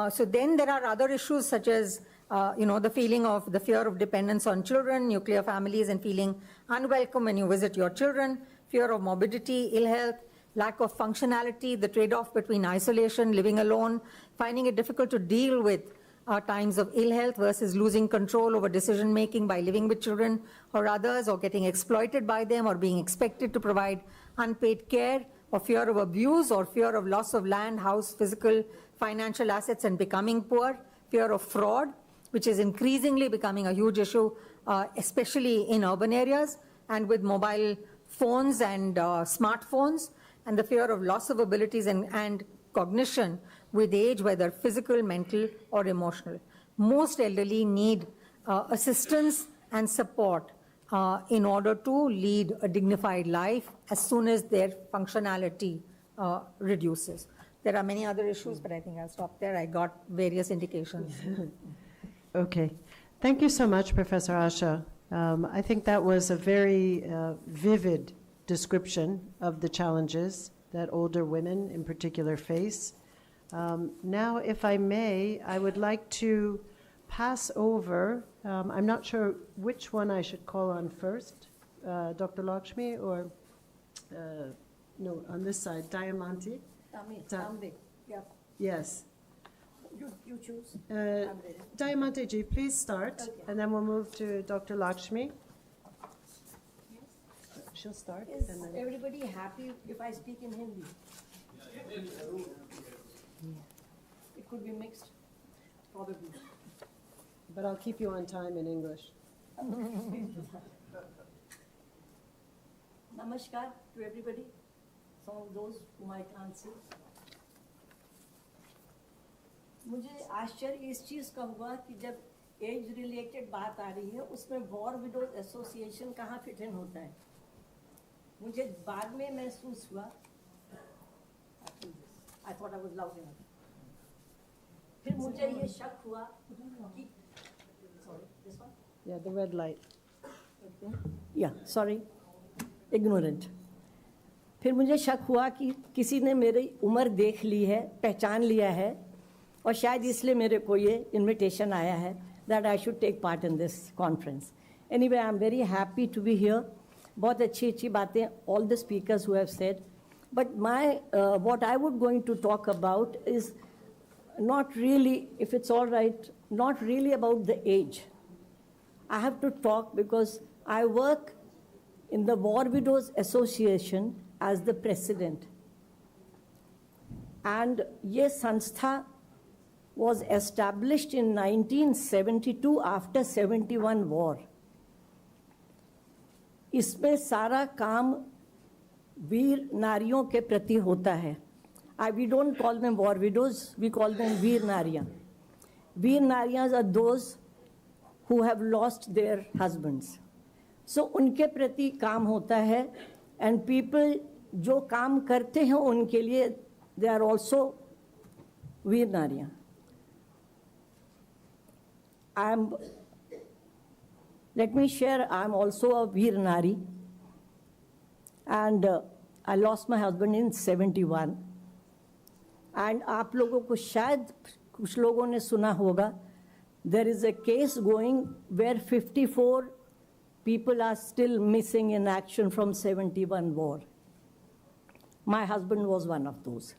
So then there are other issues such as the fear of dependence on children, nuclear families, and feeling unwelcome when you visit your children, fear of morbidity, ill health, lack of functionality, the trade-off between isolation, living alone, finding it difficult to deal with times of ill health versus losing control over decision-making by living with children or others, or getting exploited by them, or being expected to provide unpaid care, or fear of abuse, or fear of loss of land, house, physical, financial assets, and becoming poor, fear of fraud, which is increasingly becoming a huge issue, especially in urban areas, and with mobile phones and smartphones, and the fear of loss of abilities and cognition with age, whether physical, mental, or emotional. Most elderly need assistance and support in order to lead a dignified life as soon as their functionality reduces. There are many other issues, but I think I'll stop there. I got various indications. Okay. Thank you so much, Professor Asha. I think that was a very vivid description of the challenges that older women in particular face. Now, if I may, I would like to pass over, I'm not sure which one I should call on first, Dr. Lakshmi, or, no, on this side, Diamanti? Tambe. Yeah. Yes. You choose. Diamanti ji, please start, okay. And then we'll move to Dr. Lakshmi. She'll start. Is everybody happy if I speak in Hindi? It could be mixed, probably. But I'll keep you on time in English. Namaskar to everybody, some of those whom I can't see. मुझे आश्चर्य इस चीज़ का हुआ कि जब age related बात आ रही है उसमें वॉर विडोज एसोसिएशन कहाँ फिट इन होता है. मुझे बाद में महसूस हुआ, I thought I was loud enough. फिर मुझे ये शक हुआ कि, sorry, this one? Yeah, the red light. Yeah, sorry, ignorant. फिर मुझे शक हुआ कि किसी ने मेरी उम्र देख ली है, पहचान लिया है, और शायद इसलिए मेरे को ये इन्विटेशन आया है that I should take part in this conference. Anyway, I'm very happy to be here. बहुत अच्छी बातें all the speakers who have said. But what I would going to talk about is not really, if it's all right, not really about the age. I have to talk because I work in the War Widows Association as the president. And ये संस्था was established in 1972 after 71 war. इसमें सारा काम वीर नारियों के प्रति होता है. We don't call them war widows, we call them Veer नारियां. Veer नारियां are those who have lost their husbands. So उनके प्रति काम होता है, and people जो काम करते हैं उनके लिए they are also Veer नारियां. Let me share, I'm also a वीर नारी, and I lost my husband in 71. And आप लोगों को शायद कुछ लोगों ने सुना होगा, there is a case going where 54 people are still missing in action from 71 war. My husband was one of those.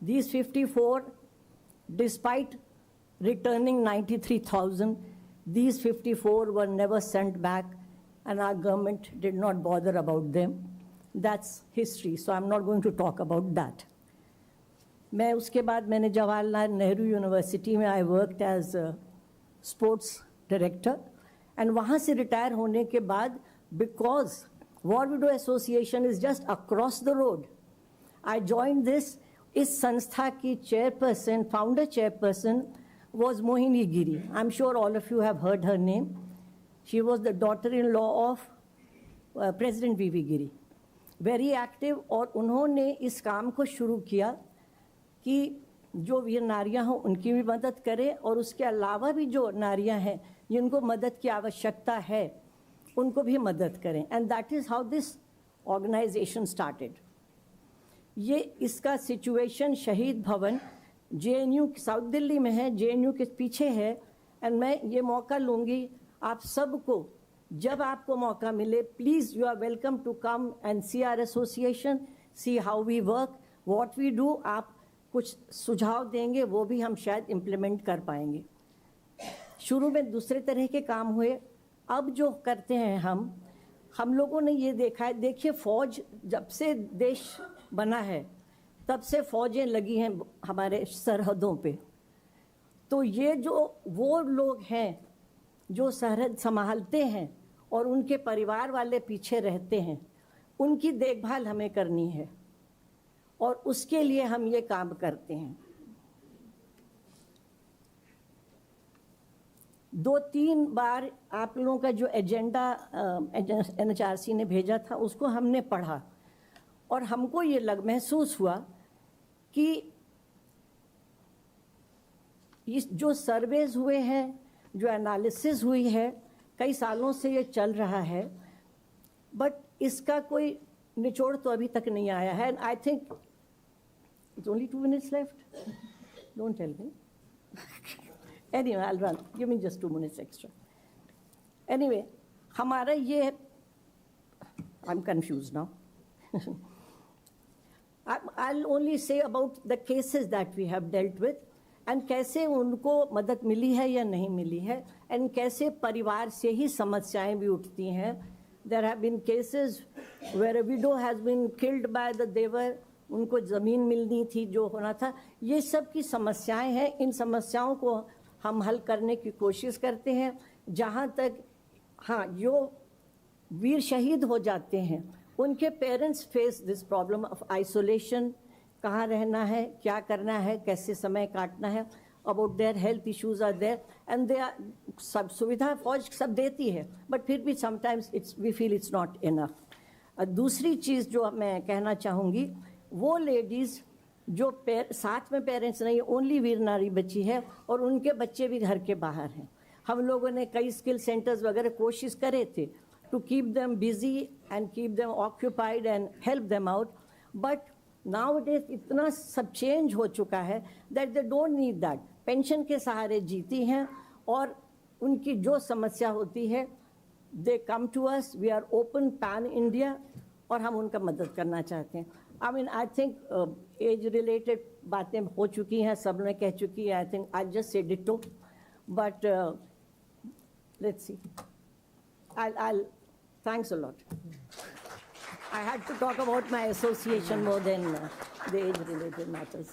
These 54, despite returning 93,000, these 54 were never sent back, and our government did not bother about them. That's history, so I'm not going to talk about that. मैं उसके बाद मैंने Jawaharlal Nehru university में I worked as a sports director, and वहाँ से retire होने के बाद, because War Widow Association is just across the road, I joined this. इस संस्था की chairperson, founder chairperson was Mohini Giri. I'm sure all of you have heard her name. She was the daughter-in-law of President V.V. Giri. Very active, और उन्होंने इस काम को शुरू किया कि जो वीर नारियां हों उनकी भी मदद करें, और उसके अलावा भी जो नारियां हैं जिनको मदद की आवश्यकता है उनको भी मदद करें. And that is how this organization started. ये इसका सिचुएशन शहीद भवन JNU साउथ दिल्ली में है, JNU के पीछे है. एंड मैं ये मौका लूँगी आप सबको, जब आपको मौका मिले, please you are welcome to come and see our association, see how we work, what we do. आप कुछ सुझाव देंगे, वो भी हम शायद इम्प्लीमेंट कर पाएंगे. शुरू में दूसरे तरह के काम हुए, अब जो करते हैं हम लोगों ने ये देखा है. देखिए, फौज जब से देश बना है तब से फौजें लगी हैं हमारे सरहदों पे. तो ये जो वो लोग हैं जो सरहद संभालते हैं और उनके परिवार वाले पीछे रहते हैं, उनकी देखभाल हमें करनी है, और उसके लिए हम ये काम करते हैं. 2-3 बार आप लोगों का जो एजेंडा NHRC ने भेजा था उसको हमने पढ़ा, और हमको ये महसूस हुआ कि इस जो सर्वेज हुए हैं, जो एनालिसिस हुई है, कई सालों से ये चल रहा है, बट इसका कोई निचोड़ तो अभी तक नहीं आया है. I think it's only 2 minutes left. Don't tell me. Anyway, I'll run. Give me just 2 minutes extra. Anyway, हमारा ये, I'm confused now. I'll only say about the cases that we have dealt with, and कैसे उनको मदद मिली है या नहीं मिली है, and कैसे परिवार से ही समस्याएं भी उठती हैं. There have been cases where a widow has been killed by the देवर, उनको ज़मीन मिलनी थी जो होना था. ये सब की समस्याएं हैं. इन समस्याओं को हम हल करने की कोशिश करते हैं. जहाँ तक जो वीर शहीद हो जाते हैं उनके parents face this problem of isolation, कहाँ रहना है, क्या करना है, कैसे समय काटना है, about their health issues are there, and they are सब सुविधा फौज सब देती है, बट फिर भी sometimes we feel it's not enough. दूसरी चीज़ जो मैं कहना चाहूँगी, वो लेडीज़ जो साथ में पेरेंट्स नहीं, ओनली वीर नारी बची है और उनके बच्चे भी घर के बाहर हैं. हम लोगों ने कई स्किल सेंटर्स वगैरह कोशिश करे थे to keep them busy and keep them occupied and help them out, but nowadays इतना सब चेंज हो चुका है that they don't need that. Pension के सहारे जीती हैं और उनकी जो समस्या होती है they come to us, we are open pan India, और हम उनका मदद करना चाहते हैं. I mean, I think age-related बातें हो चुकी हैं, सब ने कह चुकी है. I think I just say ditto, but let's see. Thanks a lot. I had to talk about my association more than the age-related matters.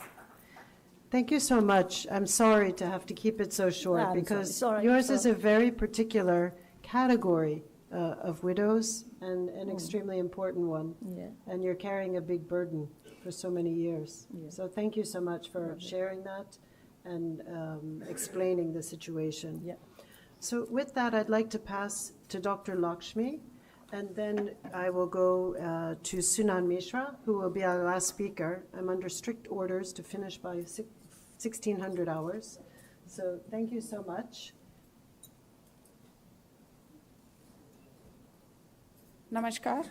Thank you so much. I'm sorry to have to keep it so short because sorry. Yours is a very particular category of widows and an extremely important one. Yeah. And you're carrying a big burden for so many years. Yeah. So thank you so much for sharing that and explaining the situation. Yeah. So with that, I'd like to pass to Dr. Lakshmi, and then I will go to Sunan Mishra, who will be our last speaker. I'm under strict orders to finish by 1600 hours. So thank you so much. नमस्कार.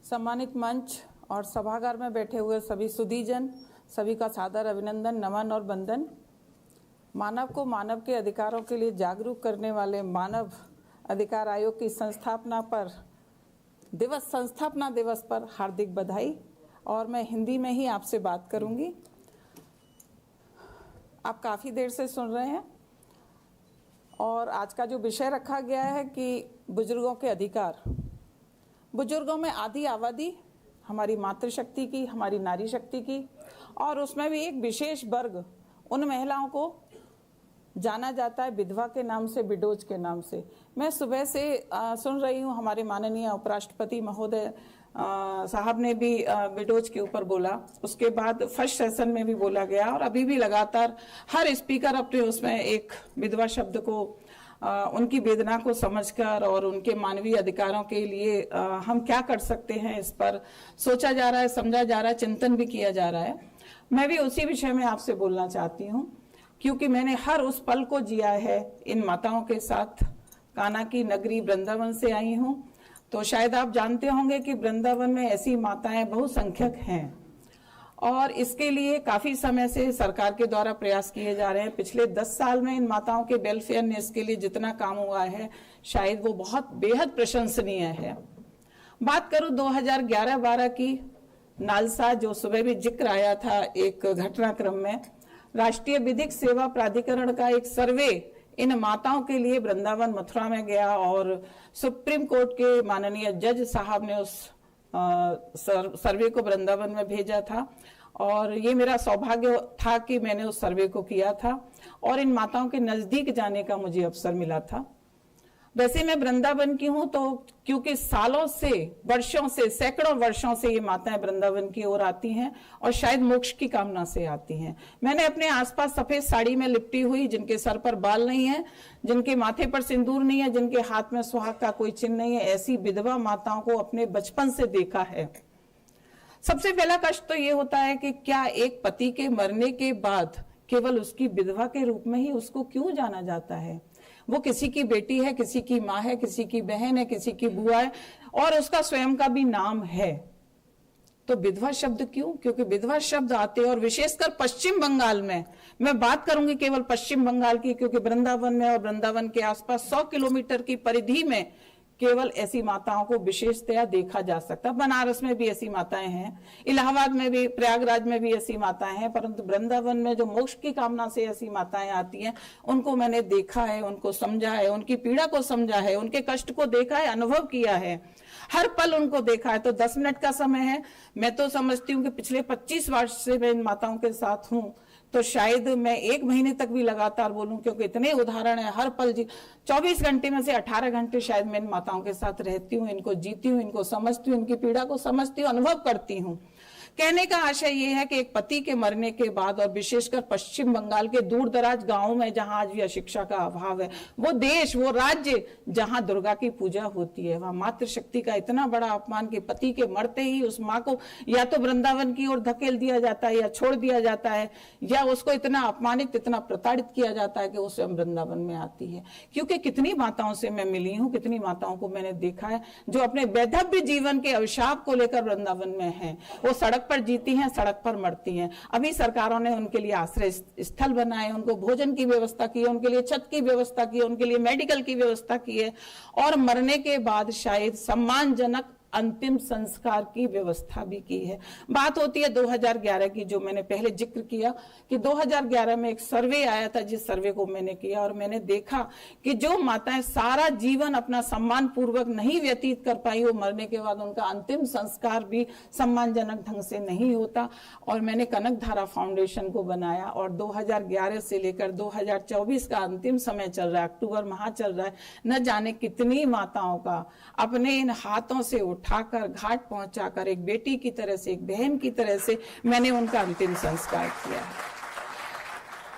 सम्मानित मंच और सभागार में बैठे हुए सभी सुधीजन, सभी का सादर अभिनंदन, नमन और वंदन. मानव को मानव के अधिकारों के लिए जागरूक करने वाले मानव अधिकार आयोग की संस्थापना दिवस पर हार्दिक बधाई. और मैं हिंदी में ही आपसे बात करूंगी. आप काफ़ी देर से सुन रहे हैं और आज का जो विषय रखा गया है कि बुजुर्गों के अधिकार. बुजुर्गों में आधी आबादी हमारी मातृशक्ति की, हमारी नारी शक्ति की, और उसमें भी एक विशेष वर्ग उन महिलाओं को जाना जाता है विधवा के नाम से, विडोज के नाम से. मैं सुबह से सुन रही हूँ, हमारे माननीय उपराष्ट्रपति महोदय साहब ने भी विडोज के ऊपर बोला, उसके बाद फर्स्ट सेशन में भी बोला गया, और अभी भी लगातार हर स्पीकर अपने उसमें एक विधवा शब्द को, उनकी वेदना को समझकर और उनके मानवीय अधिकारों के लिए हम क्या कर सकते हैं, इस पर सोचा जा रहा है, समझा जा रहा है, चिंतन भी किया जा रहा है. मैं भी उसी विषय में आपसे बोलना चाहती हूँ, क्योंकि मैंने हर उस पल को जिया है इन माताओं के साथ. कान्हा की नगरी वृंदावन से आई हूँ, तो शायद आप जानते होंगे कि वृंदावन में ऐसी माताएं बहुसंख्यक हैं, और इसके लिए काफी समय से सरकार के द्वारा प्रयास किए जा रहे हैं. पिछले 10 साल में इन माताओं के वेलफेयर ने इसके लिए जितना काम हुआ है, शायद वो बहुत बेहद प्रशंसनीय है. बात करूं 2011-12 की नालसा, जो सुबह भी जिक्र आया था एक घटनाक्रम में, राष्ट्रीय विधिक सेवा प्राधिकरण का एक सर्वे इन माताओं के लिए वृंदावन मथुरा में गया, और सुप्रीम कोर्ट के माननीय जज साहब ने उस सर्वे को वृंदावन में भेजा था, और ये मेरा सौभाग्य था कि मैंने उस सर्वे को किया था और इन माताओं के नजदीक जाने का मुझे अवसर मिला था. वैसे मैं वृंदावन की हूं, तो क्योंकि सालों से, वर्षों से, सैकड़ों वर्षों से ये माताएं वृंदावन की ओर आती हैं और शायद मोक्ष की कामना से आती हैं. मैंने अपने आसपास सफेद साड़ी में लिपटी हुई, जिनके सर पर बाल नहीं है, जिनके माथे पर सिंदूर नहीं है, जिनके हाथ में सुहाग का कोई चिन्ह नहीं है, ऐसी विधवा माताओं को अपने बचपन से देखा है. सबसे पहला कष्ट तो ये होता है कि क्या एक पति के मरने के बाद केवल उसकी विधवा के रूप में ही उसको क्यों जाना जाता है? वो किसी की बेटी है, किसी की माँ है, किसी की बहन है, किसी की बुआ है, और उसका स्वयं का भी नाम है. तो विधवा शब्द क्यों? क्योंकि विधवा शब्द आते, और विशेषकर पश्चिम बंगाल में, मैं बात करूंगी केवल पश्चिम बंगाल की, क्योंकि वृंदावन में और वृंदावन के आसपास 100 किलोमीटर की परिधि में केवल ऐसी माताओं को विशेषतया देखा जा सकता है. बनारस में भी ऐसी माताएं हैं, इलाहाबाद में भी, प्रयागराज में भी ऐसी माताएं हैं, परंतु वृंदावन में जो मोक्ष की कामना से ऐसी माताएं आती हैं, उनको मैंने देखा है, उनको समझा है, उनकी पीड़ा को समझा है, उनके कष्ट को देखा है, अनुभव किया है, हर पल उनको देखा है. तो 10 मिनट का समय है. मैं तो समझती हूँ कि पिछले 25 वर्ष से मैं इन माताओं के साथ हूँ, तो शायद मैं 1 महीने तक भी लगातार बोलूं, क्योंकि इतने उदाहरण है हर पल. 24 घंटे में से 18 घंटे शायद मैं इन माताओं के साथ रहती हूँ, इनको जीती हूँ, इनको समझती हूँ, इनकी पीड़ा को समझती हूँ, अनुभव करती हूँ. कहने का आशय ये है कि एक पति के मरने के बाद, और विशेषकर पश्चिम बंगाल के दूर दराज गांवों में जहां आज भी शिक्षा का अभाव है, वो देश, वो राज्य जहां दुर्गा की पूजा होती है, वहां मातृशक्ति का इतना बड़ा अपमान कि पति के मरते ही उस माँ को या तो वृंदावन की ओर धकेल दिया जाता है, या छोड़ दिया जाता है, या उसको इतना अपमानित, इतना प्रताड़ित किया जाता है कि वो स्वयं वृंदावन में आती है. क्योंकि कितनी माताओं से मैं मिली हूँ, कितनी माताओं को मैंने देखा है जो अपने वैधव्य जीवन के अभिशाप को लेकर वृंदावन में है. वो सड़क सड़क पर जीती हैं, सड़क पर मरती हैं। अभी सरकारों ने उनके लिए आश्रय स्थल बनाए, उनको भोजन की व्यवस्था की है, उनके लिए छत की व्यवस्था की है, उनके लिए मेडिकल की व्यवस्था की है, और मरने के बाद शायद सम्मानजनक अंतिम संस्कार की व्यवस्था भी की है। बात होती है 2011 की, जो मैंने पहले जिक्र किया कि 2011 में एक सर्वे आया था, जिस सर्वे को मैंने किया और मैंने देखा कि जो माताएं सारा जीवन अपना सम्मान पूर्वक नहीं व्यतीत कर पाई, वो मरने के बाद उनका अंतिम संस्कार भी सम्मानजनक ढंग से नहीं होता। और मैंने कनक धारा फाउंडेशन को बनाया और 2011 से लेकर 2024 का अंतिम समय चल रहा है, अक्टूबर माह चल रहा है, न जाने कितनी माताओं का अपने इन हाथों से उठाकर घाट पहुंचाकर एक बेटी की तरह से, एक बहन की तरह से मैंने उनका अंतिम संस्कार किया।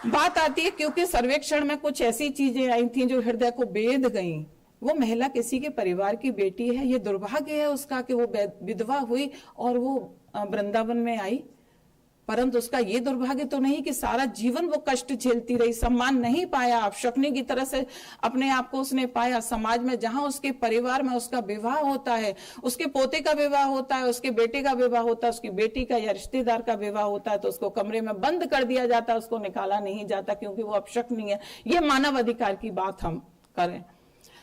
बात आती है क्योंकि सर्वेक्षण में कुछ ऐसी चीजें आई थी जो हृदय को बेध गईं। वो महिला किसी के परिवार की बेटी है, ये दुर्भाग्य है उसका कि वो विधवा हुई और वो वृंदावन में आई, परंतु उसका ये दुर्भाग्य तो नहीं कि सारा जीवन वो कष्ट झेलती रही, सम्मान नहीं पाया, अपशक्नी की तरह से अपने आप को उसने पाया। समाज में जहां उसके परिवार में उसका विवाह होता है, उसके पोते का विवाह होता है, उसके बेटे का विवाह होता है, उसकी बेटी का या रिश्तेदार का विवाह होता है, तो उसको कमरे में बंद कर दिया जाता है, उसको निकाला नहीं जाता क्योंकि वो अपशक्नी है। ये मानव अधिकार की बात हम करें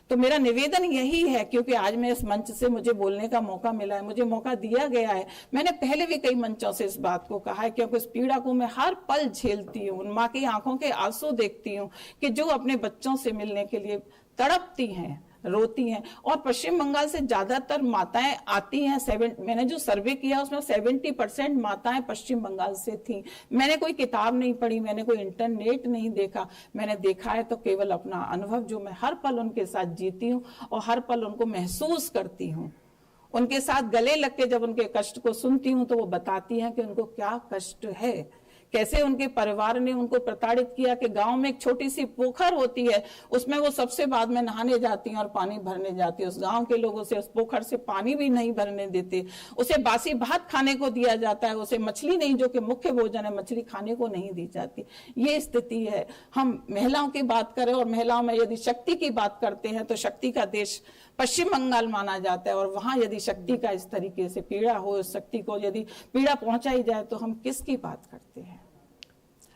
तो मेरा निवेदन यही है, क्योंकि आज मैं इस मंच से मुझे बोलने का मौका मिला है, मुझे मौका दिया गया है। मैंने पहले भी कई मंचों से इस बात को कहा है, क्योंकि इस पीड़ा को मैं हर पल झेलती हूँ। उन माँ की आंखों के आंसू देखती हूँ कि जो अपने बच्चों से मिलने के लिए तड़पती हैं, रोती हैं। और पश्चिम बंगाल से ज्यादातर माताएं आती हैं। मैंने जो सर्वे किया उसमें 70% माताएं पश्चिम बंगाल से थी। मैंने कोई किताब नहीं पढ़ी, मैंने कोई इंटरनेट नहीं देखा, मैंने देखा है तो केवल अपना अनुभव जो मैं हर पल उनके साथ जीती हूँ और हर पल उनको महसूस करती हूँ। उनके साथ गले लग के जब उनके कष्ट को सुनती हूँ तो वो बताती हैं कि उनको क्या कष्ट है, कैसे उनके परिवार ने उनको प्रताड़ित किया कि गांव में एक छोटी सी पोखर होती है, उसमें वो सबसे बाद में नहाने जाती हैं और पानी भरने जाती है। उस गांव के लोग उसे उस पोखर से पानी भी नहीं भरने देते, उसे बासी भात खाने को दिया जाता है, उसे मछली नहीं, जो कि मुख्य भोजन है, मछली खाने को नहीं दी जाती। ये स्थिति है। हम महिलाओं की बात करें और महिलाओं में यदि शक्ति की बात करते हैं तो शक्ति का देश पश्चिम बंगाल माना जाता है, और वहां यदि शक्ति का इस तरीके से पीड़ा हो, उस शक्ति को यदि पीड़ा पहुंचाई जाए तो हम किसकी बात करते हैं।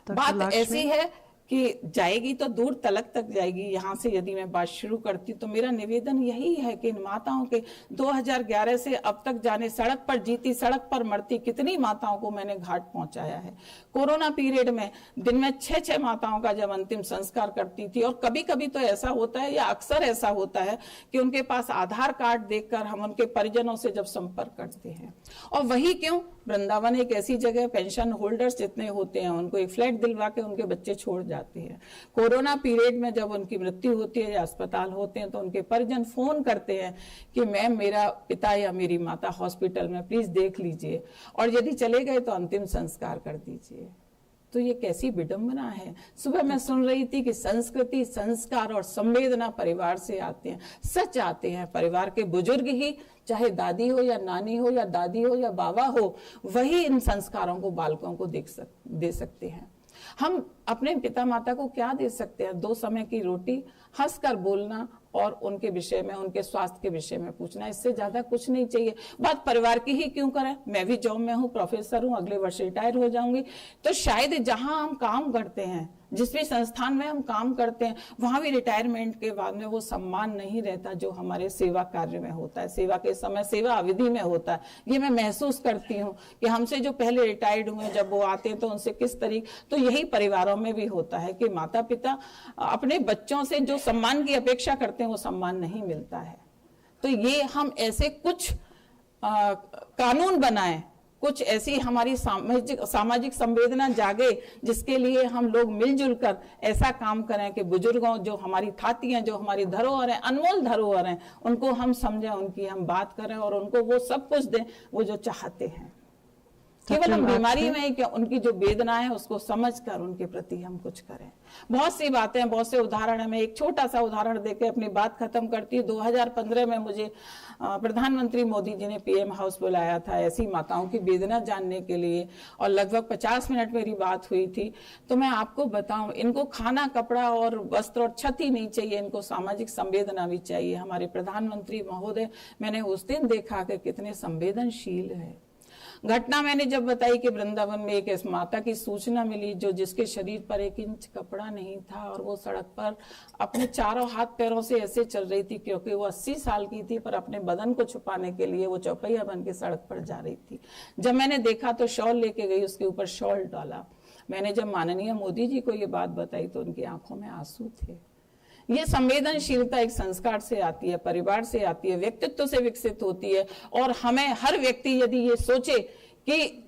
बात ऐसी है कि जाएगी तो दूर तक जाएगी। यहाँ से यदि मैं बात शुरू करती तो मेरा निवेदन यही है कि इन माताओं के 2011 से अब तक जाने, सड़क पर जीती सड़क पर मरती कितनी माताओं को मैंने घाट पहुंचाया है। कोरोना पीरियड में दिन में 6 माताओं का जब अंतिम संस्कार करती थी, और कभी कभी तो ऐसा होता है या अक्सर ऐसा होता है कि उनके पास आधार कार्ड देखकर हम उनके परिजनों से जब संपर्क करते हैं, और वही क्यों, वृंदावन एक ऐसी जगह, पेंशन होल्डर्स जितने होते हैं उनको एक फ्लैट दिलवा के उनके बच्चे छोड़ जाते हैं। कोरोना पीरियड में जब उनकी मृत्यु होती है या अस्पताल होते हैं तो उनके परिजन फोन करते हैं कि मैम मेरा पिता या मेरी माता हॉस्पिटल में, प्लीज देख लीजिए, और यदि चले गए तो अंतिम संस्कार कर दीजिए। तो ये कैसी विडंबना है। सुबह मैं सुन रही थी कि संस्कृति, संस्कार और संवेदना परिवार से आते हैं, सच आते हैं। परिवार के बुजुर्ग ही, चाहे दादी हो या नानी हो या दादी हो या बाबा हो, वही इन संस्कारों को बालकों को दे सकते हैं। हम अपने पिता माता को क्या दे सकते हैं? 2 समय की रोटी, हंसकर बोलना और उनके विषय में, उनके स्वास्थ्य के विषय में पूछना, इससे ज्यादा कुछ नहीं चाहिए। बात परिवार की ही क्यों करें? मैं भी जॉब में हूँ, प्रोफेसर हूँ, अगले वर्ष रिटायर हो जाऊंगी, तो शायद जहां हम काम करते हैं, जिस भी संस्थान में हम काम करते हैं, वहां भी रिटायरमेंट के बाद में वो सम्मान नहीं रहता जो हमारे सेवा कार्य में होता है, सेवा के समय, सेवा अवधि में होता है। ये मैं महसूस करती हूँ कि हमसे जो पहले रिटायर्ड हुए, जब वो आते हैं तो उनसे किस तरीके, तो यही परिवारों में भी होता है कि माता पिता अपने बच्चों से जो सम्मान की अपेक्षा करते हैं वो सम्मान नहीं मिलता है। तो ये हम ऐसे कुछ कानून बनाएं, कुछ ऐसी हमारी सामाजिक संवेदना जागे, जिसके लिए हम लोग मिलजुल कर ऐसा काम करें कि बुजुर्गों, जो हमारी थाती हैं, जो हमारी धरोहर हैं, अनमोल धरोहर हैं, उनको हम समझें, उनकी हम बात करें और उनको वो सब कुछ दें वो जो चाहते हैं। केवल हम बीमारी में ही क्या, उनकी जो वेदना है उसको समझकर उनके प्रति हम कुछ करें। बहुत सी बातें, बहुत से उदाहरण है। मैं एक छोटा सा उदाहरण देके अपनी बात खत्म करती हूँ। 2015 में मुझे प्रधानमंत्री मोदी जी ने PM हाउस बुलाया था ऐसी माताओं की वेदना जानने के लिए, और लगभग 50 मिनट मेरी बात हुई थी। तो मैं आपको बताऊं, इनको खाना, कपड़ा और वस्त्र और छत ही नहीं चाहिए, इनको सामाजिक संवेदना भी चाहिए। हमारे प्रधानमंत्री महोदय, मैंने उस दिन देखा कि कितने संवेदनशील है। घटना मैंने जब बताई कि वृंदावन में एक ऐसी माता की सूचना मिली जो जिसके शरीर पर 1 इंच कपड़ा नहीं था और वो सड़क पर अपने चारों हाथ पैरों से ऐसे चल रही थी, क्योंकि वो 80 साल की थी, पर अपने बदन को छुपाने के लिए वो चौपहिया बन के सड़क पर जा रही थी। जब मैंने देखा तो शॉल लेके गई, उसके ऊपर शॉल डाला। मैंने जब माननीय मोदी जी को ये बात बताई तो उनकी आंखों में आंसू थे। ये संवेदनशीलता एक संस्कार से आती है, परिवार से आती है, व्यक्तित्व से विकसित होती है। और हमें हर व्यक्ति यदि ये सोचे कि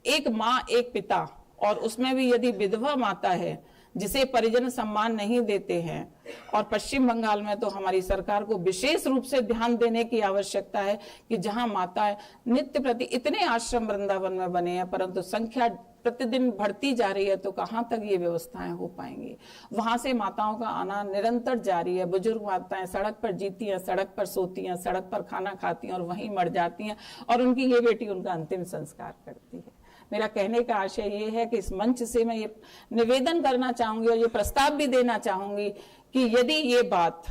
एक माँ एक पिता, और उसमें भी यदि विधवा माता है जिसे परिजन सम्मान नहीं देते हैं, और पश्चिम बंगाल में तो हमारी सरकार को विशेष रूप से ध्यान देने की आवश्यकता है कि जहां माताएं नित्य प्रति, इतने आश्रम वृंदावन में बने हैं परंतु संख्या प्रतिदिन बढ़ती जा रही है, तो कहां तक ये व्यवस्थाएं हो पाएंगी। वहां से माताओं का आना निरंतर जारी है। बुजुर्ग माताएं सड़क पर जीती हैं, सड़क पर सोती हैं, सड़क पर खाना खाती हैं और वहीं मर जाती हैं, और उनकी ये बेटी उनका अंतिम संस्कार करती है। मेरा कहने का आशय ये है कि इस मंच से मैं ये निवेदन करना चाहूंगी और ये प्रस्ताव भी देना चाहूंगी कि यदि ये बात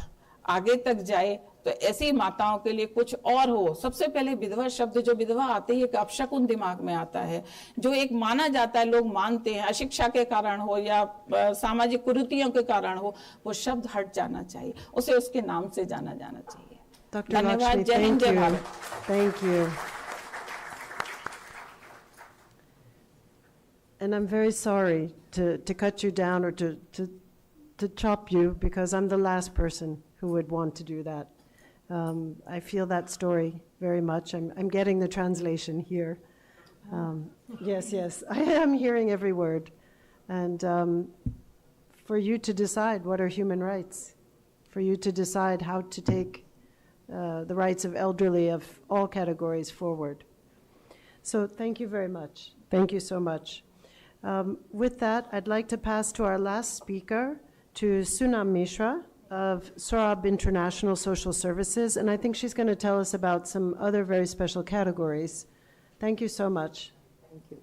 आगे तक जाए तो ऐसी माताओं के लिए कुछ और हो। सबसे पहले विधवा शब्द, जो विधवा आते ही एक अपशकुन दिमाग में आता है, जो एक माना जाता है, लोग मानते हैं, अशिक्षा के कारण हो या सामाजिक कुरीतियों के कारण हो, वो शब्द हट जाना चाहिए, उसे उसके नाम से जाना जाना चाहिए। धन्यवाद। जय हिंद, जय Bharat. Thank you. And I'm very sorry to cut you down or to chop you, because I'm the last person who would want to do that. I feel that story very much. I'm getting the translation here. Yes, I am hearing every word. And for you to decide what are human rights, for you to decide how to take the rights of elderly of all categories forward. So thank you very much. Thank you so much. With that, I'd like to pass to our last speaker, to Sunam Mishra of Sorab International Social Services, and I think she's going to tell us about some other very special categories. Thank you so much. Thank you.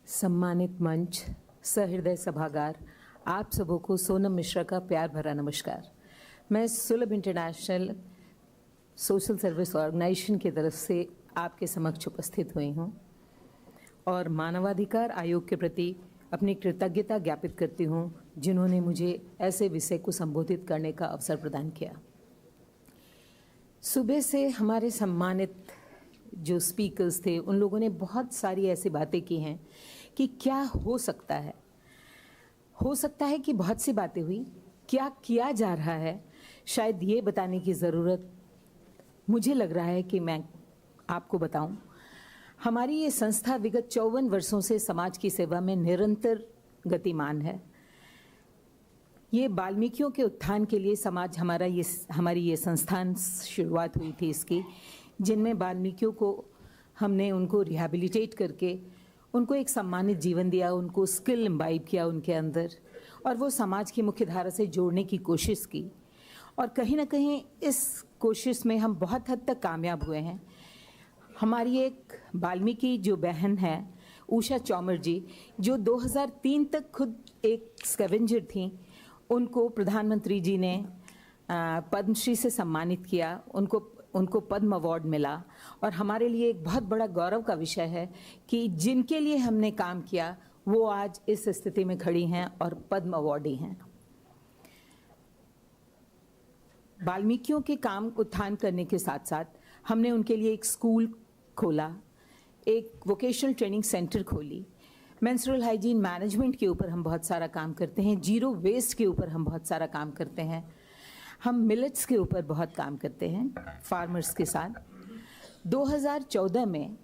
सम्मानित मंच, सहृदय सभागार, आप सबों को सोनम मिश्रा का प्यार भरा नमस्कार। मैं सुलभ इंटरनेशनल सोशल सर्विस ऑर्गेनाइजेशन की तरफ से आपके समक्ष उपस्थित हुई हूँ और मानवाधिकार आयोग के प्रति अपनी कृतज्ञता ज्ञापित करती हूँ, जिन्होंने मुझे ऐसे विषय को संबोधित करने का अवसर प्रदान किया। सुबह से हमारे सम्मानित जो स्पीकर्स थे, उन लोगों ने बहुत सारी ऐसी बातें की हैं कि क्या हो सकता है कि बहुत सी बातें हुई, क्या किया जा रहा है, शायद ये बताने की ज़रूरत मुझे लग रहा है कि मैं आपको बताऊं। हमारी ये संस्था विगत 54 वर्षों से समाज की सेवा में निरंतर गतिमान है। ये वाल्मीकियों के उत्थान के लिए हमारी ये संस्थान शुरुआत हुई थी इसकी, जिनमें वाल्मीकियों को हमने उनको रिहैबिलिटेट करके उनको एक सम्मानित जीवन दिया, उनको स्किल इम्बाइब किया उनके अंदर, और वो समाज की मुख्य धारा से जोड़ने की कोशिश की। और कहीं ना कहीं इस कोशिश में हम बहुत हद तक कामयाब हुए हैं। हमारी एक वाल्मीकि जो बहन है उषा चौमर जी, जो 2003 तक खुद एक स्कैवेंजर थी, उनको प्रधानमंत्री जी ने पद्मश्री से सम्मानित किया, उनको पद्म अवार्ड मिला। और हमारे लिए एक बहुत बड़ा गौरव का विषय है कि जिनके लिए हमने काम किया वो आज इस स्थिति में खड़ी हैं और पद्म अवार्डी हैं। वाल्मीकियों के काम उत्थान करने के साथ साथ हमने उनके लिए एक स्कूल खोला, एक वोकेशनल ट्रेनिंग सेंटर खोली, मेंस्ट्रुअल हाइजीन मैनेजमेंट के ऊपर हम बहुत सारा काम करते हैं, जीरो वेस्ट के ऊपर हम बहुत सारा काम करते हैं, हम मिलेट्स के ऊपर बहुत काम करते हैं फार्मर्स के साथ। 2014 में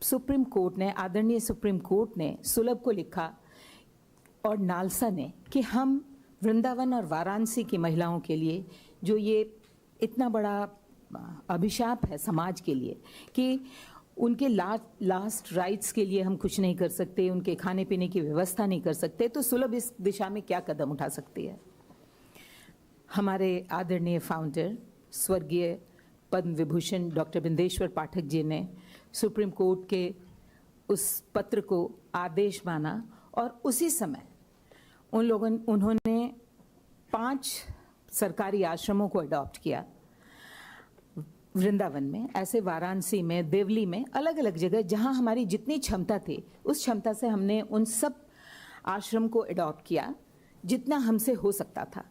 सुप्रीम कोर्ट ने, आदरणीय सुप्रीम कोर्ट ने सुलभ को लिखा और नालसा ने कि हम वृंदावन और वाराणसी की महिलाओं के लिए, जो ये इतना बड़ा अभिशाप है समाज के लिए कि उनके लास्ट राइट्स के लिए हम कुछ नहीं कर सकते, उनके खाने पीने की व्यवस्था नहीं कर सकते, तो सुलभ इस दिशा में क्या कदम उठा सकती है। हमारे आदरणीय फाउंडर स्वर्गीय पद्म विभूषण डॉक्टर बिंदेश्वर पाठक जी ने सुप्रीम कोर्ट के उस पत्र को आदेश माना और उसी समय उन्होंने 5 सरकारी आश्रमों को अडॉप्ट किया। वृंदावन में, ऐसे वाराणसी में, देवली में, अलग अलग जगह जहां हमारी जितनी क्षमता थी उस क्षमता से हमने उन सब आश्रम को अडॉप्ट किया जितना हमसे हो सकता था।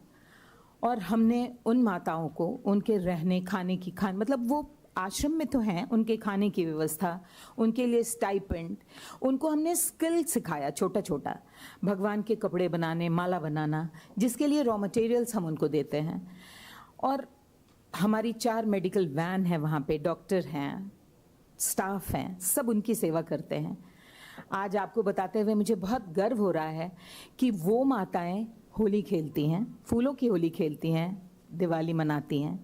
और हमने उन माताओं को उनके रहने खाने की मतलब वो आश्रम में तो हैं, उनके खाने की व्यवस्था, उनके लिए स्टाइपेंड, उनको हमने स्किल सिखाया छोटा छोटा, भगवान के कपड़े बनाने, माला बनाना, जिसके लिए रॉ मटेरियल्स हम उनको देते हैं। और हमारी 4 मेडिकल वैन है वहाँ पे, डॉक्टर हैं, स्टाफ हैं, सब उनकी सेवा करते हैं। आज आपको बताते हुए मुझे बहुत गर्व हो रहा है कि वो माताएं होली खेलती हैं, फूलों की होली खेलती हैं, दिवाली मनाती हैं,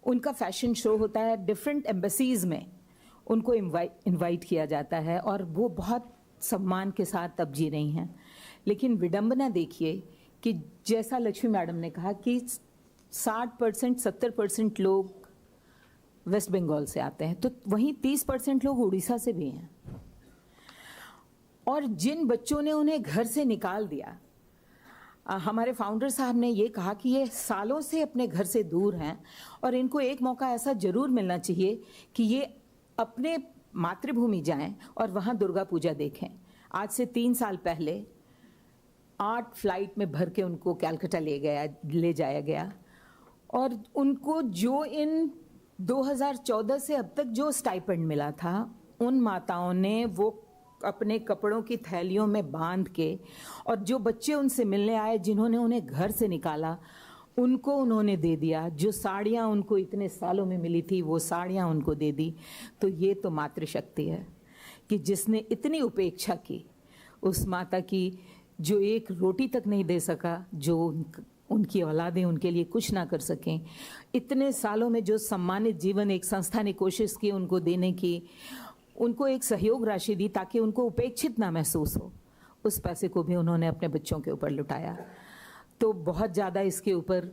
उनका फैशन शो होता है, डिफरेंट एम्बेसीज में उनको इनवाइट किया जाता है और वो बहुत सम्मान के साथ तब जी रही हैं। लेकिन विडंबना देखिए कि जैसा लक्ष्मी मैडम ने कहा कि 60% 70% लोग वेस्ट बंगाल से आते हैं, तो वहीं 30% लोग उड़ीसा से भी हैं। और जिन बच्चों ने उन्हें घर से निकाल दिया, हमारे फाउंडर साहब ने ये कहा कि ये सालों से अपने घर से दूर हैं और इनको एक मौका ऐसा जरूर मिलना चाहिए कि ये अपने मातृभूमि जाएं और वहाँ दुर्गा पूजा देखें। आज से 3 साल पहले 8 फ्लाइट में भर के उनको कलकत्ता ले जाया गया और उनको जो इन 2014 से अब तक जो स्टाइपेंड मिला था, उन माताओं ने वो अपने कपड़ों की थैलियों में बांध के, और जो बच्चे उनसे मिलने आए जिन्होंने उन्हें घर से निकाला, उनको उन्होंने दे दिया। जो साड़ियाँ उनको इतने सालों में मिली थी वो साड़ियाँ उनको दे दी। तो ये तो मातृशक्ति है कि जिसने इतनी उपेक्षा की उस माता की, जो एक रोटी तक नहीं दे सका, जो उनकी औलादें उनके लिए कुछ ना कर सकें, इतने सालों में जो सम्मानित जीवन एक संस्था ने कोशिश की उनको देने की, उनको एक सहयोग राशि दी ताकि उनको उपेक्षित ना महसूस हो, उस पैसे को भी उन्होंने अपने बच्चों के ऊपर लुटाया। तो बहुत ज़्यादा इसके ऊपर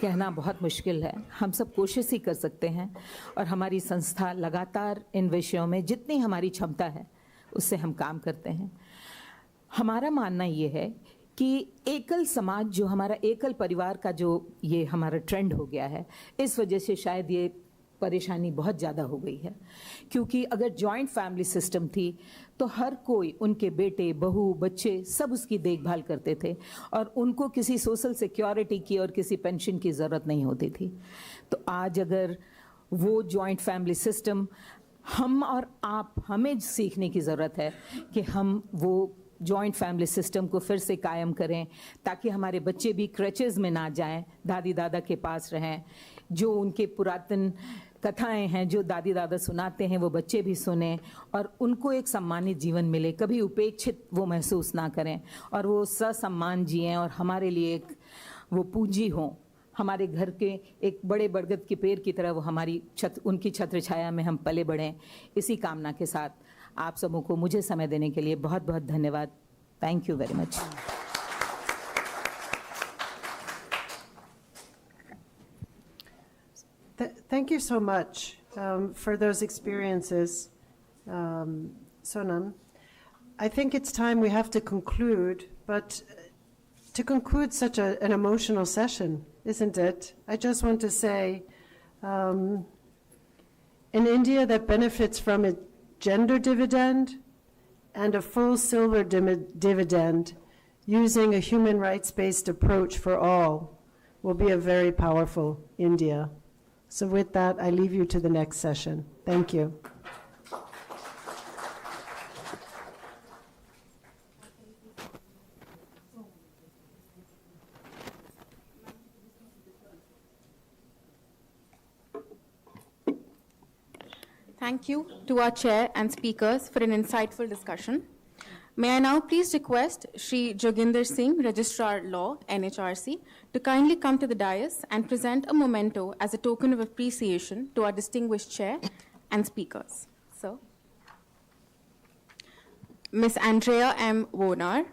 कहना बहुत मुश्किल है, हम सब कोशिश ही कर सकते हैं और हमारी संस्था लगातार इन विषयों में जितनी हमारी क्षमता है उससे हम काम करते हैं। हमारा मानना ये है कि एकल समाज, जो हमारा एकल परिवार का जो ये हमारा ट्रेंड हो गया है, इस वजह से शायद ये परेशानी बहुत ज़्यादा हो गई है। क्योंकि अगर जॉइंट फैमिली सिस्टम थी तो हर कोई, उनके बेटे, बहू, बच्चे सब उसकी देखभाल करते थे और उनको किसी सोशल सिक्योरिटी की और किसी पेंशन की ज़रूरत नहीं होती थी। तो आज अगर वो जॉइंट फैमिली सिस्टम, हम और आप, हमें सीखने की ज़रूरत है कि हम वो जॉइंट फैमिली सिस्टम को फिर से कायम करें ताकि हमारे बच्चे भी क्रचेज़ में ना जाएं, दादी दादा के पास रहें, जो उनके पुरातन कथाएं हैं जो दादी दादा सुनाते हैं वो बच्चे भी सुने और उनको एक सम्मानित जीवन मिले, कभी उपेक्षित वो महसूस ना करें और वो ससम्मान जिएं और हमारे लिए एक वो पूंजी हों, हमारे घर के एक बड़े बरगद के पेड़ की तरह वो हमारी उनकी छत्र छाया में हम पले बढ़ें। इसी कामना के साथ आप सबों को मुझे समय देने के लिए बहुत बहुत धन्यवाद। Thank you very much. Thank you so much for those experiences, Sonam. I think it's time we have to conclude, but to conclude such an emotional session, isn't it? I just want to say, an India that benefits from a gender dividend and a full silver dividend using a human rights-based approach for all will be a very powerful India. So with that, I leave you to the next session. Thank you. Thank you to our chair and speakers for an insightful discussion. May I now please request Shri Joginder Singh, Registrar Law, NHRC, to kindly come to the dais and present a memento as a token of appreciation to our distinguished chair and speakers. Sir. Ms. Andrea M. Wonar.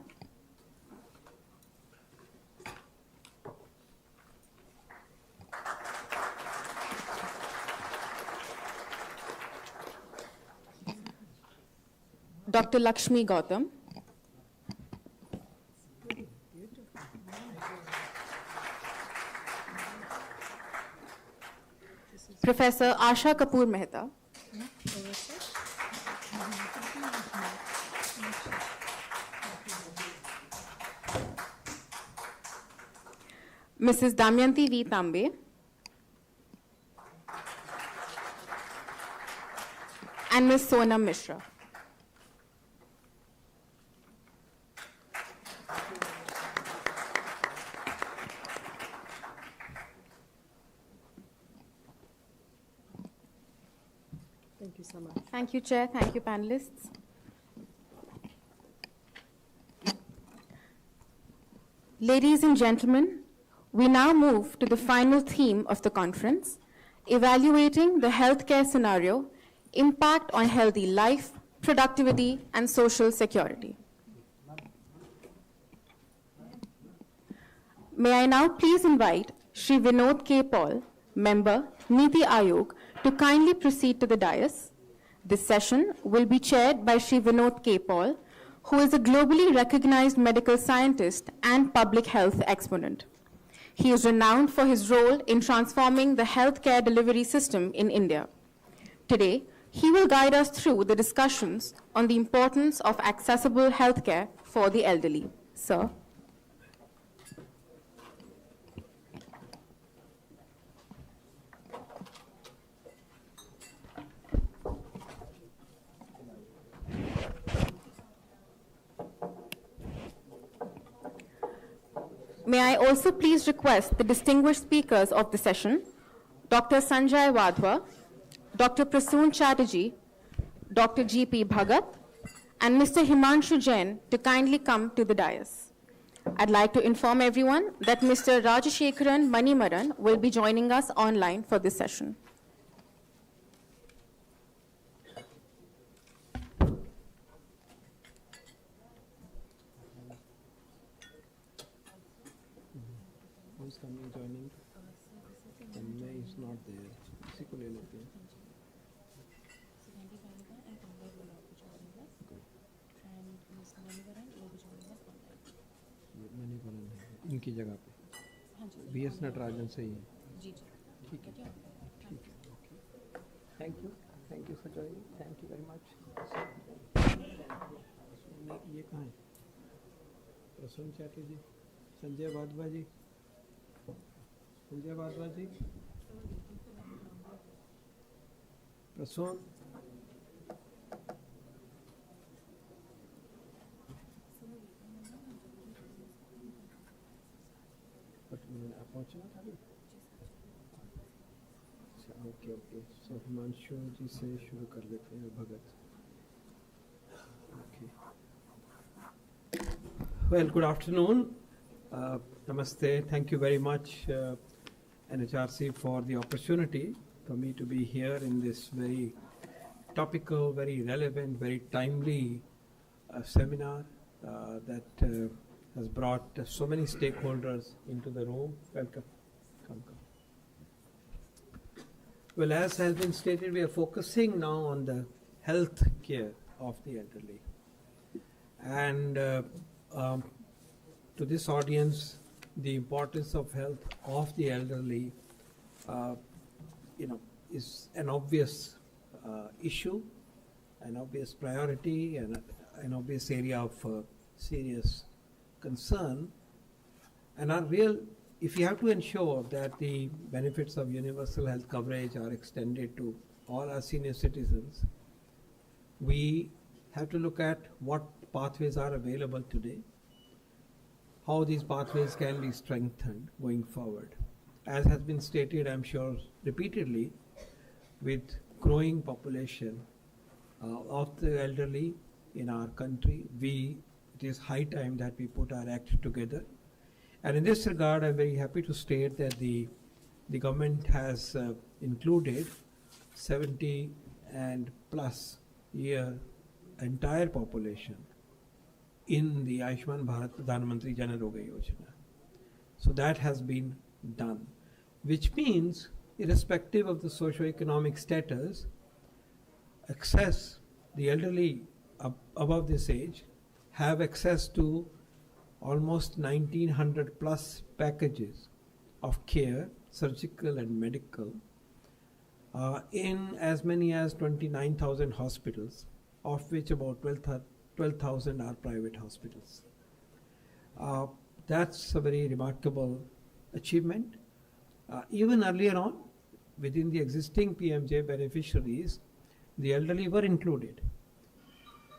Dr. Lakshmi Gautam. Professor Asha Kapoor Mehta. Mrs. Damayanti V. Tambe. And Ms. Sonam Mishra. Thank you so much. Thank you, Chair. Thank you, panelists. Ladies and gentlemen, we now move to the final theme of the conference, evaluating the healthcare scenario, impact on healthy life, productivity, and social security. May I now please invite Shri Vinod K. Paul, Member, Niti Aayog, to kindly proceed to the dais. This session will be chaired by Shri Vinod K. Paul, who is a globally recognized medical scientist and public health exponent. He is renowned for his role in transforming the healthcare delivery system in India. Today, he will guide us through the discussions on the importance of accessible healthcare for the elderly. Sir. May I also please request the distinguished speakers of the session, Dr. Sanjay Wadhwa, Dr. Prasoon Chatterjee, Dr. G.P. Bhagat, and Mr. Himanshu Jain to kindly come to the dais. I'd like to inform everyone that Mr. Rajashekharan Manimaran will be joining us online for this session. Who's coming, joining? Tanmay is not there. किसी को ले लेते हैं. मणिवरन है इनकी जगह पे. BS Natarajan सही है. ठीक है. Thank you for joining. Thank you very much. ये कहाँ है? प्रसून चैटर्जी, संजय वाधवा जी. संजय वाधवा जी, प्रसून, पहुँचना था भी. ओके. सो हिमांशु जी से शुरू कर लेते हैं. भगत. Well, good afternoon. Namaste. Thank you very much, NHRC, for the opportunity for me to be here in this very topical, very relevant, very timely seminar that has brought so many stakeholders into the room. Welcome. Come. Well, as has been stated, we are focusing now on the health care of the elderly. And to this audience, the importance of health of the elderly, is an obvious issue, an obvious priority, and an obvious area of serious concern. And if you have to ensure that the benefits of universal health coverage are extended to all our senior citizens, we have to look at what pathways are available today, how these pathways can be strengthened going forward. As has been stated, I'm sure, repeatedly, with growing population of the elderly in our country, it is high time that we put our act together. And in this regard, I'm very happy to state that the government has included 70 and plus year entire population in the Ayushman Bharat Pradhan Mantri Jan Arogya Yojana. So that has been done, which means irrespective of the socio-economic status, the elderly above this age have access to almost 1900 plus packages of care, surgical and medical, in as many as 29,000 hospitals, of which about 12,000 are private hospitals. That's a very remarkable achievement. Even earlier on, within the existing PMJ beneficiaries, the elderly were included.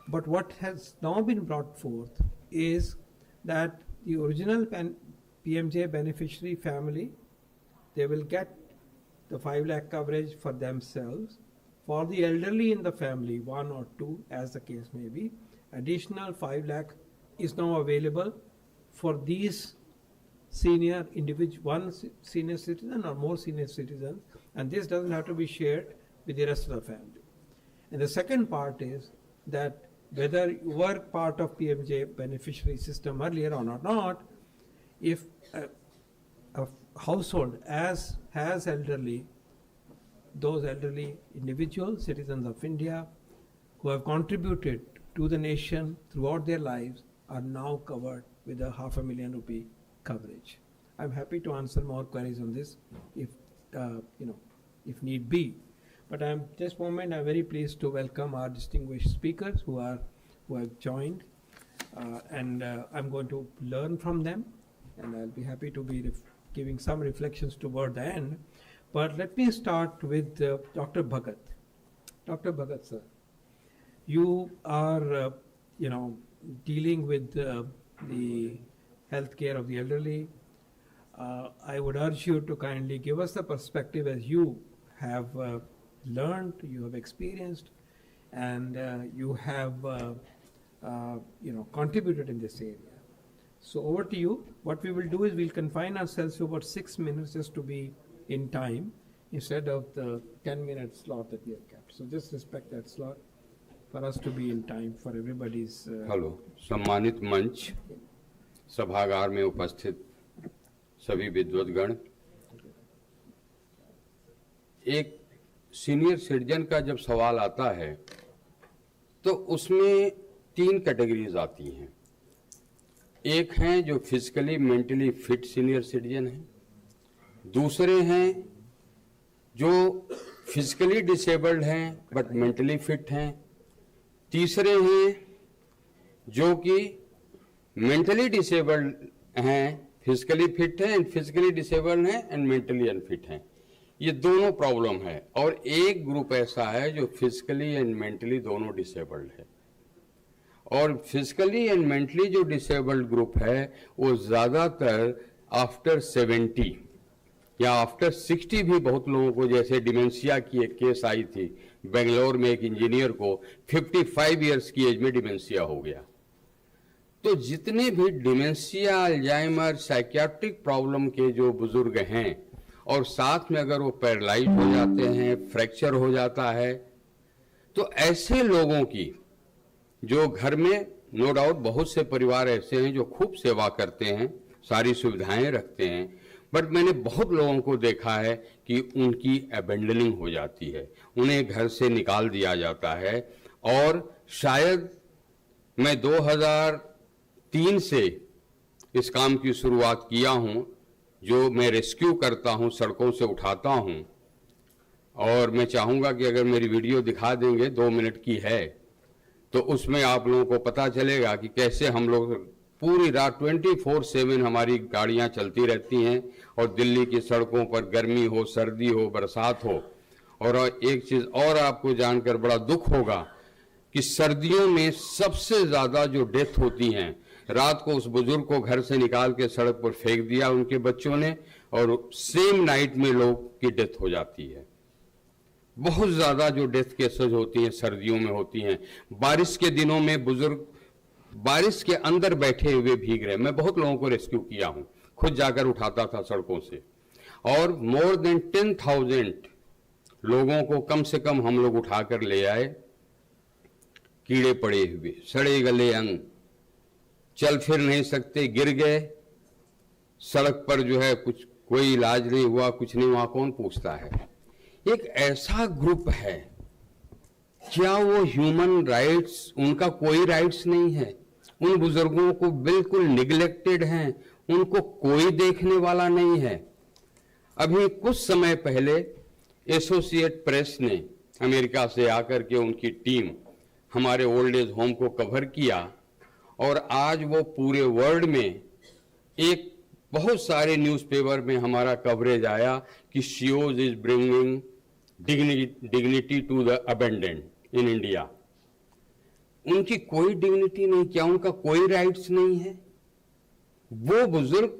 But what has now been brought forth is that the original PMJ beneficiary family, they will get the 5 lakh coverage for themselves. For the elderly in the family, 1 or 2 as the case may be, additional 5 lakh is now available for these senior individual, one senior citizen or more senior citizens, and this doesn't have to be shared with the rest of the family. And the second part is that whether you were part of PMJ beneficiary system earlier on or not, if a household has elderly, those elderly individuals, citizens of India, who have contributed to the nation throughout their lives, are now covered with a $500,000 rupee coverage. I'm happy to answer more queries on this if if need be. But this moment I'm very pleased to welcome our distinguished speakers who have joined, and I'm going to learn from them, and I'll be happy to be giving some reflections toward the end. But let me start with Dr. Bhagat. Dr. Bhagat, sir, you are dealing with the health care of the elderly. I would urge you to kindly give us the perspective as you have learned, you have experienced, and you have contributed in this area. So over to you. What we will do is we'll confine ourselves to about 6 minutes just to be in time instead of the 10-minute slot that we have kept. So just respect that slot for us to be in time for everybody's. Hello, सम्मानित मंच, सभागार में उपस्थित सभी विद्वद्गण, एक senior citizen का जब सवाल आता है तो उसमें 3 कैटेगरीज आती हैं। एक हैं जो physically mentally fit senior citizen हैं, दूसरे हैं जो फिजिकली डिसेबल्ड हैं बट मेंटली फिट हैं, तीसरे हैं जो कि मेंटली डिसेबल्ड हैं, फिजिकली फिट हैं, एंड फिजिकली डिसेबल्ड हैं एंड मेंटली अनफिट हैं। ये दोनों प्रॉब्लम है। और एक ग्रुप ऐसा है जो फिजिकली एंड मेंटली दोनों डिसेबल्ड है, और फिजिकली एंड मेंटली जो डिसेबल्ड ग्रुप है वो ज़्यादातर आफ्टर 70 या आफ्टर 60 भी बहुत लोगों को, जैसे डिमेंशिया की एक केस आई थी बेंगलोर में, एक इंजीनियर को 55 इयर्स की एज में डिमेंशिया हो गया। तो जितने भी डिमेंशिया, अल्जाइमर, साइकियाट्रिक प्रॉब्लम के जो बुजुर्ग हैं, और साथ में अगर वो पैरालाइज हो जाते हैं, फ्रैक्चर हो जाता है, तो ऐसे लोगों की जो घर में, नो डाउट बहुत से परिवार ऐसे हैं जो खूब सेवा करते हैं, सारी सुविधाएं रखते हैं, बट मैंने बहुत लोगों को देखा है कि उनकी अबेंडनिंग हो जाती है, उन्हें घर से निकाल दिया जाता है। और शायद मैं 2003 से इस काम की शुरुआत किया हूं, जो मैं रेस्क्यू करता हूं, सड़कों से उठाता हूं, और मैं चाहूंगा कि अगर मेरी वीडियो दिखा देंगे, 2 मिनट की है, तो उसमें आप लोगों को पता चलेगा कि कैसे हम लोग पूरी रात 24/7 हमारी गाड़ियां चलती रहती हैं, और दिल्ली की सड़कों पर गर्मी हो, सर्दी हो, बरसात हो। और एक चीज़ और आपको जानकर बड़ा दुख होगा कि सर्दियों में सबसे ज़्यादा जो डेथ होती हैं, रात को उस बुजुर्ग को घर से निकाल के सड़क पर फेंक दिया उनके बच्चों ने, और सेम नाइट में लोग की डेथ हो जाती है। बहुत ज़्यादा जो डेथ केसेस होती हैं सर्दियों में होती हैं। बारिश के दिनों में बुजुर्ग बारिश के अंदर बैठे हुए भीग रहे। मैं बहुत लोगों को रेस्क्यू किया हूं, खुद जाकर उठाता था सड़कों से, और मोर देन 10,000 लोगों को कम से कम हम लोग उठाकर ले आए, कीड़े पड़े हुए, सड़े गले अंग, चल फिर नहीं सकते, गिर गए सड़क पर, जो है कुछ कोई इलाज नहीं हुआ, कुछ नहीं हुआ, कौन पूछता है। एक ऐसा ग्रुप है, क्या वो ह्यूमन राइट्स, उनका कोई राइट्स नहीं है, उन बुजुर्गों को बिल्कुल निगलेक्टेड हैं, उनको कोई देखने वाला नहीं है। अभी कुछ समय पहले एसोसिएट प्रेस ने अमेरिका से आकर के उनकी टीम हमारे ओल्ड एज होम को कवर किया और आज वो पूरे वर्ल्ड में एक बहुत सारे न्यूज़पेपर में हमारा कवरेज आया कि शियोज is bringing dignity to the abandoned in India. उनकी कोई डिग्निटी नहीं, क्या उनका कोई राइट्स नहीं है? वो बुजुर्ग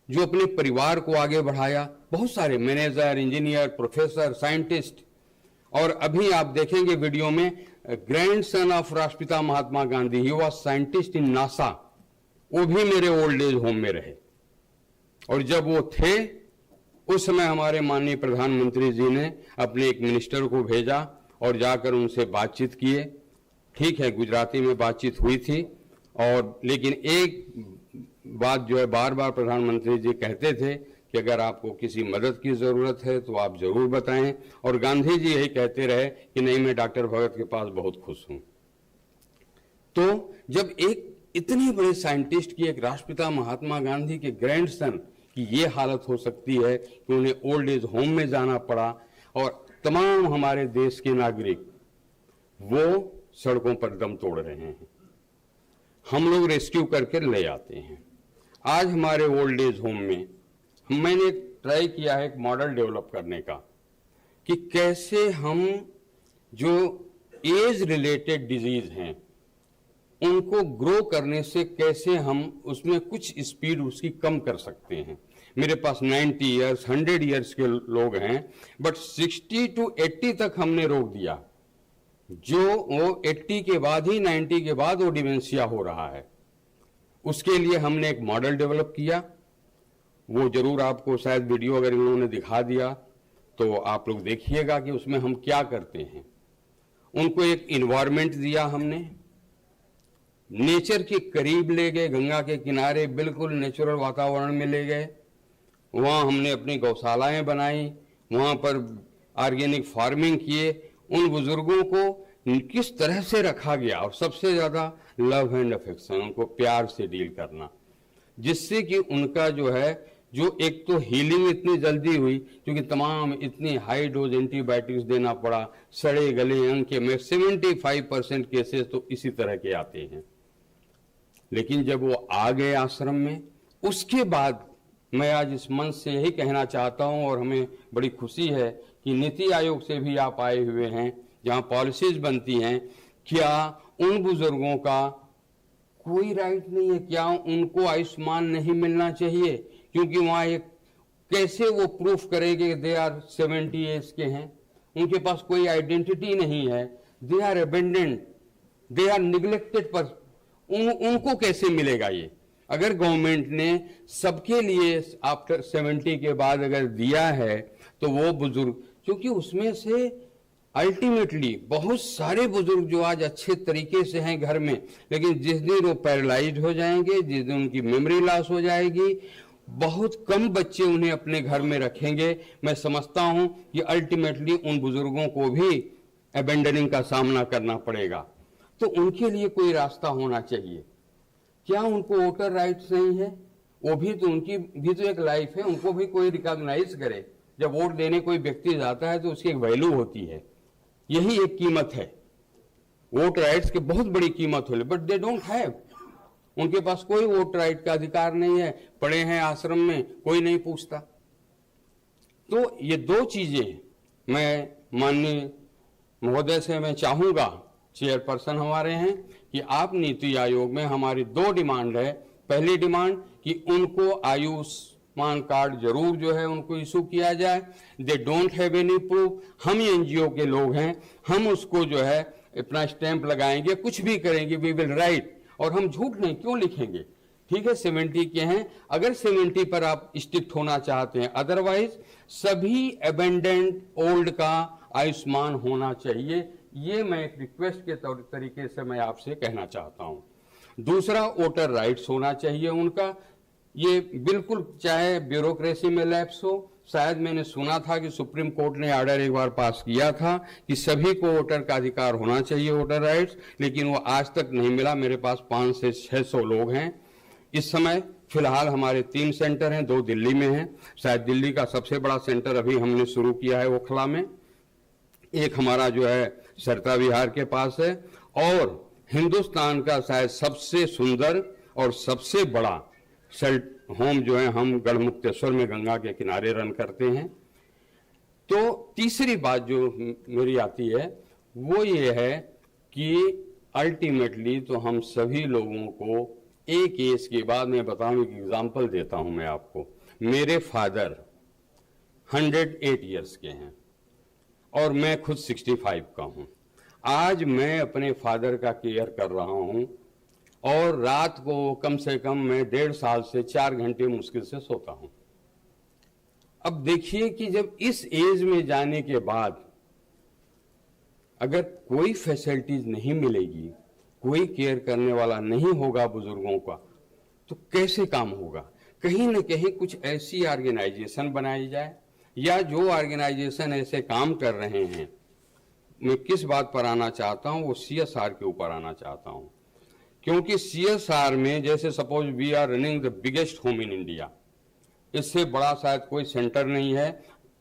जो अपने परिवार को आगे बढ़ाया, बहुत सारे मैनेजर, इंजीनियर, प्रोफेसर, साइंटिस्ट, और अभी आप देखेंगे वीडियो में ग्रैंडसन ऑफ राष्ट्रपिता Mahatma Gandhi, he was scientist in NASA, वो भी मेरे ओल्ड एज होम में रहे। और जब वो थे उस समय हमारे माननीय प्रधानमंत्री जी ने अपने एक मिनिस्टर को भेजा और जाकर उनसे बातचीत किए। ठीक है, गुजराती में बातचीत हुई थी, और लेकिन एक बात जो है बार बार प्रधानमंत्री जी कहते थे कि अगर आपको किसी मदद की जरूरत है तो आप जरूर बताएं, और गांधी जी यही कहते रहे कि नहीं, मैं डॉक्टर भगत के पास बहुत खुश हूं। तो जब एक इतने बड़े साइंटिस्ट की, एक राष्ट्रपिता महात्मा गांधी के ग्रैंडसन की ये हालत हो सकती है कि उन्हें ओल्ड एज होम में जाना पड़ा, और तमाम हमारे देश के नागरिक वो सड़कों पर दम तोड़ रहे हैं, हम लोग रेस्क्यू करके ले आते हैं। आज हमारे ओल्ड एज होम में मैंने ट्राई किया है एक मॉडल डेवलप करने का कि कैसे हम जो एज रिलेटेड डिजीज हैं उनको ग्रो करने से कैसे हम उसमें कुछ स्पीड उसकी कम कर सकते हैं। मेरे पास 90 इयर्स 100 इयर्स के लोग हैं, बट 60 to 80 तक हमने रोक दिया, जो वो 80 के बाद ही 90 के बाद वो डिमेंशिया हो रहा है। उसके लिए हमने एक मॉडल डेवलप किया, वो जरूर आपको शायद वीडियो अगर इन लोगों ने दिखा दिया तो आप लोग देखिएगा कि उसमें हम क्या करते हैं। उनको एक इन्वायरमेंट दिया हमने, नेचर के करीब ले गए, गंगा के किनारे बिल्कुल नेचुरल वातावरण में ले गए। वहाँ हमने अपनी गौशालाएं बनाई, वहाँ पर ऑर्गेनिक फार्मिंग किए। उन बुजुर्गों को किस तरह से रखा गया, और सबसे ज़्यादा लव एंड अफेक्शन, उनको प्यार से डील करना, जिससे कि उनका जो है जो एक तो हीलिंग इतनी जल्दी हुई, क्योंकि तमाम इतनी हाई डोज एंटीबायोटिक्स देना पड़ा, सड़े गले अंग के में 75% केसेस तो इसी तरह के आते हैं। लेकिन जब वो आ गए आश्रम में, उसके बाद मैं आज इस मंच से यही कहना चाहता हूं, और हमें बड़ी खुशी है कि नीति आयोग से भी आप आए हुए हैं, जहां पॉलिसीज बनती हैं। क्या उन बुजुर्गों का कोई राइट नहीं है? क्या उनको आयुष्मान नहीं मिलना चाहिए? क्योंकि वहां एक कैसे वो प्रूफ करेंगे कि दे आर 70 एज के हैं, उनके पास कोई आइडेंटिटी नहीं है, they are abandoned, they are neglected, पर उनको कैसे मिलेगा ये? अगर गवर्नमेंट ने सबके लिए आफ्टर 70 के बाद अगर दिया है तो वो बुजुर्ग, क्योंकि उसमें से अल्टीमेटली बहुत सारे बुजुर्ग जो आज अच्छे तरीके से हैं घर में, लेकिन जिस दिन वो पैरालाइज्ड हो जाएंगे, जिस दिन उनकी मेमोरी लॉस हो जाएगी, बहुत कम बच्चे उन्हें अपने घर में रखेंगे। मैं समझता हूं कि अल्टीमेटली उन बुजुर्गों को भी अबेंडनिंग का सामना करना पड़ेगा। तो उनके लिए कोई रास्ता होना चाहिए। क्या उनको वोटर राइट्स नहीं है? वो भी तो, उनकी भी तो एक लाइफ है, उनको भी कोई रिकॉग्नाइज करे। जब वोट देने कोई व्यक्ति जाता है तो उसकी एक वैल्यू होती है, यही एक कीमत है। वोट राइट्स की बहुत बड़ी कीमत हो, बट दे डोंट हैव, उनके पास कोई वोट राइट का अधिकार नहीं है, पड़े हैं आश्रम में, कोई नहीं पूछता। तो ये दो चीजें मैं माननीय महोदय से मैं चाहूंगा, चेयरपर्सन हमारे हैं, कि आप नीति आयोग में हमारी दो डिमांड है। पहली डिमांड कि उनको आयुष्मान कार्ड जरूर जो है उनको इशू किया जाए। They don't have any proof, हम एनजीओ के लोग हैं, हम उसको जो है अपना स्टैंप लगाएंगे, कुछ भी करेंगे, वी विल राइट। और हम झूठ नहीं क्यों लिखेंगे? ठीक है, 70 के हैं, अगर 70 पर आप स्ट्रिक्ट होना चाहते हैं, अदरवाइज सभी अबेंडेंट ओल्ड का आयुष्मान होना चाहिए। ये मैं एक रिक्वेस्ट के तरीके से मैं आपसे कहना चाहता हूं। दूसरा, वोटर राइट्स होना चाहिए उनका। ये बिल्कुल, चाहे ब्यूरोक्रेसी में लैप्स हो, शायद मैंने सुना था कि सुप्रीम कोर्ट ने ऑर्डर एक बार पास किया था कि सभी को वोटर का अधिकार होना चाहिए, वोटर राइट्स, लेकिन वो आज तक नहीं मिला। मेरे पास 500 से 600 लोग हैं इस समय। फिलहाल हमारे 3 सेंटर हैं, 2 दिल्ली में हैं। शायद दिल्ली का सबसे बड़ा सेंटर अभी हमने शुरू किया है ओखला में, एक हमारा जो है सरता विहार के पास है, और हिंदुस्तान का शायद सबसे सुंदर और सबसे बड़ा होम जो है हम गढ़मुक्तेश्वर में गंगा के किनारे रन करते हैं। तो तीसरी बात जो मेरी आती है वो ये है कि अल्टीमेटली तो हम सभी लोगों को एक एज के बाद, मैं बताऊं, एक एग्जांपल देता हूं मैं आपको। मेरे फादर 108 इयर्स के हैं और मैं खुद 65 का हूं। आज मैं अपने फादर का केयर कर रहा हूं और रात को कम से कम मैं 1.5 साल से 4 घंटे मुश्किल से सोता हूं। अब देखिए कि जब इस एज में जाने के बाद अगर कोई फैसिलिटीज नहीं मिलेगी, कोई केयर करने वाला नहीं होगा बुजुर्गों का, तो कैसे काम होगा? कहीं न कहीं कुछ ऐसी ऑर्गेनाइजेशन बनाई जाए, या जो ऑर्गेनाइजेशन ऐसे काम कर रहे हैं, मैं किस बात पर आना चाहता हूं, वो CSR के ऊपर आना चाहता हूं। क्योंकि CSR में जैसे suppose we are running the biggest home in India, इससे बड़ा शायद कोई सेंटर नहीं है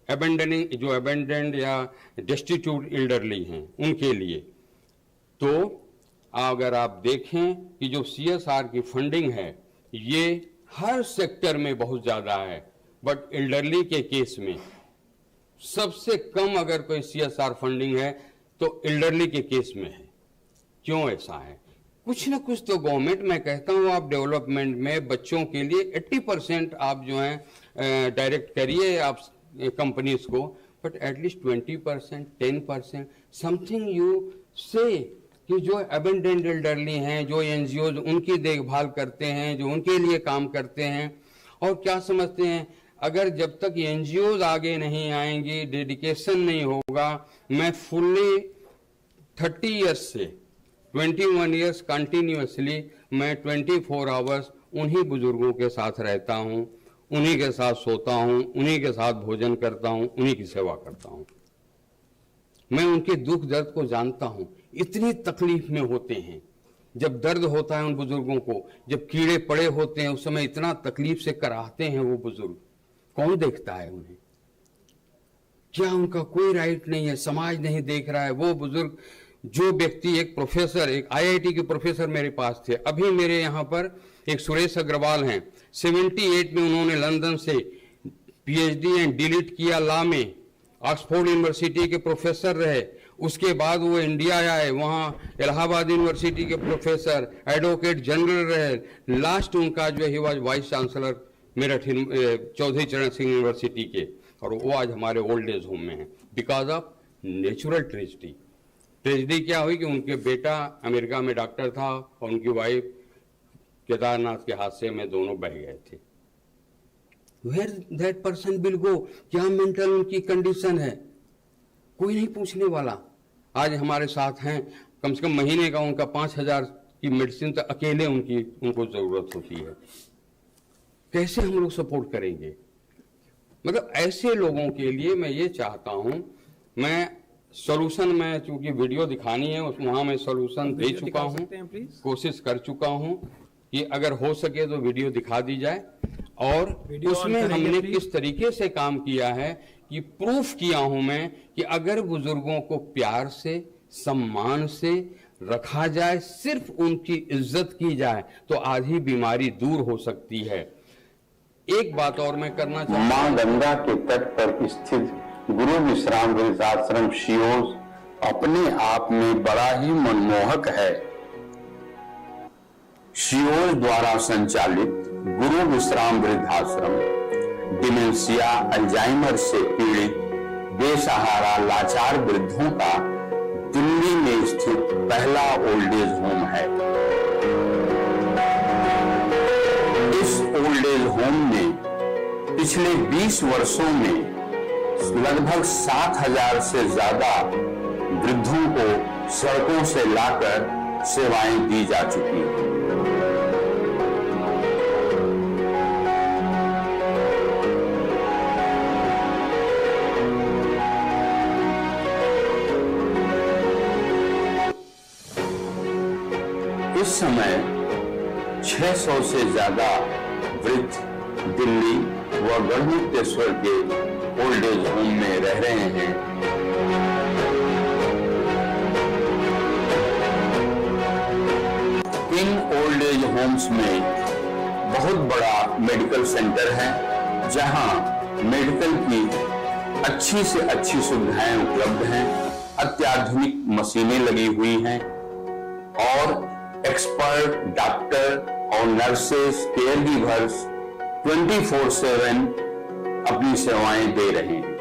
जो अबेंडेंड या डेस्टिट्यूट एल्डरली हैं उनके लिए। तो अगर आप देखें कि जो CSR की फंडिंग है ये हर सेक्टर में बहुत ज़्यादा है, बट एल्डरली के केस में सबसे कम अगर कोई CSR फंडिंग है तो एल्डरली के केस में है। क्यों ऐसा है? कुछ ना कुछ तो गवर्नमेंट, मैं कहता हूँ आप डेवलपमेंट में बच्चों के लिए 80% आप जो है डायरेक्ट करिए आप कंपनीज को, बट एटलीस्ट 20%, 10% समथिंग यू से कि जो अबेंडेंड एल्डरली हैं, जो NGOs उनकी देखभाल करते हैं, जो उनके लिए काम करते हैं। और क्या समझते हैं, अगर जब तक NGOs आगे नहीं आएंगी, डेडिकेशन नहीं होगा, मैं फुल्ली 30 ईयर्स से 21 ईयर्स कंटिन्यूअसली मैं 24 आवर्स उन्हीं बुजुर्गों के साथ रहता हूं, उन्हीं के साथ सोता हूं, उन्हीं के साथ भोजन करता हूं, उन्हीं की सेवा करता हूं। मैं उनके दुख दर्द को जानता हूं, इतनी तकलीफ में होते हैं। जब दर्द होता है उन बुजुर्गों को, जब कीड़े पड़े होते हैं, उस समय इतना तकलीफ से कराहते हैं वो बुजुर्ग। कौन देखता है उन्हें? क्या उनका कोई राइट नहीं है? समाज नहीं देख रहा है? वो बुजुर्ग, जो व्यक्ति, एक प्रोफेसर, एक IIT के प्रोफेसर मेरे पास थे, अभी मेरे यहाँ पर एक सुरेश अग्रवाल हैं, 78 में उन्होंने लंदन से PhD एंड डिलीट किया लॉ में, ऑक्सफोर्ड यूनिवर्सिटी के प्रोफेसर रहे। उसके बाद वो इंडिया आए, वहाँ इलाहाबाद यूनिवर्सिटी के प्रोफेसर, एडवोकेट जनरल रहे। लास्ट उनका जो ही was vice chancellor Meerut Chaudhary Charan Singh university के, और वो आज हमारे ओल्ड एज होम में है because of natural tragedy. Tragedy क्या हुई कि उनके बेटा अमेरिका में डॉक्टर था और उनकी वाइफ केदारनाथ के हादसे में दोनों बह गए थे। Where that person will go? क्या मेंटल उनकी कंडीशन है, कोई नहीं पूछने वाला। आज हमारे साथ हैं, कम से कम महीने का उनका 5,000 की मेडिसिन तो अकेले उनको जरूरत होती है। कैसे हम लोग सपोर्ट करेंगे? मतलब ऐसे लोगों के लिए मैं ये चाहता हूं, मैं सॉल्यूशन में, चूंकि वीडियो दिखानी है वहां मैं सॉल्यूशन दे चुका हूं, कोशिश कर चुका हूं कि अगर हो सके तो वीडियो दिखा दी जाए। और उसमें हमने किस तरीके से काम किया है कि प्रूफ किया हूं मैं कि अगर बुजुर्गों को प्यार से, सम्मान से रखा जाए, सिर्फ उनकी इज्जत की जाए, तो आधी बीमारी दूर हो सकती है। एक बात और मैं करना चाहता हूं, मां गंगा के तट पर स्थित गुरु विश्राम वृद्धाश्रम शियोज अपने आप में बड़ा ही मनमोहक है। शियोज द्वारा संचालित गुरु विश्राम वृद्धाश्रम डिमेंशिया, अल्जाइमर से पीड़ित बेसहारा लाचार वृद्धों का दिल्ली में स्थित पहला ओल्ड एज होम है। इस ओल्ड एज होम में पिछले 20 वर्षों में लगभग 7,000 से ज्यादा वृद्धों को सड़कों से लाकर सेवाएं दी जा चुकी हैं। इस समय 600 से ज्यादा वृद्ध दिल्ली व गढ़मुक्तेश्वर के ओल्ड एज होम में रह रहे हैं। इन ओल्ड एज होम्स में बहुत बड़ा मेडिकल सेंटर है, जहां मेडिकल की अच्छी से अच्छी सुविधाएं उपलब्ध हैं, अत्याधुनिक मशीनें लगी हुई हैं और एक्सपर्ट डॉक्टर और नर्सेस, केयर गिवर्स 24/7 अपनी सेवाएं दे रहे हैं।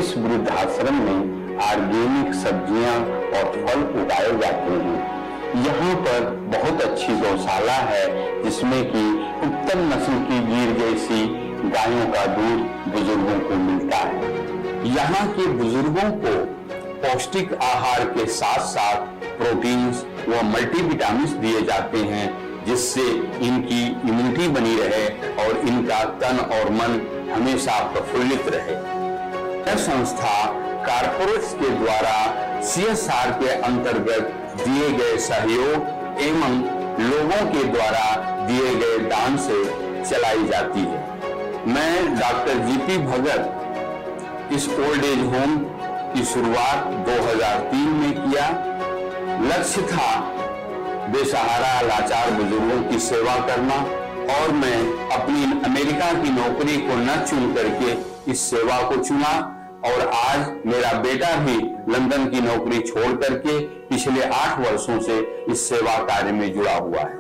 इस वृद्धाश्रम में ऑर्गेनिक सब्जियां और फल उगाए जाते हैं। यहाँ पर बहुत अच्छी गौशाला है, जिसमें कि उत्तम नस्ल की गिर जैसी गायों का दूध बुजुर्गों को मिलता है। यहाँ के बुजुर्गों को पौष्टिक आहार के साथ साथ प्रोटीन्स व मल्टीविटामिन्स दिए जाते हैं, जिससे इनकी इम्यूनिटी बनी रहे और इनका तन और मन हमेशा प्रफुल्लित रहे। यह संस्था कॉर्पोरेट्स के द्वारा CSR के अंतर्गत दिए गए सहयोग एवं लोगों के द्वारा दिए गए दान से चलाई जाती है। मैं डॉक्टर GP भगत इस ओल्ड एज होम की शुरुआत 2003 में किया। लक्ष्य था बेसहारा लाचार बुजुर्गों की सेवा करना और मैं अपनी अमेरिका की नौकरी को न चुन करके इस सेवा को चुना और आज मेरा बेटा भी लंदन की नौकरी छोड़ करके पिछले 8 वर्षों से इस सेवा कार्य में जुड़ा हुआ है।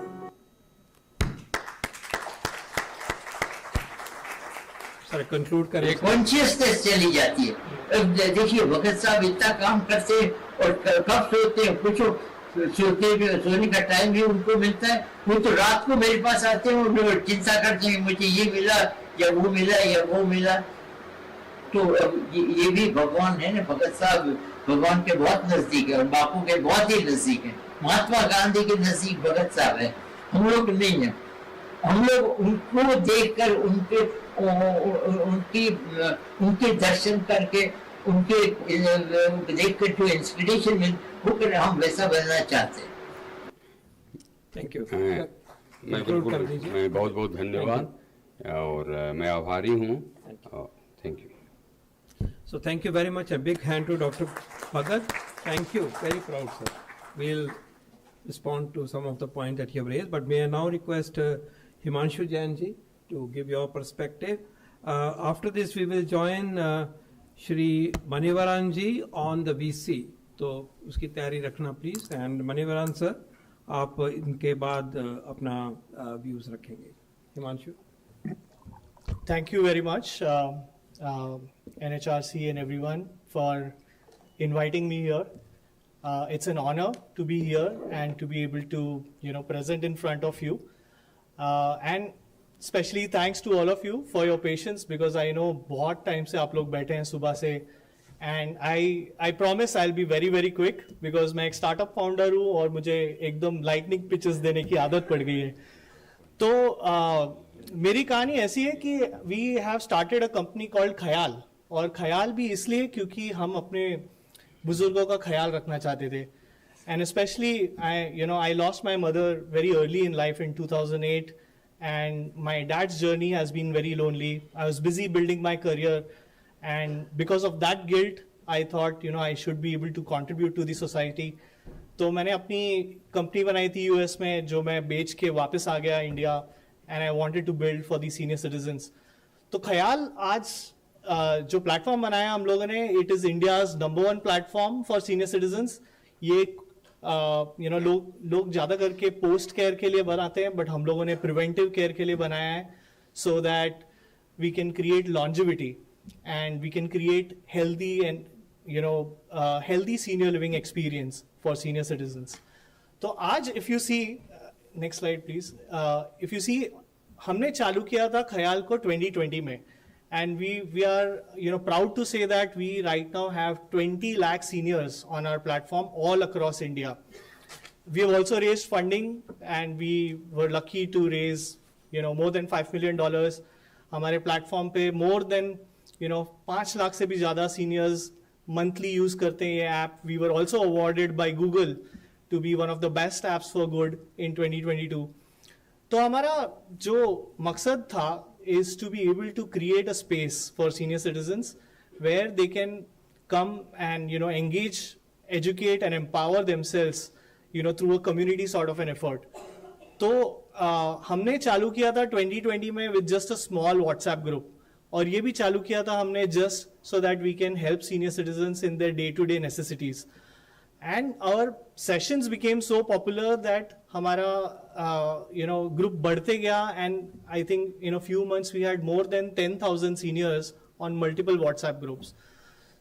सर कंक्लूड करें। कॉन्शियसनेस चली जाती है। अब देखिए भगत साहब इतना काम करते और कब सोते हैं, कुछ सोने का टाइम भी उनको मिलता है। वो तो रात को मेरे पास आते हैं और चिंता करते हैं मुझे ये मिला या वो मिला या वो मिला। तो अब ये भी भगवान है ना, भगत साहब भगवान के बहुत नजदीक है और बापू के बहुत ही नजदीक है। महात्मा गांधी के नजदीक भगत साहब है, हम लोग नहीं है। हम लोग उनको देखकर उनके दर्शन करके उनके देखकर जो इंस्पिरेशन मिल वो कर हम वैसा बनना चाहते हैं। Thank you. मैं बहुत बहुत धन्यवाद और मैं आभारी हूँ। Thank you. So thank you very much. A big hand to Dr. Bhagat. Thank you. Very proud, sir. We'll respond to some of the points that you have raised, but may I now request Himanshu Jain ji to give your perspective. After this, we will join Shri Manivaran ji on the VC. तो उसकी तैयारी रखना please. And Manivaran sir, आप इनके बाद अपना views रखेंगे. Himanshu. Thank you very much. NHRC and everyone for inviting me here. It's an honor to be here and to be able to, present in front of you. And especially thanks to all of you for your patience, because I know बहुत time से आप लोग बैठे हैं सुबह से, and I promise I'll be very very quick because मैं एक startup founder हूँ और मुझे एकदम lightning pitches देने की आदत पड़ गई है। तो मेरी कहानी ऐसी है कि we have started a company called Khayal, और ख्याल भी इसलिए क्योंकि हम अपने बुजुर्गों का ख्याल रखना चाहते थे। And specially I lost my mother very early in life in 2008 and my dad's journey has been very lonely. I was busy building my career and because of that guilt I thought I should be able to contribute to the society. तो मैंने अपनी company बनाई थी US में, जो मैं बेच के वापस आ गया India, and I wanted to build for the senior citizens. तो ख्याल आज जो प्लेटफॉर्म बनाया हम लोगों ने, it is India's #1 platform for senior citizens. ये लोग ज़्यादा करके पोस्ट केयर के लिए बनाते हैं, बट हम लोगों ने प्रिवेंटिव केयर के लिए बनाया है, so that we can create longevity and we can create healthy and healthy senior living experience for senior citizens. तो आज if you see next slide please, if you see हमने चालू किया था ख्याल को 2020 में, and we are proud to say that we right now have 20 lakh seniors on our platform all across India. We have also raised funding and we were lucky to raise more than $5 million. हमारे platform पे more than 5 lakh से भी ज़्यादा seniors monthly use करते हैं ये app. We were also awarded by Google to be one of the best apps for good in 2022. तो हमारा जो मकसद था is to be able to create a space for senior citizens where they can come and engage, educate and empower themselves through a community sort of an effort. तो हमने चालू किया था 2020 में with just a small WhatsApp group, और ये भी चालू किया था हमने just so that we can help senior citizens in their day-to-day necessities. And our sessions became so popular that हमारा group बढ़ते गया, and I think in a few months we had more than 10,000 seniors on multiple WhatsApp groups.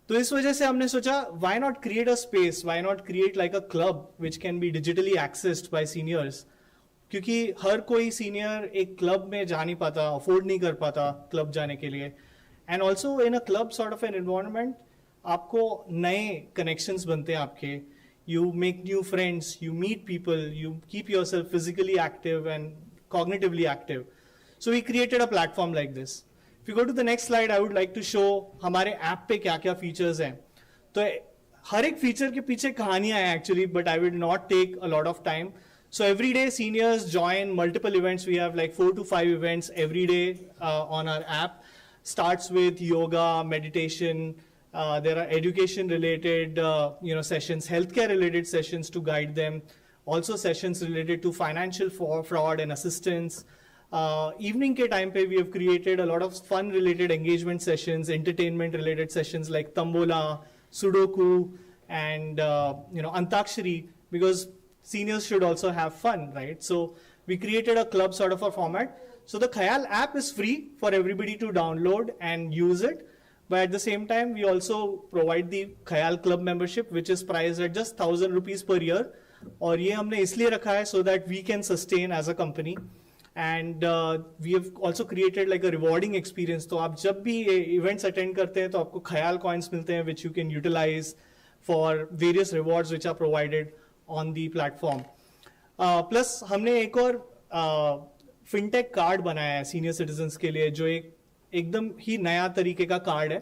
तो इस वजह से हमने सोचा why not create a space, why not create like a club which can be digitally accessed by seniors, क्योंकि हर कोई senior एक club में जा नहीं पाता, अफोर्ड नहीं कर पाता क्लब जाने के लिए. And also in a club sort of an environment आपको नए कनेक्शंस बनते हैं आपके, you make new friends, you meet people, you keep yourself physically active and cognitively active. So we created a platform like this. If you go to the next slide, I would like to show हमारे app पे क्या क्या features हैं. तो हर एक feature के पीछे कहानियां हैं actually, but I will not take a lot of time. So every day seniors join multiple events. We have like 4 to 5 events every day on our app. Starts with yoga, meditation. There are education-related, sessions, healthcare-related sessions to guide them. Also sessions related to financial fraud and assistance. Evening ke time pe we have created a lot of fun-related engagement sessions, entertainment-related sessions like Tambola, Sudoku, and Antakshari, because seniors should also have fun, right? So we created a club sort of a format. So the Khayal app is free for everybody to download and use it. But at the same time, we also provide the Khayal Club membership, which is priced at just 1,000 rupees per year. और ये हमने इसलिए रखा है so that we can sustain as a company. And we have also created like a rewarding experience. तो आप जब भी events attend करते हैं तो आपको Khayal coins मिलते हैं, which you can utilize for various rewards which are provided on the platform. Plus हमने एक और fintech card बनाया है senior citizens के लिए, जो एकदम ही नया तरीके का कार्ड है.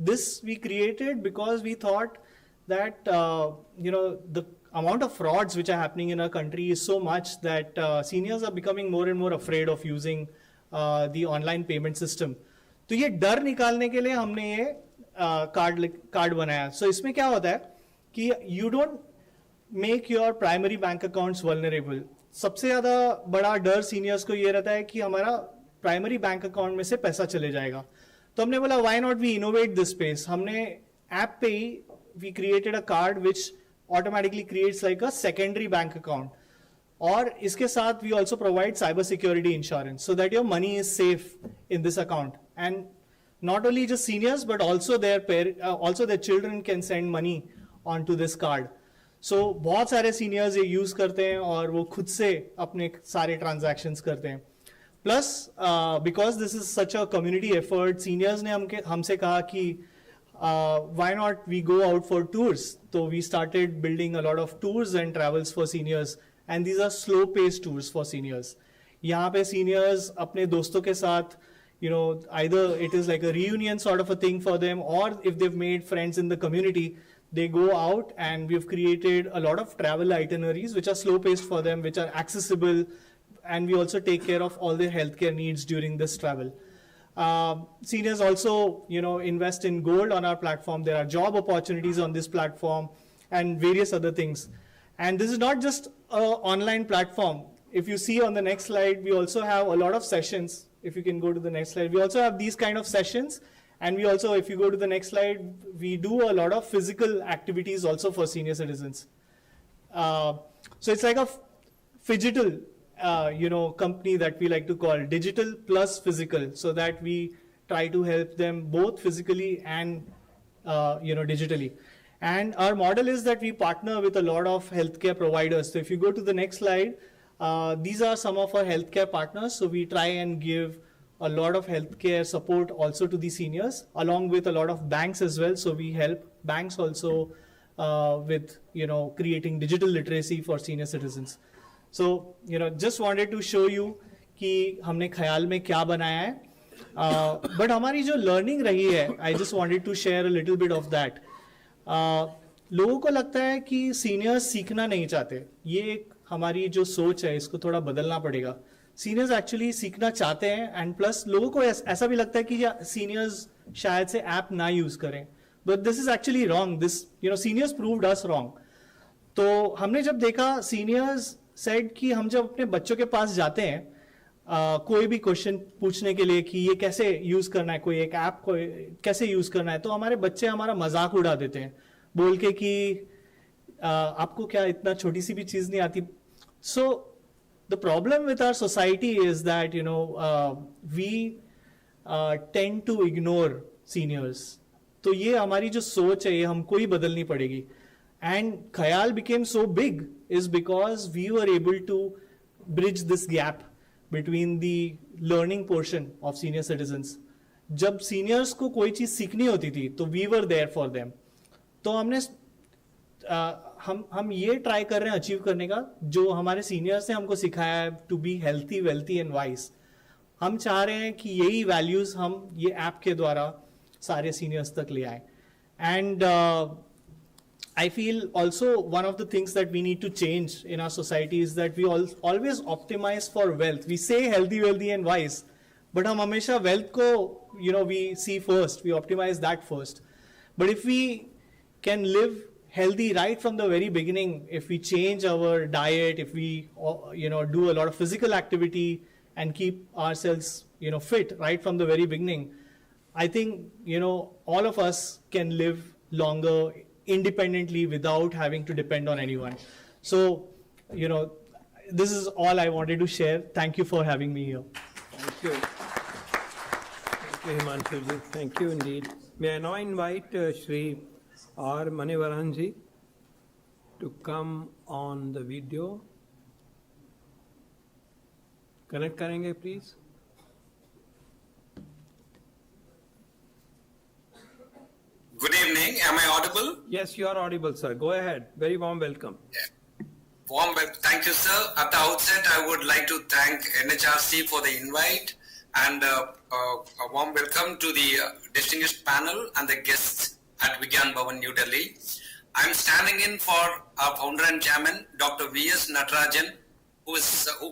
This we created because we thought that the amount of frauds which are happening in our country is so much that seniors are becoming more and more afraid of using the online payment system. तो ये डर निकालने के लिए हमने ये card बनाया. So इसमें क्या होता है कि you don't make your primary bank accounts vulnerable. सबसे ज़्यादा बड़ा डर सीनियर्स को ये रहता है कि हमारा प्राइमरी बैंक अकाउंट में से पैसा चले जाएगा. तो हमने बोला why not we innovate this space. हमने ऐप पे ही we created a card which automatically creates like a secondary bank account, और इसके साथ we also provide cyber security insurance so that your money is safe in this account. And not only just seniors but also their children can send money on to this card. So बहुत सारे seniors ये use करते हैं और वो खुद से अपने सारे ट्रांजैक्शंस करते हैं. Plus, because this is such a community effort, seniors ने हमसे कहा कि why not we go out for tours? So we started building a lot of tours and travels for seniors, and these are slow-paced tours for seniors. यहाँ पे seniors अपने दोस्तों के साथ, either it is like a reunion sort of a thing for them, or if they've made friends in the community, they go out, and we've created a lot of travel itineraries which are slow-paced for them, which are accessible. And we also take care of all their healthcare needs during this travel. Seniors also, invest in gold on our platform. There are job opportunities on this platform and various other things. And this is not just an online platform. If you see on the next slide, we also have a lot of sessions. If you can go to the next slide, we also have these kind of sessions. And we also, if you go to the next slide, we do a lot of physical activities also for senior citizens. So it's like a phygital company that we like to call digital plus physical, so that we try to help them both physically and digitally. And our model is that we partner with a lot of healthcare providers. So if you go to the next slide, these are some of our healthcare partners. So we try and give a lot of healthcare support also to the seniors, along with a lot of banks as well. So we help banks also with creating digital literacy for senior citizens. So, just wanted to show you कि हमने ख्याल में क्या बनाया है. But हमारी जो learning रही है, I just wanted to share a little bit of that. लोगों को लगता है कि seniors सीखना नहीं चाहते. ये एक हमारी जो सोच है, इसको थोड़ा बदलना पड़ेगा. सीनियर्स एक्चुअली सीखना चाहते हैं, एंड प्लस लोगों को ऐसा भी लगता है कि सीनियर्स शायद से ऐप ना यूज करें, but this is actually wrong. This seniors proved us wrong. तो हमने जब देखा, सीनियर्स सेड कि हम जब अपने बच्चों के पास जाते हैं कोई भी क्वेश्चन पूछने के लिए कि ये कैसे यूज करना है, कोई एक ऐप को कैसे यूज करना है, तो हमारे बच्चे हमारा मजाक उड़ा देते हैं बोल के कि आपको क्या इतना छोटी सी भी चीज नहीं आती. सो the problem with our society is that we tend to ignore seniors. तो ये हमारी जो सोच है ये हमको ही बदलनी पड़ेगी. And Khayal became so big is because we were able to bridge this gap between the learning portion of senior citizens. जब seniors को कोई चीज सीखनी होती थी तो we were there for them. तो हमने हम ये ट्राई कर रहे हैं अचीव करने का जो हमारे सीनियर्स ने हमको सिखाया है, to be healthy, wealthy and wise. हम चाह रहे हैं कि यही वैल्यूज हम ये ऐप के द्वारा सारे सीनियर्स तक ले आए. And I feel also one of the things that we need to change in our society is that we always optimize for wealth. We say healthy, wealthy and wise, but हम हमेशा wealth को we see first, we optimize that first. But if we can live healthy right from the very beginning, if we change our diet, if we do a lot of physical activity and keep ourselves fit right from the very beginning, I think all of us can live longer independently without having to depend on anyone. So this is all I wanted to share. Thank you for having me here. Thank you. Thank you, Himanshu ji. Thank you indeed. May I now invite Shri R. Manivaran ji to come on the video. Connect karenge please. Good evening. Am I audible? Yes, you are audible, sir. Go ahead. Very warm welcome. Warm welcome. Thank you, sir. At the outset, I would like to thank NHRC for the invite and a warm welcome to the distinguished panel and the guests at Vigyan Bhavan, New Delhi. I'm standing in for our founder and chairman, Dr. V.S. Natarajan, who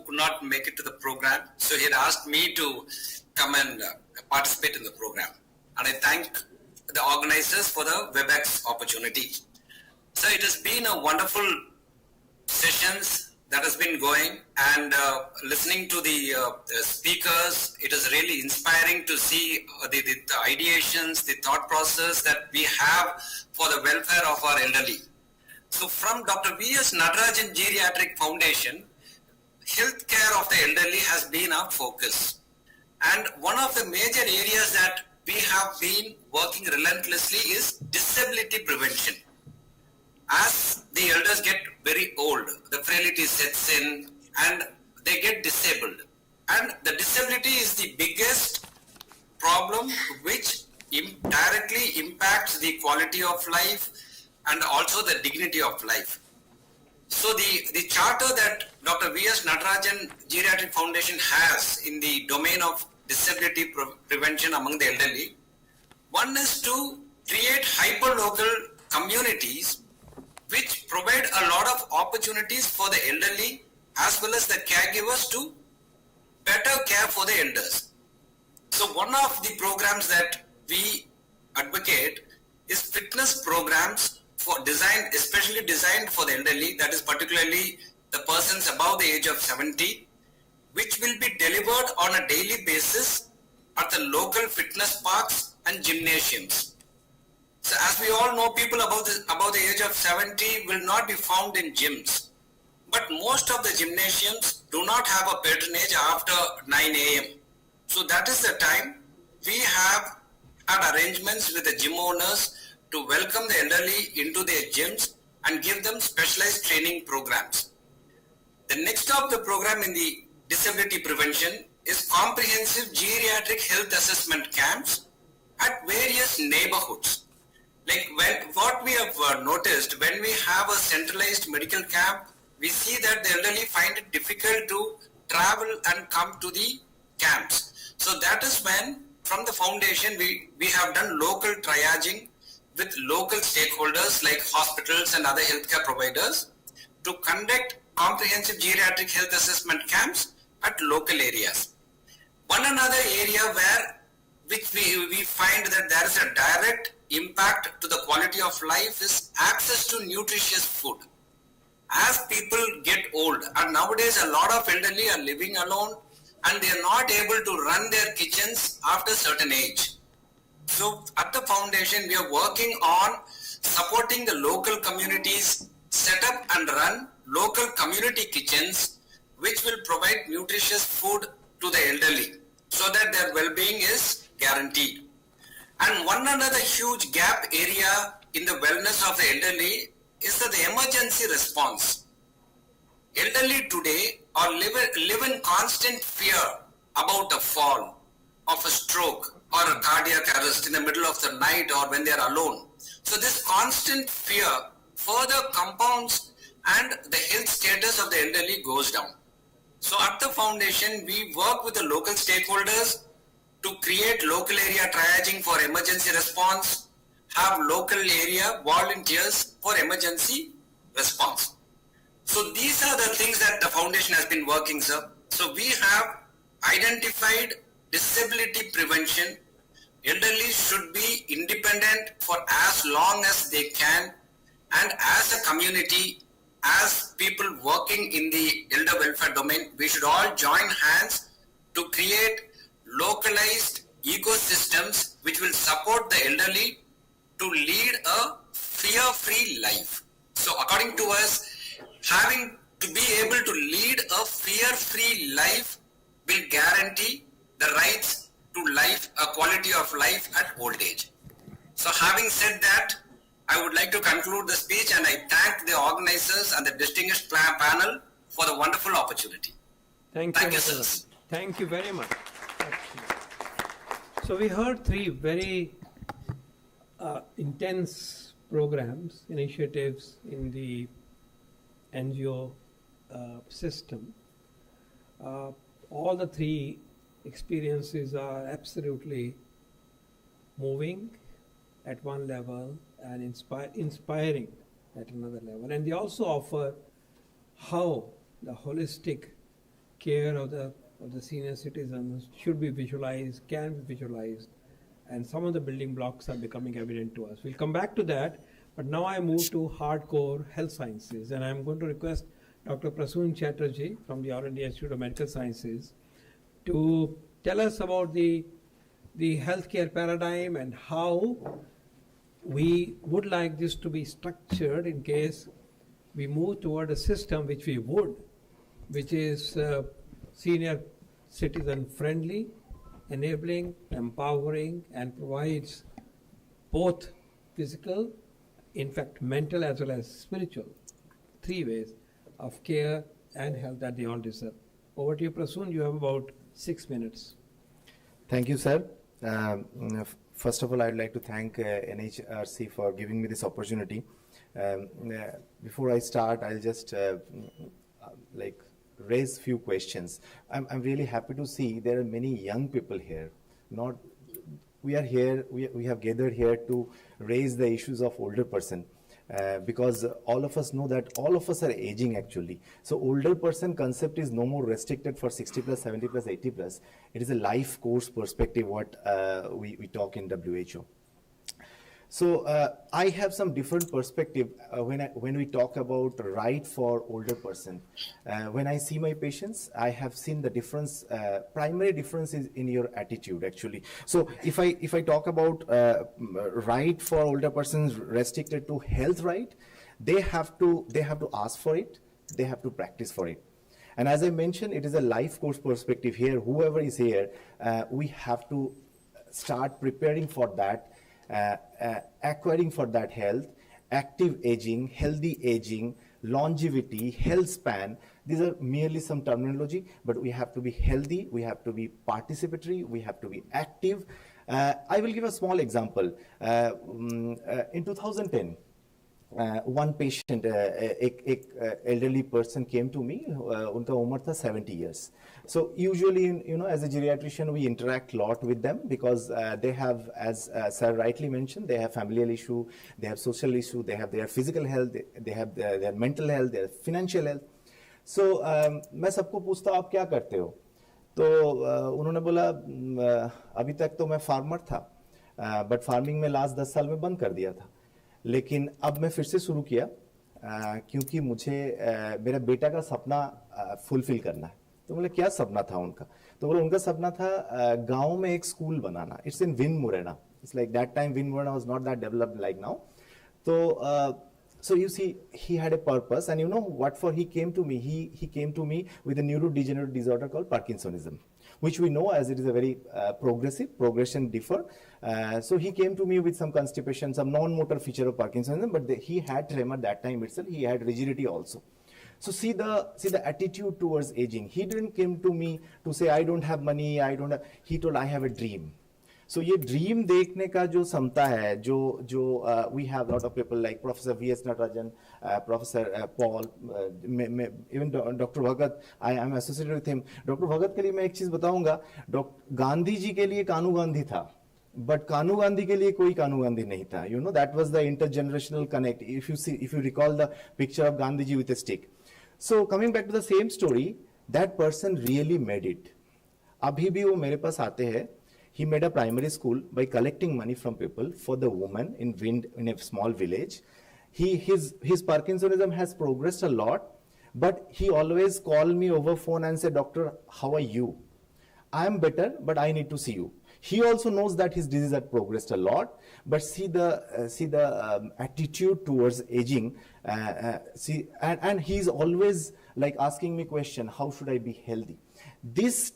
could not make it to the program. So he had asked me to come and participate in the program. And I thank the organizers for the WebEx opportunity. So it has been a wonderful sessions that has been going, and listening to the speakers, it is really inspiring to see the ideations, the thought process that we have for the welfare of our elderly. So from Dr. V.S. Natarajan Geriatric Foundation, healthcare of the elderly has been our focus. And one of the major areas that we have been working relentlessly is disability prevention. As the elders get very old, the frailty sets in and they get disabled. And the disability is the biggest problem which directly impacts the quality of life and also the dignity of life. So the charter that Dr. V.S. Natarajan Geriatric Foundation has in the domain of disability prevention among the elderly, one is to create hyper-local communities which provide a lot of opportunities for the elderly as well as the caregivers to better care for the elders. So one of the programs that we advocate is fitness programs especially designed for the elderly, that is particularly the persons above the age of 70, which will be delivered on a daily basis at the local fitness parks and gymnasiums. So as we all know, people above the age of 70 will not be found in gyms. But most of the gymnasiums do not have a patronage after 9 a.m. So that is the time we have had arrangements with the gym owners to welcome the elderly into their gyms and give them specialized training programs. The next of the program in the disability prevention is comprehensive geriatric health assessment camps at various neighborhoods. Like what we have noticed, when we have a centralized medical camp, we see that the elderly find it difficult to travel and come to the camps. So that is when, from the foundation, we have done local triaging with local stakeholders like hospitals and other healthcare providers to conduct comprehensive geriatric health assessment camps at local areas. One another area which we find that there is a direct impact to the quality of life is access to nutritious food. As people get old, and nowadays a lot of elderly are living alone and they are not able to run their kitchens after a certain age. So at the foundation, we are working on supporting the local communities, set up and run local community kitchens which will provide nutritious food to the elderly so that their well-being is guaranteed. And one another huge gap area in the wellness of the elderly is the emergency response. Elderly today live in constant fear about a fall, of a stroke, or a cardiac arrest in the middle of the night or when they are alone. So this constant fear further compounds and the health status of the elderly goes down. So at the foundation, we work with the local stakeholders to create local area triaging for emergency response, have local area volunteers for emergency response. So these are the things that the foundation has been working, sir. So we have identified disability prevention. Elderly should be independent for as long as they can, and as a community, as people working in the elder welfare domain, we should all join hands to create localized ecosystems which will support the elderly to lead a fear-free life. So according to us, having to be able to lead a fear-free life will guarantee the rights to life, a quality of life at old age. So having said that, I would like to conclude the speech, and I thank the organizers and the distinguished panel for the wonderful opportunity. Thank you, sir. Thank you very much. So we heard three very intense programs, initiatives in the NGO system. All the three experiences are absolutely moving at one level and inspiring at another level. And they also offer how the holistic care of the senior citizens should be visualized, can be visualized, and some of the building blocks are becoming evident to us. We'll come back to that, but now I move to hardcore health sciences, and I'm going to request Dr. Prasoon Chatterjee from the All India Institute of Medical Sciences to tell us about the healthcare paradigm and how we would like this to be structured in case we move toward a system which we would, which is senior citizen friendly, enabling, empowering, and provides both physical, in fact mental as well as spiritual, three ways of care and health that they all deserve. Over to you, Prasoon. You have about 6 minutes. Thank you, sir. First of all, I'd like to thank NHRC for giving me this opportunity. Before I start, I'll just raise few questions. I'm really happy to see there are many young people here. We are here, we have gathered here to raise the issues of older person. Because all of us know that all of us are aging actually. So older person concept is no more restricted for 60 plus, 70 plus, 80 plus. It is a life course perspective what we talk in WHO. So I have some different perspective when we talk about right for older person. When I see my patients, I have seen the difference. Primary difference is in your attitude actually. So if I talk about right for older persons restricted to health right, they have to ask for it. They have to practice for it. And as I mentioned, it is a life course perspective here. Whoever is here, we have to start preparing for that. Acquiring for that health, active aging, healthy aging, longevity, health span. These are merely some terminology, but we have to be healthy, we have to be participatory, we have to be active. I will give a small example. In 2010, one patient, elderly person came to me, unka umar tha 70 years. So usually, as a geriatrician, we interact a lot with them because they have, as Sir rightly mentioned, they have familial issue, they have social issue, they have their physical health, they have their mental health, their financial health. So मैं सबको पूछता हूँ आप क्या करते हो, तो उन्होंने बोला अभी तक तो मैं फार्मर था, बट फार्मिंग में लास्ट 10 साल में बंद कर दिया था, लेकिन अब मैं फिर से शुरू किया क्योंकि मुझे मेरा बेटा का सपना फुलफिल करना है। तो बोले क्या सपना था उनका, तो बोले उनका सपना था गांव में एक school banana. It's in win Morena, it's like that time win Morena was not that developed like now. तो so you see, he had a purpose, and you know what for he came to me? He came to me with a neurodegenerative disorder called Parkinsonism, which we know as it is a very progression differ. So he came to me with some constipation, some non-motor feature of Parkinsonism, but he had tremor that time itself. He had rigidity also. So see the attitude towards aging. He didn't come to me to say I don't have money, he told I have a dream. So ये dream देखने का जो क्षमता है, जो we have lot of people like Professor V.S. Natarajan, Professor Paul, even Dr. Bhagat, I am associated with him. Dr. Bhagat के लिए मैं एक चीज बताऊंगा, गांधी जी के लिए कानू गांधी था, but कानू गांधी के लिए कोई कानू गांधी नहीं था. You know, that was the intergenerational connect. If you recall the picture of Gandhi ji with a stick. So coming back to the same story, that person really made it. अभी भी वो मेरे पास आते हैं. He made a primary school by collecting money from people for the women in a small village. His Parkinsonism has progressed a lot, but he always called me over phone and said, "Doctor, how are you? I am better, but I need to see you." He also knows that his disease had progressed a lot, but see the attitude towards aging. And he's always like asking me question, how should I be healthy? This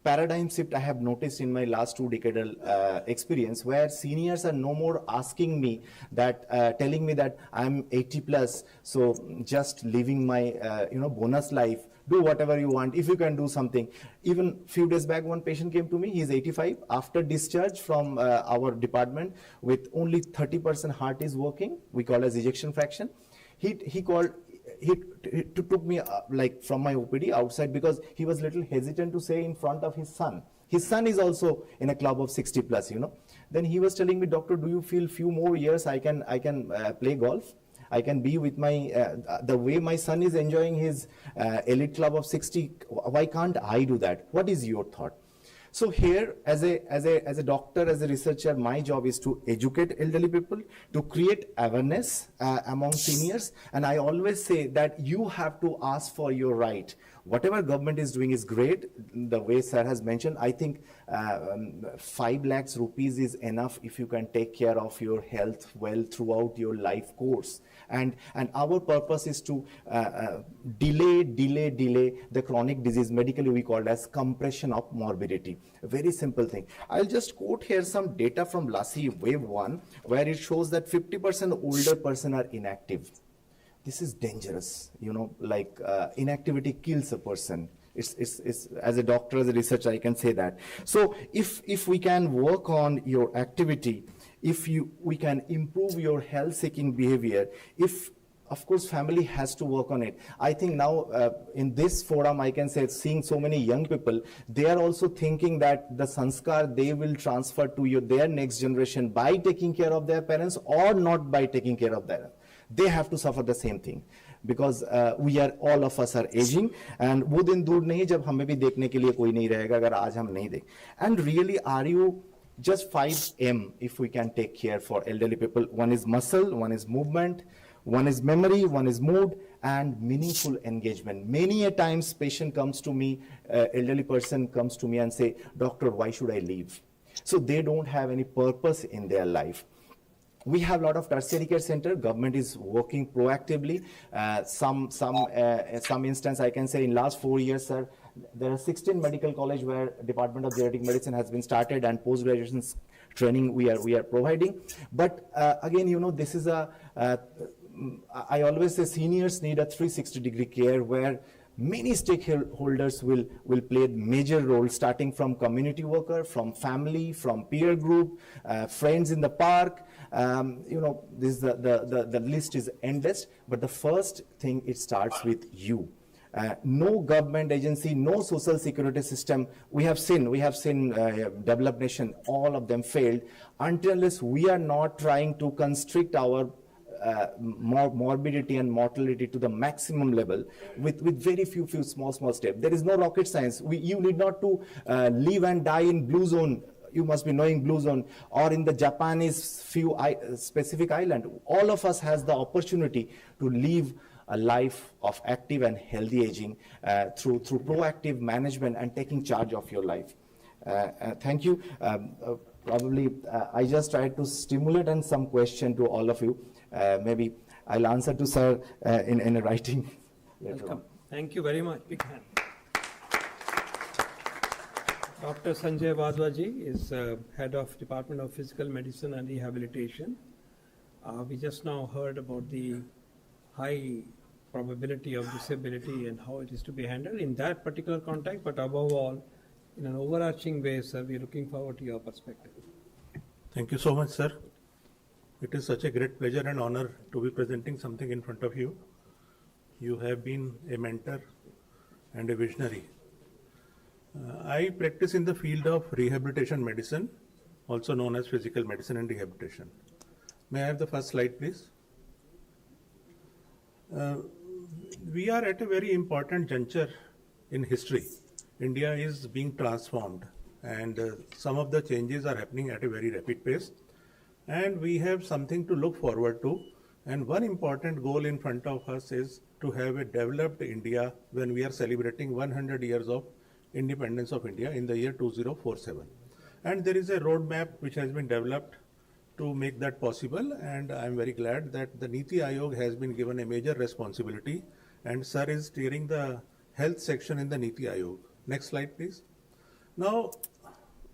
paradigm shift I have noticed in my last 2 decadal experience, where seniors are no more asking me that, telling me that I'm 80 plus, so just living my bonus life, do whatever you want, if you can do something. Even few days back, one patient came to me, he's 85, after discharge from our department with only 30% heart is working, we call as ejection fraction. He took me like from my OPD outside because he was little hesitant to say in front of his son. His son is also in a club of 60 plus, you know. Then he was telling me, "Doctor, do you feel few more years I can play golf? I can be with my, the way my son is enjoying his elite club of 60, why can't I do that? What is your thought?" So here, as a doctor, as a researcher, my job is to educate elderly people, to create awareness among seniors. And I always say that you have to ask for your right. Whatever government is doing is great. The way sir has mentioned, I think 5 lakhs rupees is enough if you can take care of your health well throughout your life course. And our purpose is to delay the chronic disease. Medically, we call it as compression of morbidity. A very simple thing. I'll just quote here some data from LASI wave 1, where it shows that 50% older person are inactive. This is dangerous, you know, like inactivity kills a person. It's as a doctor, as a researcher, I can say that. So if we can work on your activity, we can improve your health-seeking behavior, of course, family has to work on it. I think now in this forum, I can say, seeing so many young people, they are also thinking that the sanskar they will transfer to their next generation by taking care of their parents or not by taking care of them. They have to suffer the same thing because all of us are aging, and वो दिन दूर नहीं जब हमें भी देखने के लिए कोई नहीं रहेगा अगर आज हम नहीं देख. And really, are you just 5M if we can take care for elderly people? One is muscle, one is movement, one is memory, one is mood, and meaningful engagement. Many a times patient comes to me, elderly person comes to me and say, "Doctor, why should I leave?" So they don't have any purpose in their life. We have a lot of tertiary care center. Government is working proactively. Some instance I can say in last 4 years, sir, there are 16 medical college where Department of Geriatric Medicine has been started, and post-graduation training we are providing. But again, you know, this is I always say seniors need a 360-degree care where many stakeholders will play a major role, starting from community worker, from family, from peer group, friends in the park. You know, this the list is endless. But the first thing, it starts with you. No government agency, no social security system. We have seen developed nation, all of them failed until unless we are not trying to constrict our morbidity and mortality to the maximum level with very few small steps. There is no rocket science. You need not to live and die in blue zone. You must be knowing blue zone or in the Japanese few specific island. All of us has the opportunity to live a life of active and healthy aging through proactive management and taking charge of your life. Thank you. Probably I just tried to stimulate and some question to all of you. Maybe I'll answer to sir in a writing later. Welcome. Thank you very much. Big hand. Dr. Sanjay Vadwaji is head of Department of Physical Medicine and Rehabilitation. We just now heard about the high probability of disability and how it is to be handled in that particular context, but above all, in an overarching way, sir, we're looking forward to your perspective. Thank you so much, sir. It is such a great pleasure and honor to be presenting something in front of you. You have been a mentor and a visionary. I practice in the field of rehabilitation medicine, also known as physical medicine and rehabilitation. May I have the first slide, please? We are at a very important juncture in history. India is being transformed, and some of the changes are happening at a very rapid pace. And we have something to look forward to. And one important goal in front of us is to have a developed India when we are celebrating 100 years of independence of India in the year 2047. And there is a roadmap which has been developed to make that possible, and I am very glad that the Niti Aayog has been given a major responsibility, and sir is steering the health section in the Niti Aayog. Next slide, please. Now,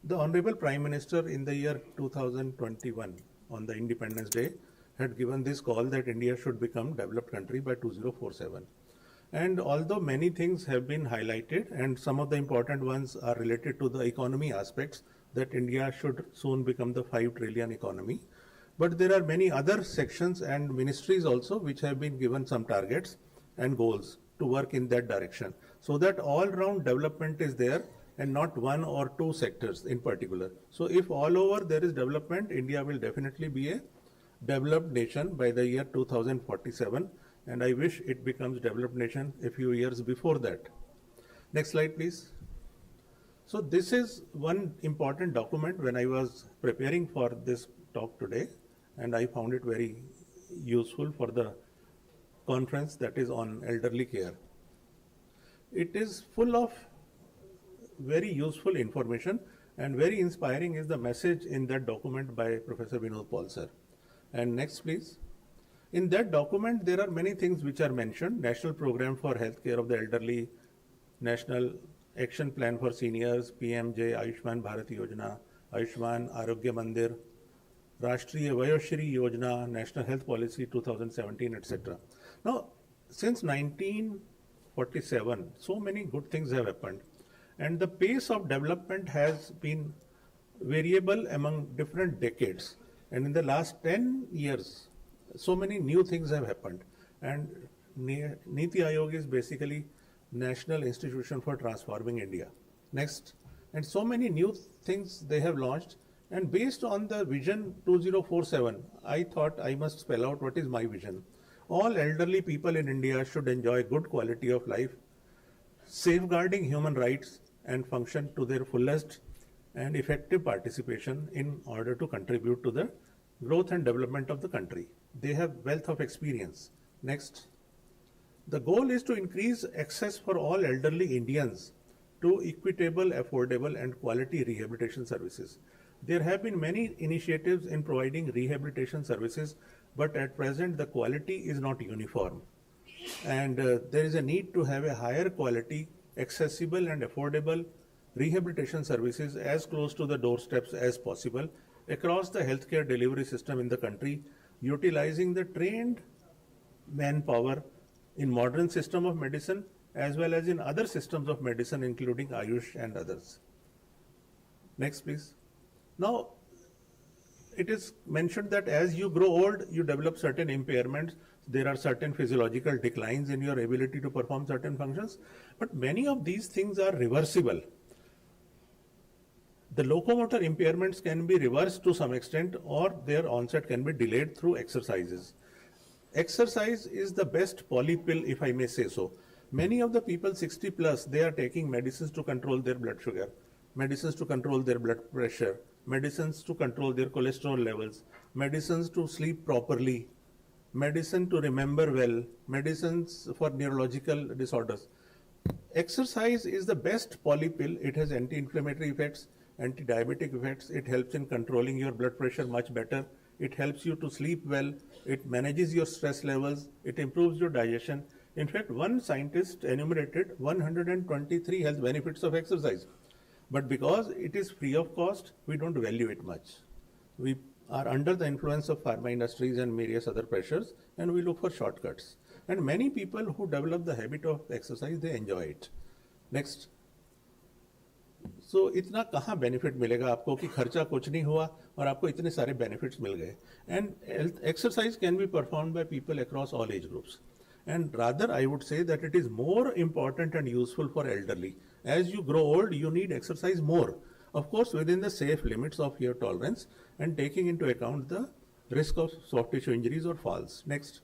the Honorable Prime Minister in the year 2021 on the Independence Day had given this call that India should become developed country by 2047. And although many things have been highlighted, and some of the important ones are related to the economy aspects, that India should soon become the 5 trillion economy. But there are many other sections and ministries also which have been given some targets and goals to work in that direction, so that all-round development is there and not one or two sectors in particular. So if all over there is development, India will definitely be a developed nation by the year 2047. And I wish it becomes developed nation a few years before that. Next slide, please. So this is one important document when I was preparing for this talk today, and I found it very useful for the conference that is on elderly care. It is full of very useful information, and very inspiring is the message in that document by Professor Vinod Paul sir. And next, please. In that document, there are many things which are mentioned: National Program for Healthcare of the Elderly, National Action Plan for Seniors, PMJ, Ayushman Bharat Yojana, Ayushman Arogya Mandir, Rashtriya Vayoshri Yojana, National Health Policy 2017, etc. Now, since 1947, so many good things have happened, and the pace of development has been variable among different decades. And in the last 10 years, so many new things have happened. And Niti Aayog is basically National Institution for Transforming India. Next. And so many new things they have launched. And based on the Vision 2047, I thought I must spell out what is my vision. All elderly people in India should enjoy good quality of life, safeguarding human rights, and function to their fullest and effective participation in order to contribute to the growth and development of the country. They have wealth of experience. Next. The goal is to increase access for all elderly Indians to equitable, affordable, and quality rehabilitation services. There have been many initiatives in providing rehabilitation services, but at present the quality is not uniform. And there is a need to have a higher quality, accessible and affordable rehabilitation services as close to the doorsteps as possible across the healthcare delivery system in the country, utilizing the trained manpower in modern system of medicine as well as in other systems of medicine, including Ayush and others. Next, please. Now, it is mentioned that as you grow old, you develop certain impairments. There are certain physiological declines in your ability to perform certain functions, but many of these things are reversible. The locomotor impairments can be reversed to some extent, or their onset can be delayed through exercises. exercise is the best polypill, if I may say so. Many of the people 60 plus, they are taking medicines to control their blood sugar, medicines to control their blood pressure, medicines to control their cholesterol levels, medicines to sleep properly, medicine to remember well, medicines for neurological disorders. Exercise is the best polypill. It has anti-inflammatory effects, anti-diabetic effects. It helps in controlling your blood pressure much better. It helps you to sleep well. It manages your stress levels. It improves your digestion. In fact, one scientist enumerated 123 health benefits of exercise. But because it is free of cost, we don't value it much. We are under the influence of pharma industries and various other pressures, and we look for shortcuts. And many people who develop the habit of exercise, they enjoy it. Next. So इतना कहाँ benefit मिलेगा आपको कि खर्चा कुछ नहीं हुआ और आपको इतने सारे benefits मिल गए. And exercise can be performed by people across all age groups. And rather, I would say that it is more important and useful for elderly. As you grow old, you need exercise more. Of course, within the safe limits of your tolerance and taking into account the risk of soft tissue injuries or falls. Next.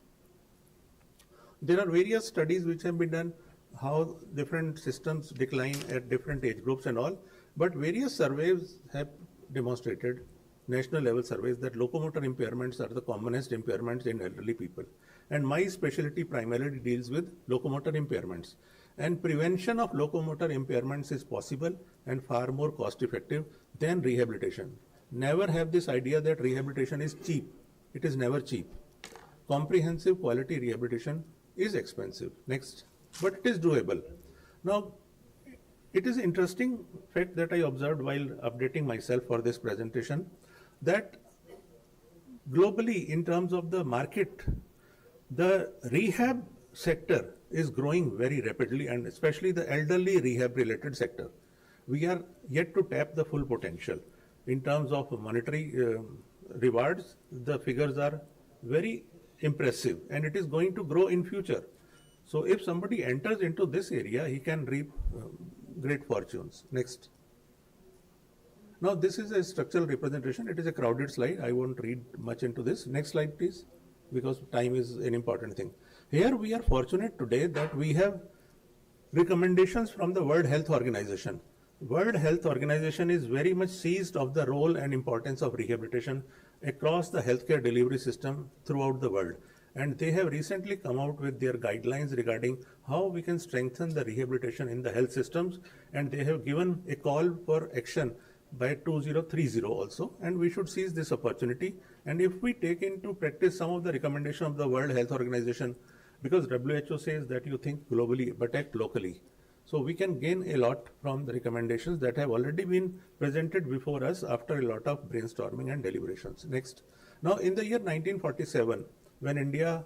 There are various studies which have been done, how different systems decline at different age groups and all, but various surveys have demonstrated, national level surveys, that locomotor impairments are the commonest impairments in elderly people. And my specialty primarily deals with locomotor impairments. And prevention of locomotor impairments is possible and far more cost effective than rehabilitation. Never have this idea that rehabilitation is cheap. It is never cheap. Comprehensive quality rehabilitation is expensive. Next. But it is doable. Now, it is interesting fact that I observed while updating myself for this presentation, that globally in terms of the market, the rehab sector is growing very rapidly, and especially the elderly rehab related sector. We are yet to tap the full potential. In terms of monetary rewards, the figures are very impressive, and it is going to grow in future. So if somebody enters into this area, he can reap great fortunes. Next. Now this is a structural representation. It is a crowded slide. I won't read much into this. Next slide, please, because time is an important thing. Here we are fortunate today that we have recommendations from the World Health Organization. World Health Organization is very much seized of the role and importance of rehabilitation across the healthcare delivery system throughout the world. And they have recently come out with their guidelines regarding how we can strengthen the rehabilitation in the health systems. And they have given a call for action by 2030 also. And we should seize this opportunity. And if we take into practice some of the recommendations of the World Health Organization, because WHO says that you think globally but act locally. So we can gain a lot from the recommendations that have already been presented before us after a lot of brainstorming and deliberations. Next. Now in the year 1947, when India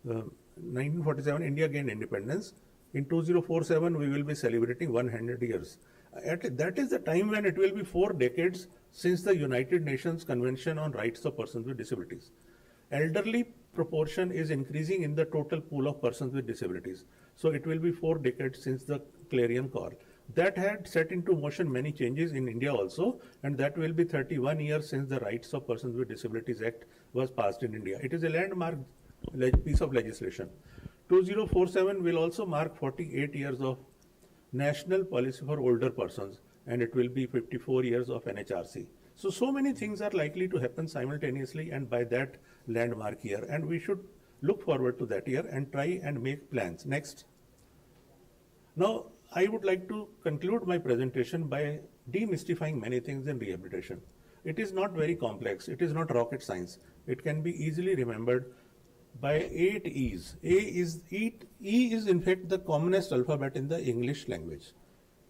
gained independence, in 2047 we will be celebrating 100 years. That is the time when it will be 4 decades since the United Nations Convention on Rights of Persons with Disabilities. Elderly proportion is increasing in the total pool of persons with disabilities. So it will be 4 decades since the clarion call. That had set into motion many changes in India also, and that will be 31 years since the Rights of Persons with Disabilities Act was passed in India. It is a landmark piece of legislation. 2047 will also mark 48 years of National Policy for Older Persons, and it will be 54 years of NHRC. So many things are likely to happen simultaneously and by that landmark year, and we should look forward to that year and try and make plans. Next. Now, I would like to conclude my presentation by demystifying many things in rehabilitation. It is not very complex. It is not rocket science. It can be easily remembered by 8 E's. E is in fact the commonest alphabet in the English language.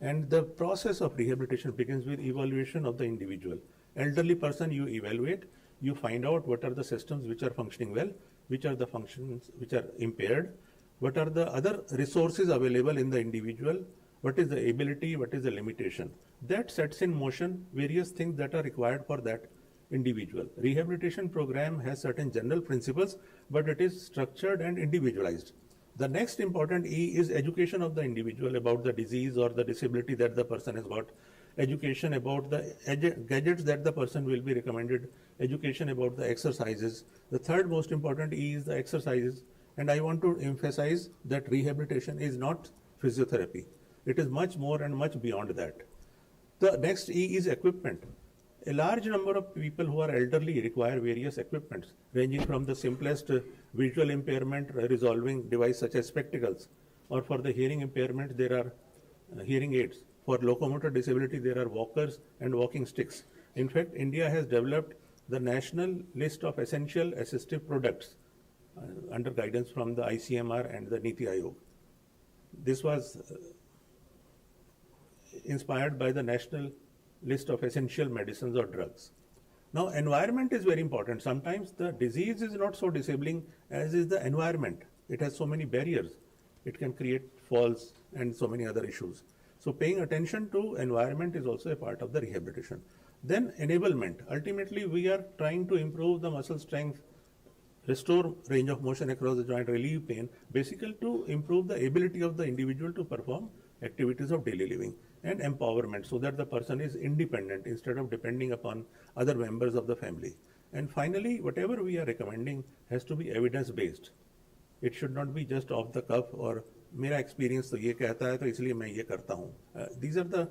And the process of rehabilitation begins with evaluation of the individual. Elderly person you evaluate, you find out what are the systems which are functioning well, which are the functions which are impaired, what are the other resources available in the individual, what is the ability, what is the limitation. That sets in motion various things that are required for that individual. Rehabilitation program has certain general principles, but it is structured and individualized. The next important E is education of the individual about the disease or the disability that the person has got. education about the gadgets that the person will be recommended, education about the exercises. The third most important E is the exercises. And I want to emphasize that rehabilitation is not physiotherapy. It is much more and much beyond that. The next E is equipment. A large number of people who are elderly require various equipments, ranging from the simplest visual impairment resolving device such as spectacles, or for the hearing impairment there are hearing aids. For locomotor disability there are walkers and walking sticks. In fact, India has developed the national list of essential assistive products under guidance from the ICMR and the Niti Aayog. This was inspired by the national list of essential medicines or drugs. Now, environment is very important. Sometimes the disease is not so disabling as is the environment. It has so many barriers. It can create falls and so many other issues. So paying attention to environment is also a part of the rehabilitation. Then enablement. Ultimately, we are trying to improve the muscle strength, restore range of motion across the joint, relieve pain, basically to improve the ability of the individual to perform activities of daily living, and empowerment so that the person is independent instead of depending upon other members of the family. And finally, whatever we are recommending has to be evidence-based. It should not be just off the cuff or मेरा experience तो ये कहता है तो इसलिए मैं ये करता हूँ. These are the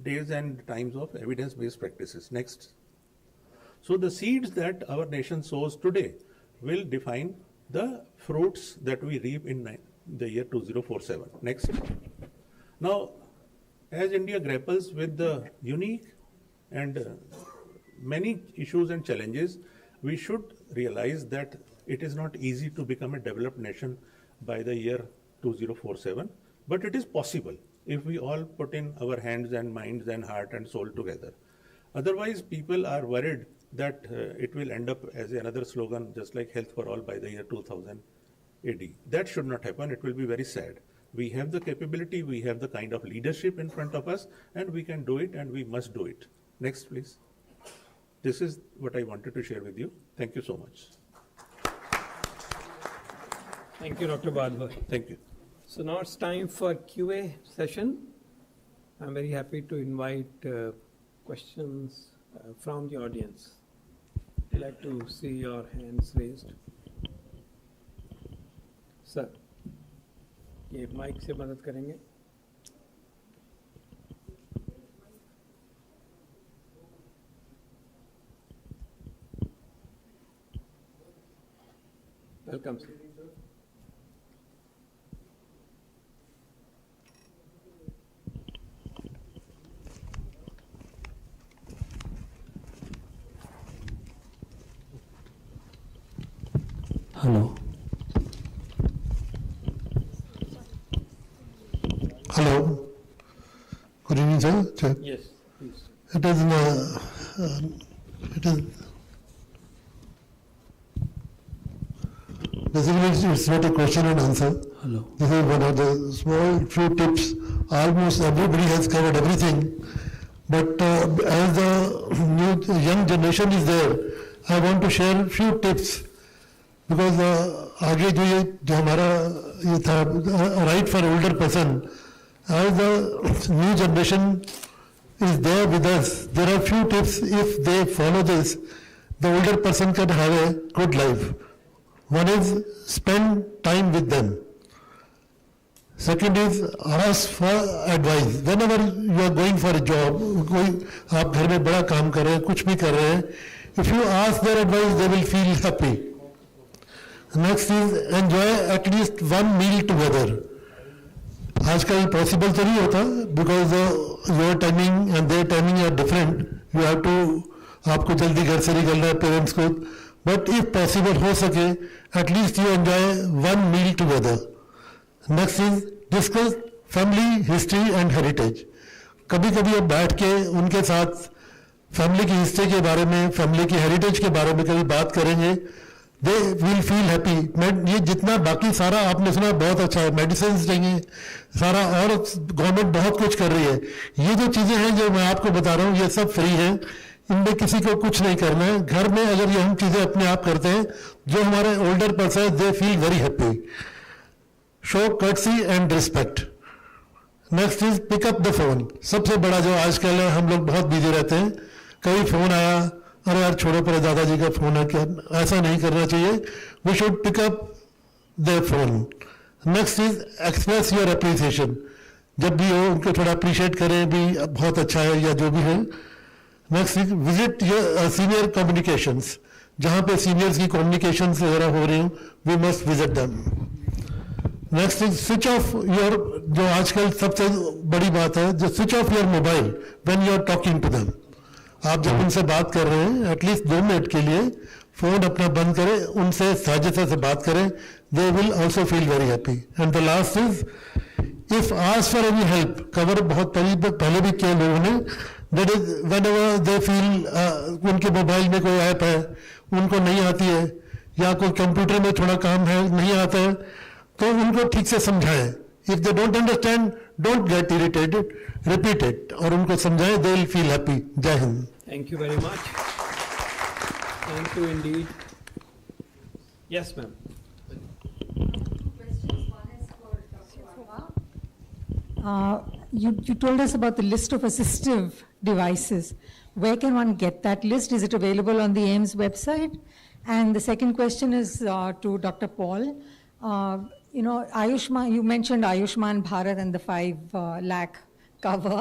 days and times of evidence-based practices. Next. So the seeds that our nation sows today will define the fruits that we reap in the year 2047. Next. Now, as India grapples with the unique and many issues and challenges, we should realize that it is not easy to become a developed nation by the year 2047, but it is possible if we all put in our hands and minds and heart and soul together. Otherwise, people are worried that it will end up as another slogan, just like health for all by the year 2000 AD. That should not happen. It will be very sad. We have the capability, we have the kind of leadership in front of us, and we can do it, and we must do it. Next, please. This is what I wanted to share with you. Thank you so much. Thank you, Dr. Badhwar. Thank you. So now it's time for QA session. I'm very happy to invite questions from the audience. I'd like to see your hands raised. Sir, ये mic से मदद करेंगे. Welcome, sir. Hello. Hello. Good evening, sir. Yes, please. It is basically it's not a question and answer. Hello. This is one of the small few tips. Almost everybody has covered everything, but as the new young generation is there, I want to share few tips because आगे जो हमारा ये था right for older person. As the new generation is there with us, there are few tips. If they follow this, the older person can have a good life. One is spend time with them. Second is ask for advice. Whenever you are going for a job, आप घर में बड़ा काम कर रहे हैं, कुछ भी कर रहे हैं, if you ask their advice, they will feel happy. Next is enjoy at least one meal together. आजकल पॉसिबल तो नहीं होता because your timing and their timing are different. You have to आपको जल्दी घर से निकलना है पेरेंट्स को, बट इफ पॉसिबल हो सके at least you enjoy one meal together. Next is discuss family history and heritage. कभी कभी अब बैठ के उनके साथ फैमिली की हिस्ट्री के बारे में, फैमिली की हेरिटेज के बारे में कभी बात करेंगे, दे विल फील हैप्पी. ये जितना बाकी सारा आपने सुना बहुत अच्छा है, मेडिसिन चाहिए सारा, और गवर्नमेंट बहुत कुछ कर रही है. ये जो चीज़ें हैं जो मैं आपको बता रहा हूँ ये सब फ्री है, इनमें किसी को कुछ नहीं करना है. घर में अगर ये हम चीज़ें अपने आप करते हैं, जो हमारे older person they feel very happy. Show courtesy and respect. Next is pick up the phone. सबसे बड़ा जो आजकल है, हम लोग बहुत बिजी रहते हैं, कभी फोन आया, अरे यार छोड़ो पर दादाजी का फोन है, क्या ऐसा नहीं करना चाहिए. We should pick up the phone. Next is express your appreciation. जब भी हो उनको थोड़ा अप्रिशिएट करें भी, बहुत अच्छा है या जो भी है. Next is visit your senior communications. जहाँ पे सीनियर्स की कम्युनिकेशंस वगैरह हो रही हो, we must visit them. Next is switch off your, जो आजकल सबसे बड़ी बात है, जो switch off your mobile when you are talking to them. आप जब उनसे बात कर रहे हैं, एटलीस्ट 2 मिनट के लिए फोन अपना बंद करें, उनसे साजिशा से बात करें. They will also feel very happy. And the last is if ask for any help. Cover बहुत पहले भी किया लोगों ने. That is when ever they feel उनके मोबाइल में कोई ऐप है उनको नहीं आती है, या कोई कंप्यूटर में थोड़ा काम है नहीं आता है, तो उनको ठीक से समझाएं. If they don't understand, don't get irritated, repeat it, और उनको समझाएं. They will feel happy. जय Hind. Thank you very much. Thank you indeed. Yes, ma'am. You told us about the list of assistive devices. Where can one get that list? Is it available on the AIMS website? And the second question is to Dr. Paul. Ayushman, you mentioned Ayushman Bharat and the 5 lakh cover.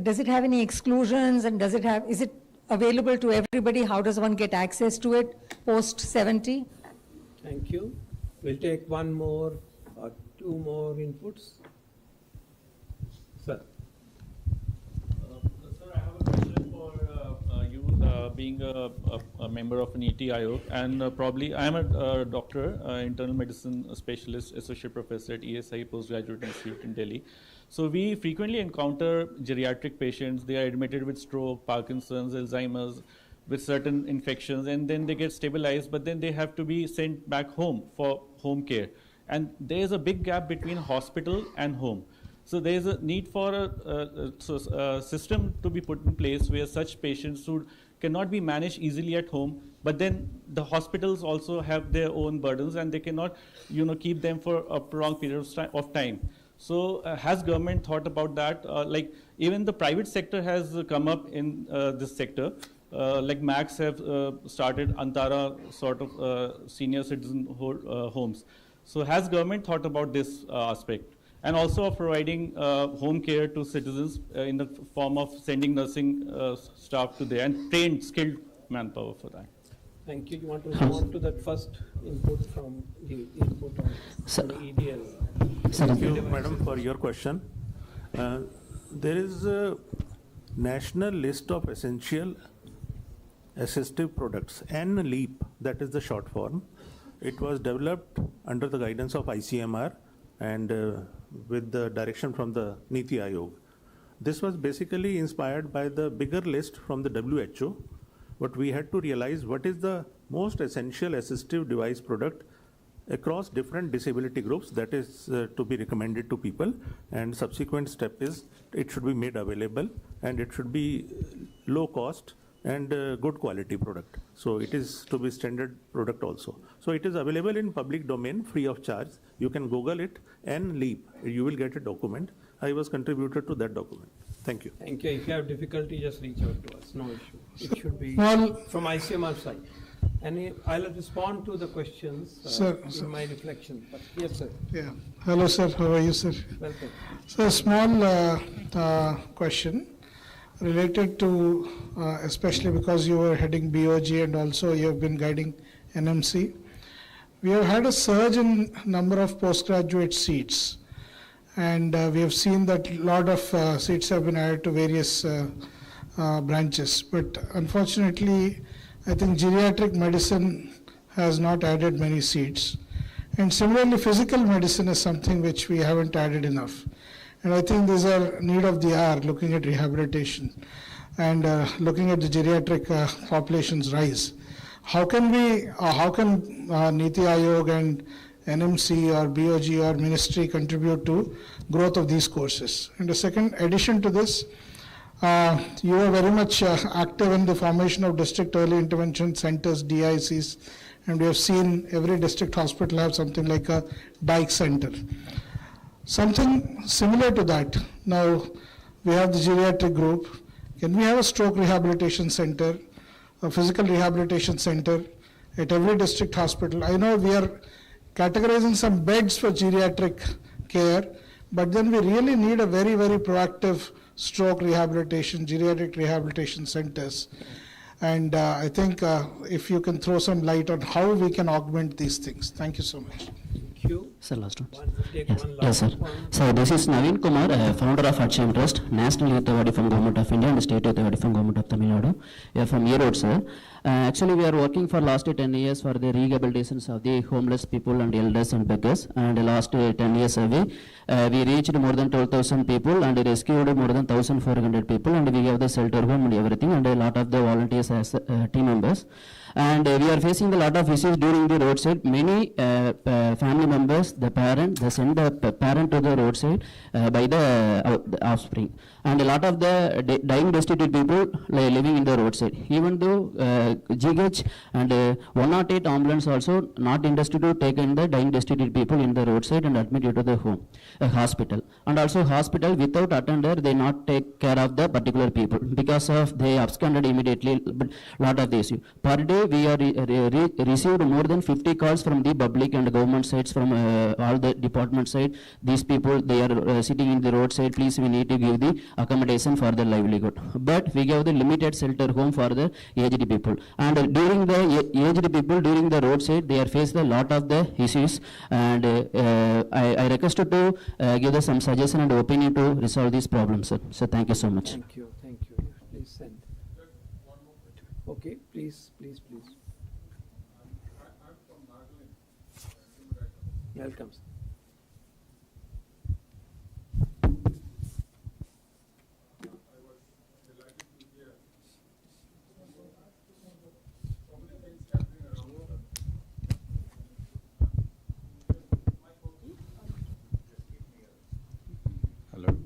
Does it have any exclusions, and is it available to everybody? How does one get access to it post 70? Thank you. We'll take one more or 2 more inputs. Sir. Sir, I have a question for you, being a member of an ET Ayog, and probably I am a doctor, internal medicine specialist, associate professor at ESI Postgraduate Institute in Delhi. So we frequently encounter geriatric patients. They are admitted with stroke, Parkinson's, Alzheimer's, with certain infections, and then they get stabilized, but then they have to be sent back home for home care. And there is a big gap between hospital and home. So there is a need for a system to be put in place where such patients who cannot be managed easily at home, but then the hospitals also have their own burdens, and they cannot, keep them for a prolonged period of time. So has government thought about that? Like even the private sector has come up in this sector. Like Max have started Antara sort of senior citizen homes. So has government thought about this aspect? And also of providing home care to citizens in the form of sending nursing staff to there and trained, skilled manpower for that. Thank you. You want to respond to that first input from the input on the EDL? Thank you, madam, for your question. There is a national list of essential assistive products, NLEAP, that is the short form. It was developed under the guidance of ICMR and with the direction from the Niti Aayog. This was basically inspired by the bigger list from the WHO, but we had to realize what is the most essential assistive device product across different disability groups that is to be recommended to people, and subsequent step is it should be made available and it should be low cost and good quality product. So it is to be standard product also. So it is available in public domain free of charge. You can Google it and leap. You will get a document. I was contributed to that document. Thank you. Thank you. If you have difficulty, just reach out to us. No issue. It should be from ICMR side. And I'll respond to the questions in my reflection. But yes, sir. Yeah. Hello, sir. How are you, sir? Welcome. So a small question related to, especially because you were heading BOG and also you have been guiding NMC. We have had a surge in number of postgraduate seats, and we have seen that a lot of seats have been added to various branches. But unfortunately, I think geriatric medicine has not added many seats. And similarly, physical medicine is something which we haven't added enough. And I think these are need of the hour, looking at rehabilitation and looking at the geriatric population's rise. How can Niti Aayog and NMC or BOG or ministry contribute to growth of these courses? And the second addition to this, you are very much active in the formation of district early intervention centers, DICs, and we have seen every district hospital have something like a DIC center. Something similar to that. Now, we have the geriatric group. Can we have a stroke rehabilitation center, a physical rehabilitation center at every district hospital? I know we are categorizing some beds for geriatric care, but then we really need a very, very proactive stroke rehabilitation, geriatric rehabilitation centers. And I think if you can throw some light on how we can augment these things. Thank you so much. Sir, last one. Yes, sir. So this is Naveen Kumar, founder of Action Trust, National Youth Award from Government of India and State Youth Award from Government of Tamil Nadu. We are from Erode, sir. Actually, we are working for last 10 years for the rehabilitations of the homeless people and elders and beggars. And the last 10 years away, we reached more than 12,000 people and rescued more than 1,400 people. And we have the shelter home and everything, and a lot of the volunteers as team members. And we are facing a lot of issues during the roadside. Many family members, the parent, they send the parent to the roadside by the offspring. And a lot of the dying destitute people living in the roadside. Even though GH and 108 ambulance also not interested to take in the dying destitute people in the roadside and admit you to the home, hospital. And also hospital without attender, they not take care of the particular people because of they absconded immediately. But lot of the issue. Per day we are received more than 50 calls from the public and government sides from all the department side. These people, they are sitting in the roadside. Please, we need to give the accommodation for their livelihood. But we give the limited shelter home for the aged people. And during the aged people, during the roadside, they are faced a lot of the issues. And I request you to give us some suggestion and opinion to resolve these problems, sir. So thank you so much. Thank you. Thank you. Please send. Okay, please. Welcome. Hello.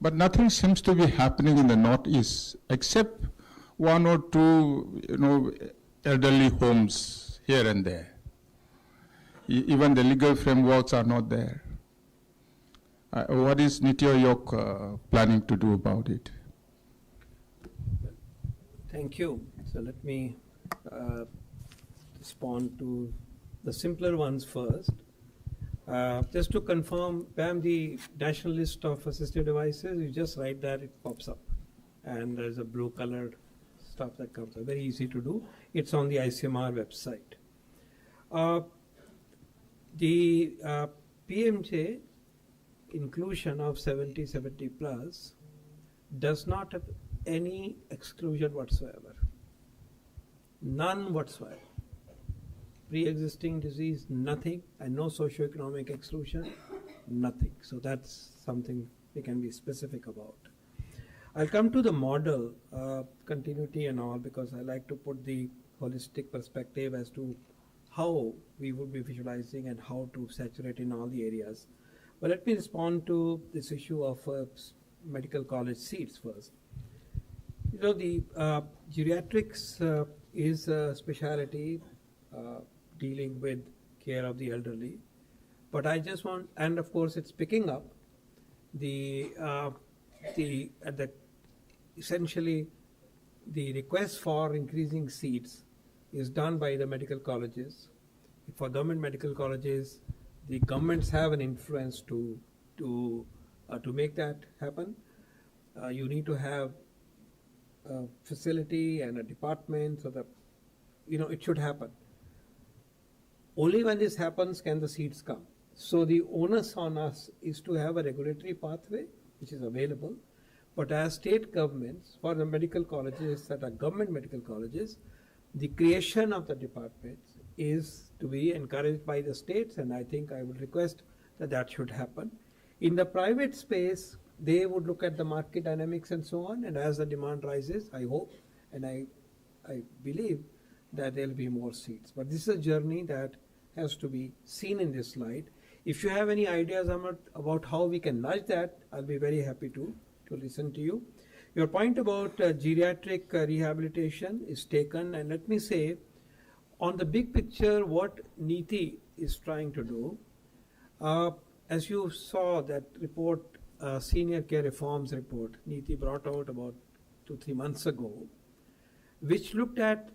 But nothing seems to be happening in the Northeast except one or two, elderly homes here and there. Even the legal frameworks are not there. What is Niti Aayog planning to do about it? Thank you. So let me respond to the simpler ones first. Just to confirm, Pam, the national list of assistive devices, you just write that, it pops up. And there's a blue colored stuff that comes up. Very easy to do. It's on the ICMR website. The PMJ inclusion of 70 plus does not have any exclusion whatsoever. None whatsoever. Pre-existing disease, nothing, and no socioeconomic exclusion, nothing. So that's something we can be specific about. I'll come to the model, continuity and all, because I like to put the holistic perspective as to how we would be visualizing and how to saturate in all the areas. But let me respond to this issue of medical college seats first. The geriatrics is a specialty dealing with care of the elderly. But I just want, and of course it's picking up essentially the request for increasing seats is done by the medical colleges. For government medical colleges, the governments have an influence to make that happen. You need to have a facility and a department so that it should happen. Only when this happens can the seats come. So the onus on us is to have a regulatory pathway which is available. But as state governments, for the medical colleges that are government medical colleges, the creation of the departments is to be encouraged by the states, and I think I would request that that should happen. In the private space, they would look at the market dynamics and so on, and as the demand rises, I hope and I believe that there will be more seats. But this is a journey that has to be seen in this light. If you have any ideas about how we can nudge that, I'll be very happy to listen to you. Your point about geriatric rehabilitation is taken, and let me say, on the big picture, what NITI is trying to do, As you saw that report, Senior Care Reforms Report, NITI brought out about 2-3 months ago, which looked at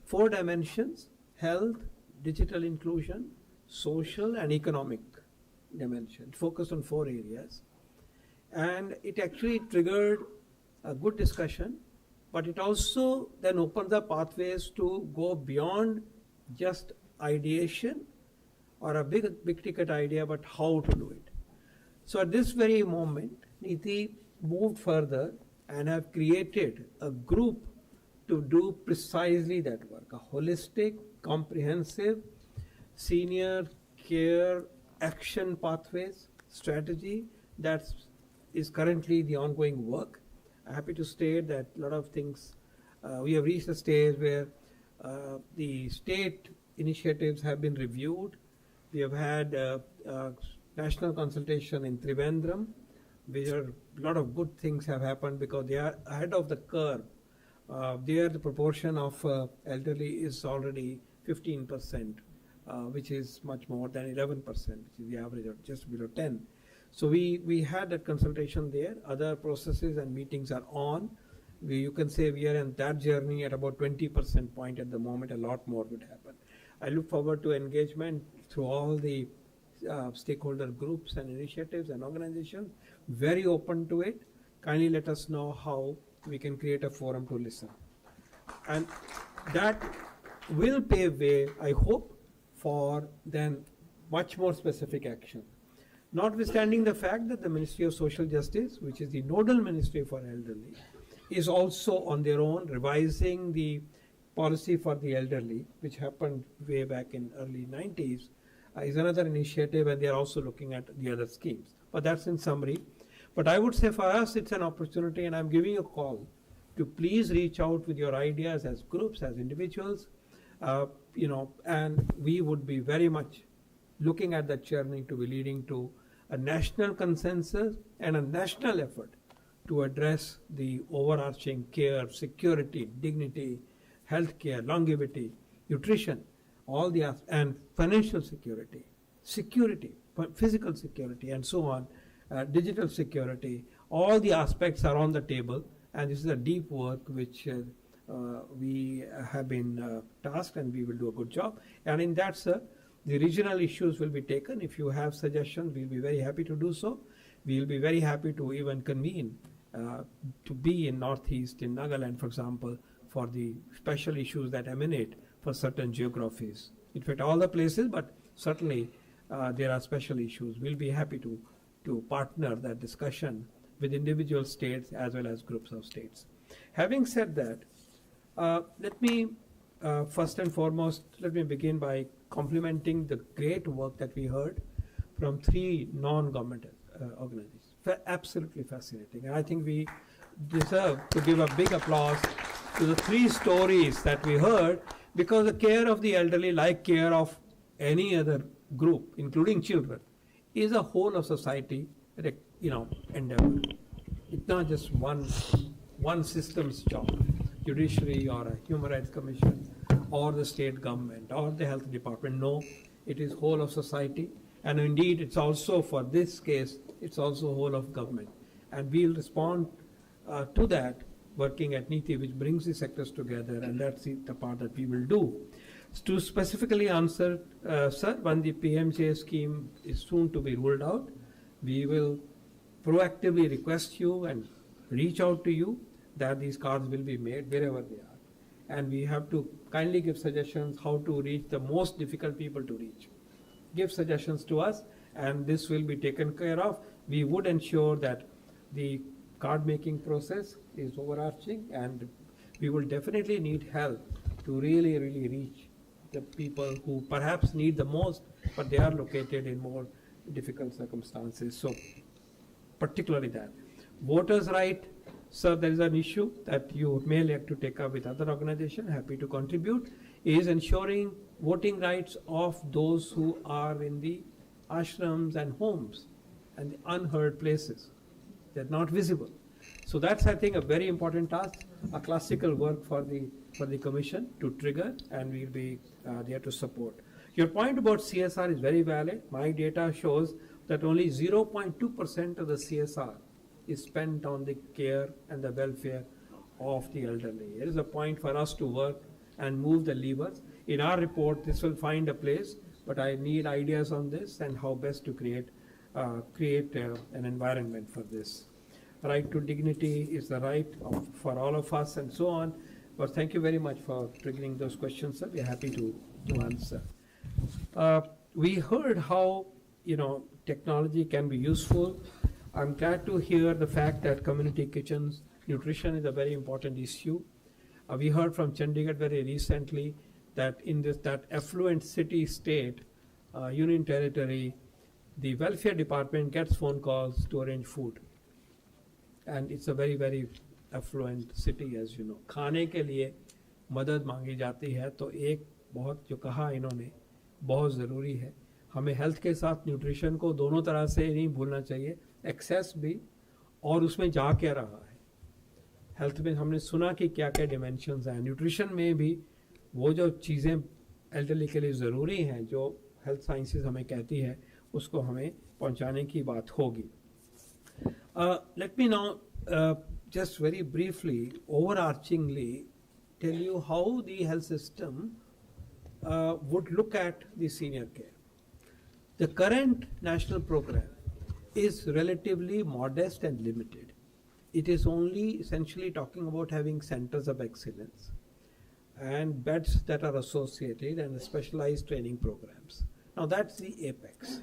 4 dimensions: health, digital inclusion, social and economic dimension. It focused on 4 areas. And it actually triggered a good discussion, but it also then opened the pathways to go beyond just ideation or a big ticket idea, but how to do it. So at this very moment, NITI moved further and have created a group to do precisely that work, a holistic, comprehensive senior care action pathways strategy that is currently the ongoing work. I'm happy to state that a lot of things, we have reached a stage where the state initiatives have been reviewed. We have had national consultation in Trivandrum, where a lot of good things have happened because they are ahead of the curve. There the proportion of elderly is already 15%, which is much more than 11%, which is the average of just below 10. So we had that consultation there. Other processes and meetings are on. You can say we are in that journey at about 20% point at the moment. A lot more would happen. I look forward to engagement through all the stakeholder groups and initiatives and organizations. Very open to it. Kindly let us know how we can create a forum to listen. And that will pave way, I hope, for then much more specific action. Notwithstanding the fact that the Ministry of Social Justice, which is the nodal ministry for elderly, is also on their own revising the policy for the elderly, which happened way back in early 90s, is another initiative, and they are also looking at the other schemes. But that's in summary. But I would say for us, it's an opportunity, and I'm giving you a call to please reach out with your ideas as groups, as individuals, and we would be very much looking at that journey to be leading to a national consensus and a national effort to address the overarching care, security, dignity, healthcare, longevity, nutrition, all the and financial security, physical security, and so on, digital security. All the aspects are on the table, and this is a deep work which we have been tasked, and we will do a good job. And in that, sir, the regional issues will be taken. If you have suggestions, we'll be very happy to do so. We'll be very happy to even convene to be in Northeast, in Nagaland, for example, for the special issues that emanate for certain geographies. In fact, all the places, but certainly there are special issues. We'll be happy to partner that discussion with individual states as well as groups of states. Having said that, let me first and foremost, let me begin by complimenting the great work that we heard from 3 non-government organizations. Absolutely fascinating. And I think we deserve to give a big applause to the 3 stories that we heard, because the care of the elderly, like care of any other group, including children, is a whole of society, endeavor. It's not just one system's job, judiciary or a human rights commission or the state government or the health department. No, it is whole of society. And indeed, it's also, for this case, it's also whole of government. And we'll respond to that working at NITI, which brings the sectors together, and that's the part that we will do. To specifically answer, sir, when the PMJ scheme is soon to be rolled out, we will proactively request you and reach out to you that these cards will be made wherever they are. And we have to kindly give suggestions how to reach the most difficult people to reach. Give suggestions to us, and this will be taken care of. We would ensure that the card making process is overarching, and we will definitely need help to really reach the people who perhaps need the most, but they are located in more difficult circumstances. So particularly that. Voters' right, sir, there is an issue that you may like to take up with other organizations, happy to contribute, is ensuring voting rights of those who are in the ashrams and homes and the unheard places. They're not visible. So that's, I think, a very important task, a classical work for the commission to trigger, and we'll be there to support. Your point about CSR is very valid. My data shows that only 0.2% of the CSR is spent on the care and the welfare of the elderly. It is a point for us to work and move the levers. In our report, this will find a place, but I need ideas on this and how best to create an environment for this. Right to dignity is the right for all of us and so on. But thank you very much for triggering those questions, sir. We're happy to answer. We heard how, technology can be useful. I'm glad to hear the fact that community kitchens, nutrition is a very important issue. We heard from Chandigarh very recently that in that affluent city state, union territory, the welfare department gets phone calls to arrange food. And it's a very, very affluent city, as you know. खाने के लिए मदद मांगी जाती है, तो एक बहुत जो कहा इन्होंने बहुत ज़रूरी है. हमें हेल्थ के साथ न्यूट्रिशन को दोनों तरह से नहीं भूलना चाहिए, एक्सेस भी और उसमें जा क्या रहा है. हेल्थ में हमने सुना कि क्या क्या डिमेंशंस हैं, न्यूट्रिशन में भी वो जो चीज़ें एल्डरली के लिए ज़रूरी हैं, जो हेल्थ साइंसेज हमें कहती है, उसको हमें पहुंचाने की बात होगी. Let me now just very briefly, overarchingly, tell you how the health system would look at the senior care. The current national program is relatively modest and limited. It is only essentially talking about having centers of excellence and beds that are associated and specialized training programs. Now that's the apex.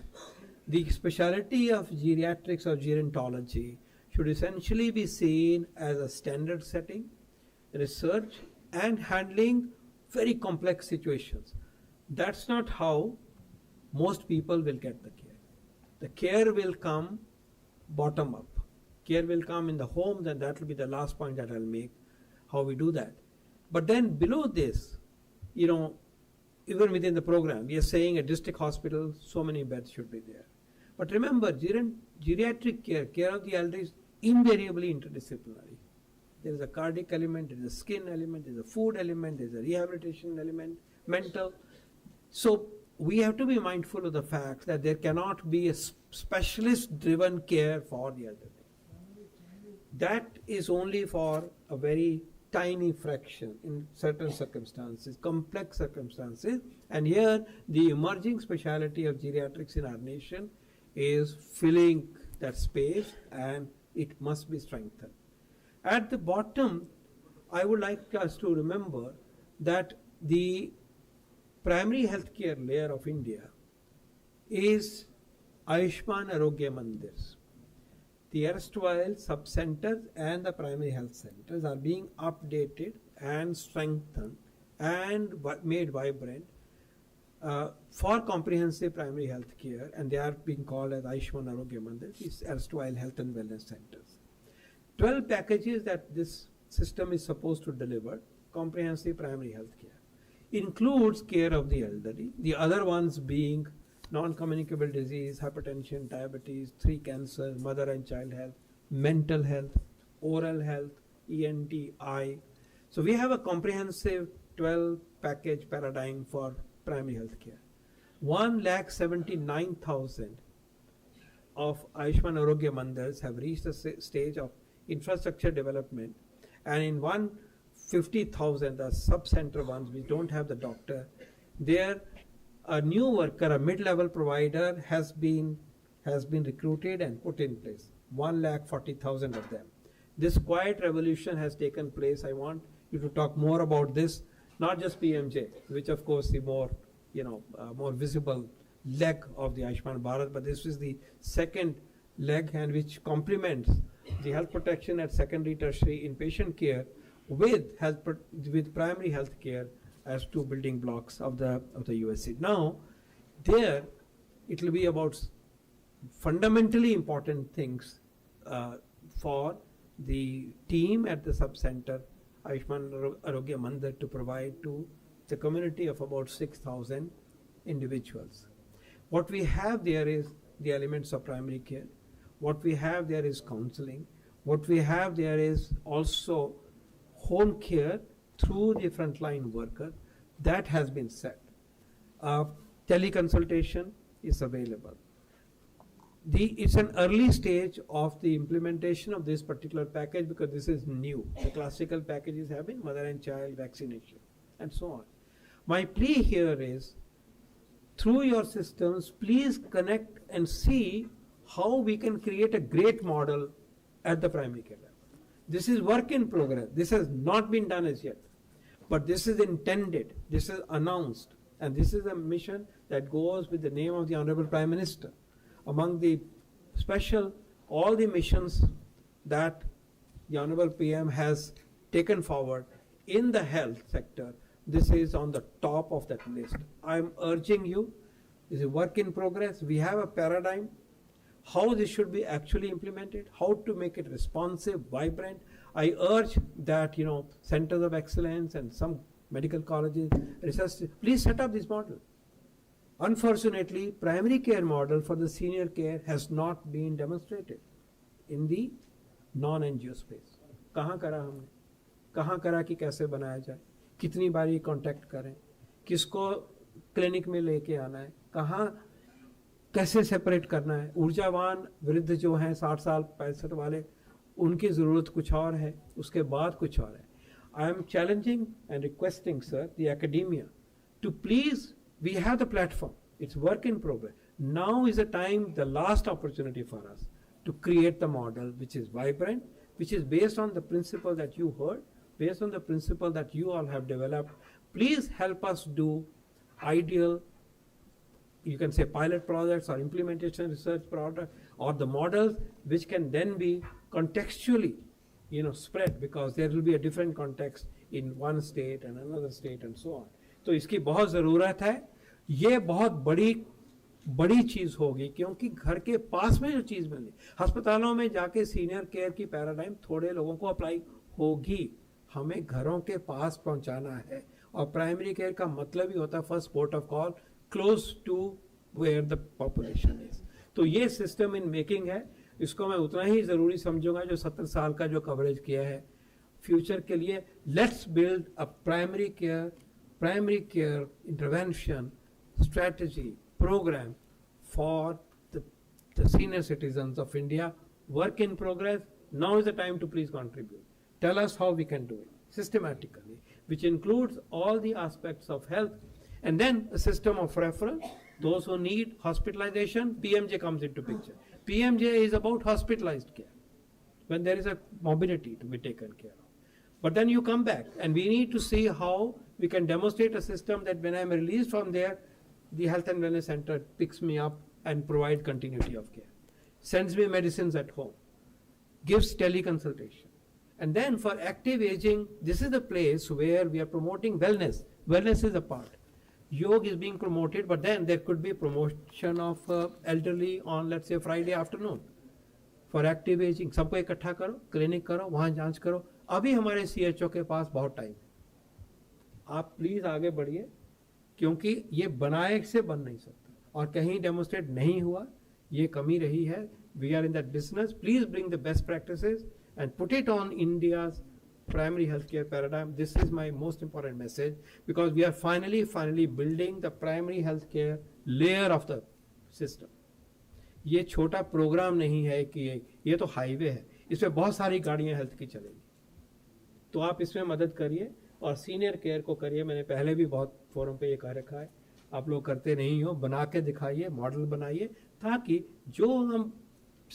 The specialty of geriatrics or gerontology should essentially be seen as a standard setting, research, and handling very complex situations. That's not how most people will get the care. The care will come bottom up. Care will come in the homes, and that will be the last point that I'll make, how we do that. But then below this, even within the program, we are saying a district hospital, so many beds should be there. But remember, geriatric care of the elderly is invariably interdisciplinary. There is a cardiac element, there is a skin element, there is a food element, there is a rehabilitation element, mental. So we have to be mindful of the fact that there cannot be a specialist-driven care for the elderly. That is only for a very tiny fraction in certain circumstances, complex circumstances. And here, the emerging specialty of geriatrics in our nation is filling that space, and it must be strengthened. At the bottom, I would like us to remember that the primary healthcare layer of India is Ayushman Arogya Mandirs. The erstwhile sub-centers and the primary health centers are being updated and strengthened and made vibrant for comprehensive primary health care, and they are being called as Ayushman Arogya Mandir, these erstwhile health and wellness centers. 12 packages that this system is supposed to deliver, comprehensive primary health care, includes care of the elderly, the other ones being non-communicable disease, hypertension, diabetes, 3 cancers, mother and child health, mental health, oral health, ENT, eye. So we have a comprehensive 12 package paradigm for primary health care. 1,79,000 of Ayushman Arogya Mandirs have reached a stage of infrastructure development, and in 150,000, the sub-center ones which don't have the doctor, there a new worker, a mid-level provider has been recruited and put in place. 1,40,000 of them. This quiet revolution has taken place. I want you to talk more about this, not just PMJ, which of course the more visible leg of the Ayushman Bharat, but this is the second leg, and which complements the health protection at secondary, tertiary inpatient care with primary health care as two building blocks of the USC. Now, there it will be about fundamentally important things for the team at the sub-center Ayushman Arogya Mandir to provide to the community of about 6,000 individuals. What we have there is the elements of primary care. What we have there is counseling. What we have there is also home care through the frontline worker. That has been set. 10 teleconsultation is available. It's an early stage of the implementation of this particular package because this is new. The classical packages have been mother and child vaccination and so on. My plea here is, through your systems, please connect and see how we can create a great model at the primary care level. This is work in progress. This has not been done as yet. But this is intended, this is announced, and this is a mission that goes with the name of the Honorable Prime Minister. Among the all the missions that the Honorable PM has taken forward in the health sector, this is on the top of that list. I'm urging you, this is work in progress. We have a paradigm, how this should be actually implemented, how to make it responsive, vibrant. I urge that, centers of excellence and some medical colleges, research, please set up this model. Unfortunately, primary care model for the senior care has not been demonstrated in the non-NGO space. कहाँ करा हमने? कहाँ करा कि कैसे बनाया जाए? कितनी बार ये कांटेक्ट करें? किसको क्लिनिक में लेके आना है? कहाँ कैसे सेपरेट करना है? ऊर्जावान वृद्ध जो हैं 60 साल 65 वाले, उनकी ज़रूरत कुछ और है, उसके बाद कुछ और है. I am challenging and requesting, sir, the academia to please, we have the platform, it's work in progress. Now is the time, the last opportunity for us to create the model which is vibrant, which is based on the principle that you heard, based on the principle that you all have developed. Please help us do ideal, you can say pilot projects or implementation research product, or the models which can then be contextually spread, because there will be a different context in one state and another state and so on. तो इसकी बहुत ज़रूरत है. ये बहुत बड़ी चीज़ होगी, क्योंकि घर के पास में जो चीज़ मिलनी, अस्पतालों में जाके सीनियर केयर की पैराडाइम थोड़े लोगों को अप्लाई होगी. हमें घरों के पास पहुंचाना है, और प्राइमरी केयर का मतलब ही होता है first port of call, close to where the population is. तो ये सिस्टम इन मेकिंग है. इसको मैं उतना ही ज़रूरी समझूंगा जो 70 साल का जो कवरेज किया है फ्यूचर के लिए. Let's build a primary care intervention strategy program for the senior citizens of India. Work in progress. Now is the time to please contribute. Tell us how we can do it systematically, which includes all the aspects of health, and then a system of referral. Those who need hospitalization, PMJ comes into picture. PMJ is about hospitalized care when there is a morbidity to be taken care of. But then you come back, and we need to see how we can demonstrate a system that when I am released from there, the health and wellness center picks me up and provide continuity of care, sends me medicines at home, gives teleconsultation. And then for active aging, this is the place where we are promoting wellness. Wellness is a part. Yoga is being promoted, but then there could be promotion of elderly on, let's say, Friday afternoon. For active aging, सबको इकट्ठा करो, clinic करो, वहाँ जांच करो. अभी हमारे CHO के पास बहुत टाइम है. आप प्लीज आगे बढ़िए, क्योंकि ये बनाए से बन नहीं सकता, और कहीं डेमोन्स्ट्रेट नहीं हुआ, ये कमी रही है. We are in that business. Please bring the best practices and put it on India's primary healthcare paradigm. This is my most important message, because we are finally building the primary healthcare layer of the system. ये छोटा programme नहीं है कि ये तो highway है, इसमें बहुत सारी गाड़ियां हेल्थ की चलेगी. तो आप इसमें मदद करिए और सीनियर केयर को करिए. मैंने पहले भी बहुत फोरम पे ये कह रखा है, आप लोग करते नहीं हो, बना के दिखाइए, मॉडल बनाइए, ताकि जो हम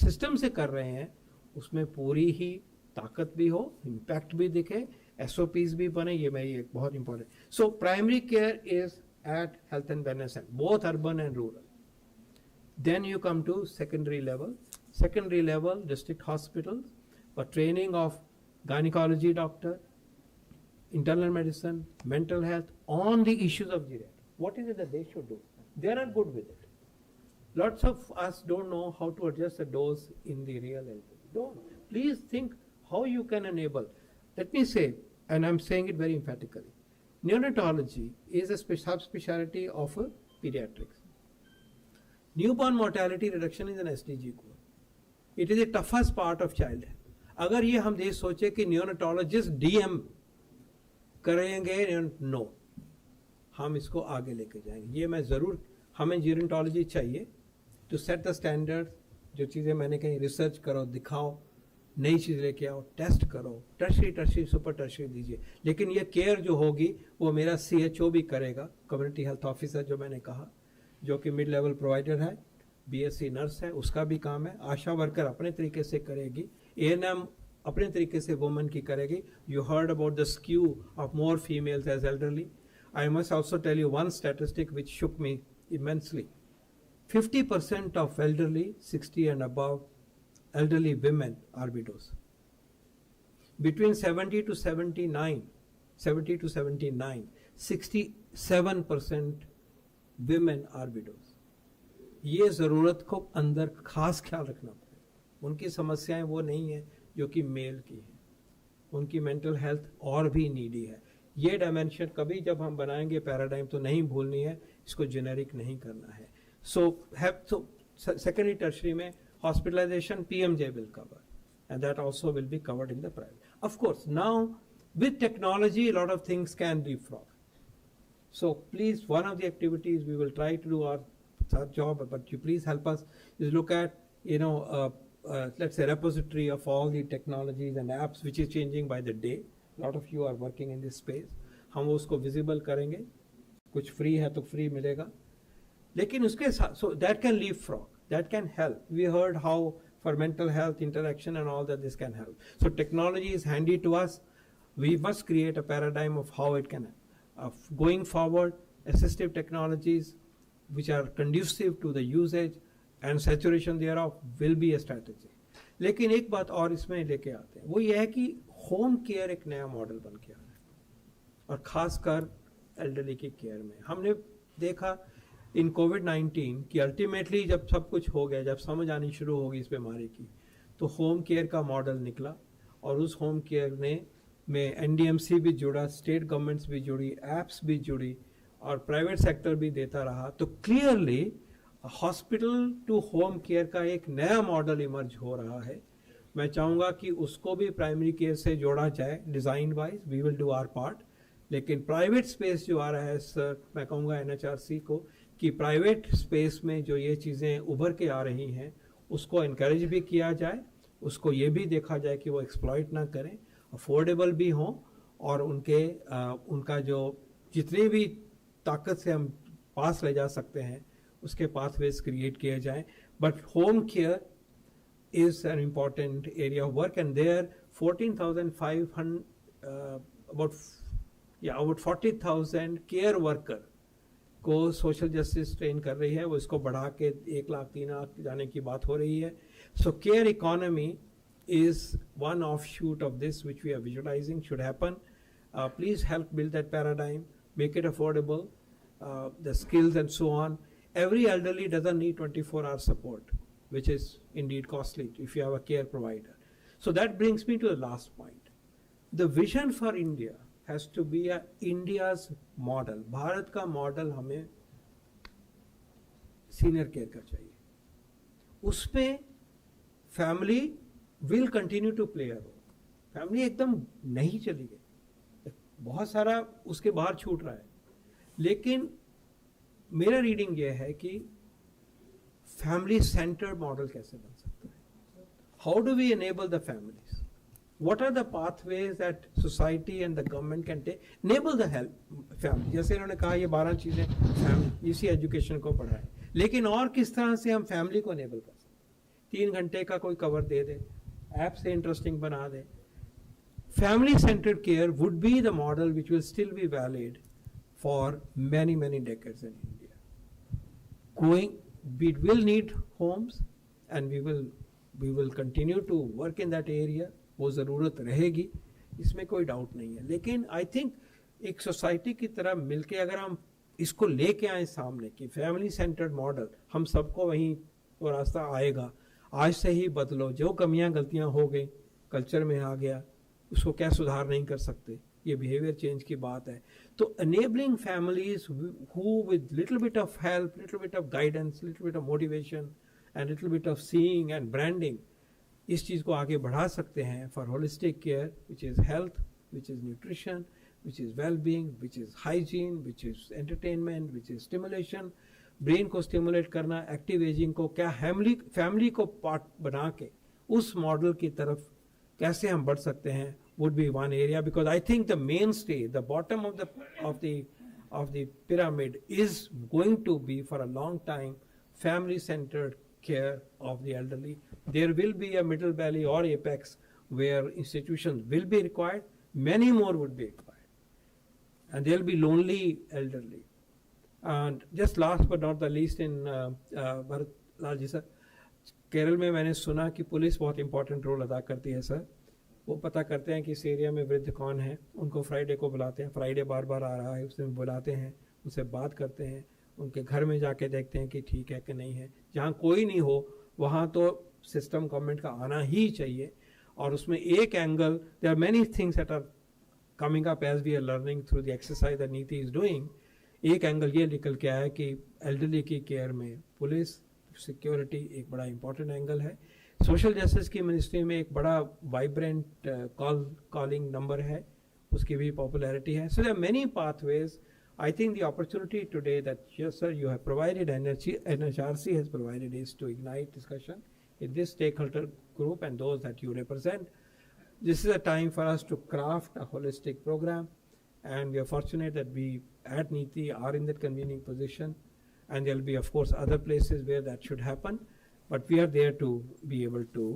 सिस्टम से कर रहे हैं उसमें पूरी ही ताकत भी हो, इम्पैक्ट भी दिखे, SOPs भी बने. ये मैं ये बहुत important. So primary care is at health and wellness centre, both urban and rural. Then you come to secondary level. Secondary level, district hospitals for training of gynecology doctor, internal medicine, mental health, on the issues of geriatrics. What is it that they should do? They are not good with it. Lots of us don't know how to adjust the dose in the real elderly. Don't. Please think how you can enable. Let me say, and I'm saying it very emphatically, neonatology is a subspecialty of pediatrics. Newborn mortality reduction is an SDG goal. It is the toughest part of childhood. अगर ये हम देश सोचे कि neonatologist DM करेंगे, no, हम इसको आगे लेके जाएंगे. ये मैं ज़रूर हमें जीरोंटोलॉजी चाहिए टू सेट द स्टैंडर्ड। जो चीज़ें मैंने कहीं रिसर्च करो, दिखाओ, नई चीज़ लेके आओ, टेस्ट करो, टर्शरी सुपर टर्शरी दीजिए। लेकिन ये केयर जो होगी वो मेरा CHO भी करेगा, कम्युनिटी हेल्थ ऑफिसर जो मैंने कहा, जो कि मिड लेवल प्रोवाइडर है, BSc नर्स है, उसका भी काम है। आशा वर्कर अपने तरीके से करेगी, ANM अपने तरीके से वुमन की करेगी। You heard about the skew of more females as elderly. I must also tell you one statistic which shook me immensely. 50% of elderly 60 and above elderly women are widows. Between 70 to 79, 67% women are widows. ये ज़रूरत को अंदर खास ख्याल रखना पड़ेगा। उनकी समस्याएं वो नहीं है जो कि मेल की है, उनकी मेंटल हेल्थ और भी नीडी है। ये डायमेंशन कभी जब हम बनाएंगे पैराडाइम तो नहीं भूलनी है, इसको जेनेरिक नहीं करना है। So secondary tertiary में hospitalization PMJ will cover, and that also will be covered in the private. Of course, now with technology, a lot of things can leapfrog. So please, one of the activities we will try to do our job, but you please help us is look at, let's say repository of all the technologies and apps which is changing by the day. A lot of you are working in this space. हम उसको visible करेंगे, कुछ free है तो free मिलेगा, लेकिन उसके साथ so that can leapfrog, that can help. We heard how for mental health interaction and all that this can help. So technology is handy to us. We must create a paradigm of how it can going forward. Assistive technologies which are conducive to the usage and saturation thereof will be a strategy. लेकिन एक बात और इसमें लेके आते हैं, वो ये है कि होम केयर एक नया मॉडल बन के आ रहा है, और खासकर एल्डरली की केयर में हमने देखा इन कोविड-19 कि अल्टीमेटली जब सब कुछ हो गया, जब समझ आनी शुरू होगी इस बीमारी की, तो होम केयर का मॉडल निकला, और उस होम केयर में NDMC भी जुड़ा, स्टेट गवर्नमेंट्स भी जुड़ी, एप्स भी जुड़ी, और प्राइवेट सेक्टर भी देता रहा। तो clearly hospital to home care का एक नया मॉडल इमर्ज हो रहा है। मैं चाहूँगा कि उसको भी प्राइमरी केयर से जोड़ा जाए design wise. We will do our part, लेकिन प्राइवेट स्पेस जो आ रहा है सर, मैं कहूँगा NHRC को कि प्राइवेट स्पेस में जो ये चीज़ें उभर के आ रही हैं उसको इनकरेज भी किया जाए, उसको ये भी देखा जाए कि वो एक्सप्लॉइट ना करें, अफोर्डेबल भी हों, और उनका जो जितनी भी ताकत से हम पास ले जा सकते हैं उसके पाथवेज क्रिएट किए जाएं। But home care is an important area of work, and there 14,500 about 40,000 care worker को सोशल जस्टिस ट्रेन कर रही है, वो इसको बढ़ा के 1 लाख 3 लाख जाने की बात हो रही है। So care economy is one offshoot of this which we are visualizing should happen. Please help build that paradigm, make it affordable, the skills and so on. Every elderly doesn't need 24-hour support, which is indeed costly if you have a care provider. So that brings me to the last point. The vision for India has to be India's model. Bharat का model हमें senior care का चाहिए, उसमें family will continue to play a role. Family एकदम नहीं चली गई, बहुत सारा उसके बाहर छूट रहा है, लेकिन मेरा रीडिंग ये है कि फैमिली सेंटर्ड मॉडल कैसे बन सकता है। How do we enable the families, what are the pathways that society and the government can take, enable the help family। जैसे इन्होंने कहा ये 12 चीजें फैमिली इसी एजुकेशन को पढ़ाए, लेकिन और किस तरह से हम फैमिली को एनेबल कर सकते। 3 घंटे का कोई कवर दे दे, ऐप से इंटरेस्टिंग बना दे। Family centred care would be the model which will still be valid for many decades in India. We will need homes and we will continue to work in that area. वो ज़रूरत रहेगी, इसमें कोई doubt नहीं है, लेकिन I think एक society की तरह मिलके अगर हम इसको लेके आए सामने कि फैमिली सेंटर्ड मॉडल, हम सबको वहीं वो रास्ता आएगा। आज से ही बदलो, जो कमियां गलतियां हो गई, कल्चर में आ गया, उसको क्या सुधार नहीं कर सकते, ये बिहेवियर चेंज की बात है। तो enabling families who with little bit of help, little bit of guidance, little bit of motivation and little bit of seeing and branding, इस चीज़ को आगे बढ़ा सकते हैं for holistic care, which is health, which is nutrition, which is well-being, which is hygiene, which is entertainment, which is stimulation, brain को stimulate करना, active ageing को क्या फैमिली को पार्ट बना के उस मॉडल की तरफ कैसे हम बढ़ सकते हैं would be one area, because I think the mainstay, the bottom of the pyramid is going to be for a long time family-centered care of the elderly. There will be a middle valley or apex where institutions will be required, many more would be required, and there will be lonely elderly. And just last but not the least, in Bharat Lal ji sir, Kerala में मैंने सुना कि police बहुत important role अदा करती है sir. वो पता करते हैं कि इस एरिया में वृद्ध कौन है, उनको फ्राइडे को बुलाते हैं, फ्राइडे बार बार आ रहा है उसमें बुलाते हैं, उनसे बात करते हैं, उनके घर में जाके देखते हैं कि ठीक है कि नहीं है. जहाँ कोई नहीं हो वहाँ तो सिस्टम गवर्नमेंट का आना ही चाहिए. और उसमें एक angle, there are many things that are coming up as we are learning through the exercise that NITI is doing. एक एंगल ये निकल के आया कि एल्डरली की केयर में पुलिस सिक्योरिटी एक बड़ा इंपॉर्टेंट एंगल है. सोशल जस्टिस की मिनिस्ट्री में एक बड़ा वाइब्रेंट कॉलिंग नंबर है, उसकी भी पॉपुलैरिटी है. So there are many pathways. I think the opportunity today that, yes sir, you have provided, NHRC has provided, is to ignite discussion in this stakeholder group and those that you represent. This is a time for us to craft a holistic program, and we are fortunate that we at NITI are in that convening position, and there will be of course other places where that should happen, but we are there to be able to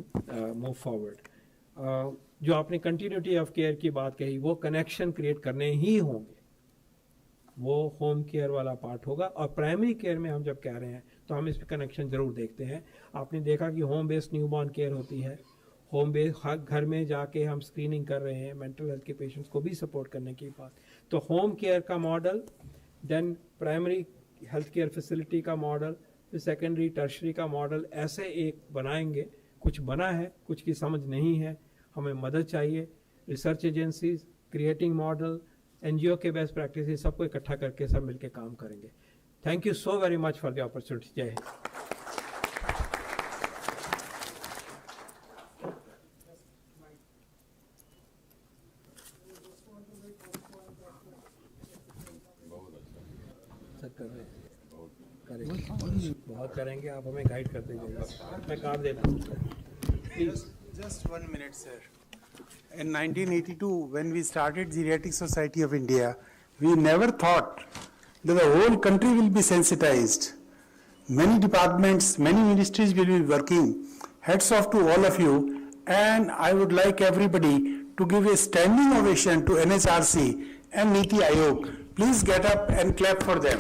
move forward. जो आपने continuity of care की बात कही, वो connection create करने ही होंगे. वो home care वाला पार्ट होगा. और प्राइमरी केयर में हम जब कह रहे हैं तो हम इस पर कनेक्शन जरूर देखते हैं. आपने देखा कि होम बेस्ड न्यूबॉर्न केयर होती है, होम बेस्ड घर में जाके हम स्क्रीनिंग कर रहे हैं, मेंटल हेल्थ के पेशेंट्स को भी सपोर्ट करने की बात. तो होम केयर का model, then primary health care facility का मॉडल, फिर सेकेंडरी टर्शरी का मॉडल, ऐसे एक बनाएंगे. कुछ बना है, कुछ की समझ नहीं है, हमें मदद चाहिए. Research agencies, creating model, NGO के बेस्ट प्रैक्टिस, सबको इकट्ठा करके सब मिलके काम करेंगे. Thank you so very much for the opportunity. जय हिंद. बहुत करेंगे, आप हमें गाइड करते जाइए. मैं कार्ड देता हूँ. Please. Just 1 minute, sir. In 1982, when we started Geriatric Society of India, we never thought that the whole country will be sensitized. Many departments, many ministries will be working. Hats off to all of you, and I would like everybody to give a standing ovation to NHRC and Niti Aayog. Please get up and clap for them.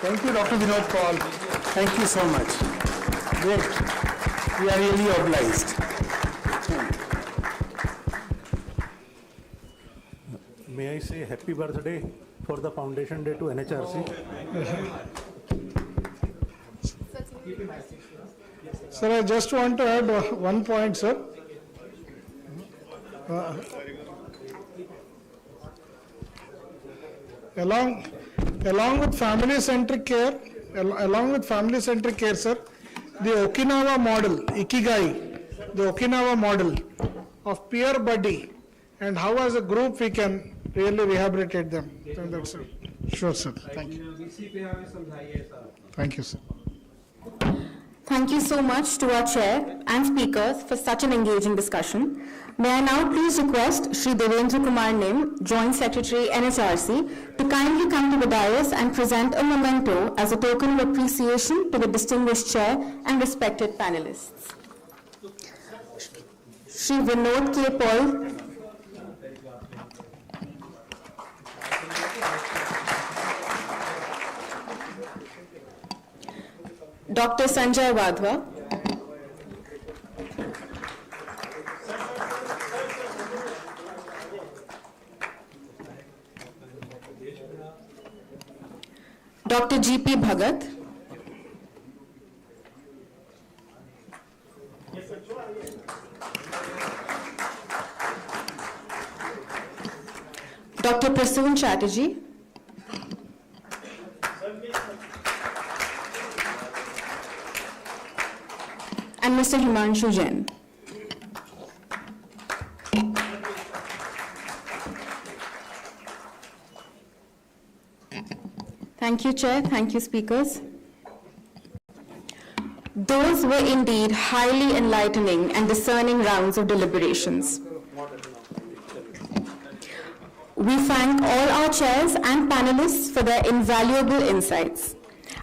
Thank you, Dr. Vinod Paul. Thank you so much. Great. We are really obliged. May I say happy birthday for the Foundation Day to NHRC? Sir, I just want to add one point, sir. Along with family-centric care, sir, the Okinawa model, Ikigai, the Okinawa model of peer buddy, and how as a group we can really rehabilitate them. That's it. Sure, sir. Thank you. Thank you, sir. Thank you so much to our chair and speakers for such an engaging discussion. May I now please request Shri Devendra Kumar Nim, Joint Secretary NHRC, to kindly come to the dais and present a memento as a token of appreciation to the distinguished chair and respected panelists. Shri Vinod K. Paul, Dr. Sanjay Wadhwa, Dr. G.P. Bhagat, Dr. Prasoon Chatterjee, and Mr. Himanshu Jain. Thank Thank you, Chair. Thank you, speakers. Those were indeed highly enlightening and discerning rounds of deliberations. We thank all our chairs and panelists for their invaluable insights.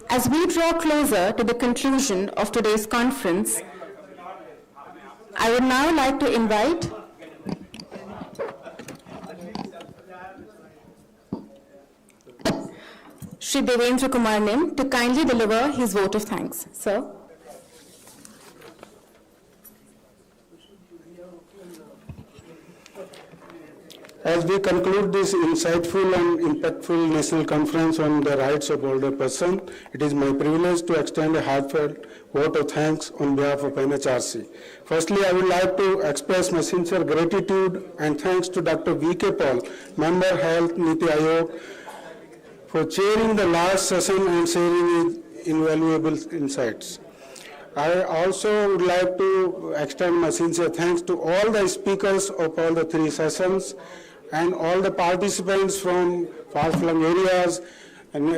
As we draw closer to the conclusion of today's conference, I would now like to invite Shri Devendra Kumar Nim to kindly deliver his vote of thanks. Sir. As we conclude this insightful and impactful national conference on the rights of older persons, it is my privilege to extend a heartfelt vote of thanks on behalf of NHRC. Firstly, I would like to express my sincere gratitude and thanks to Dr. V.K. Paul, Member Health Niti Aayog, for chairing the last session and sharing his invaluable insights. I also would like to extend my sincere thanks to all the speakers of all the three sessions and all the participants from far-flung areas, and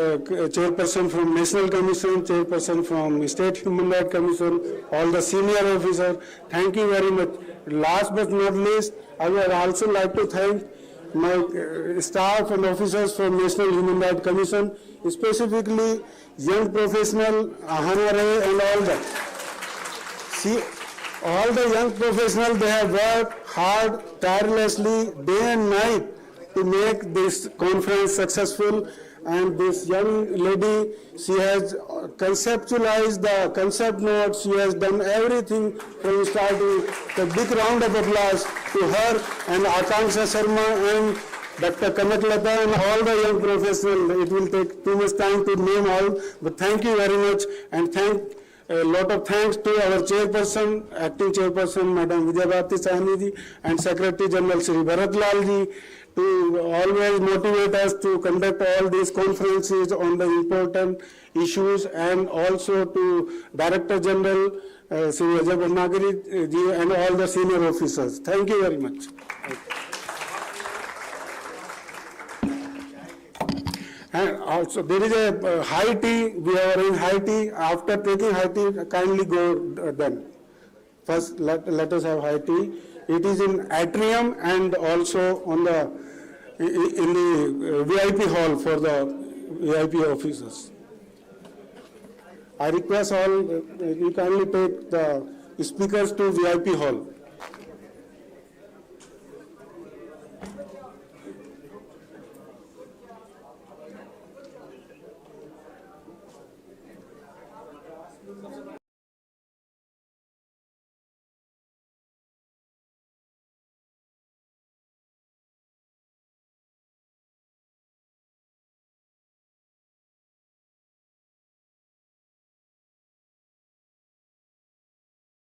chairperson from National Commission, chairperson from State Human Rights Commission, all the senior officers. Thank you very much. Last but not least, I would also like to thank my staff and officers from National Human Rights Commission, specifically young professional, Ahana Ray and all that. See, all the young professionals, they have worked hard, tirelessly, day and night to make this conference successful. And this young lady, she has conceptualized the concept notes, she has done everything from starting. A big round of applause to her and Akanksha Sharma and Dr. Kanaklata and all the young professionals. It will take too much time to name all, but thank you very much, and a lot of thanks to our chairperson, acting chairperson, Madam Vijayabhati Sahni ji, and Secretary General Shri Bharat Lal ji, to always motivate us to conduct all these conferences on the important issues, and also to Director General Shri Ajay Bhandagari ji and all the senior officers. Thank you very much. And also there is a high tea, we are in high tea. After taking high tea, kindly go then. First let us have high tea. It is in atrium and also on the in the VIP hall for the VIP officers. I request all you kindly take the speakers to VIP hall.